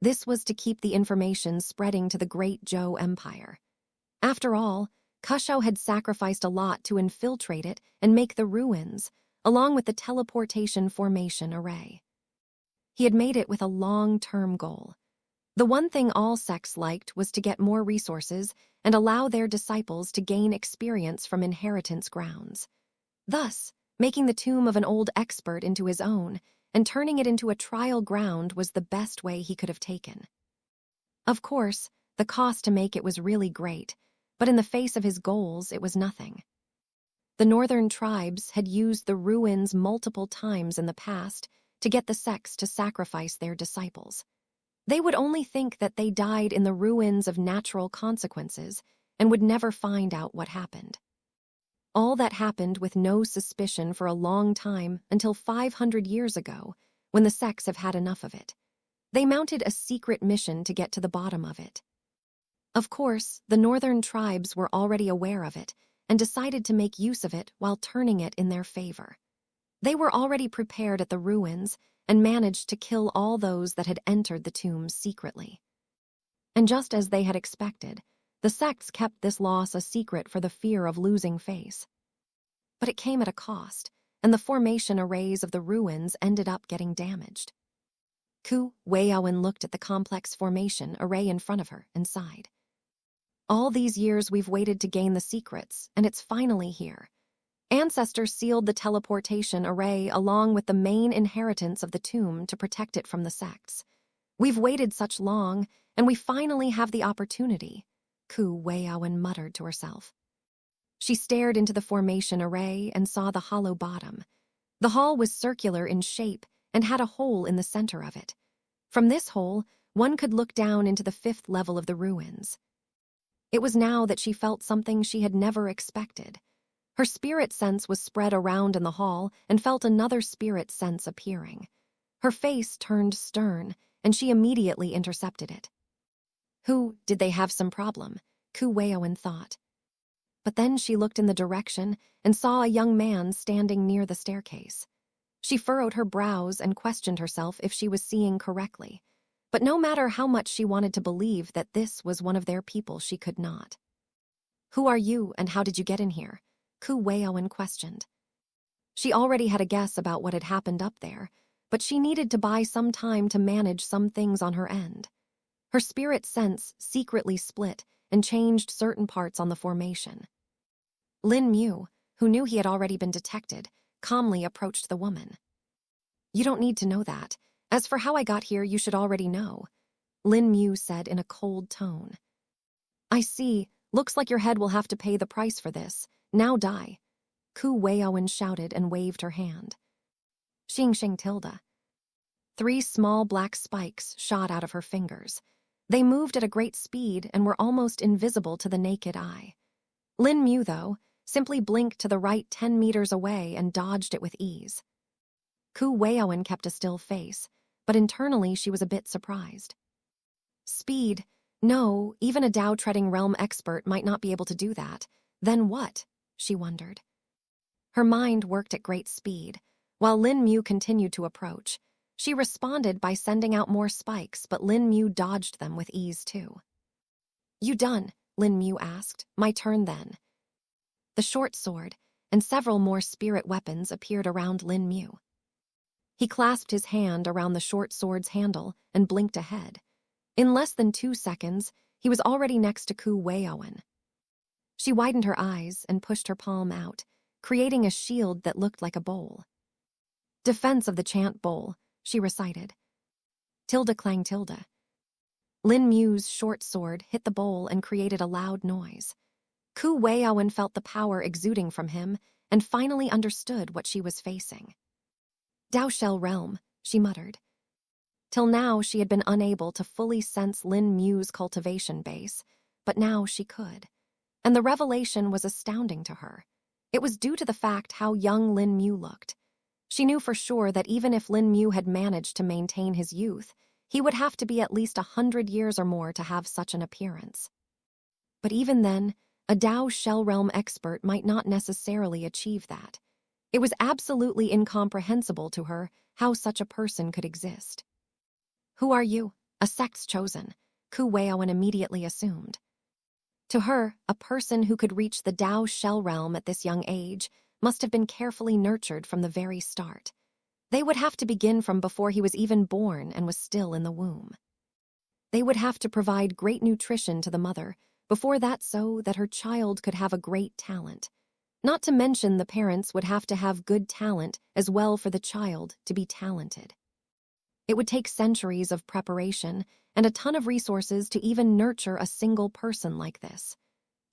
This was to keep the information spreading to the Great Zhou Empire. After all, Kushou had sacrificed a lot to infiltrate it and make the ruins, along with the teleportation formation array. He had made it with a long-term goal. The one thing all sects liked was to get more resources and allow their disciples to gain experience from inheritance grounds. Thus, making the tomb of an old expert into his own and turning it into a trial ground was the best way he could have taken. Of course, the cost to make it was really great, but in the face of his goals, it was nothing. The northern tribes had used the ruins multiple times in the past to get the sects to sacrifice their disciples. They would only think that they died in the ruins of natural consequences and would never find out what happened. All that happened with no suspicion for a long time until 500 years ago, when the sects have had enough of it. They mounted a secret mission to get to the bottom of it. Of course, the northern tribes were already aware of it and decided to make use of it while turning it in their favor. They were already prepared at the ruins and managed to kill all those that had entered the tombs secretly. And just as they had expected, the sects kept this loss a secret for the fear of losing face. But it came at a cost, and the formation arrays of the ruins ended up getting damaged. Ku Weiaowen looked at the complex formation array in front of her and sighed. All these years we've waited to gain the secrets, and it's finally here. Ancestors sealed the teleportation array along with the main inheritance of the tomb to protect it from the sects. We've waited such long, and we finally have the opportunity, Ku Weiaowen muttered to herself. She stared into the formation array and saw the hollow bottom. The hall was circular in shape and had a hole in the center of it. From this hole, one could look down into the 5th level of the ruins. It was now that she felt something she had never expected. Her spirit sense was spread around in the hall and felt another spirit sense appearing. Her face turned stern, and she immediately intercepted it. Did they have some problem? Ku Weiaowen thought. But then she looked in the direction and saw a young man standing near the staircase. She furrowed her brows and questioned herself if she was seeing correctly. But no matter how much she wanted to believe that this was one of their people, she could not. Who are you and how did you get in here? Ku Weiaowen questioned. She already had a guess about what had happened up there, but she needed to buy some time to manage some things on her end. Her spirit sense secretly split and changed certain parts on the formation. Lin Mu, who knew he had already been detected, calmly approached the woman. You don't need to know that. As for how I got here, you should already know, Lin Mu said in a cold tone. I see. Looks like your head will have to pay the price for this. Now die. Ku Weiaowen shouted and waved her hand. Xing Xing Tilda. 3 small black spikes shot out of her fingers. They moved at a great speed and were almost invisible to the naked eye. Lin Mu, though, simply blinked to the right 10 meters away and dodged it with ease. Ku Weiaowen kept a still face, but internally she was a bit surprised. Speed? No, even a Dao-treading realm expert might not be able to do that. Then what? She wondered. Her mind worked at great speed. While Lin Mu continued to approach, she responded by sending out more spikes, but Lin Mu dodged them with ease too. You done? Lin Mu asked. My turn then. The short sword and several more spirit weapons appeared around Lin Mu. He clasped his hand around the short sword's handle and blinked ahead. In less than 2 seconds, he was already next to Ku Weiaowen. She widened her eyes and pushed her palm out, creating a shield that looked like a bowl. Defense of the chant bowl, she recited. Tilde clang tilde. Lin Mu's short sword hit the bowl and created a loud noise. Ku Weiaowen felt the power exuding from him and finally understood what she was facing. Dao Shell realm, she muttered. Till now she had been unable to fully sense Lin Mu's cultivation base, but now she could. And the revelation was astounding to her. It was due to the fact how young Lin Mu looked. She knew for sure that even if Lin Mu had managed to maintain his youth, he would have to be at least 100 years or more to have such an appearance. But even then, a Dao Shell Realm expert might not necessarily achieve that. It was absolutely incomprehensible to her how such a person could exist. "Who are you?" "A sect's chosen," Ku Weiowen immediately assumed. To her, a person who could reach the Tao shell realm at this young age must have been carefully nurtured from the very start. They would have to begin from before he was even born and was still in the womb. They would have to provide great nutrition to the mother before that so that her child could have a great talent. Not to mention the parents would have to have good talent as well for the child to be talented. It would take centuries of preparation and a ton of resources to even nurture a single person like this.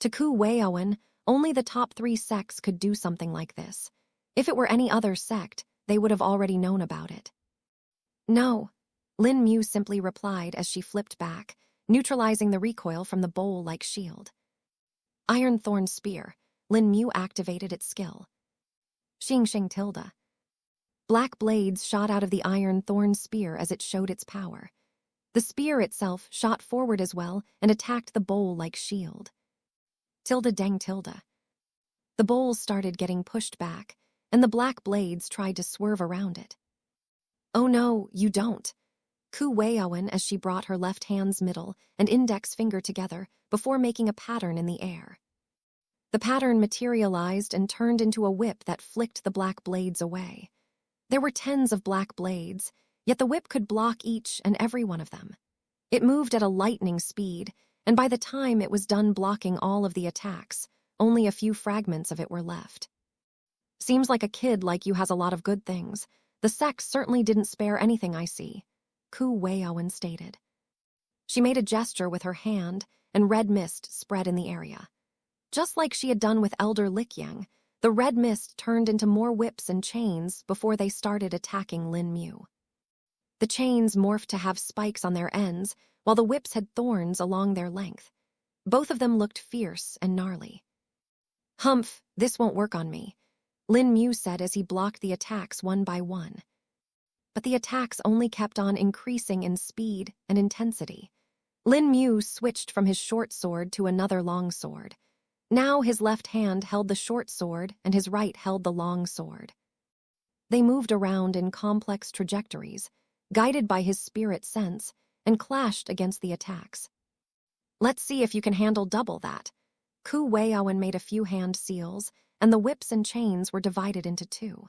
To Ku Weiowen, only the top 3 sects could do something like this. If it were any other sect, they would have already known about it. "No," Lin Mu simply replied as she flipped back, neutralizing the recoil from the bowl-like shield. Iron Thorn Spear. Lin Mu activated its skill. Xing Xing tilde. Black blades shot out of the Iron Thorn Spear as it showed its power. The spear itself shot forward as well and attacked the bowl-like shield. Tilde dang tilde. The bowl started getting pushed back, and the black blades tried to swerve around it. "Oh no, you don't." Ku Weiowen as she brought her left hand's middle and index finger together before making a pattern in the air. The pattern materialized and turned into a whip that flicked the black blades away. There were tens of black blades, yet the whip could block each and every one of them. It moved at a lightning speed, and by the time it was done blocking all of the attacks, only a few fragments of it were left. "Seems like a kid like you has a lot of good things. The sect certainly didn't spare anything, I see," Ku Weiowen stated. She made a gesture with her hand, and red mist spread in the area. Just like she had done with Elder Likyang, the red mist turned into more whips and chains before they started attacking Lin Mu. The chains morphed to have spikes on their ends, while the whips had thorns along their length. Both of them looked fierce and gnarly. "Humph, this won't work on me," Lin Mu said as he blocked the attacks one by one. But the attacks only kept on increasing in speed and intensity. Lin Mu switched from his short sword to another long sword. Now his left hand held the short sword and his right held the long sword. They moved around in complex trajectories, guided by his spirit sense, and clashed against the attacks. "Let's see if you can handle double that." Ku Weiowen made a few hand seals, and the whips and chains were divided into 2.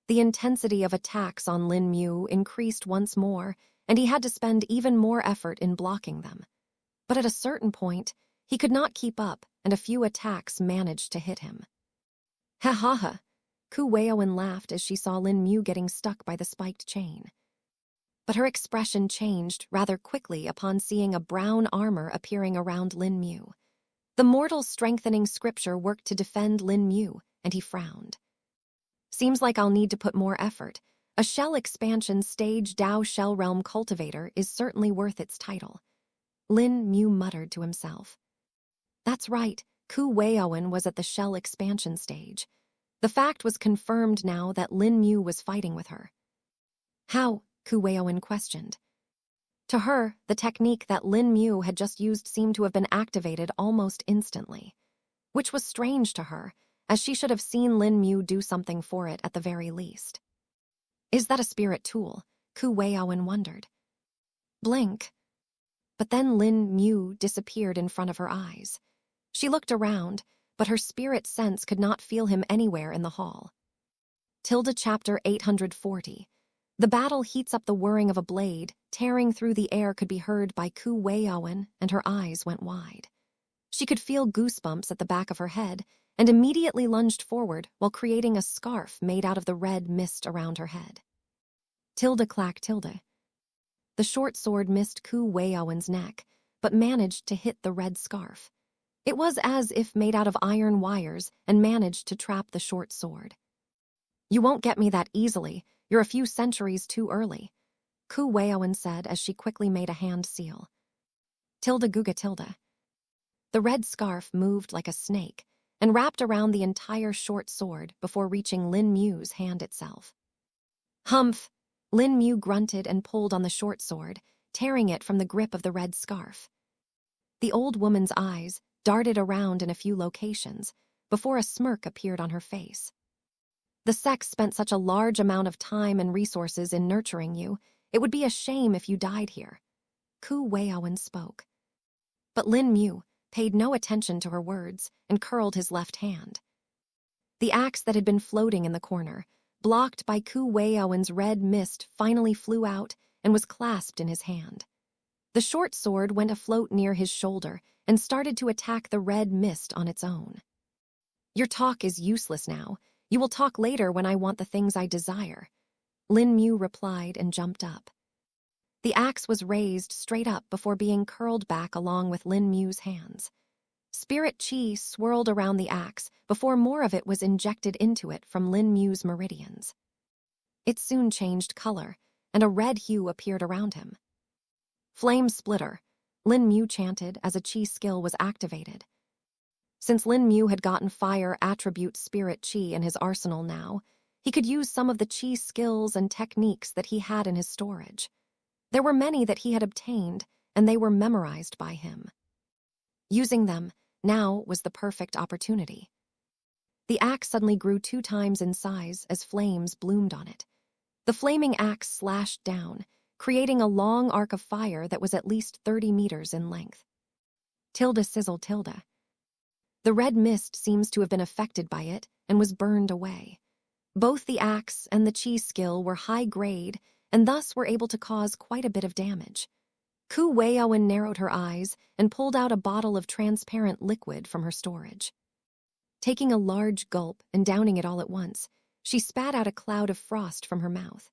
The intensity of attacks on Lin Mu increased once more, and he had to spend even more effort in blocking them. But at a certain point, he could not keep up, and a few attacks managed to hit him. "Ha ha ha!" Ku Weiowen laughed as she saw Lin Mu getting stuck by the spiked chain. But her expression changed rather quickly upon seeing a brown armor appearing around Lin Mu. The mortal strengthening scripture worked to defend Lin Mu, and he frowned. "Seems like I'll need to put more effort. A shell expansion stage Tao Shell Realm cultivator is certainly worth its title." Lin Mu muttered to himself. That's right, Ku Weiowen was at the shell expansion stage. The fact was confirmed now that Lin Mu was fighting with her. "How?" Ku Weiowen questioned. To her, the technique that Lin Mu had just used seemed to have been activated almost instantly, which was strange to her, as she should have seen Lin Mu do something for it at the very least. "Is that a spirit tool?" Ku Weiowen wondered. Blink. But then Lin Mu disappeared in front of her eyes. She looked around, but her spirit sense could not feel him anywhere in the hall. Chapter 840. The battle heats up. The whirring of a blade, tearing through the air, could be heard by Ku Weiowen, and her eyes went wide. She could feel goosebumps at the back of her head, and immediately lunged forward while creating a scarf made out of the red mist around her head. Clack tilde. The short sword missed Ku Weiowen's neck, but managed to hit the red scarf. It was as if made out of iron wires and managed to trap the short sword. "You won't get me that easily. You're a few centuries too early," Ku Weiowen said as she quickly made a hand seal. Guga tilde. The red scarf moved like a snake and wrapped around the entire short sword before reaching Lin Mu's hand itself. "Humph!" Lin Mu grunted and pulled on the short sword, tearing it from the grip of the red scarf. The old woman's eyes darted around in a few locations before a smirk appeared on her face. The sex spent such a large amount of time and resources in nurturing you. It would be a shame if you died here. Ku Weiowen spoke. But Lin Mu paid no attention to her words and curled his left hand. The axe that had been floating in the corner, blocked by Ku Weiowen's red mist, finally flew out and was clasped in his hand. The short sword went afloat near his shoulder and started to attack the red mist on its own. Your talk is useless now. You will talk later when I want the things I desire, Lin Mu replied and jumped up. The axe was raised straight up before being curled back along with Lin Mu's hands. Spirit chi swirled around the axe before more of it was injected into it from Lin Mu's meridians. It soon changed color, and a red hue appeared around him. Flame splitter, Lin Mu chanted as a chi skill was activated. Since Lin Mu had gotten fire attribute spirit chi in his arsenal now, he could use some of the chi skills and techniques that he had in his storage. There were many that he had obtained, and they were memorized by him. Using them now was the perfect opportunity. The axe suddenly grew 2 times in size as flames bloomed on it. The flaming axe slashed down, creating a long arc of fire that was at least 30 meters in length. Tilde sizzle tilde. The red mist seems to have been affected by it and was burned away. Both the axe and the chi skill were high grade and thus were able to cause quite a bit of damage. Ku Weiowen narrowed her eyes and pulled out a bottle of transparent liquid from her storage. Taking a large gulp and downing it all at once, she spat out a cloud of frost from her mouth.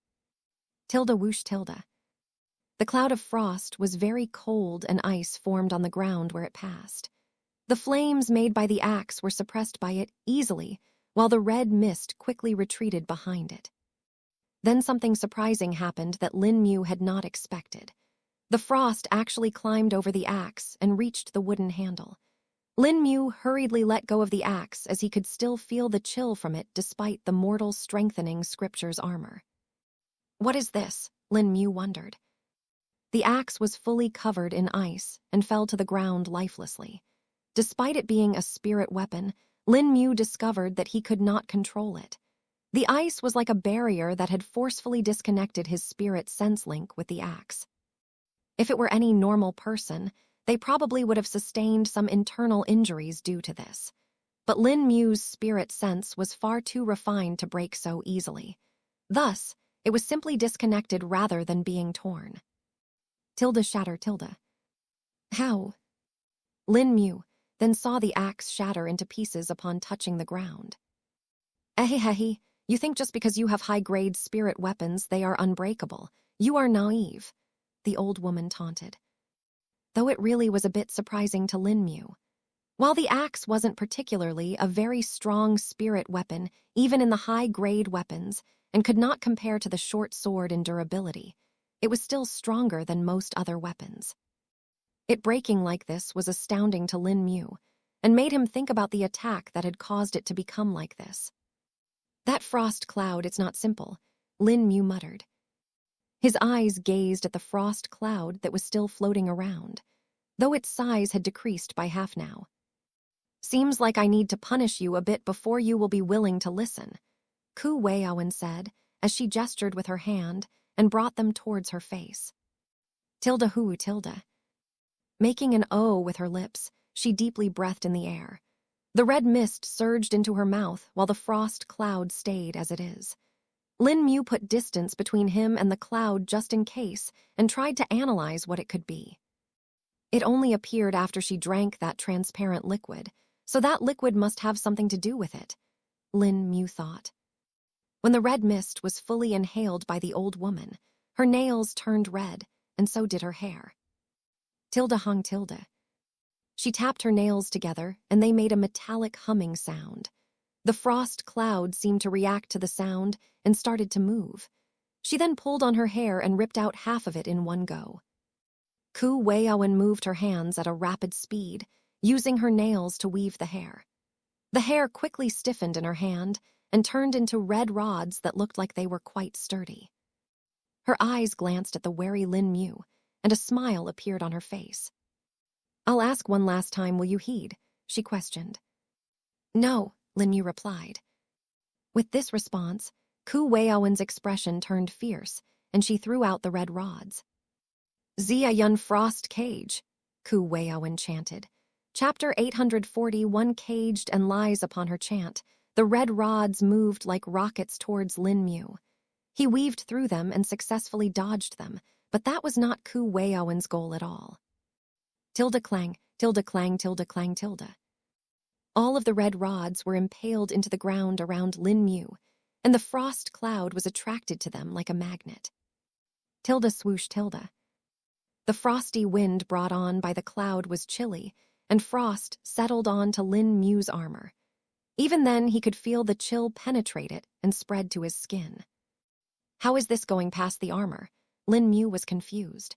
Tilde whoosh tilde. The cloud of frost was very cold and ice formed on the ground where it passed. The flames made by the axe were suppressed by it easily, while the red mist quickly retreated behind it. Then something surprising happened that Lin Mu had not expected. The frost actually climbed over the axe and reached the wooden handle. Lin Mu hurriedly let go of the axe as he could still feel the chill from it despite the mortal strengthening scripture's armor. What is this? Lin Mu wondered. The axe was fully covered in ice and fell to the ground lifelessly. Despite it being a spirit weapon, Lin Mu discovered that he could not control it. The ice was like a barrier that had forcefully disconnected his spirit sense link with the axe. If it were any normal person, they probably would have sustained some internal injuries due to this. But Lin Mu's spirit sense was far too refined to break so easily. Thus, it was simply disconnected rather than being torn. Tilde shatter tilde. How? Lin Mu then saw the axe shatter into pieces upon touching the ground. Ehehehe, you think just because you have high-grade spirit weapons they are unbreakable. You are naive, the old woman taunted. Though it really was a bit surprising to Lin Mu. While the axe wasn't particularly a very strong spirit weapon, even in the high-grade weapons, and could not compare to the short sword in durability, it was still stronger than most other weapons. It breaking like this was astounding to Lin Mu, and made him think about the attack that had caused it to become like this. That frost cloud, it's not simple, Lin Mu muttered. His eyes gazed at the frost cloud that was still floating around, though its size had decreased by half now. Seems like I need to punish you a bit before you will be willing to listen, Ku Weiowen said, as she gestured with her hand and brought them towards her face. Tilde hu tilde. Making an O with her lips, she deeply breathed in the air. The red mist surged into her mouth while the frost cloud stayed as it is. Lin Mu put distance between him and the cloud just in case and tried to analyze what it could be. It only appeared after she drank that transparent liquid, so that liquid must have something to do with it, Lin Mu thought. When the red mist was fully inhaled by the old woman, her nails turned red, and so did her hair. Tilde hung tilde. She tapped her nails together, and they made a metallic humming sound. The frost cloud seemed to react to the sound and started to move. She then pulled on her hair and ripped out half of it in one go. Ku Weiowen moved her hands at a rapid speed, using her nails to weave the hair. The hair quickly stiffened in her hand and turned into red rods that looked like they were quite sturdy. Her eyes glanced at the wary Lin Mu, and a smile appeared on her face. I'll ask one last time, will you heed? She questioned. No, Lin Mu replied. With this response, Ku Weiowen's expression turned fierce, and she threw out the red rods. Zia Yun Frost Cage, Ku Weiowen chanted. Chapter 841 Caged and lies upon her chant. The red rods moved like rockets towards Lin Mu. He weaved through them and successfully dodged them, but that was not Ku Weiowen's goal at all. Tilde clang, tilde clang, tilde clang, tilde. All of the red rods were impaled into the ground around Lin Mu, and the frost cloud was attracted to them like a magnet. Tilde swoosh tilde. The frosty wind brought on by the cloud was chilly, and frost settled on to Lin Mu's armor. Even then, he could feel the chill penetrate it and spread to his skin. How is this going past the armor? Lin Mu was confused.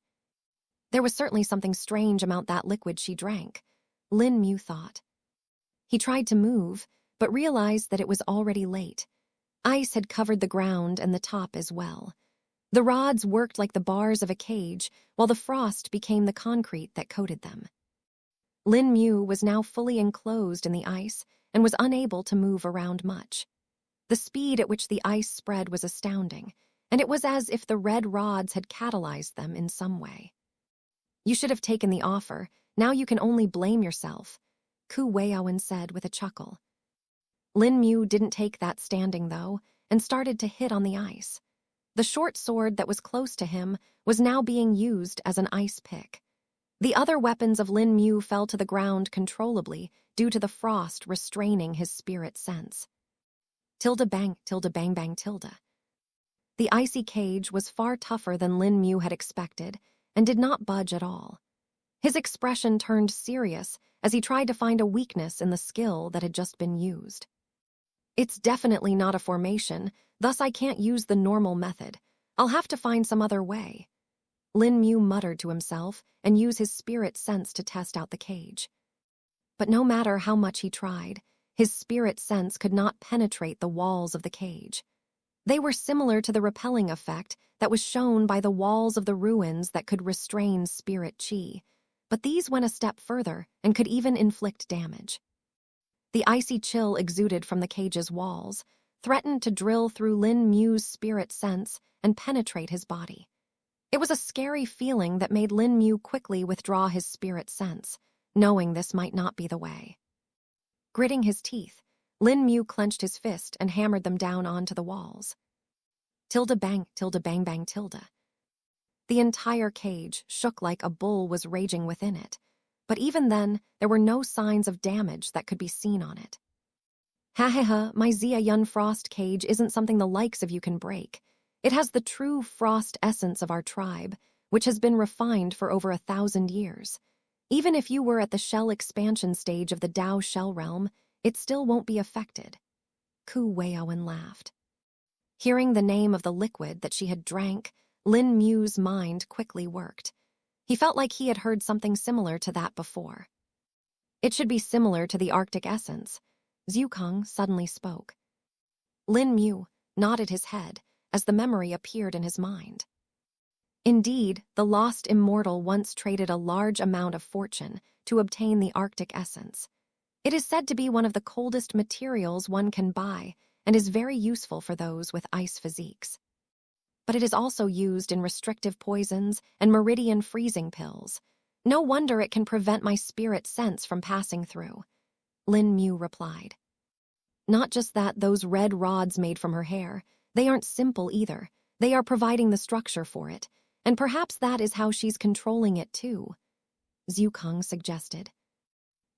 There was certainly something strange about that liquid she drank, Lin Mu thought. He tried to move, but realized that it was already late. Ice had covered the ground and the top as well. The rods worked like the bars of a cage, while the frost became the concrete that coated them. Lin Mu was now fully enclosed in the ice and was unable to move around much. The speed at which the ice spread was astounding, and it was as if the red rods had catalyzed them in some way. You should have taken the offer. Now you can only blame yourself, Ku Weiowen said with a chuckle. Lin Mu didn't take that standing, though, and started to hit on the ice. The short sword that was close to him was now being used as an ice pick. The other weapons of Lin Mu fell to the ground controllably due to the frost restraining his spirit sense. Tilde bang, tilde bang bang tilde. The icy cage was far tougher than Lin Mu had expected and did not budge at all. His expression turned serious as he tried to find a weakness in the skill that had just been used. It's definitely not a formation, thus I can't use the normal method. I'll have to find some other way. Lin Mu muttered to himself and used his spirit sense to test out the cage. But no matter how much he tried, his spirit sense could not penetrate the walls of the cage. They were similar to the repelling effect that was shown by the walls of the ruins that could restrain spirit chi, but these went a step further and could even inflict damage. The icy chill exuded from the cage's walls, threatened to drill through Lin Mu's spirit sense and penetrate his body. It was a scary feeling that made Lin Mu quickly withdraw his spirit sense, knowing this might not be the way. Gritting his teeth, Lin Mu clenched his fist and hammered them down onto the walls. Tilde bang, tilde bang bang tilde. The entire cage shook like a bull was raging within it, but even then, there were no signs of damage that could be seen on it. Ha ha ha, my Zia Yun Frost cage isn't something the likes of you can break. It has the true frost essence of our tribe, which has been refined for over 1,000 years. Even if you were at the shell expansion stage of the Dao shell realm, it still won't be affected. Ku Weiowen laughed. Hearing the name of the liquid that she had drank, Lin Mu's mind quickly worked. He felt like he had heard something similar to that before. It should be similar to the Arctic essence. Zhukong suddenly spoke. Lin Mu nodded his head as the memory appeared in his mind. Indeed, the lost immortal once traded a large amount of fortune to obtain the Arctic essence. It is said to be one of the coldest materials one can buy and is very useful for those with ice physiques. But it is also used in restrictive poisons and meridian freezing pills. No wonder it can prevent my spirit sense from passing through, Lin Mu replied. Not just that, those red rods made from her hair, they aren't simple either. They are providing the structure for it, and perhaps that is how she's controlling it too, Zhukong suggested.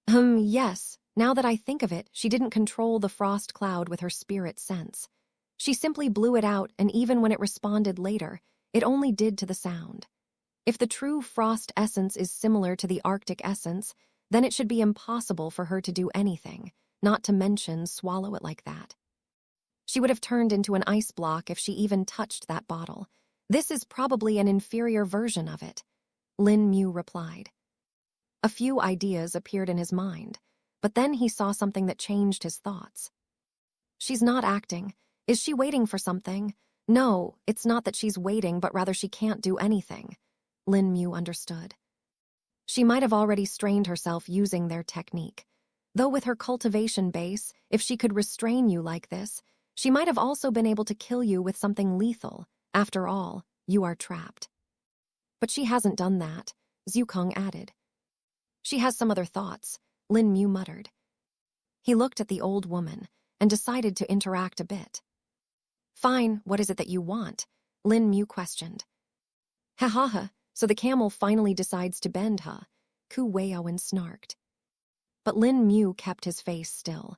Yes, now that I think of it, she didn't control the frost cloud with her spirit sense. She simply blew it out, and even when it responded later, it only did to the sound. If the true frost essence is similar to the Arctic essence, then it should be impossible for her to do anything, not to mention swallow it like that. She would have turned into an ice block if she even touched that bottle. This is probably an inferior version of it, Lin Mu replied. A few ideas appeared in his mind, but then he saw something that changed his thoughts. She's not acting. Is she waiting for something? No, it's not that she's waiting, but rather she can't do anything, Lin Mu understood. She might have already strained herself using their technique. Though with her cultivation base, if she could restrain you like this, She might have also been able to kill you with something lethal. After all, you are trapped. But she hasn't done that, Zhukong added. She has some other thoughts, Lin Mu muttered. He looked at the old woman and decided to interact a bit. Fine, what is it that you want? Lin Mu questioned. Ha ha ha, so the camel finally decides to bend, huh? Ku Weiowen snarked. But Lin Mu kept his face still.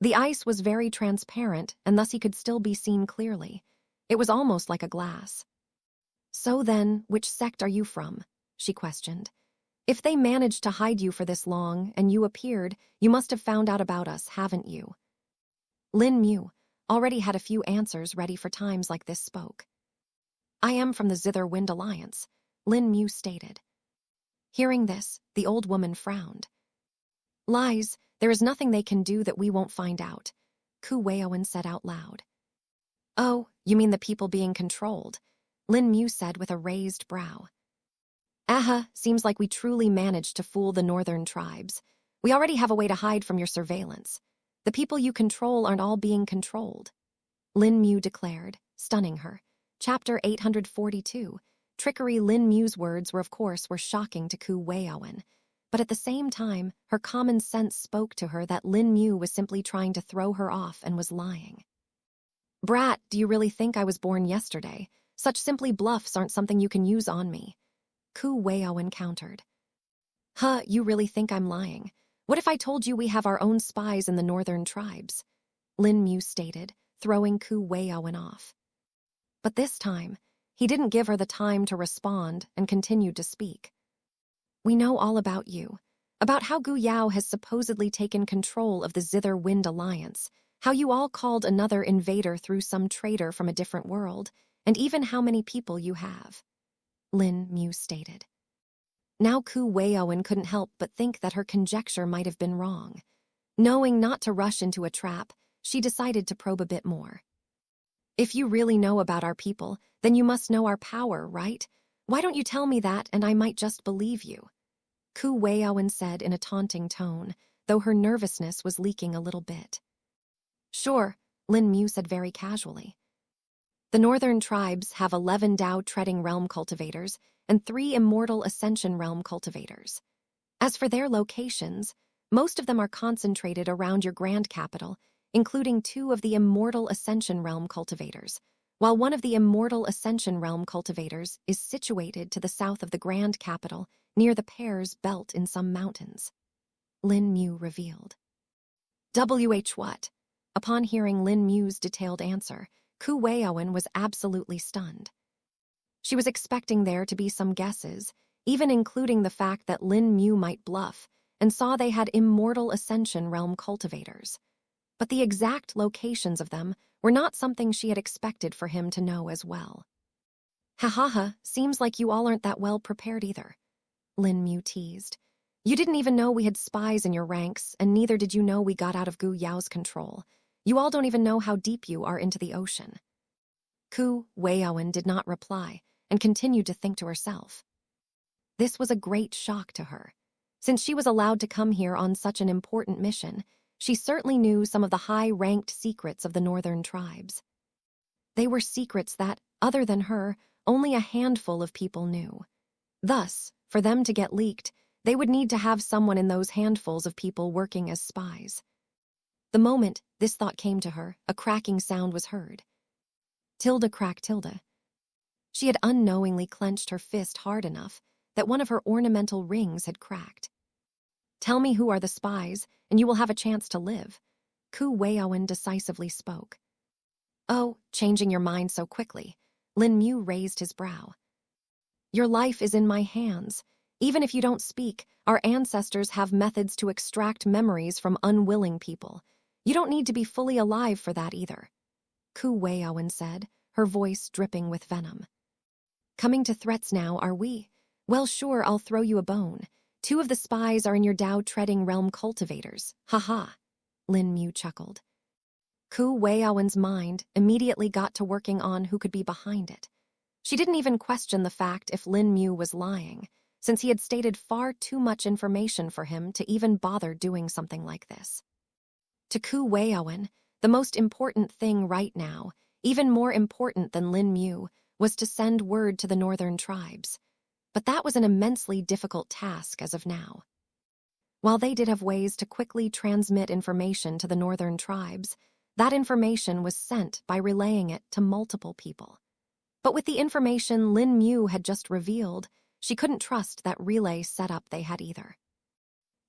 The ice was very transparent, and thus he could still be seen clearly. It was almost like a glass. So then, which sect are you from? She questioned. If they managed to hide you for this long, and you appeared, you must have found out about us, haven't you? Lin Mu already had a few answers ready for times like this spoke. I am from the Zither Wind Alliance, Lin Mu stated. Hearing this, the old woman frowned. Lies, there is nothing they can do that we won't find out, Ku Weiowen said out loud. Oh, you mean the people being controlled, Lin Mu said with a raised brow. Aha, seems like we truly managed to fool the northern tribes. We already have a way to hide from your surveillance. The people you control aren't all being controlled, Lin Mu declared, stunning her. Chapter 842. Trickery. Lin Mu's words were shocking to Ku Weiowen. But at the same time, her common sense spoke to her that Lin Mu was simply trying to throw her off and was lying. Brat, do you really think I was born yesterday? Such simply bluffs aren't something you can use on me, Ku Weiowen countered. Huh, you really think I'm lying? What if I told you we have our own spies in the northern tribes? Lin Mu stated, throwing Ku Weiowen off. But this time, he didn't give her the time to respond and continued to speak. We know all about you, about how Gu Yao has supposedly taken control of the Zither Wind Alliance, how you all called another invader through some traitor from a different world, and even how many people you have, Lin Mu stated. Now Ku Weiowen couldn't help but think that her conjecture might have been wrong. Knowing not to rush into a trap, she decided to probe a bit more. If you really know about our people, then you must know our power, right? Why don't you tell me that and I might just believe you? Ku Weiowen said in a taunting tone, though her nervousness was leaking a little bit. Sure, Lin Mu said very casually. The northern tribes have 11 Tao-treading realm cultivators and 3 immortal ascension realm cultivators. As for their locations, most of them are concentrated around your grand capital, including 2 of the immortal ascension realm cultivators, while one of the immortal ascension realm cultivators is situated to the south of the grand capital near the Pears Belt in some mountains, Lin Mu revealed. What? Upon hearing Lin Mu's detailed answer, Ku Weiowen was absolutely stunned. She was expecting there to be some guesses, even including the fact that Lin Mu might bluff, and saw they had immortal ascension realm cultivators. But the exact locations of them were not something she had expected for him to know as well. Ha ha ha, seems like you all aren't that well prepared either, Lin Mu teased. You didn't even know we had spies in your ranks, and neither did you know we got out of Gu Yao's control. You all don't even know how deep you are into the ocean. Ku Weiowen did not reply, and continued to think to herself. This was a great shock to her. Since she was allowed to come here on such an important mission, she certainly knew some of the high-ranked secrets of the northern tribes. They were secrets that, other than her, only a handful of people knew. Thus, for them to get leaked, they would need to have someone in those handfuls of people working as spies. The moment this thought came to her, a cracking sound was heard. Tilde crack tilde. She had unknowingly clenched her fist hard enough that one of her ornamental rings had cracked. Tell me who are the spies, and you will have a chance to live, Ku Weiowen decisively spoke. Oh, changing your mind so quickly, Lin Mu raised his brow. Your life is in my hands. Even if you don't speak, our ancestors have methods to extract memories from unwilling people. You don't need to be fully alive for that either, Ku Weiowen said, her voice dripping with venom. Coming to threats now, are we? Well, sure, I'll throw you a bone. 2 of the spies are in your Tao-treading realm cultivators. Ha-ha, Lin Mu chuckled. Ku Weiowen's mind immediately got to working on who could be behind it. She didn't even question the fact if Lin Mu was lying, since he had stated far too much information for him to even bother doing something like this. To Ku Weiowen, The most important thing right now, even more important than Lin Mu, was to send word to the northern tribes. But that was an immensely difficult task as of now. While they did have ways to quickly transmit information to the northern tribes, that information was sent by relaying it to multiple people. But with the information Lin Mu had just revealed, she couldn't trust that relay setup they had either.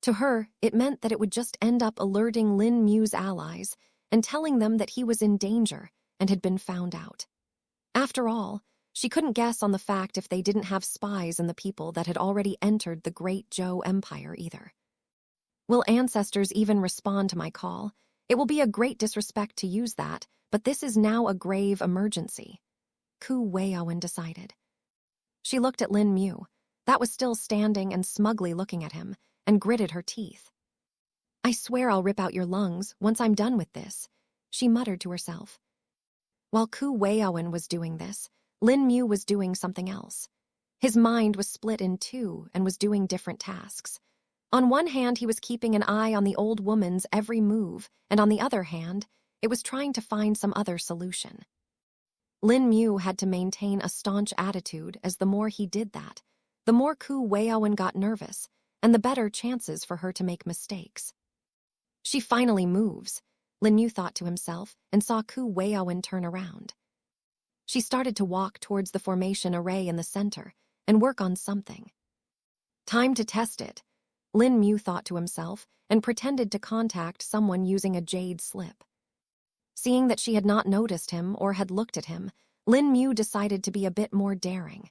To her, it meant that it would just end up alerting Lin Mu's allies and telling them that he was in danger and had been found out. After all, she couldn't guess on the fact if they didn't have spies in the people that had already entered the Great Zhou Empire either. Will ancestors even respond to my call? It will be a great disrespect to use that, but this is now a grave emergency, Ku Weiowen decided. She looked at Lin Mu, that was still standing and smugly looking at him, and gritted her teeth. I swear I'll rip out your lungs once I'm done with this, she muttered to herself. While Ku Weiowen was doing this, Lin Mu was doing something else. His mind was split in two and was doing different tasks. On one hand, he was keeping an eye on the old woman's every move, and on the other hand, it was trying to find some other solution. Lin Mu had to maintain a staunch attitude, as the more he did that, the more Ku Weiowen got nervous, and the better chances for her to make mistakes. She finally moves, Lin Mu thought to himself, and saw Ku Weiowen turn around. She started to walk towards the formation array in the center and work on something. Time to test it, Lin Mu thought to himself, and pretended to contact someone using a jade slip. Seeing that she had not noticed him or had looked at him, Lin Mu decided to be a bit more daring.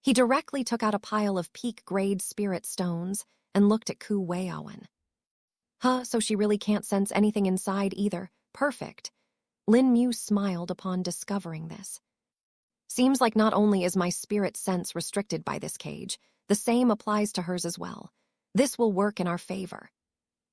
He directly took out a pile of peak-grade spirit stones and looked at Ku Weiowen. So she really can't sense anything inside either. Perfect. Lin Mu smiled upon discovering this. Seems like not only is my spirit sense restricted by this cage, the same applies to hers as well. This will work in our favor.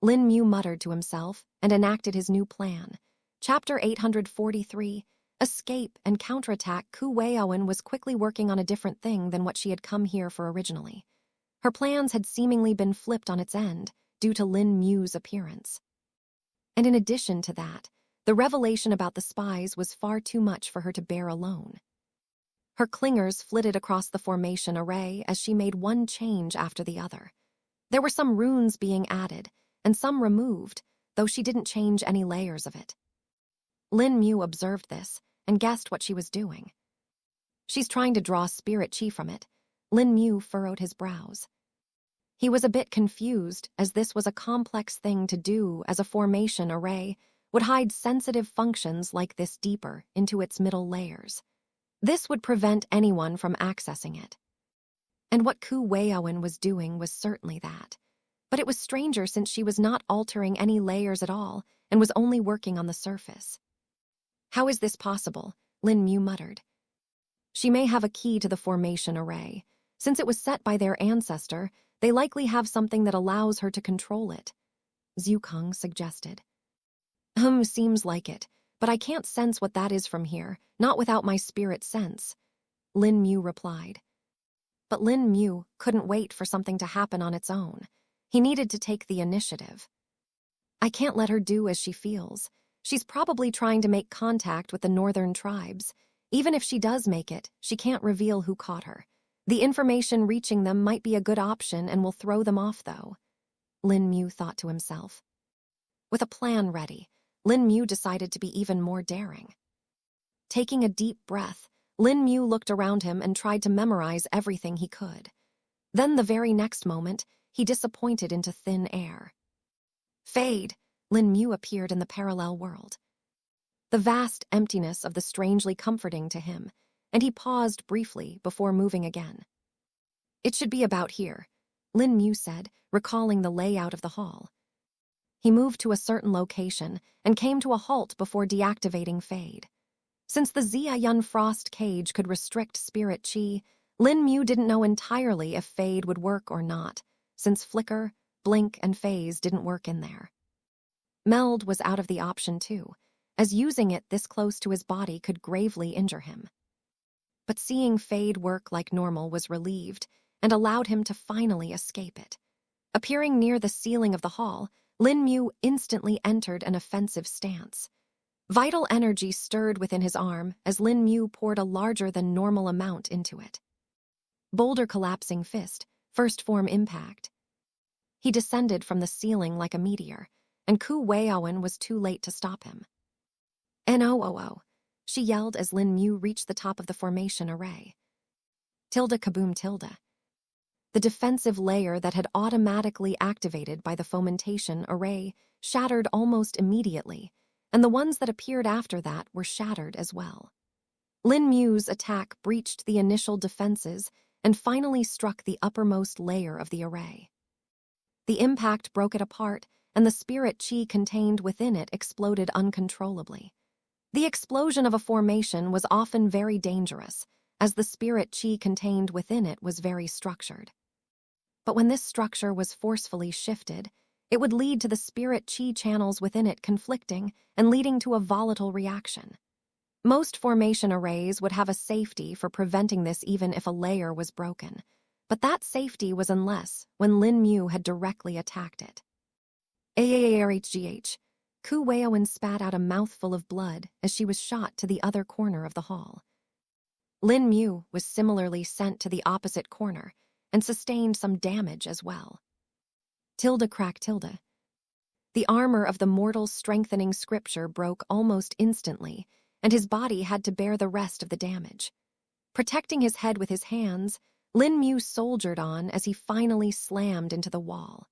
Lin Mu muttered to himself and enacted his new plan. Chapter 843, Escape and Counterattack. Ku Weiowen was quickly working on a different thing than what she had come here for originally. Her plans had seemingly been flipped on its end due to Lin Mu's appearance. And in addition to that, the revelation about the spies was far too much for her to bear alone. Her clingers flitted across the formation array as she made one change after the other. There were some runes being added, and some removed, though she didn't change any layers of it. Lin Mu observed this and guessed what she was doing. She's trying to draw spirit chi from it. Lin Mu furrowed his brows. He was a bit confused, as this was a complex thing to do, as a formation array would hide sensitive functions like this deeper into its middle layers. This would prevent anyone from accessing it. And what Ku Weiowen was doing was certainly that. But it was stranger since she was not altering any layers at all and was only working on the surface. How is this possible? Lin Mu muttered. She may have a key to the formation array. Since it was set by their ancestor, they likely have something that allows her to control it, Zhu Keng suggested. Seems like it, but I can't sense what that is from here, not without my spirit sense, Lin Mu replied. But Lin Mu couldn't wait for something to happen on its own. He needed to take the initiative. I can't let her do as she feels. She's probably trying to make contact with the northern tribes. Even if she does make it, she can't reveal who caught her. The information reaching them might be a good option and will throw them off, though, Lin Mu thought to himself. With a plan ready, Lin Mu decided to be even more daring. Taking a deep breath, Lin Mu looked around him and tried to memorize everything he could. Then the very next moment, he disappointed into thin air. Fade! Lin Mu appeared in the parallel world. The vast emptiness of the strangely comforting to him, and he paused briefly before moving again. It should be about here, Lin Mu said, recalling the layout of the hall. He moved to a certain location and came to a halt before deactivating Fade. Since the Xia Yun Frost cage could restrict spirit chi, Lin Mu didn't know entirely if Fade would work or not, since Flicker, Blink, and Phase didn't work in there. Meld was out of the option too, as using it this close to his body could gravely injure him. But seeing Fade work like normal was relieved and allowed him to finally escape it. Appearing near the ceiling of the hall, Lin Mu instantly entered an offensive stance. Vital energy stirred within his arm as Lin Mu poured a larger than normal amount into it. Boulder collapsing fist, first form impact. He descended from the ceiling like a meteor, and Ku Weiowen was too late to stop him. "N-O-O-O," she yelled as Lin Mu reached the top of the formation array. Tilde kaboom tilde. The defensive layer that had automatically activated by the fomentation array shattered almost immediately, and the ones that appeared after that were shattered as well. Lin Mu's attack breached the initial defenses and finally struck the uppermost layer of the array. The impact broke it apart, and the spirit chi contained within it exploded uncontrollably. The explosion of a formation was often very dangerous, as the spirit chi contained within it was very structured. But when this structure was forcefully shifted, it would lead to the spirit chi channels within it conflicting and leading to a volatile reaction. Most formation arrays would have a safety for preventing this even if a layer was broken, but that safety was unless when Lin Mu had directly attacked it. AARHGH. Ku Weiowen spat out a mouthful of blood as she was shot to the other corner of the hall. Lin Mu was similarly sent to the opposite corner and sustained some damage as well. Tilde crack tilde. The armor of the mortal's strengthening scripture broke almost instantly, and his body had to bear the rest of the damage. Protecting his head with his hands, Lin Mu soldiered on as he finally slammed into the wall.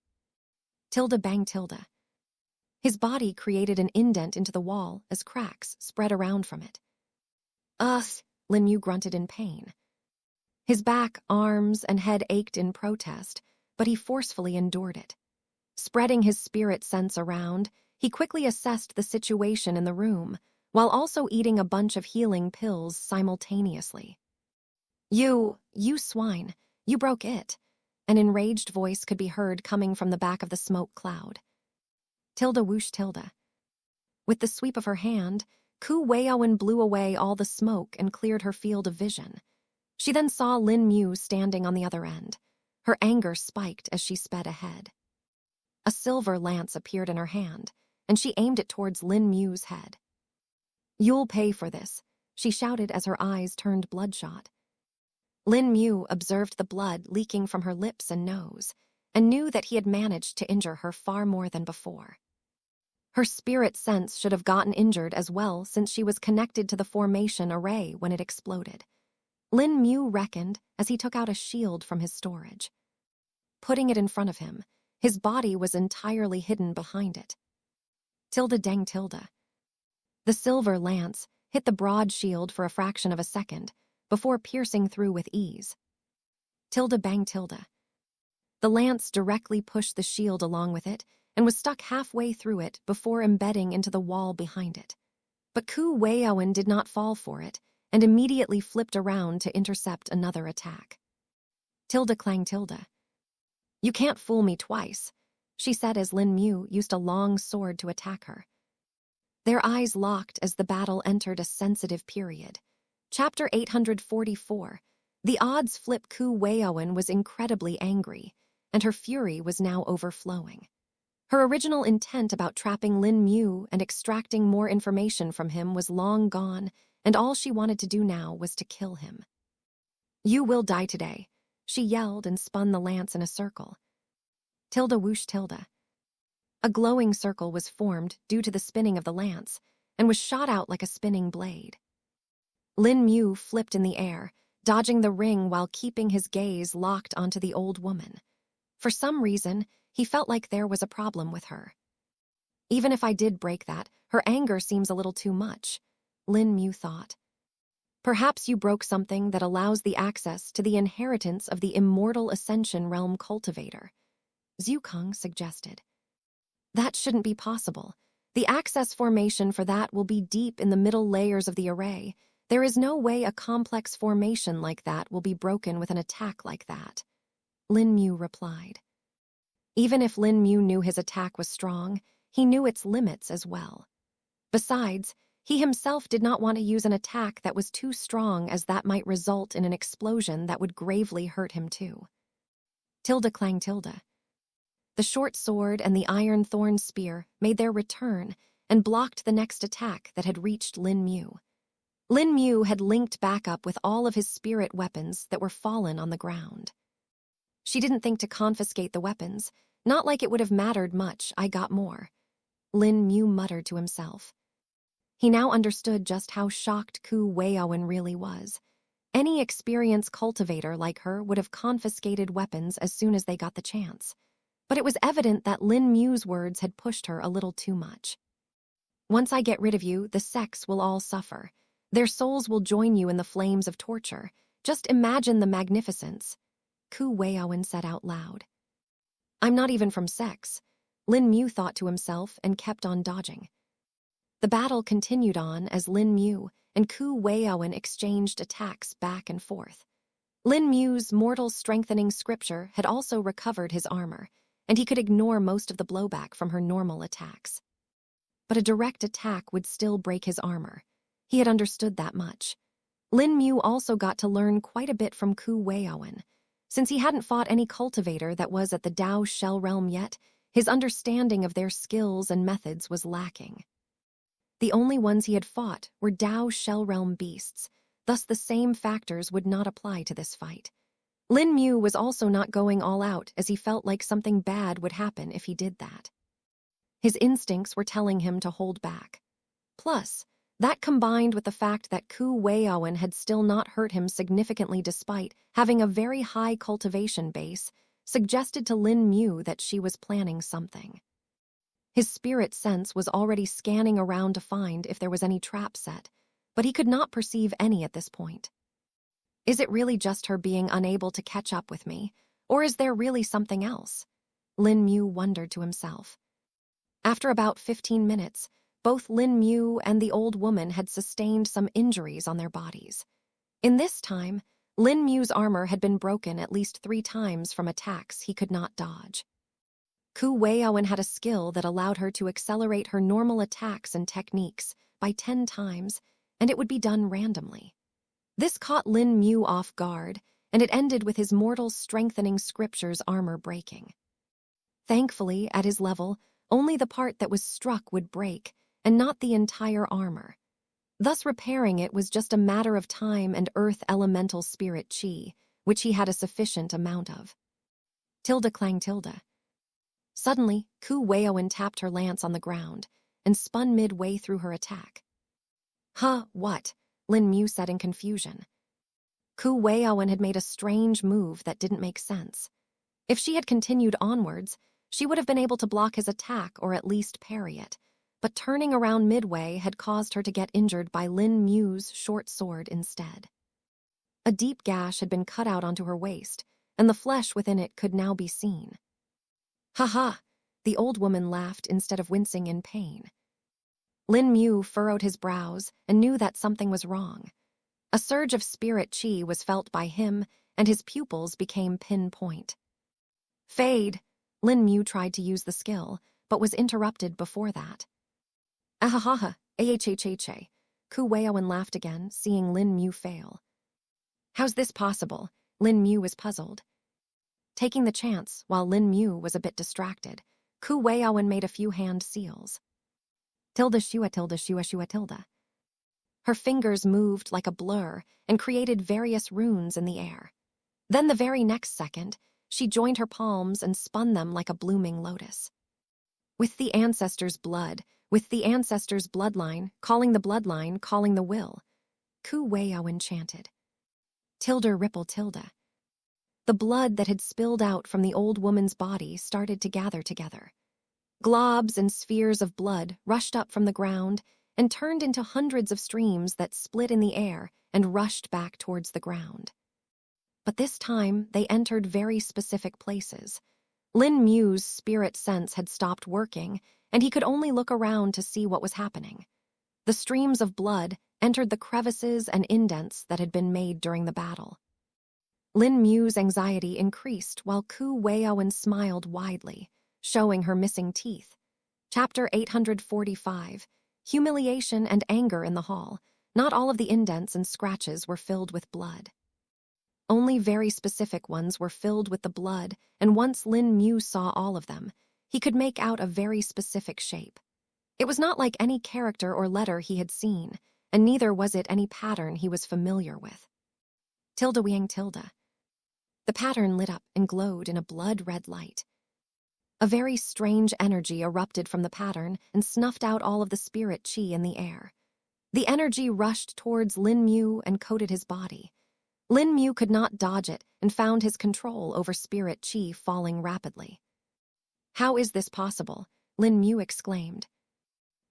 Tilde bang tilde. His body created an indent into the wall as cracks spread around from it. "Ugh," Lin Mu grunted in pain. His back, arms, and head ached in protest, but he forcefully endured it. Spreading his spirit sense around, he quickly assessed the situation in the room, while also eating a bunch of healing pills simultaneously. You swine, you broke it," an enraged voice could be heard coming from the back of the smoke cloud. Tilde whoosh tilde. With the sweep of her hand, Ku Weiowen blew away all the smoke and cleared her field of vision. She then saw Lin Mu standing on the other end. Her anger spiked as she sped ahead. A silver lance appeared in her hand, and she aimed it towards Lin Mu's head. "You'll pay for this," she shouted as her eyes turned bloodshot. Lin Mu observed the blood leaking from her lips and nose, and knew that he had managed to injure her far more than before. Her spirit sense should have gotten injured as well since she was connected to the formation array when it exploded. Lin Mu reckoned as he took out a shield from his storage. Putting it in front of him, his body was entirely hidden behind it. Tilde dang tilde. The silver lance hit the broad shield for a fraction of a second before piercing through with ease. Tilde bang tilde. The lance directly pushed the shield along with it and was stuck halfway through it before embedding into the wall behind it. But Ku Weiowen did not fall for it and immediately flipped around to intercept another attack. Tilde clang tilde. "You can't fool me twice," she said as Lin Mu used a long sword to attack her. Their eyes locked as the battle entered a sensitive period. Chapter 844. The odds flip. Ku Weiowen was incredibly angry, and her fury was now overflowing. Her original intent about trapping Lin Mu and extracting more information from him was long gone, and all she wanted to do now was to kill him. "You will die today," she yelled and spun the lance in a circle. Tilde whoosh tilde. A glowing circle was formed due to the spinning of the lance, and was shot out like a spinning blade. Lin Mu flipped in the air, dodging the ring while keeping his gaze locked onto the old woman. For some reason, he felt like there was a problem with her. "Even if I did break that, her anger seems a little too much," Lin Mu thought. "Perhaps you broke something that allows the access to the inheritance of the immortal Ascension Realm cultivator," Zhukong suggested. "That shouldn't be possible. The access formation for that will be deep in the middle layers of the array. There is no way a complex formation like that will be broken with an attack like that," Lin Mu replied. Even if Lin Mu knew his attack was strong, he knew its limits as well. Besides, he himself did not want to use an attack that was too strong, as that might result in an explosion that would gravely hurt him too. Tilde clang tilde. The short sword and the iron thorn spear made their return, and blocked the next attack that had reached Lin Mu. Lin Mu had linked back up with all of his spirit weapons that were fallen on the ground. She didn't think to confiscate the weapons. Not like it would have mattered much, I got more. Lin Mu muttered to himself. He now understood just how shocked Ku Weiowen really was. Any experienced cultivator like her would have confiscated weapons as soon as they got the chance. But it was evident that Lin Mu's words had pushed her a little too much. Once I get rid of you, the sects will all suffer. Their souls will join you in the flames of torture. Just imagine the magnificence, Ku Weiowen said out loud. I'm not even from sex, Lin Mu thought to himself and kept on dodging. The battle continued on as Lin Mu and Ku Weiowen exchanged attacks back and forth. Lin Mu's mortal strengthening scripture had also recovered his armor, and he could ignore most of the blowback from her normal attacks. But a direct attack would still break his armor. He had understood that much. Lin Mu also got to learn quite a bit from Ku Weiowen. Since he hadn't fought any cultivator that was at the Dao Shell realm yet, his understanding of their skills and methods was lacking. The only ones he had fought were Dao Shell realm beasts, thus the same factors would not apply to this fight. Lin Mu was also not going all out as he felt like something bad would happen if he did that. His instincts were telling him to hold back. Plus, that combined with the fact that Ku Weiowen had still not hurt him significantly despite having a very high cultivation base, suggested to Lin Mu that she was planning something. His spirit sense was already scanning around to find if there was any trap set, but he could not perceive any at this point. Is it really just her being unable to catch up with me, or is there really something else? Lin Mu wondered to himself. After about 15 minutes, both Lin Mu and the old woman had sustained some injuries on their bodies. In this time, Lin Mu's armor had been broken at least 3 times from attacks he could not dodge. Ku Weiowen had a skill that allowed her to accelerate her normal attacks and techniques by 10 times, and it would be done randomly. This caught Lin Mu off guard, and it ended with his mortal strengthening scripture's armor breaking. Thankfully, at his level, only the part that was struck would break, and not the entire armor. Thus repairing it was just a matter of time and earth elemental spirit chi, which he had a sufficient amount of. Tilde clang tilde. Suddenly, Ku Weiowen tapped her lance on the ground and spun midway through her attack. Huh, what? Lin Mu said in confusion. Ku Weiowen had made a strange move that didn't make sense. If she had continued onwards, she would have been able to block his attack or at least parry it, but turning around midway had caused her to get injured by Lin Mu's short sword instead. A deep gash had been cut out onto her waist, and the flesh within it could now be seen. Ha ha! The old woman laughed instead of wincing in pain. Lin Mu furrowed his brows and knew that something was wrong. A surge of spirit chi was felt by him, and his pupils became pinpoint. Fade! Lin Mu tried to use the skill, but was interrupted before that. Ahahaha, ahhha. Ku Weiowen laughed again, seeing Lin Mu fail. How's this possible? Lin Mu was puzzled. Taking the chance, while Lin Mu was a bit distracted, Ku Weiowen made a few hand seals. Tilde shua tilde shua shua tilde. Her fingers moved like a blur and created various runes in the air. Then the very next second, she joined her palms and spun them like a blooming lotus. With the ancestors' blood, with the ancestors' bloodline, calling the will, Ku Weiowen chanted. Tilde ripple tilde. The blood that had spilled out from the old woman's body started to gather together. Globs and spheres of blood rushed up from the ground and turned into hundreds of streams that split in the air and rushed back towards the ground. But this time, they entered very specific places. Lin Mu's spirit sense had stopped working, and he could only look around to see what was happening. The streams of blood entered the crevices and indents that had been made during the battle. Lin Mu's anxiety increased while Ku Weiowen smiled widely, showing her missing teeth. Chapter 845, Humiliation and Anger in the Hall. Not all of the indents and scratches were filled with blood. Only very specific ones were filled with the blood, and once Lin Mu saw all of them, he could make out a very specific shape. It was not like any character or letter he had seen, and neither was it any pattern he was familiar with. Tilde Wiang Tilde. The pattern lit up and glowed in a blood-red light. A very strange energy erupted from the pattern and snuffed out all of the spirit qi in the air. The energy rushed towards Lin Mu and coated his body. Lin Mu could not dodge it and found his control over spirit qi falling rapidly. "How is this possible?" Lin Mu exclaimed.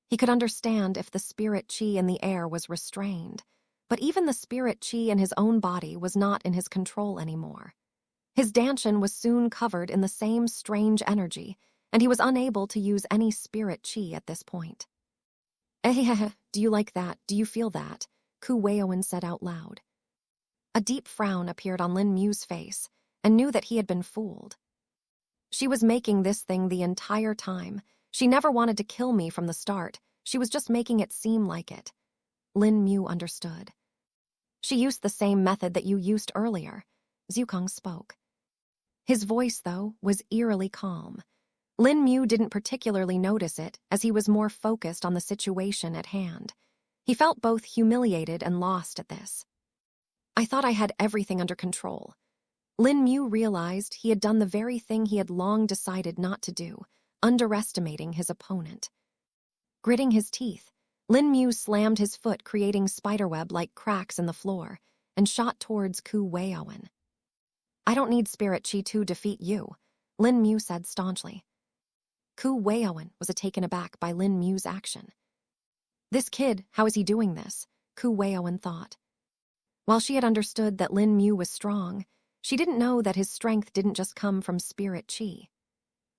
He could understand if the spirit qi in the air was restrained, but even the spirit qi in his own body was not in his control anymore. His danshan was soon covered in the same strange energy, and he was unable to use any spirit qi at this point. Do you like that? Do you feel that?" Ku Weiowen said out loud. A deep frown appeared on Lin Mu's face, and knew that he had been fooled. "She was making this thing the entire time. She never wanted to kill me from the start. She was just making it seem like it." Lin Mu understood. "She used the same method that you used earlier," Zukong spoke. His voice, though, was eerily calm. Lin Mu didn't particularly notice it, as he was more focused on the situation at hand. He felt both humiliated and lost at this. "I thought I had everything under control." Lin Mu realized he had done the very thing he had long decided not to do, underestimating his opponent. Gritting his teeth, Lin Mu slammed his foot, creating spiderweb-like cracks in the floor, and shot towards Ku Weiowen. "I don't need spirit qi to defeat you," Lin Mu said staunchly. Ku Weiowen was taken aback by Lin Mu's action. "This kid, how is he doing this?" Ku Weiowen thought. While she had understood that Lin Mu was strong, she didn't know that his strength didn't just come from spirit qi.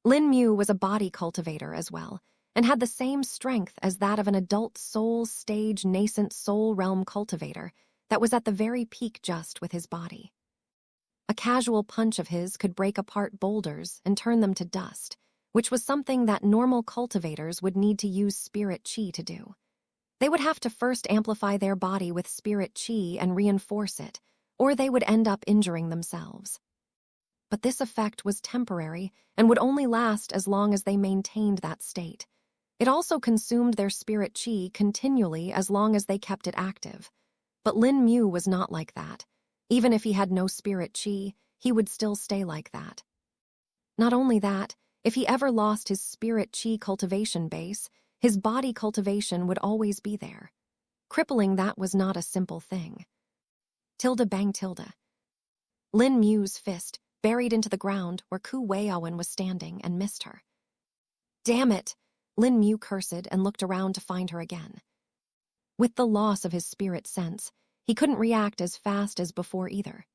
Lin Mu was a body cultivator as well, and had the same strength as that of an adult soul stage nascent soul realm cultivator that was at the very peak just with his body. A casual punch of his could break apart boulders and turn them to dust, which was something that normal cultivators would need to use spirit qi to do. They would have to first amplify their body with spirit qi and reinforce it, or they would end up injuring themselves. But this effect was temporary and would only last as long as they maintained that state. It also consumed their spirit qi continually as long as they kept it active. But Lin Mu was not like that. Even if he had no spirit qi, he would still stay like that. Not only that, if he ever lost his spirit qi cultivation base, his body cultivation would always be there. Crippling that was not a simple thing. Tilde bang tilde. Lin Mu's fist buried into the ground where Ku Weiowen was standing and missed her. "Damn it!" Lin Mu cursed and looked around to find her again. With the loss of his spirit sense, he couldn't react as fast as before either.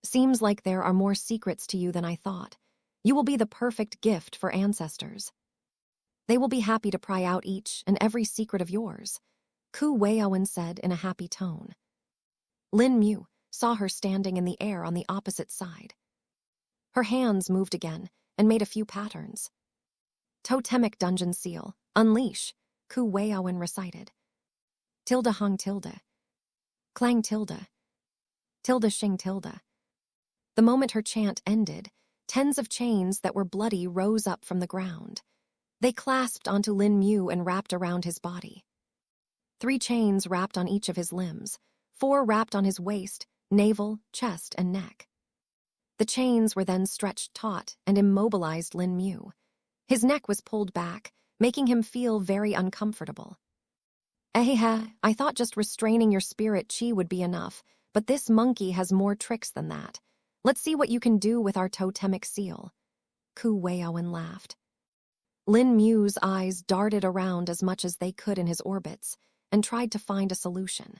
"Seems like there are more secrets to you than I thought. You will be the perfect gift for ancestors. They will be happy to pry out each and every secret of yours," Ku Weiowen said in a happy tone. Lin Mu saw her standing in the air on the opposite side. Her hands moved again and made a few patterns. "Totemic dungeon seal, unleash," Ku Weiowen recited. "Tilde hung tilde. Clang tilde. Tilde shing tilde." The moment her chant ended, tens of chains that were bloody rose up from the ground. They clasped onto Lin Mu and wrapped around his body. 3 chains wrapped on each of his limbs, 4 wrapped on his waist, navel, chest, and neck. The chains were then stretched taut and immobilized Lin Mu. His neck was pulled back, making him feel very uncomfortable. I thought just restraining your spirit qi would be enough, but this monkey has more tricks than that. Let's see what you can do with our totemic seal." Ku Weiowen laughed. Lin Mu's eyes darted around as much as they could in his orbits and tried to find a solution.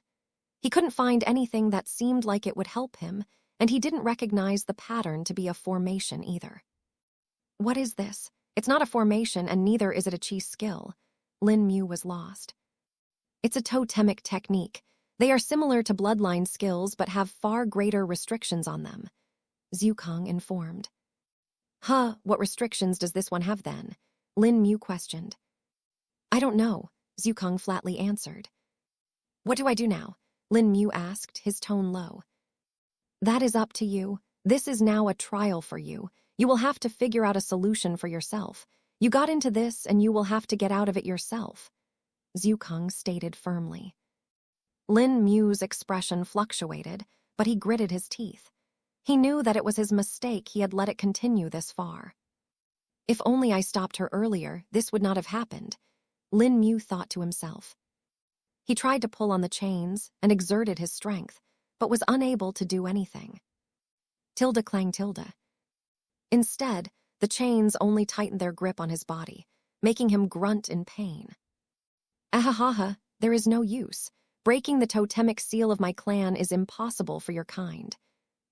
He couldn't find anything that seemed like it would help him, and he didn't recognize the pattern to be a formation either. "What is this? It's not a formation, and neither is it a qi skill." Lin Mu was lost. "It's a totemic technique. They are similar to bloodline skills but have far greater restrictions on them," Zukong informed. What restrictions does this one have then?" Lin Mu questioned. "I don't know," Zukong flatly answered. "What do I do now?" Lin Mu asked, his tone low. "That is up to you. This is now a trial for you. You will have to figure out a solution for yourself. You got into this and you will have to get out of it yourself, Zhu Kung stated firmly. Lin Mu's expression fluctuated, but he gritted his teeth. He knew that it was his mistake he had let it continue this far. If only I stopped her earlier, this would not have happened, Lin Mu thought to himself. He tried to pull on the chains and exerted his strength, but was unable to do anything. Tilde clang tilde. Instead, the chains only tightened their grip on his body, making him grunt in pain. Ahahaha, there is no use. Breaking the totemic seal of my clan is impossible for your kind,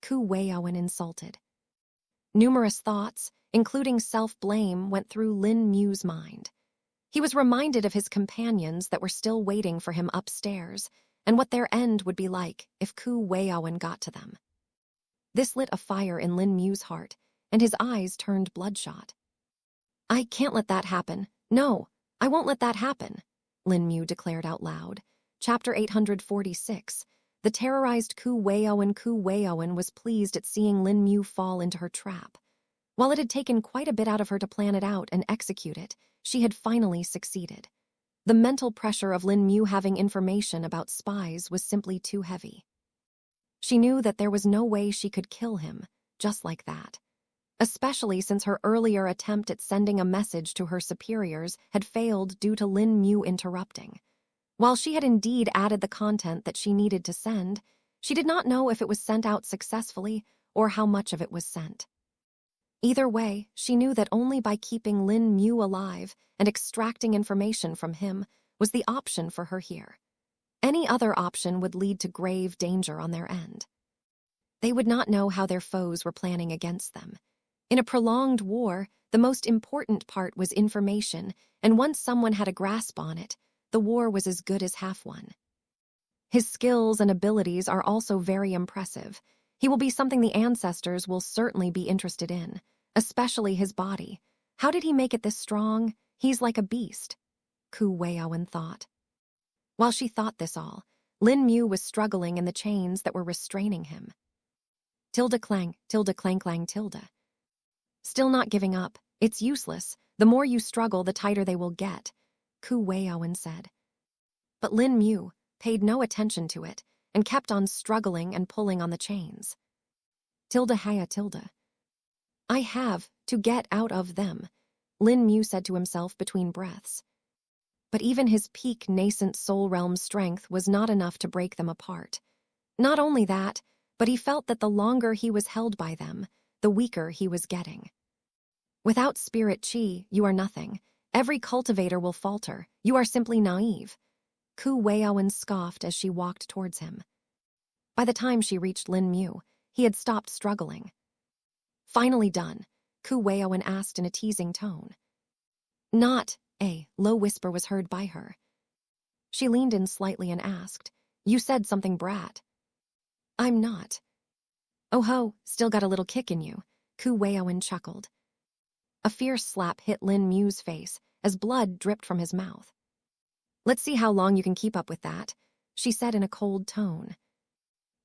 Ku Weiowen insulted. Numerous thoughts, including self-blame, went through Lin Mu's mind. He was reminded of his companions that were still waiting for him upstairs, and what their end would be like if Ku Weiowen got to them. This lit a fire in Lin Mu's heart, and his eyes turned bloodshot. I can't let that happen. No, I won't let that happen, Lin Mu declared out loud. Chapter 846. The terrorized Ku Weiowen was pleased at seeing Lin Mu fall into her trap. While it had taken quite a bit out of her to plan it out and execute it, she had finally succeeded. The mental pressure of Lin Mu having information about spies was simply too heavy. She knew that there was no way she could kill him, just like that. Especially since her earlier attempt at sending a message to her superiors had failed due to Lin Mu interrupting. While she had indeed added the content that she needed to send, she did not know if it was sent out successfully or how much of it was sent. Either way, she knew that only by keeping Lin Mu alive and extracting information from him was the option for her here. Any other option would lead to grave danger on their end. They would not know how their foes were planning against them. In a prolonged war, the most important part was information, and once someone had a grasp on it, the war was as good as half won. His skills and abilities are also very impressive. He will be something the ancestors will certainly be interested in, especially his body. How did he make it this strong? He's like a beast, Ku Weiowen thought. While she thought this all, Lin Mu was struggling in the chains that were restraining him. Tilde clang clang tilde. Still not giving up. It's useless. The more you struggle, the tighter they will get, Ku Weiowen said. But Lin Mu paid no attention to it and kept on struggling and pulling on the chains. Tilde haya tilde. I have to get out of them, Lin Mu said to himself between breaths. But even his peak nascent soul realm strength was not enough to break them apart. Not only that, but he felt that the longer he was held by them, the weaker he was getting. Without spirit chi, you are nothing. Every cultivator will falter. You are simply naive, Ku Weiowen scoffed as she walked towards him. By the time she reached Lin Mu, he had stopped struggling. Finally done, Ku Weiowen asked in a teasing tone. Not, a low whisper was heard by her. She leaned in slightly and asked, You said something, brat. I'm not. Oh ho, still got a little kick in you, Ku Weiowen chuckled. A fierce slap hit Lin Mu's face as blood dripped from his mouth. Let's see how long you can keep up with that, she said in a cold tone.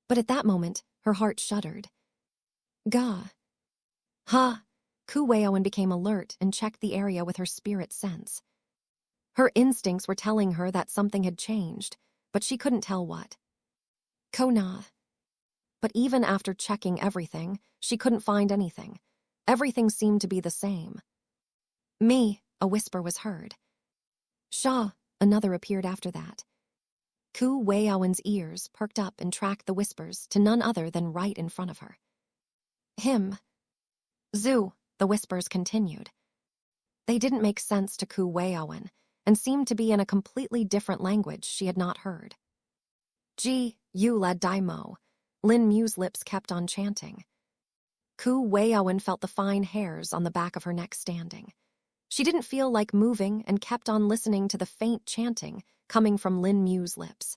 But at that moment, her heart shuddered. Gah. Ha! Ku Weiowen became alert and checked the area with her spirit sense. Her instincts were telling her that something had changed, but she couldn't tell what. Kona. But even after checking everything, she couldn't find anything. Everything seemed to be the same. Me, a whisper was heard. Sha, another appeared after that. Ku Weiowen's ears perked up and tracked the whispers to none other than right in front of her. Him. Zhu, the whispers continued. They didn't make sense to Ku Weiowen and seemed to be in a completely different language she had not heard. Ji, Yu La Daimo, Lin Mu's lips kept on chanting. Ku Weiowen felt the fine hairs on the back of her neck standing. She didn't feel like moving and kept on listening to the faint chanting coming from Lin Mu's lips.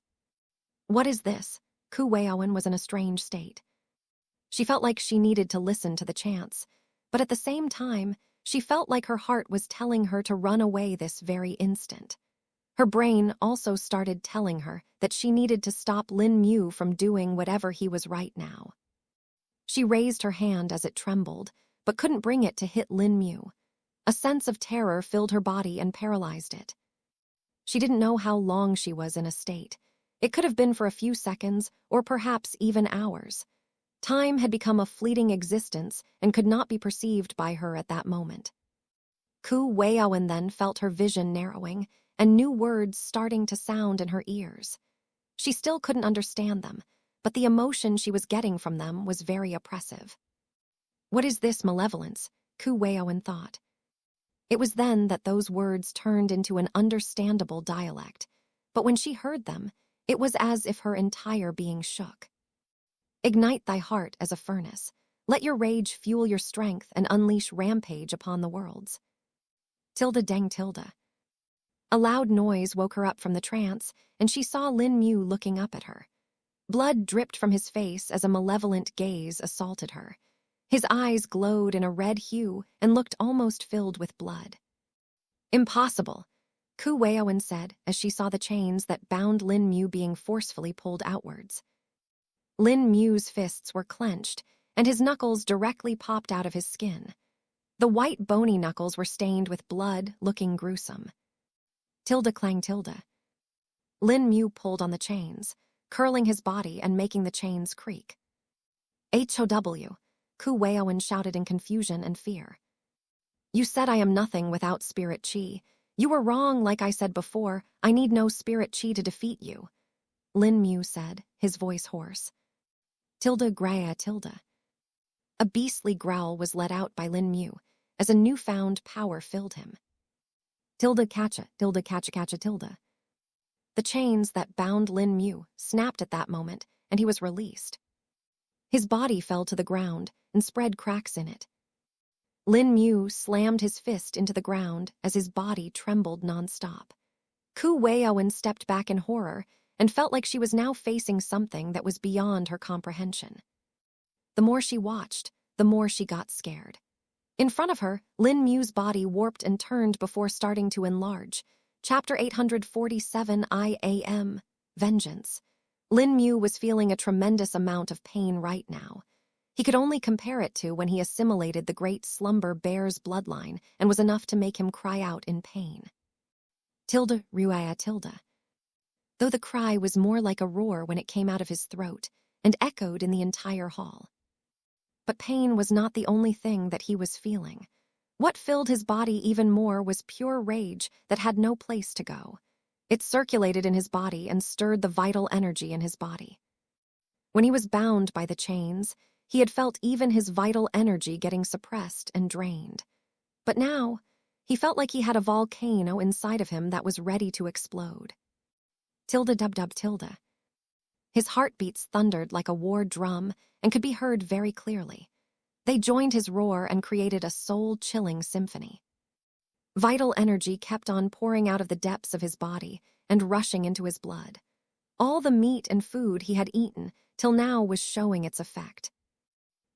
What is this? Ku Weiowen was in a strange state. She felt like she needed to listen to the chants, but at the same time, she felt like her heart was telling her to run away this very instant. Her brain also started telling her that she needed to stop Lin Mu from doing whatever he was right now. She raised her hand as it trembled, but couldn't bring it to hit Lin Mu. A sense of terror filled her body and paralyzed it. She didn't know how long she was in a state. It could have been for a few seconds, or perhaps even hours. Time had become a fleeting existence and could not be perceived by her at that moment. Ku Weiowen then felt her vision narrowing and new words starting to sound in her ears. She still couldn't understand them, but the emotion she was getting from them was very oppressive. What is this malevolence? Ku Weiowen thought. It was then that those words turned into an understandable dialect, but when she heard them, it was as if her entire being shook. Ignite thy heart as a furnace. Let your rage fuel your strength and unleash rampage upon the worlds. Tilde dang tilde. A loud noise woke her up from the trance, and she saw Lin Mu looking up at her. Blood dripped from his face as a malevolent gaze assaulted her. His eyes glowed in a red hue and looked almost filled with blood. Impossible, Ku Weiowen said as she saw the chains that bound Lin Mu being forcefully pulled outwards. Lin Mu's fists were clenched, and his knuckles directly popped out of his skin. The white bony knuckles were stained with blood, looking gruesome. Tilde clang tilde. Lin Mu pulled on the chains, curling his body and making the chains creak. HOW, Ku Weiowen shouted in confusion and fear. You said I am nothing without spirit chi. You were wrong, like I said before. I need no spirit chi to defeat you. Lin Mu said, his voice hoarse. Tilde grea tilde. A beastly growl was let out by Lin Mu as a newfound power filled him. Tilde catcha tilde. The chains that bound Lin Mu snapped at that moment, and he was released. His body fell to the ground and spread cracks in it. Lin Mu slammed his fist into the ground as his body trembled nonstop. Ku Weiowen stepped back in horror and felt like she was now facing something that was beyond her comprehension. The more she watched, the more she got scared. In front of her, Lin Mu's body warped and turned before starting to enlarge. Chapter 847 IAM, Vengeance. Lin Mu was feeling a tremendous amount of pain right now. He could only compare it to when he assimilated the great slumber bear's bloodline and was enough to make him cry out in pain. Tilde ruaya tilde. Though the cry was more like a roar when it came out of his throat and echoed in the entire hall. But pain was not the only thing that he was feeling. What filled his body even more was pure rage that had no place to go. It circulated in his body and stirred the vital energy in his body. When he was bound by the chains, he had felt even his vital energy getting suppressed and drained. But now, he felt like he had a volcano inside of him that was ready to explode. Tilde dub dub tilde. His heartbeats thundered like a war drum and could be heard very clearly. They joined his roar and created a soul-chilling symphony. Vital energy kept on pouring out of the depths of his body and rushing into his blood. All the meat and food he had eaten till now was showing its effect.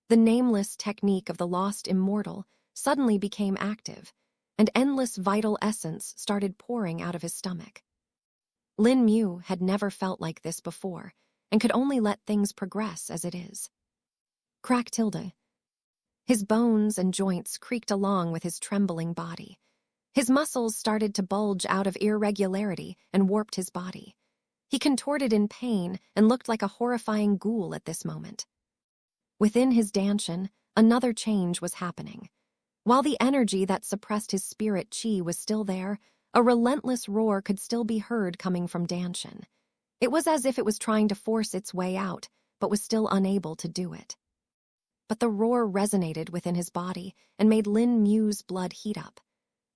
The nameless technique of the lost immortal suddenly became active, and endless vital essence started pouring out of his stomach. Lin Mu had never felt like this before and could only let things progress as it is. Crack tilde. His bones and joints creaked along with his trembling body. His muscles started to bulge out of irregularity and warped his body. He contorted in pain and looked like a horrifying ghoul at this moment. Within his Danshan, another change was happening. While the energy that suppressed his spirit chi was still there, a relentless roar could still be heard coming from Danshan. It was as if it was trying to force its way out, but was still unable to do it. But the roar resonated within his body and made Lin Mu's blood heat up.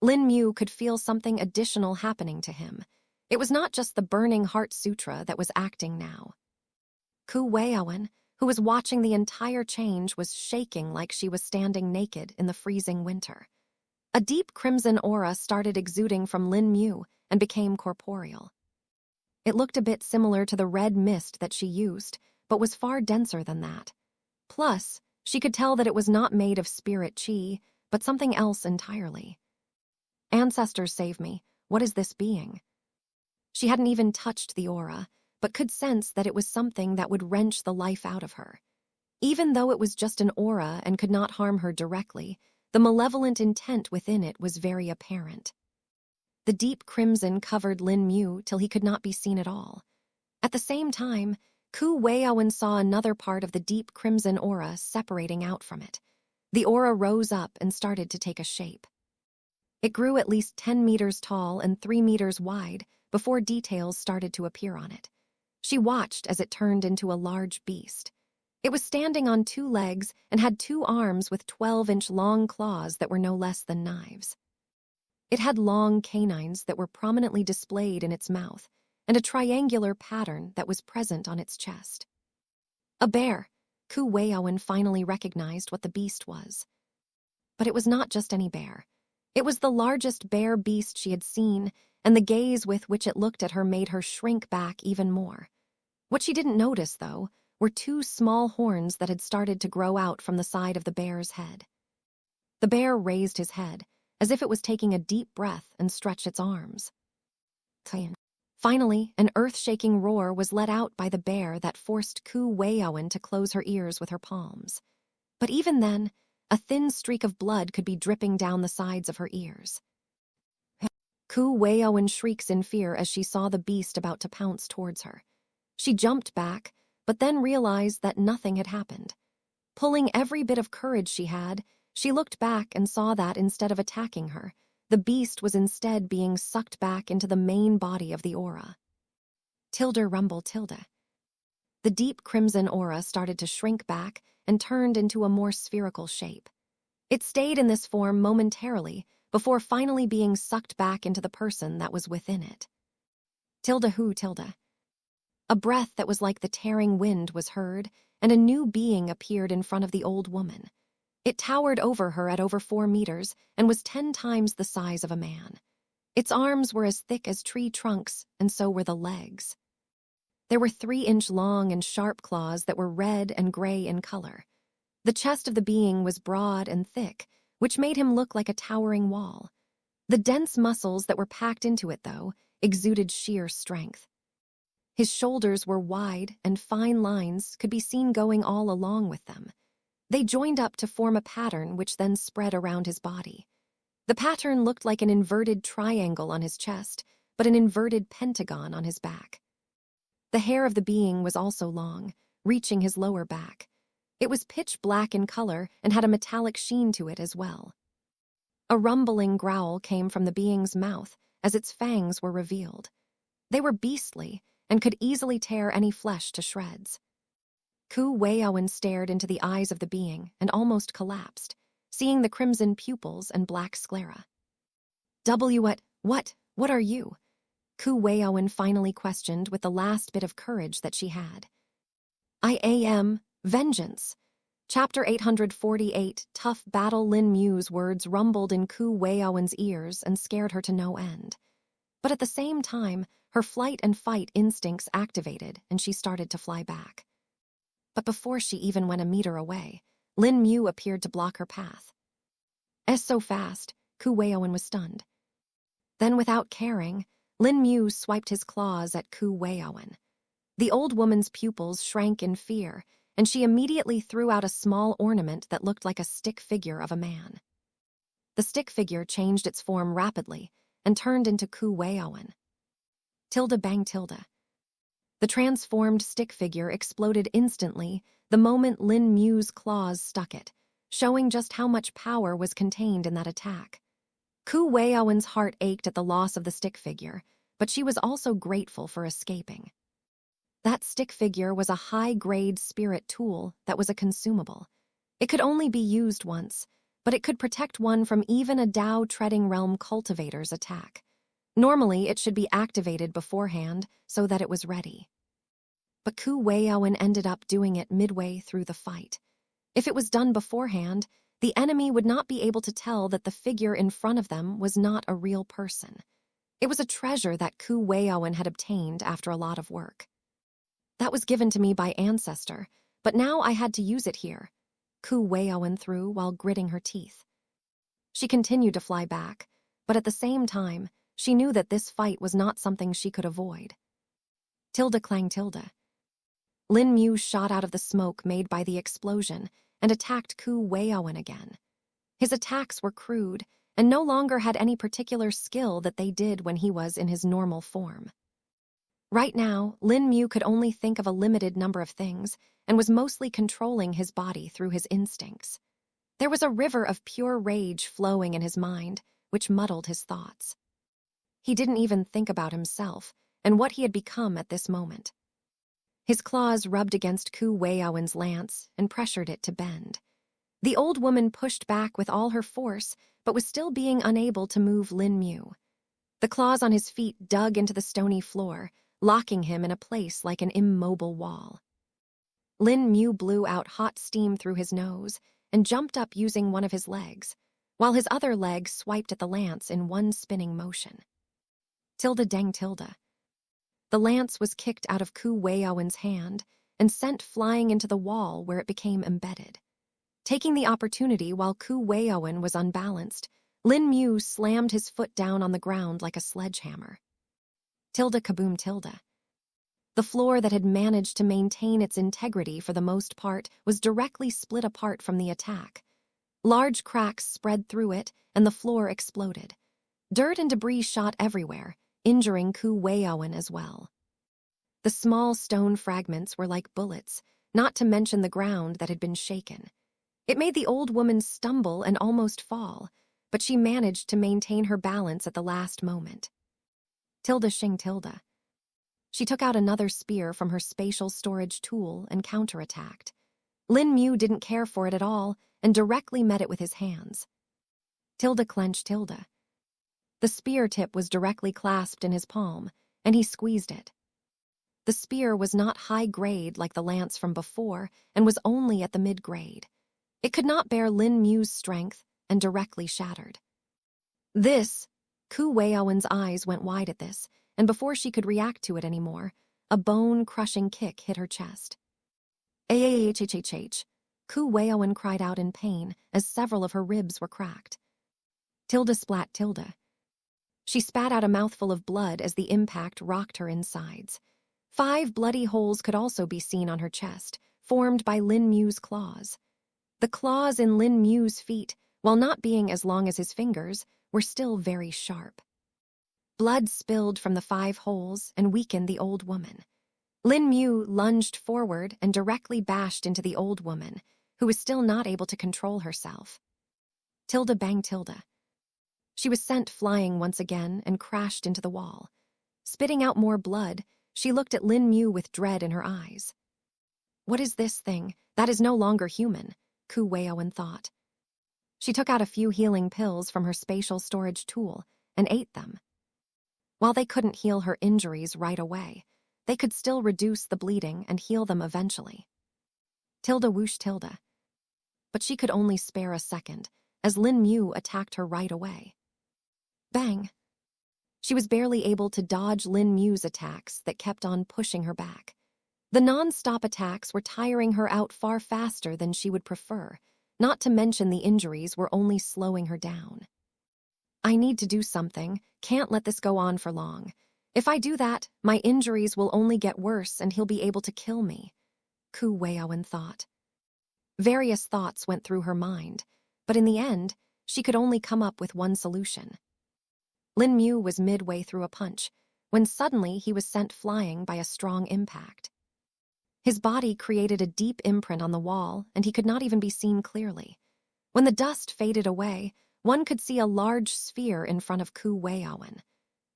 Lin Mu could feel something additional happening to him. It was not just the burning heart sutra that was acting now. Ku Weiowen, who was watching the entire change, was shaking like she was standing naked in the freezing winter. A deep crimson aura started exuding from Lin Mu and became corporeal. It looked a bit similar to the red mist that she used, but was far denser than that. Plus, she could tell that it was not made of spirit chi, but something else entirely. Ancestors save me. What is this being? She hadn't even touched the aura, but could sense that it was something that would wrench the life out of her. Even though it was just an aura and could not harm her directly, The malevolent intent within it was very apparent. The deep crimson covered Lin Mu till he could not be seen at all. At the same time, Ku Weiowen saw another part of the deep crimson aura separating out from it. The aura rose up and started to take a shape. It grew at least 10 meters tall and 3 meters wide before details started to appear on it. She watched as it turned into a large beast. It was standing on 2 legs and had 2 arms with 12-inch long claws that were no less than knives. It had long canines that were prominently displayed in its mouth, and a triangular pattern that was present on its chest. A bear. Ku Weiowen finally recognized what the beast was. But it was not just any bear. It was the largest bear beast she had seen, and the gaze with which it looked at her made her shrink back even more. What she didn't notice, though, were 2 small horns that had started to grow out from the side of the bear's head. The bear raised his head, as if it was taking a deep breath, and stretched its arms. Finally, an earth-shaking roar was let out by the bear that forced Ku Weiowen to close her ears with her palms. But even then, a thin streak of blood could be dripping down the sides of her ears. Ku Weiowen shrieks in fear as she saw the beast about to pounce towards her. She jumped back, but then realized that nothing had happened. Pulling every bit of courage she had, she looked back and saw that instead of attacking her, the beast was instead being sucked back into the main body of the aura. Tilde rumble tilde. The deep crimson aura started to shrink back and turned into a more spherical shape. It stayed in this form momentarily before finally being sucked back into the person that was within it. Tilde hu tilde. A breath that was like the tearing wind was heard, and a new being appeared in front of the old woman. It towered over her at over 4 meters and was 10 times the size of a man. Its arms were as thick as tree trunks, and so were the legs. There were 3-inch long and sharp claws that were red and gray in color. The chest of the being was broad and thick, which made him look like a towering wall. The dense muscles that were packed into it, though, exuded sheer strength. His shoulders were wide, and fine lines could be seen going all along with them. They joined up to form a pattern which then spread around his body. The pattern looked like an inverted triangle on his chest, but an inverted pentagon on his back. The hair of the being was also long, reaching his lower back. It was pitch black in color and had a metallic sheen to it as well. A rumbling growl came from the being's mouth as its fangs were revealed. They were beastly and could easily tear any flesh to shreds. Ku Weiowen stared into the eyes of the being and almost collapsed, seeing the crimson pupils and black sclera. What are you? Ku Weiowen finally questioned with the last bit of courage that she had. I am vengeance. Chapter 848, Tough Battle. Lin Mu's words rumbled in Ku Weiowen's ears and scared her to no end. But at the same time, her flight and fight instincts activated and she started to fly back. But before she even went a meter away, Lin Mu appeared to block her path. So fast, Ku Weiowen was stunned. Then, without caring, Lin Mu swiped his claws at Ku Weiowen. The old woman's pupils shrank in fear, and she immediately threw out a small ornament that looked like a stick figure of a man. The stick figure changed its form rapidly and turned into Ku Weiowen. Tilde bang tilde. The transformed stick figure exploded instantly the moment Lin Mu's claws stuck it, showing just how much power was contained in that attack. Ku Weiowen's heart ached at the loss of the stick figure, but she was also grateful for escaping. That stick figure was a high-grade spirit tool that was a consumable. It could only be used once, but it could protect one from even a Tao-treading realm cultivator's attack. Normally, it should be activated beforehand so that it was ready. But Ku Weiowen ended up doing it midway through the fight. If it was done beforehand, the enemy would not be able to tell that the figure in front of them was not a real person. It was a treasure that Ku Weiowen had obtained after a lot of work. That was given to me by ancestor, but now I had to use it here, Ku Weiowen threw while gritting her teeth. She continued to fly back, but at the same time, she knew that this fight was not something she could avoid. Tilde clang tilde. Lin Mu shot out of the smoke made by the explosion and attacked Ku Weiowen again. His attacks were crude and no longer had any particular skill that they did when he was in his normal form. Right now, Lin Mu could only think of a limited number of things and was mostly controlling his body through his instincts. There was a river of pure rage flowing in his mind, which muddled his thoughts. He didn't even think about himself and what he had become at this moment. His claws rubbed against Ku Weiowen's lance and pressured it to bend. The old woman pushed back with all her force, but was still being unable to move Lin Mu. The claws on his feet dug into the stony floor, locking him in a place like an immobile wall. Lin Mu blew out hot steam through his nose and jumped up using one of his legs, while his other leg swiped at the lance in one spinning motion. Tilde dang tilde. The lance was kicked out of Ku Weiowen's hand and sent flying into the wall where it became embedded. Taking the opportunity while Ku Weiowen was unbalanced, Lin Mu slammed his foot down on the ground like a sledgehammer. Tilde kaboom tilde. The floor that had managed to maintain its integrity for the most part was directly split apart from the attack. Large cracks spread through it, and the floor exploded. Dirt and debris shot everywhere, injuring Ku Weiowen as well. The small stone fragments were like bullets, not to mention the ground that had been shaken. It made the old woman stumble and almost fall, but she managed to maintain her balance at the last moment. Tilde shing tilde. She took out another spear from her spatial storage tool and counterattacked. Lin Mu didn't care for it at all and directly met it with his hands. Tilde clench tilde. The spear tip was directly clasped in his palm, and he squeezed it. The spear was not high grade like the lance from before and was only at the mid-grade. It could not bear Lin Mu's strength and directly shattered. This, Ku Weiowen's eyes went wide at this, and before she could react to it anymore, a bone-crushing kick hit her chest. "Ahhhhhh!" Ku Weiowen cried out in pain as several of her ribs were cracked. Tilde splat tilde. She spat out a mouthful of blood as the impact rocked her insides. 5 bloody holes could also be seen on her chest, formed by Lin Mu's claws. The claws in Lin Mu's feet, while not being as long as his fingers, were still very sharp. Blood spilled from the 5 holes and weakened the old woman. Lin Mu lunged forward and directly bashed into the old woman, who was still not able to control herself. Tilde bang tilde. She was sent flying once again and crashed into the wall. Spitting out more blood, she looked at Lin Mu with dread in her eyes. "What is this thing? That is no longer human," Ku Weiowen thought. She took out a few healing pills from her spatial storage tool and ate them. While they couldn't heal her injuries right away, they could still reduce the bleeding and heal them eventually. Tilde whoosh tilde. But she could only spare a second, as Lin Mu attacked her right away. Bang! She was barely able to dodge Lin Mu's attacks that kept on pushing her back. The non-stop attacks were tiring her out far faster than she would prefer, not to mention the injuries were only slowing her down. "I need to do something, can't let this go on for long. If I do that, my injuries will only get worse and he'll be able to kill me," Ku Weiowen thought. Various thoughts went through her mind, but in the end, she could only come up with one solution. Lin Mu was midway through a punch, when suddenly he was sent flying by a strong impact. His body created a deep imprint on the wall, and he could not even be seen clearly. When the dust faded away, one could see a large sphere in front of Ku Weiowen.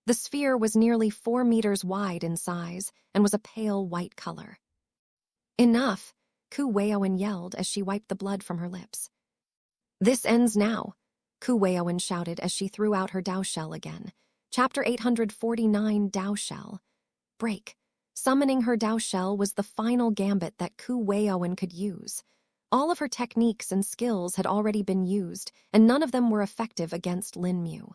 The sphere was nearly 4 meters wide in size and was a pale white color. "Enough!" Ku Weiowen yelled as she wiped the blood from her lips. "This ends now," Ku Weiowen shouted as she threw out her Dao shell again. Chapter 849 Dao Shell. Break. Summoning her Dao shell was the final gambit that Ku Weiowen could use. All of her techniques and skills had already been used, and none of them were effective against Lin Mu.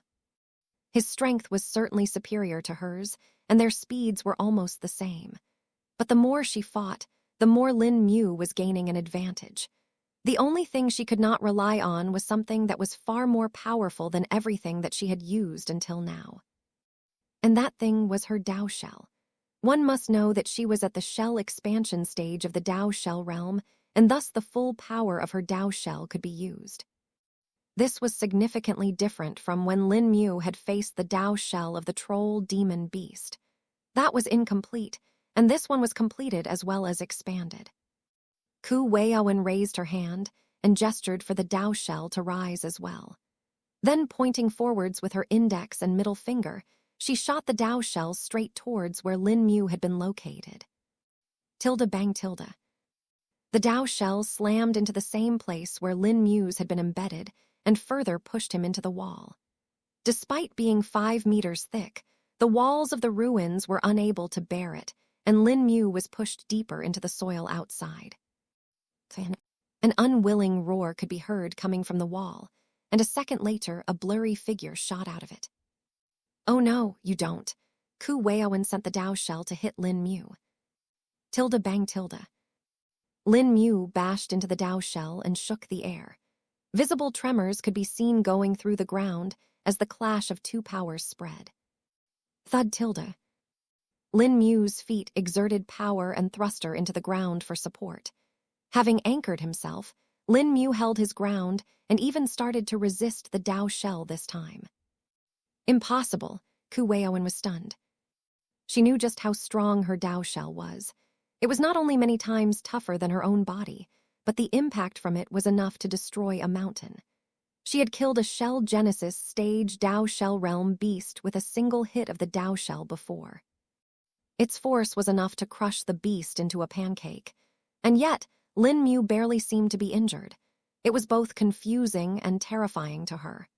His strength was certainly superior to hers, and their speeds were almost the same. But the more she fought, the more Lin Mu was gaining an advantage. The only thing she could not rely on was something that was far more powerful than everything that she had used until now. And that thing was her Dao shell. One must know that she was at the shell expansion stage of the Dao shell realm, and thus the full power of her Dao shell could be used. This was significantly different from when Lin Mu had faced the Dao shell of the troll demon beast. That was incomplete, and this one was completed as well as expanded. Ku Weiowen raised her hand and gestured for the Dao shell to rise as well. Then, pointing forwards with her index and middle finger, she shot the Dao shell straight towards where Lin Mu had been located. Tilde bang tilde. The Dao shell slammed into the same place where Lin Mu's had been embedded and further pushed him into the wall. Despite being 5 meters thick, the walls of the ruins were unable to bear it, and Lin Mu was pushed deeper into the soil outside. An unwilling roar could be heard coming from the wall, and a second later a blurry figure shot out of it. "Oh no, you don't." Ku Weiowen sent the Dao shell to hit Lin Mu. Tilde bang tilde. Lin Mu bashed into the Dao shell and shook the air. Visible tremors could be seen going through the ground as the clash of two powers spread. Thud tilde. Lin Mu's feet exerted power and thrust her into the ground for support. Having anchored himself, Lin Mu held his ground and even started to resist the Dao shell this time. Impossible, Ku Weiowen was stunned. She knew just how strong her Dao shell was. It was not only many times tougher than her own body, but the impact from it was enough to destroy a mountain. She had killed a Shell Genesis stage Dao Shell Realm beast with a single hit of the Dao shell before. Its force was enough to crush the beast into a pancake. And yet, Lin Mu barely seemed to be injured. It was both confusing and terrifying to her.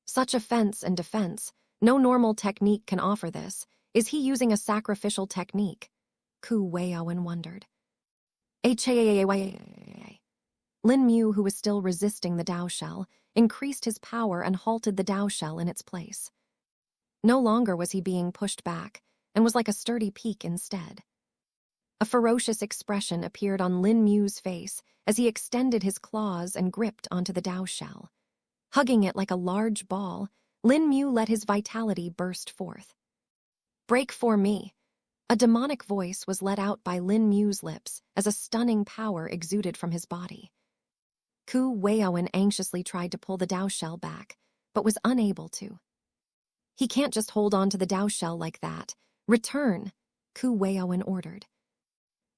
Such offense and defense, no normal technique can offer this. Is he using a sacrificial technique? Ku Weiowen wondered. Lin Mu, who was still resisting the Dao shell, increased his power and halted the Dao shell in its place. No longer was he being pushed back, and was like a sturdy peak instead. A ferocious expression appeared on Lin Mu's face as he extended his claws and gripped onto the Dao shell. Hugging it like a large ball, Lin Mu let his vitality burst forth. "Break for me." A demonic voice was let out by Lin Mu's lips as a stunning power exuded from his body. Ku Weiowen anxiously tried to pull the Dao shell back, but was unable to. "He can't just hold on to the Dao shell like that. Return," Ku Weiowen ordered.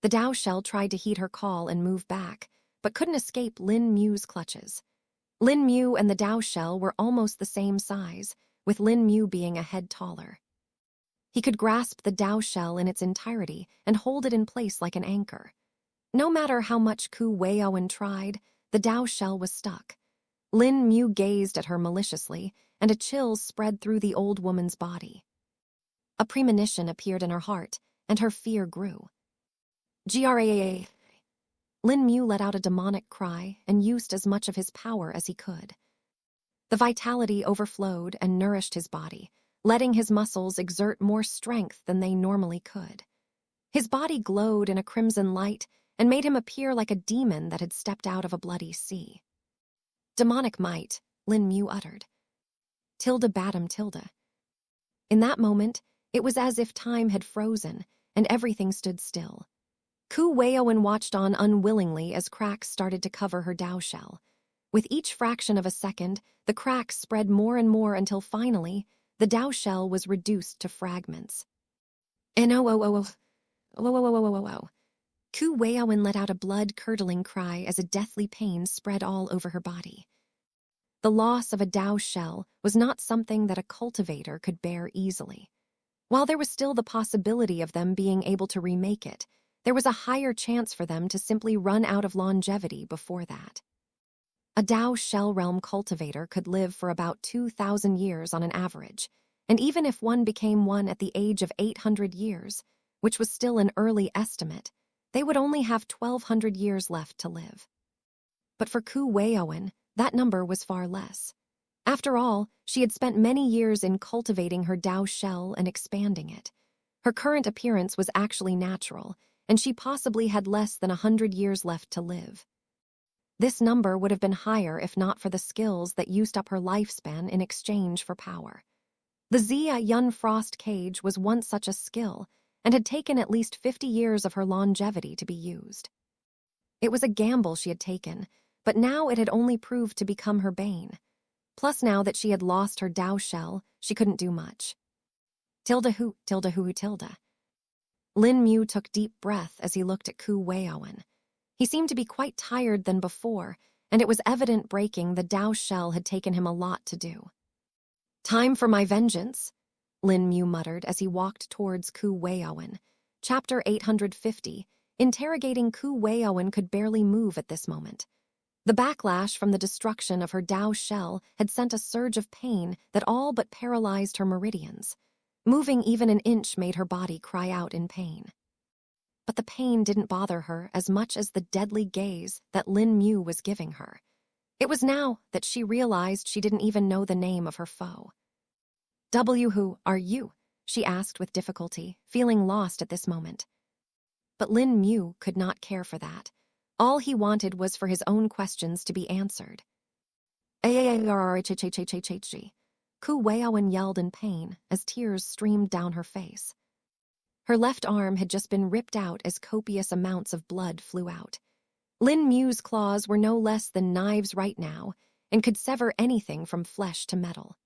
The Dao shell tried to heed her call and move back, but couldn't escape Lin Mu's clutches. Lin Mu and the Dao shell were almost the same size, with Lin Mu being a head taller. He could grasp the Dao shell in its entirety and hold it in place like an anchor. No matter how much Ku Weiowen tried, the Dao shell was stuck. Lin Mu gazed at her maliciously, and a chill spread through the old woman's body. A premonition appeared in her heart, and her fear grew. Graa. Lin Mu let out a demonic cry and used as much of his power as he could. The vitality overflowed and nourished his body, letting his muscles exert more strength than they normally could. His body glowed in a crimson light and made him appear like a demon that had stepped out of a bloody sea. "Demonic might," Lin Mu uttered. Tilde badam tilde. In that moment, it was as if time had frozen and everything stood still. Ku Weiowen watched on unwillingly as cracks started to cover her Dao shell. With each fraction of a second, the cracks spread more and more until finally, the Dao shell was reduced to fragments. Ku Weiowen let out a blood-curdling cry as a deathly pain spread all over her body. The loss of a Dao shell was not something that a cultivator could bear easily. While there was still the possibility of them being able to remake it, there was a higher chance for them to simply run out of longevity before that. A Dao shell realm cultivator could live for about 2,000 years on an average, and even if one became one at the age of 800 years, which was still an early estimate, they would only have 1,200 years left to live. But for Ku Weiowen, that number was far less. After all, she had spent many years in cultivating her Dao shell and expanding it. Her current appearance was actually natural, and she possibly had less than 100 years left to live. This number would have been higher if not for the skills that used up her lifespan in exchange for power. The Zia Yun Frost Cage was once such a skill, and had taken at least 50 years of her longevity to be used. It was a gamble she had taken, but now it had only proved to become her bane. Plus now that she had lost her Dao shell, she couldn't do much. Tilda hoo, tilda hoo, tilda. Lin Mu took deep breath as he looked at Ku Weiowen. He seemed to be quite tired than before, and it was evident breaking the Dao shell had taken him a lot to do. Time for my vengeance, Lin Mu muttered as he walked towards Ku Weiowen. Chapter 850. Interrogating Ku Weiowen could barely move at this moment. The backlash from the destruction of her Dao shell had sent a surge of pain that all but paralyzed her meridians. Moving even an inch made her body cry out in pain. But the pain didn't bother her as much as the deadly gaze that Lin Mu was giving her. It was now that she realized she didn't even know the name of her foe. Who are you? She asked with difficulty, feeling lost at this moment. But Lin Mu could not care for that. All he wanted was for his own questions to be answered. Ku Weiowen yelled in pain as tears streamed down her face. Her left arm had just been ripped out as copious amounts of blood flew out. Lin Mu's claws were no less than knives right now and could sever anything from flesh to metal.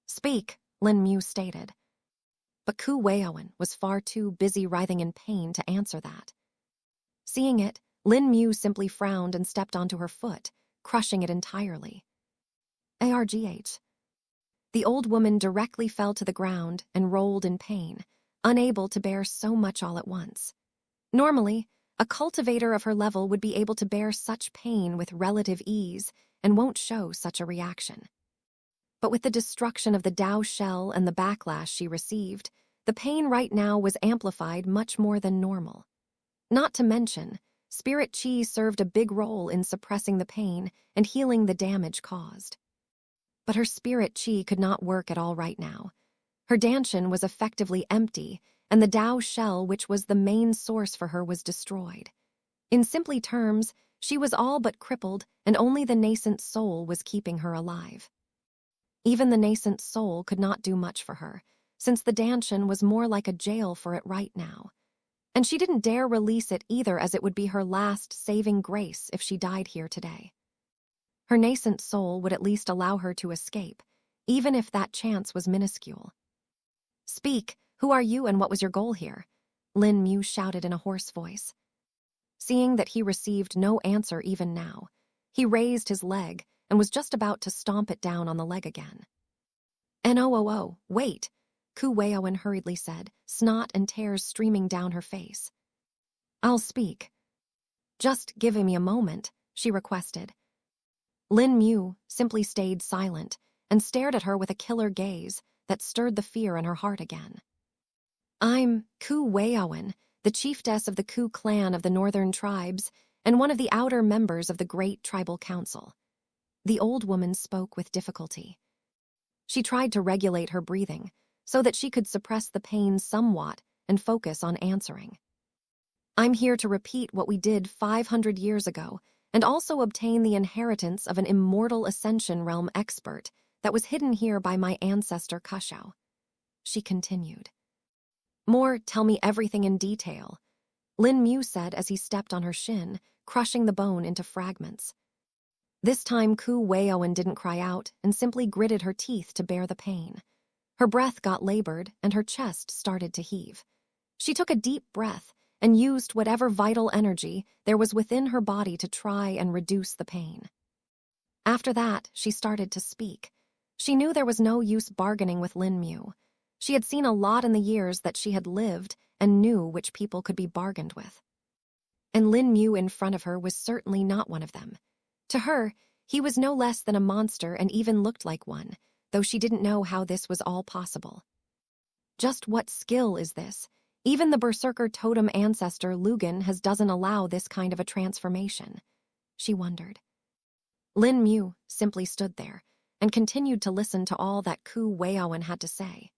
Speak, Lin Mu stated. But Ku Weiowen was far too busy writhing in pain to answer that. Seeing it, Lin Mu simply frowned and stepped onto her foot, crushing it entirely. Argh. The old woman directly fell to the ground and rolled in pain, unable to bear so much all at once. Normally, a cultivator of her level would be able to bear such pain with relative ease and won't show such a reaction. But with the destruction of the Dao shell and the backlash she received, the pain right now was amplified much more than normal. Not to mention, spirit qi served a big role in suppressing the pain and healing the damage caused. But her spirit qi could not work at all right now. Her danshan was effectively empty, and the Dao shell, which was the main source for her, was destroyed. In simply terms, she was all but crippled, and only the nascent soul was keeping her alive. Even the nascent soul could not do much for her, since the danshan was more like a jail for it right now. And she didn't dare release it either, as it would be her last saving grace if she died here today. Her nascent soul would at least allow her to escape, even if that chance was minuscule. Speak, who are you and what was your goal here? Lin Mu shouted in a hoarse voice. Seeing that he received no answer even now, he raised his leg and was just about to stomp it down on the leg again. No, wait, Ku Weiowen hurriedly said, snot and tears streaming down her face. I'll speak. Just give me a moment, she requested. Lin Mu simply stayed silent and stared at her with a killer gaze that stirred the fear in her heart again. I'm Ku Weiowen, the chiefess of the Ku clan of the northern tribes and one of the outer members of the great tribal council. The old woman spoke with difficulty. She tried to regulate her breathing so that she could suppress the pain somewhat and focus on answering. I'm here to repeat what we did 500 years ago and also obtain the inheritance of an immortal ascension realm expert that was hidden here by my ancestor Kushao. She continued. More, tell me everything in detail, Lin Mu said as he stepped on her shin, crushing the bone into fragments. This time Ku Weiowen didn't cry out and simply gritted her teeth to bear the pain. Her breath got labored and her chest started to heave. She took a deep breath and used whatever vital energy there was within her body to try and reduce the pain. After that, she started to speak. She knew there was no use bargaining with Lin Mu. She had seen a lot in the years that she had lived and knew which people could be bargained with. And Lin Mu in front of her was certainly not one of them. To her, he was no less than a monster and even looked like one, though she didn't know how this was all possible. Just what skill is this? Even the berserker totem ancestor Lugan doesn't allow this kind of a transformation, she wondered. Lin Mu simply stood there and continued to listen to all that Ku Weiowen had to say.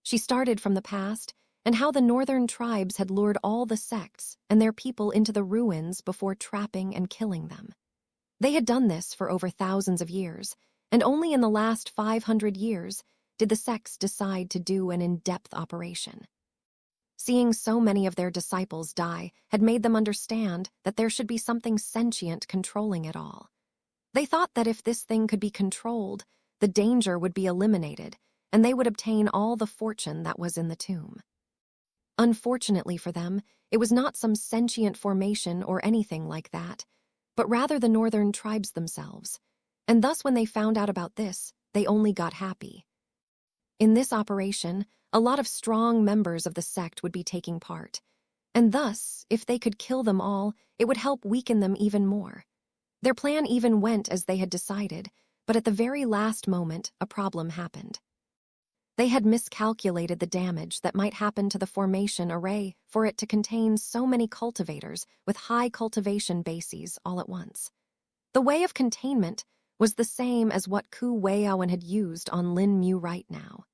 She started from the past and how the northern tribes had lured all the sects and their people into the ruins before trapping and killing them. They had done this for over thousands of years, and only in the last 500 years did the sects decide to do an in-depth operation. Seeing so many of their disciples die had made them understand that there should be something sentient controlling it all. They thought that if this thing could be controlled, the danger would be eliminated, and they would obtain all the fortune that was in the tomb. Unfortunately for them, it was not some sentient formation or anything like that, but rather the northern tribes themselves. And thus when they found out about this, they only got happy. In this operation, a lot of strong members of the sect would be taking part, and thus, if they could kill them all, it would help weaken them even more. Their plan even went as they had decided, but at the very last moment, a problem happened. They had miscalculated the damage that might happen to the formation array for it to contain so many cultivators with high cultivation bases all at once. The way of containment was the same as what Ku Weiowen had used on Lin Mu right now.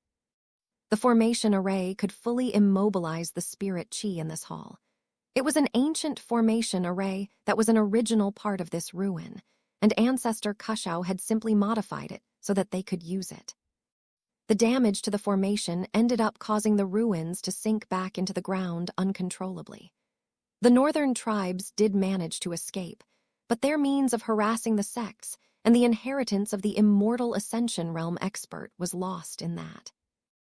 The formation array could fully immobilize the spirit chi in this hall. It was an ancient formation array that was an original part of this ruin, and Ancestor Kushao had simply modified it so that they could use it. The damage to the formation ended up causing the ruins to sink back into the ground uncontrollably. The northern tribes did manage to escape, but their means of harassing the sects and the inheritance of the immortal Ascension Realm expert was lost in that.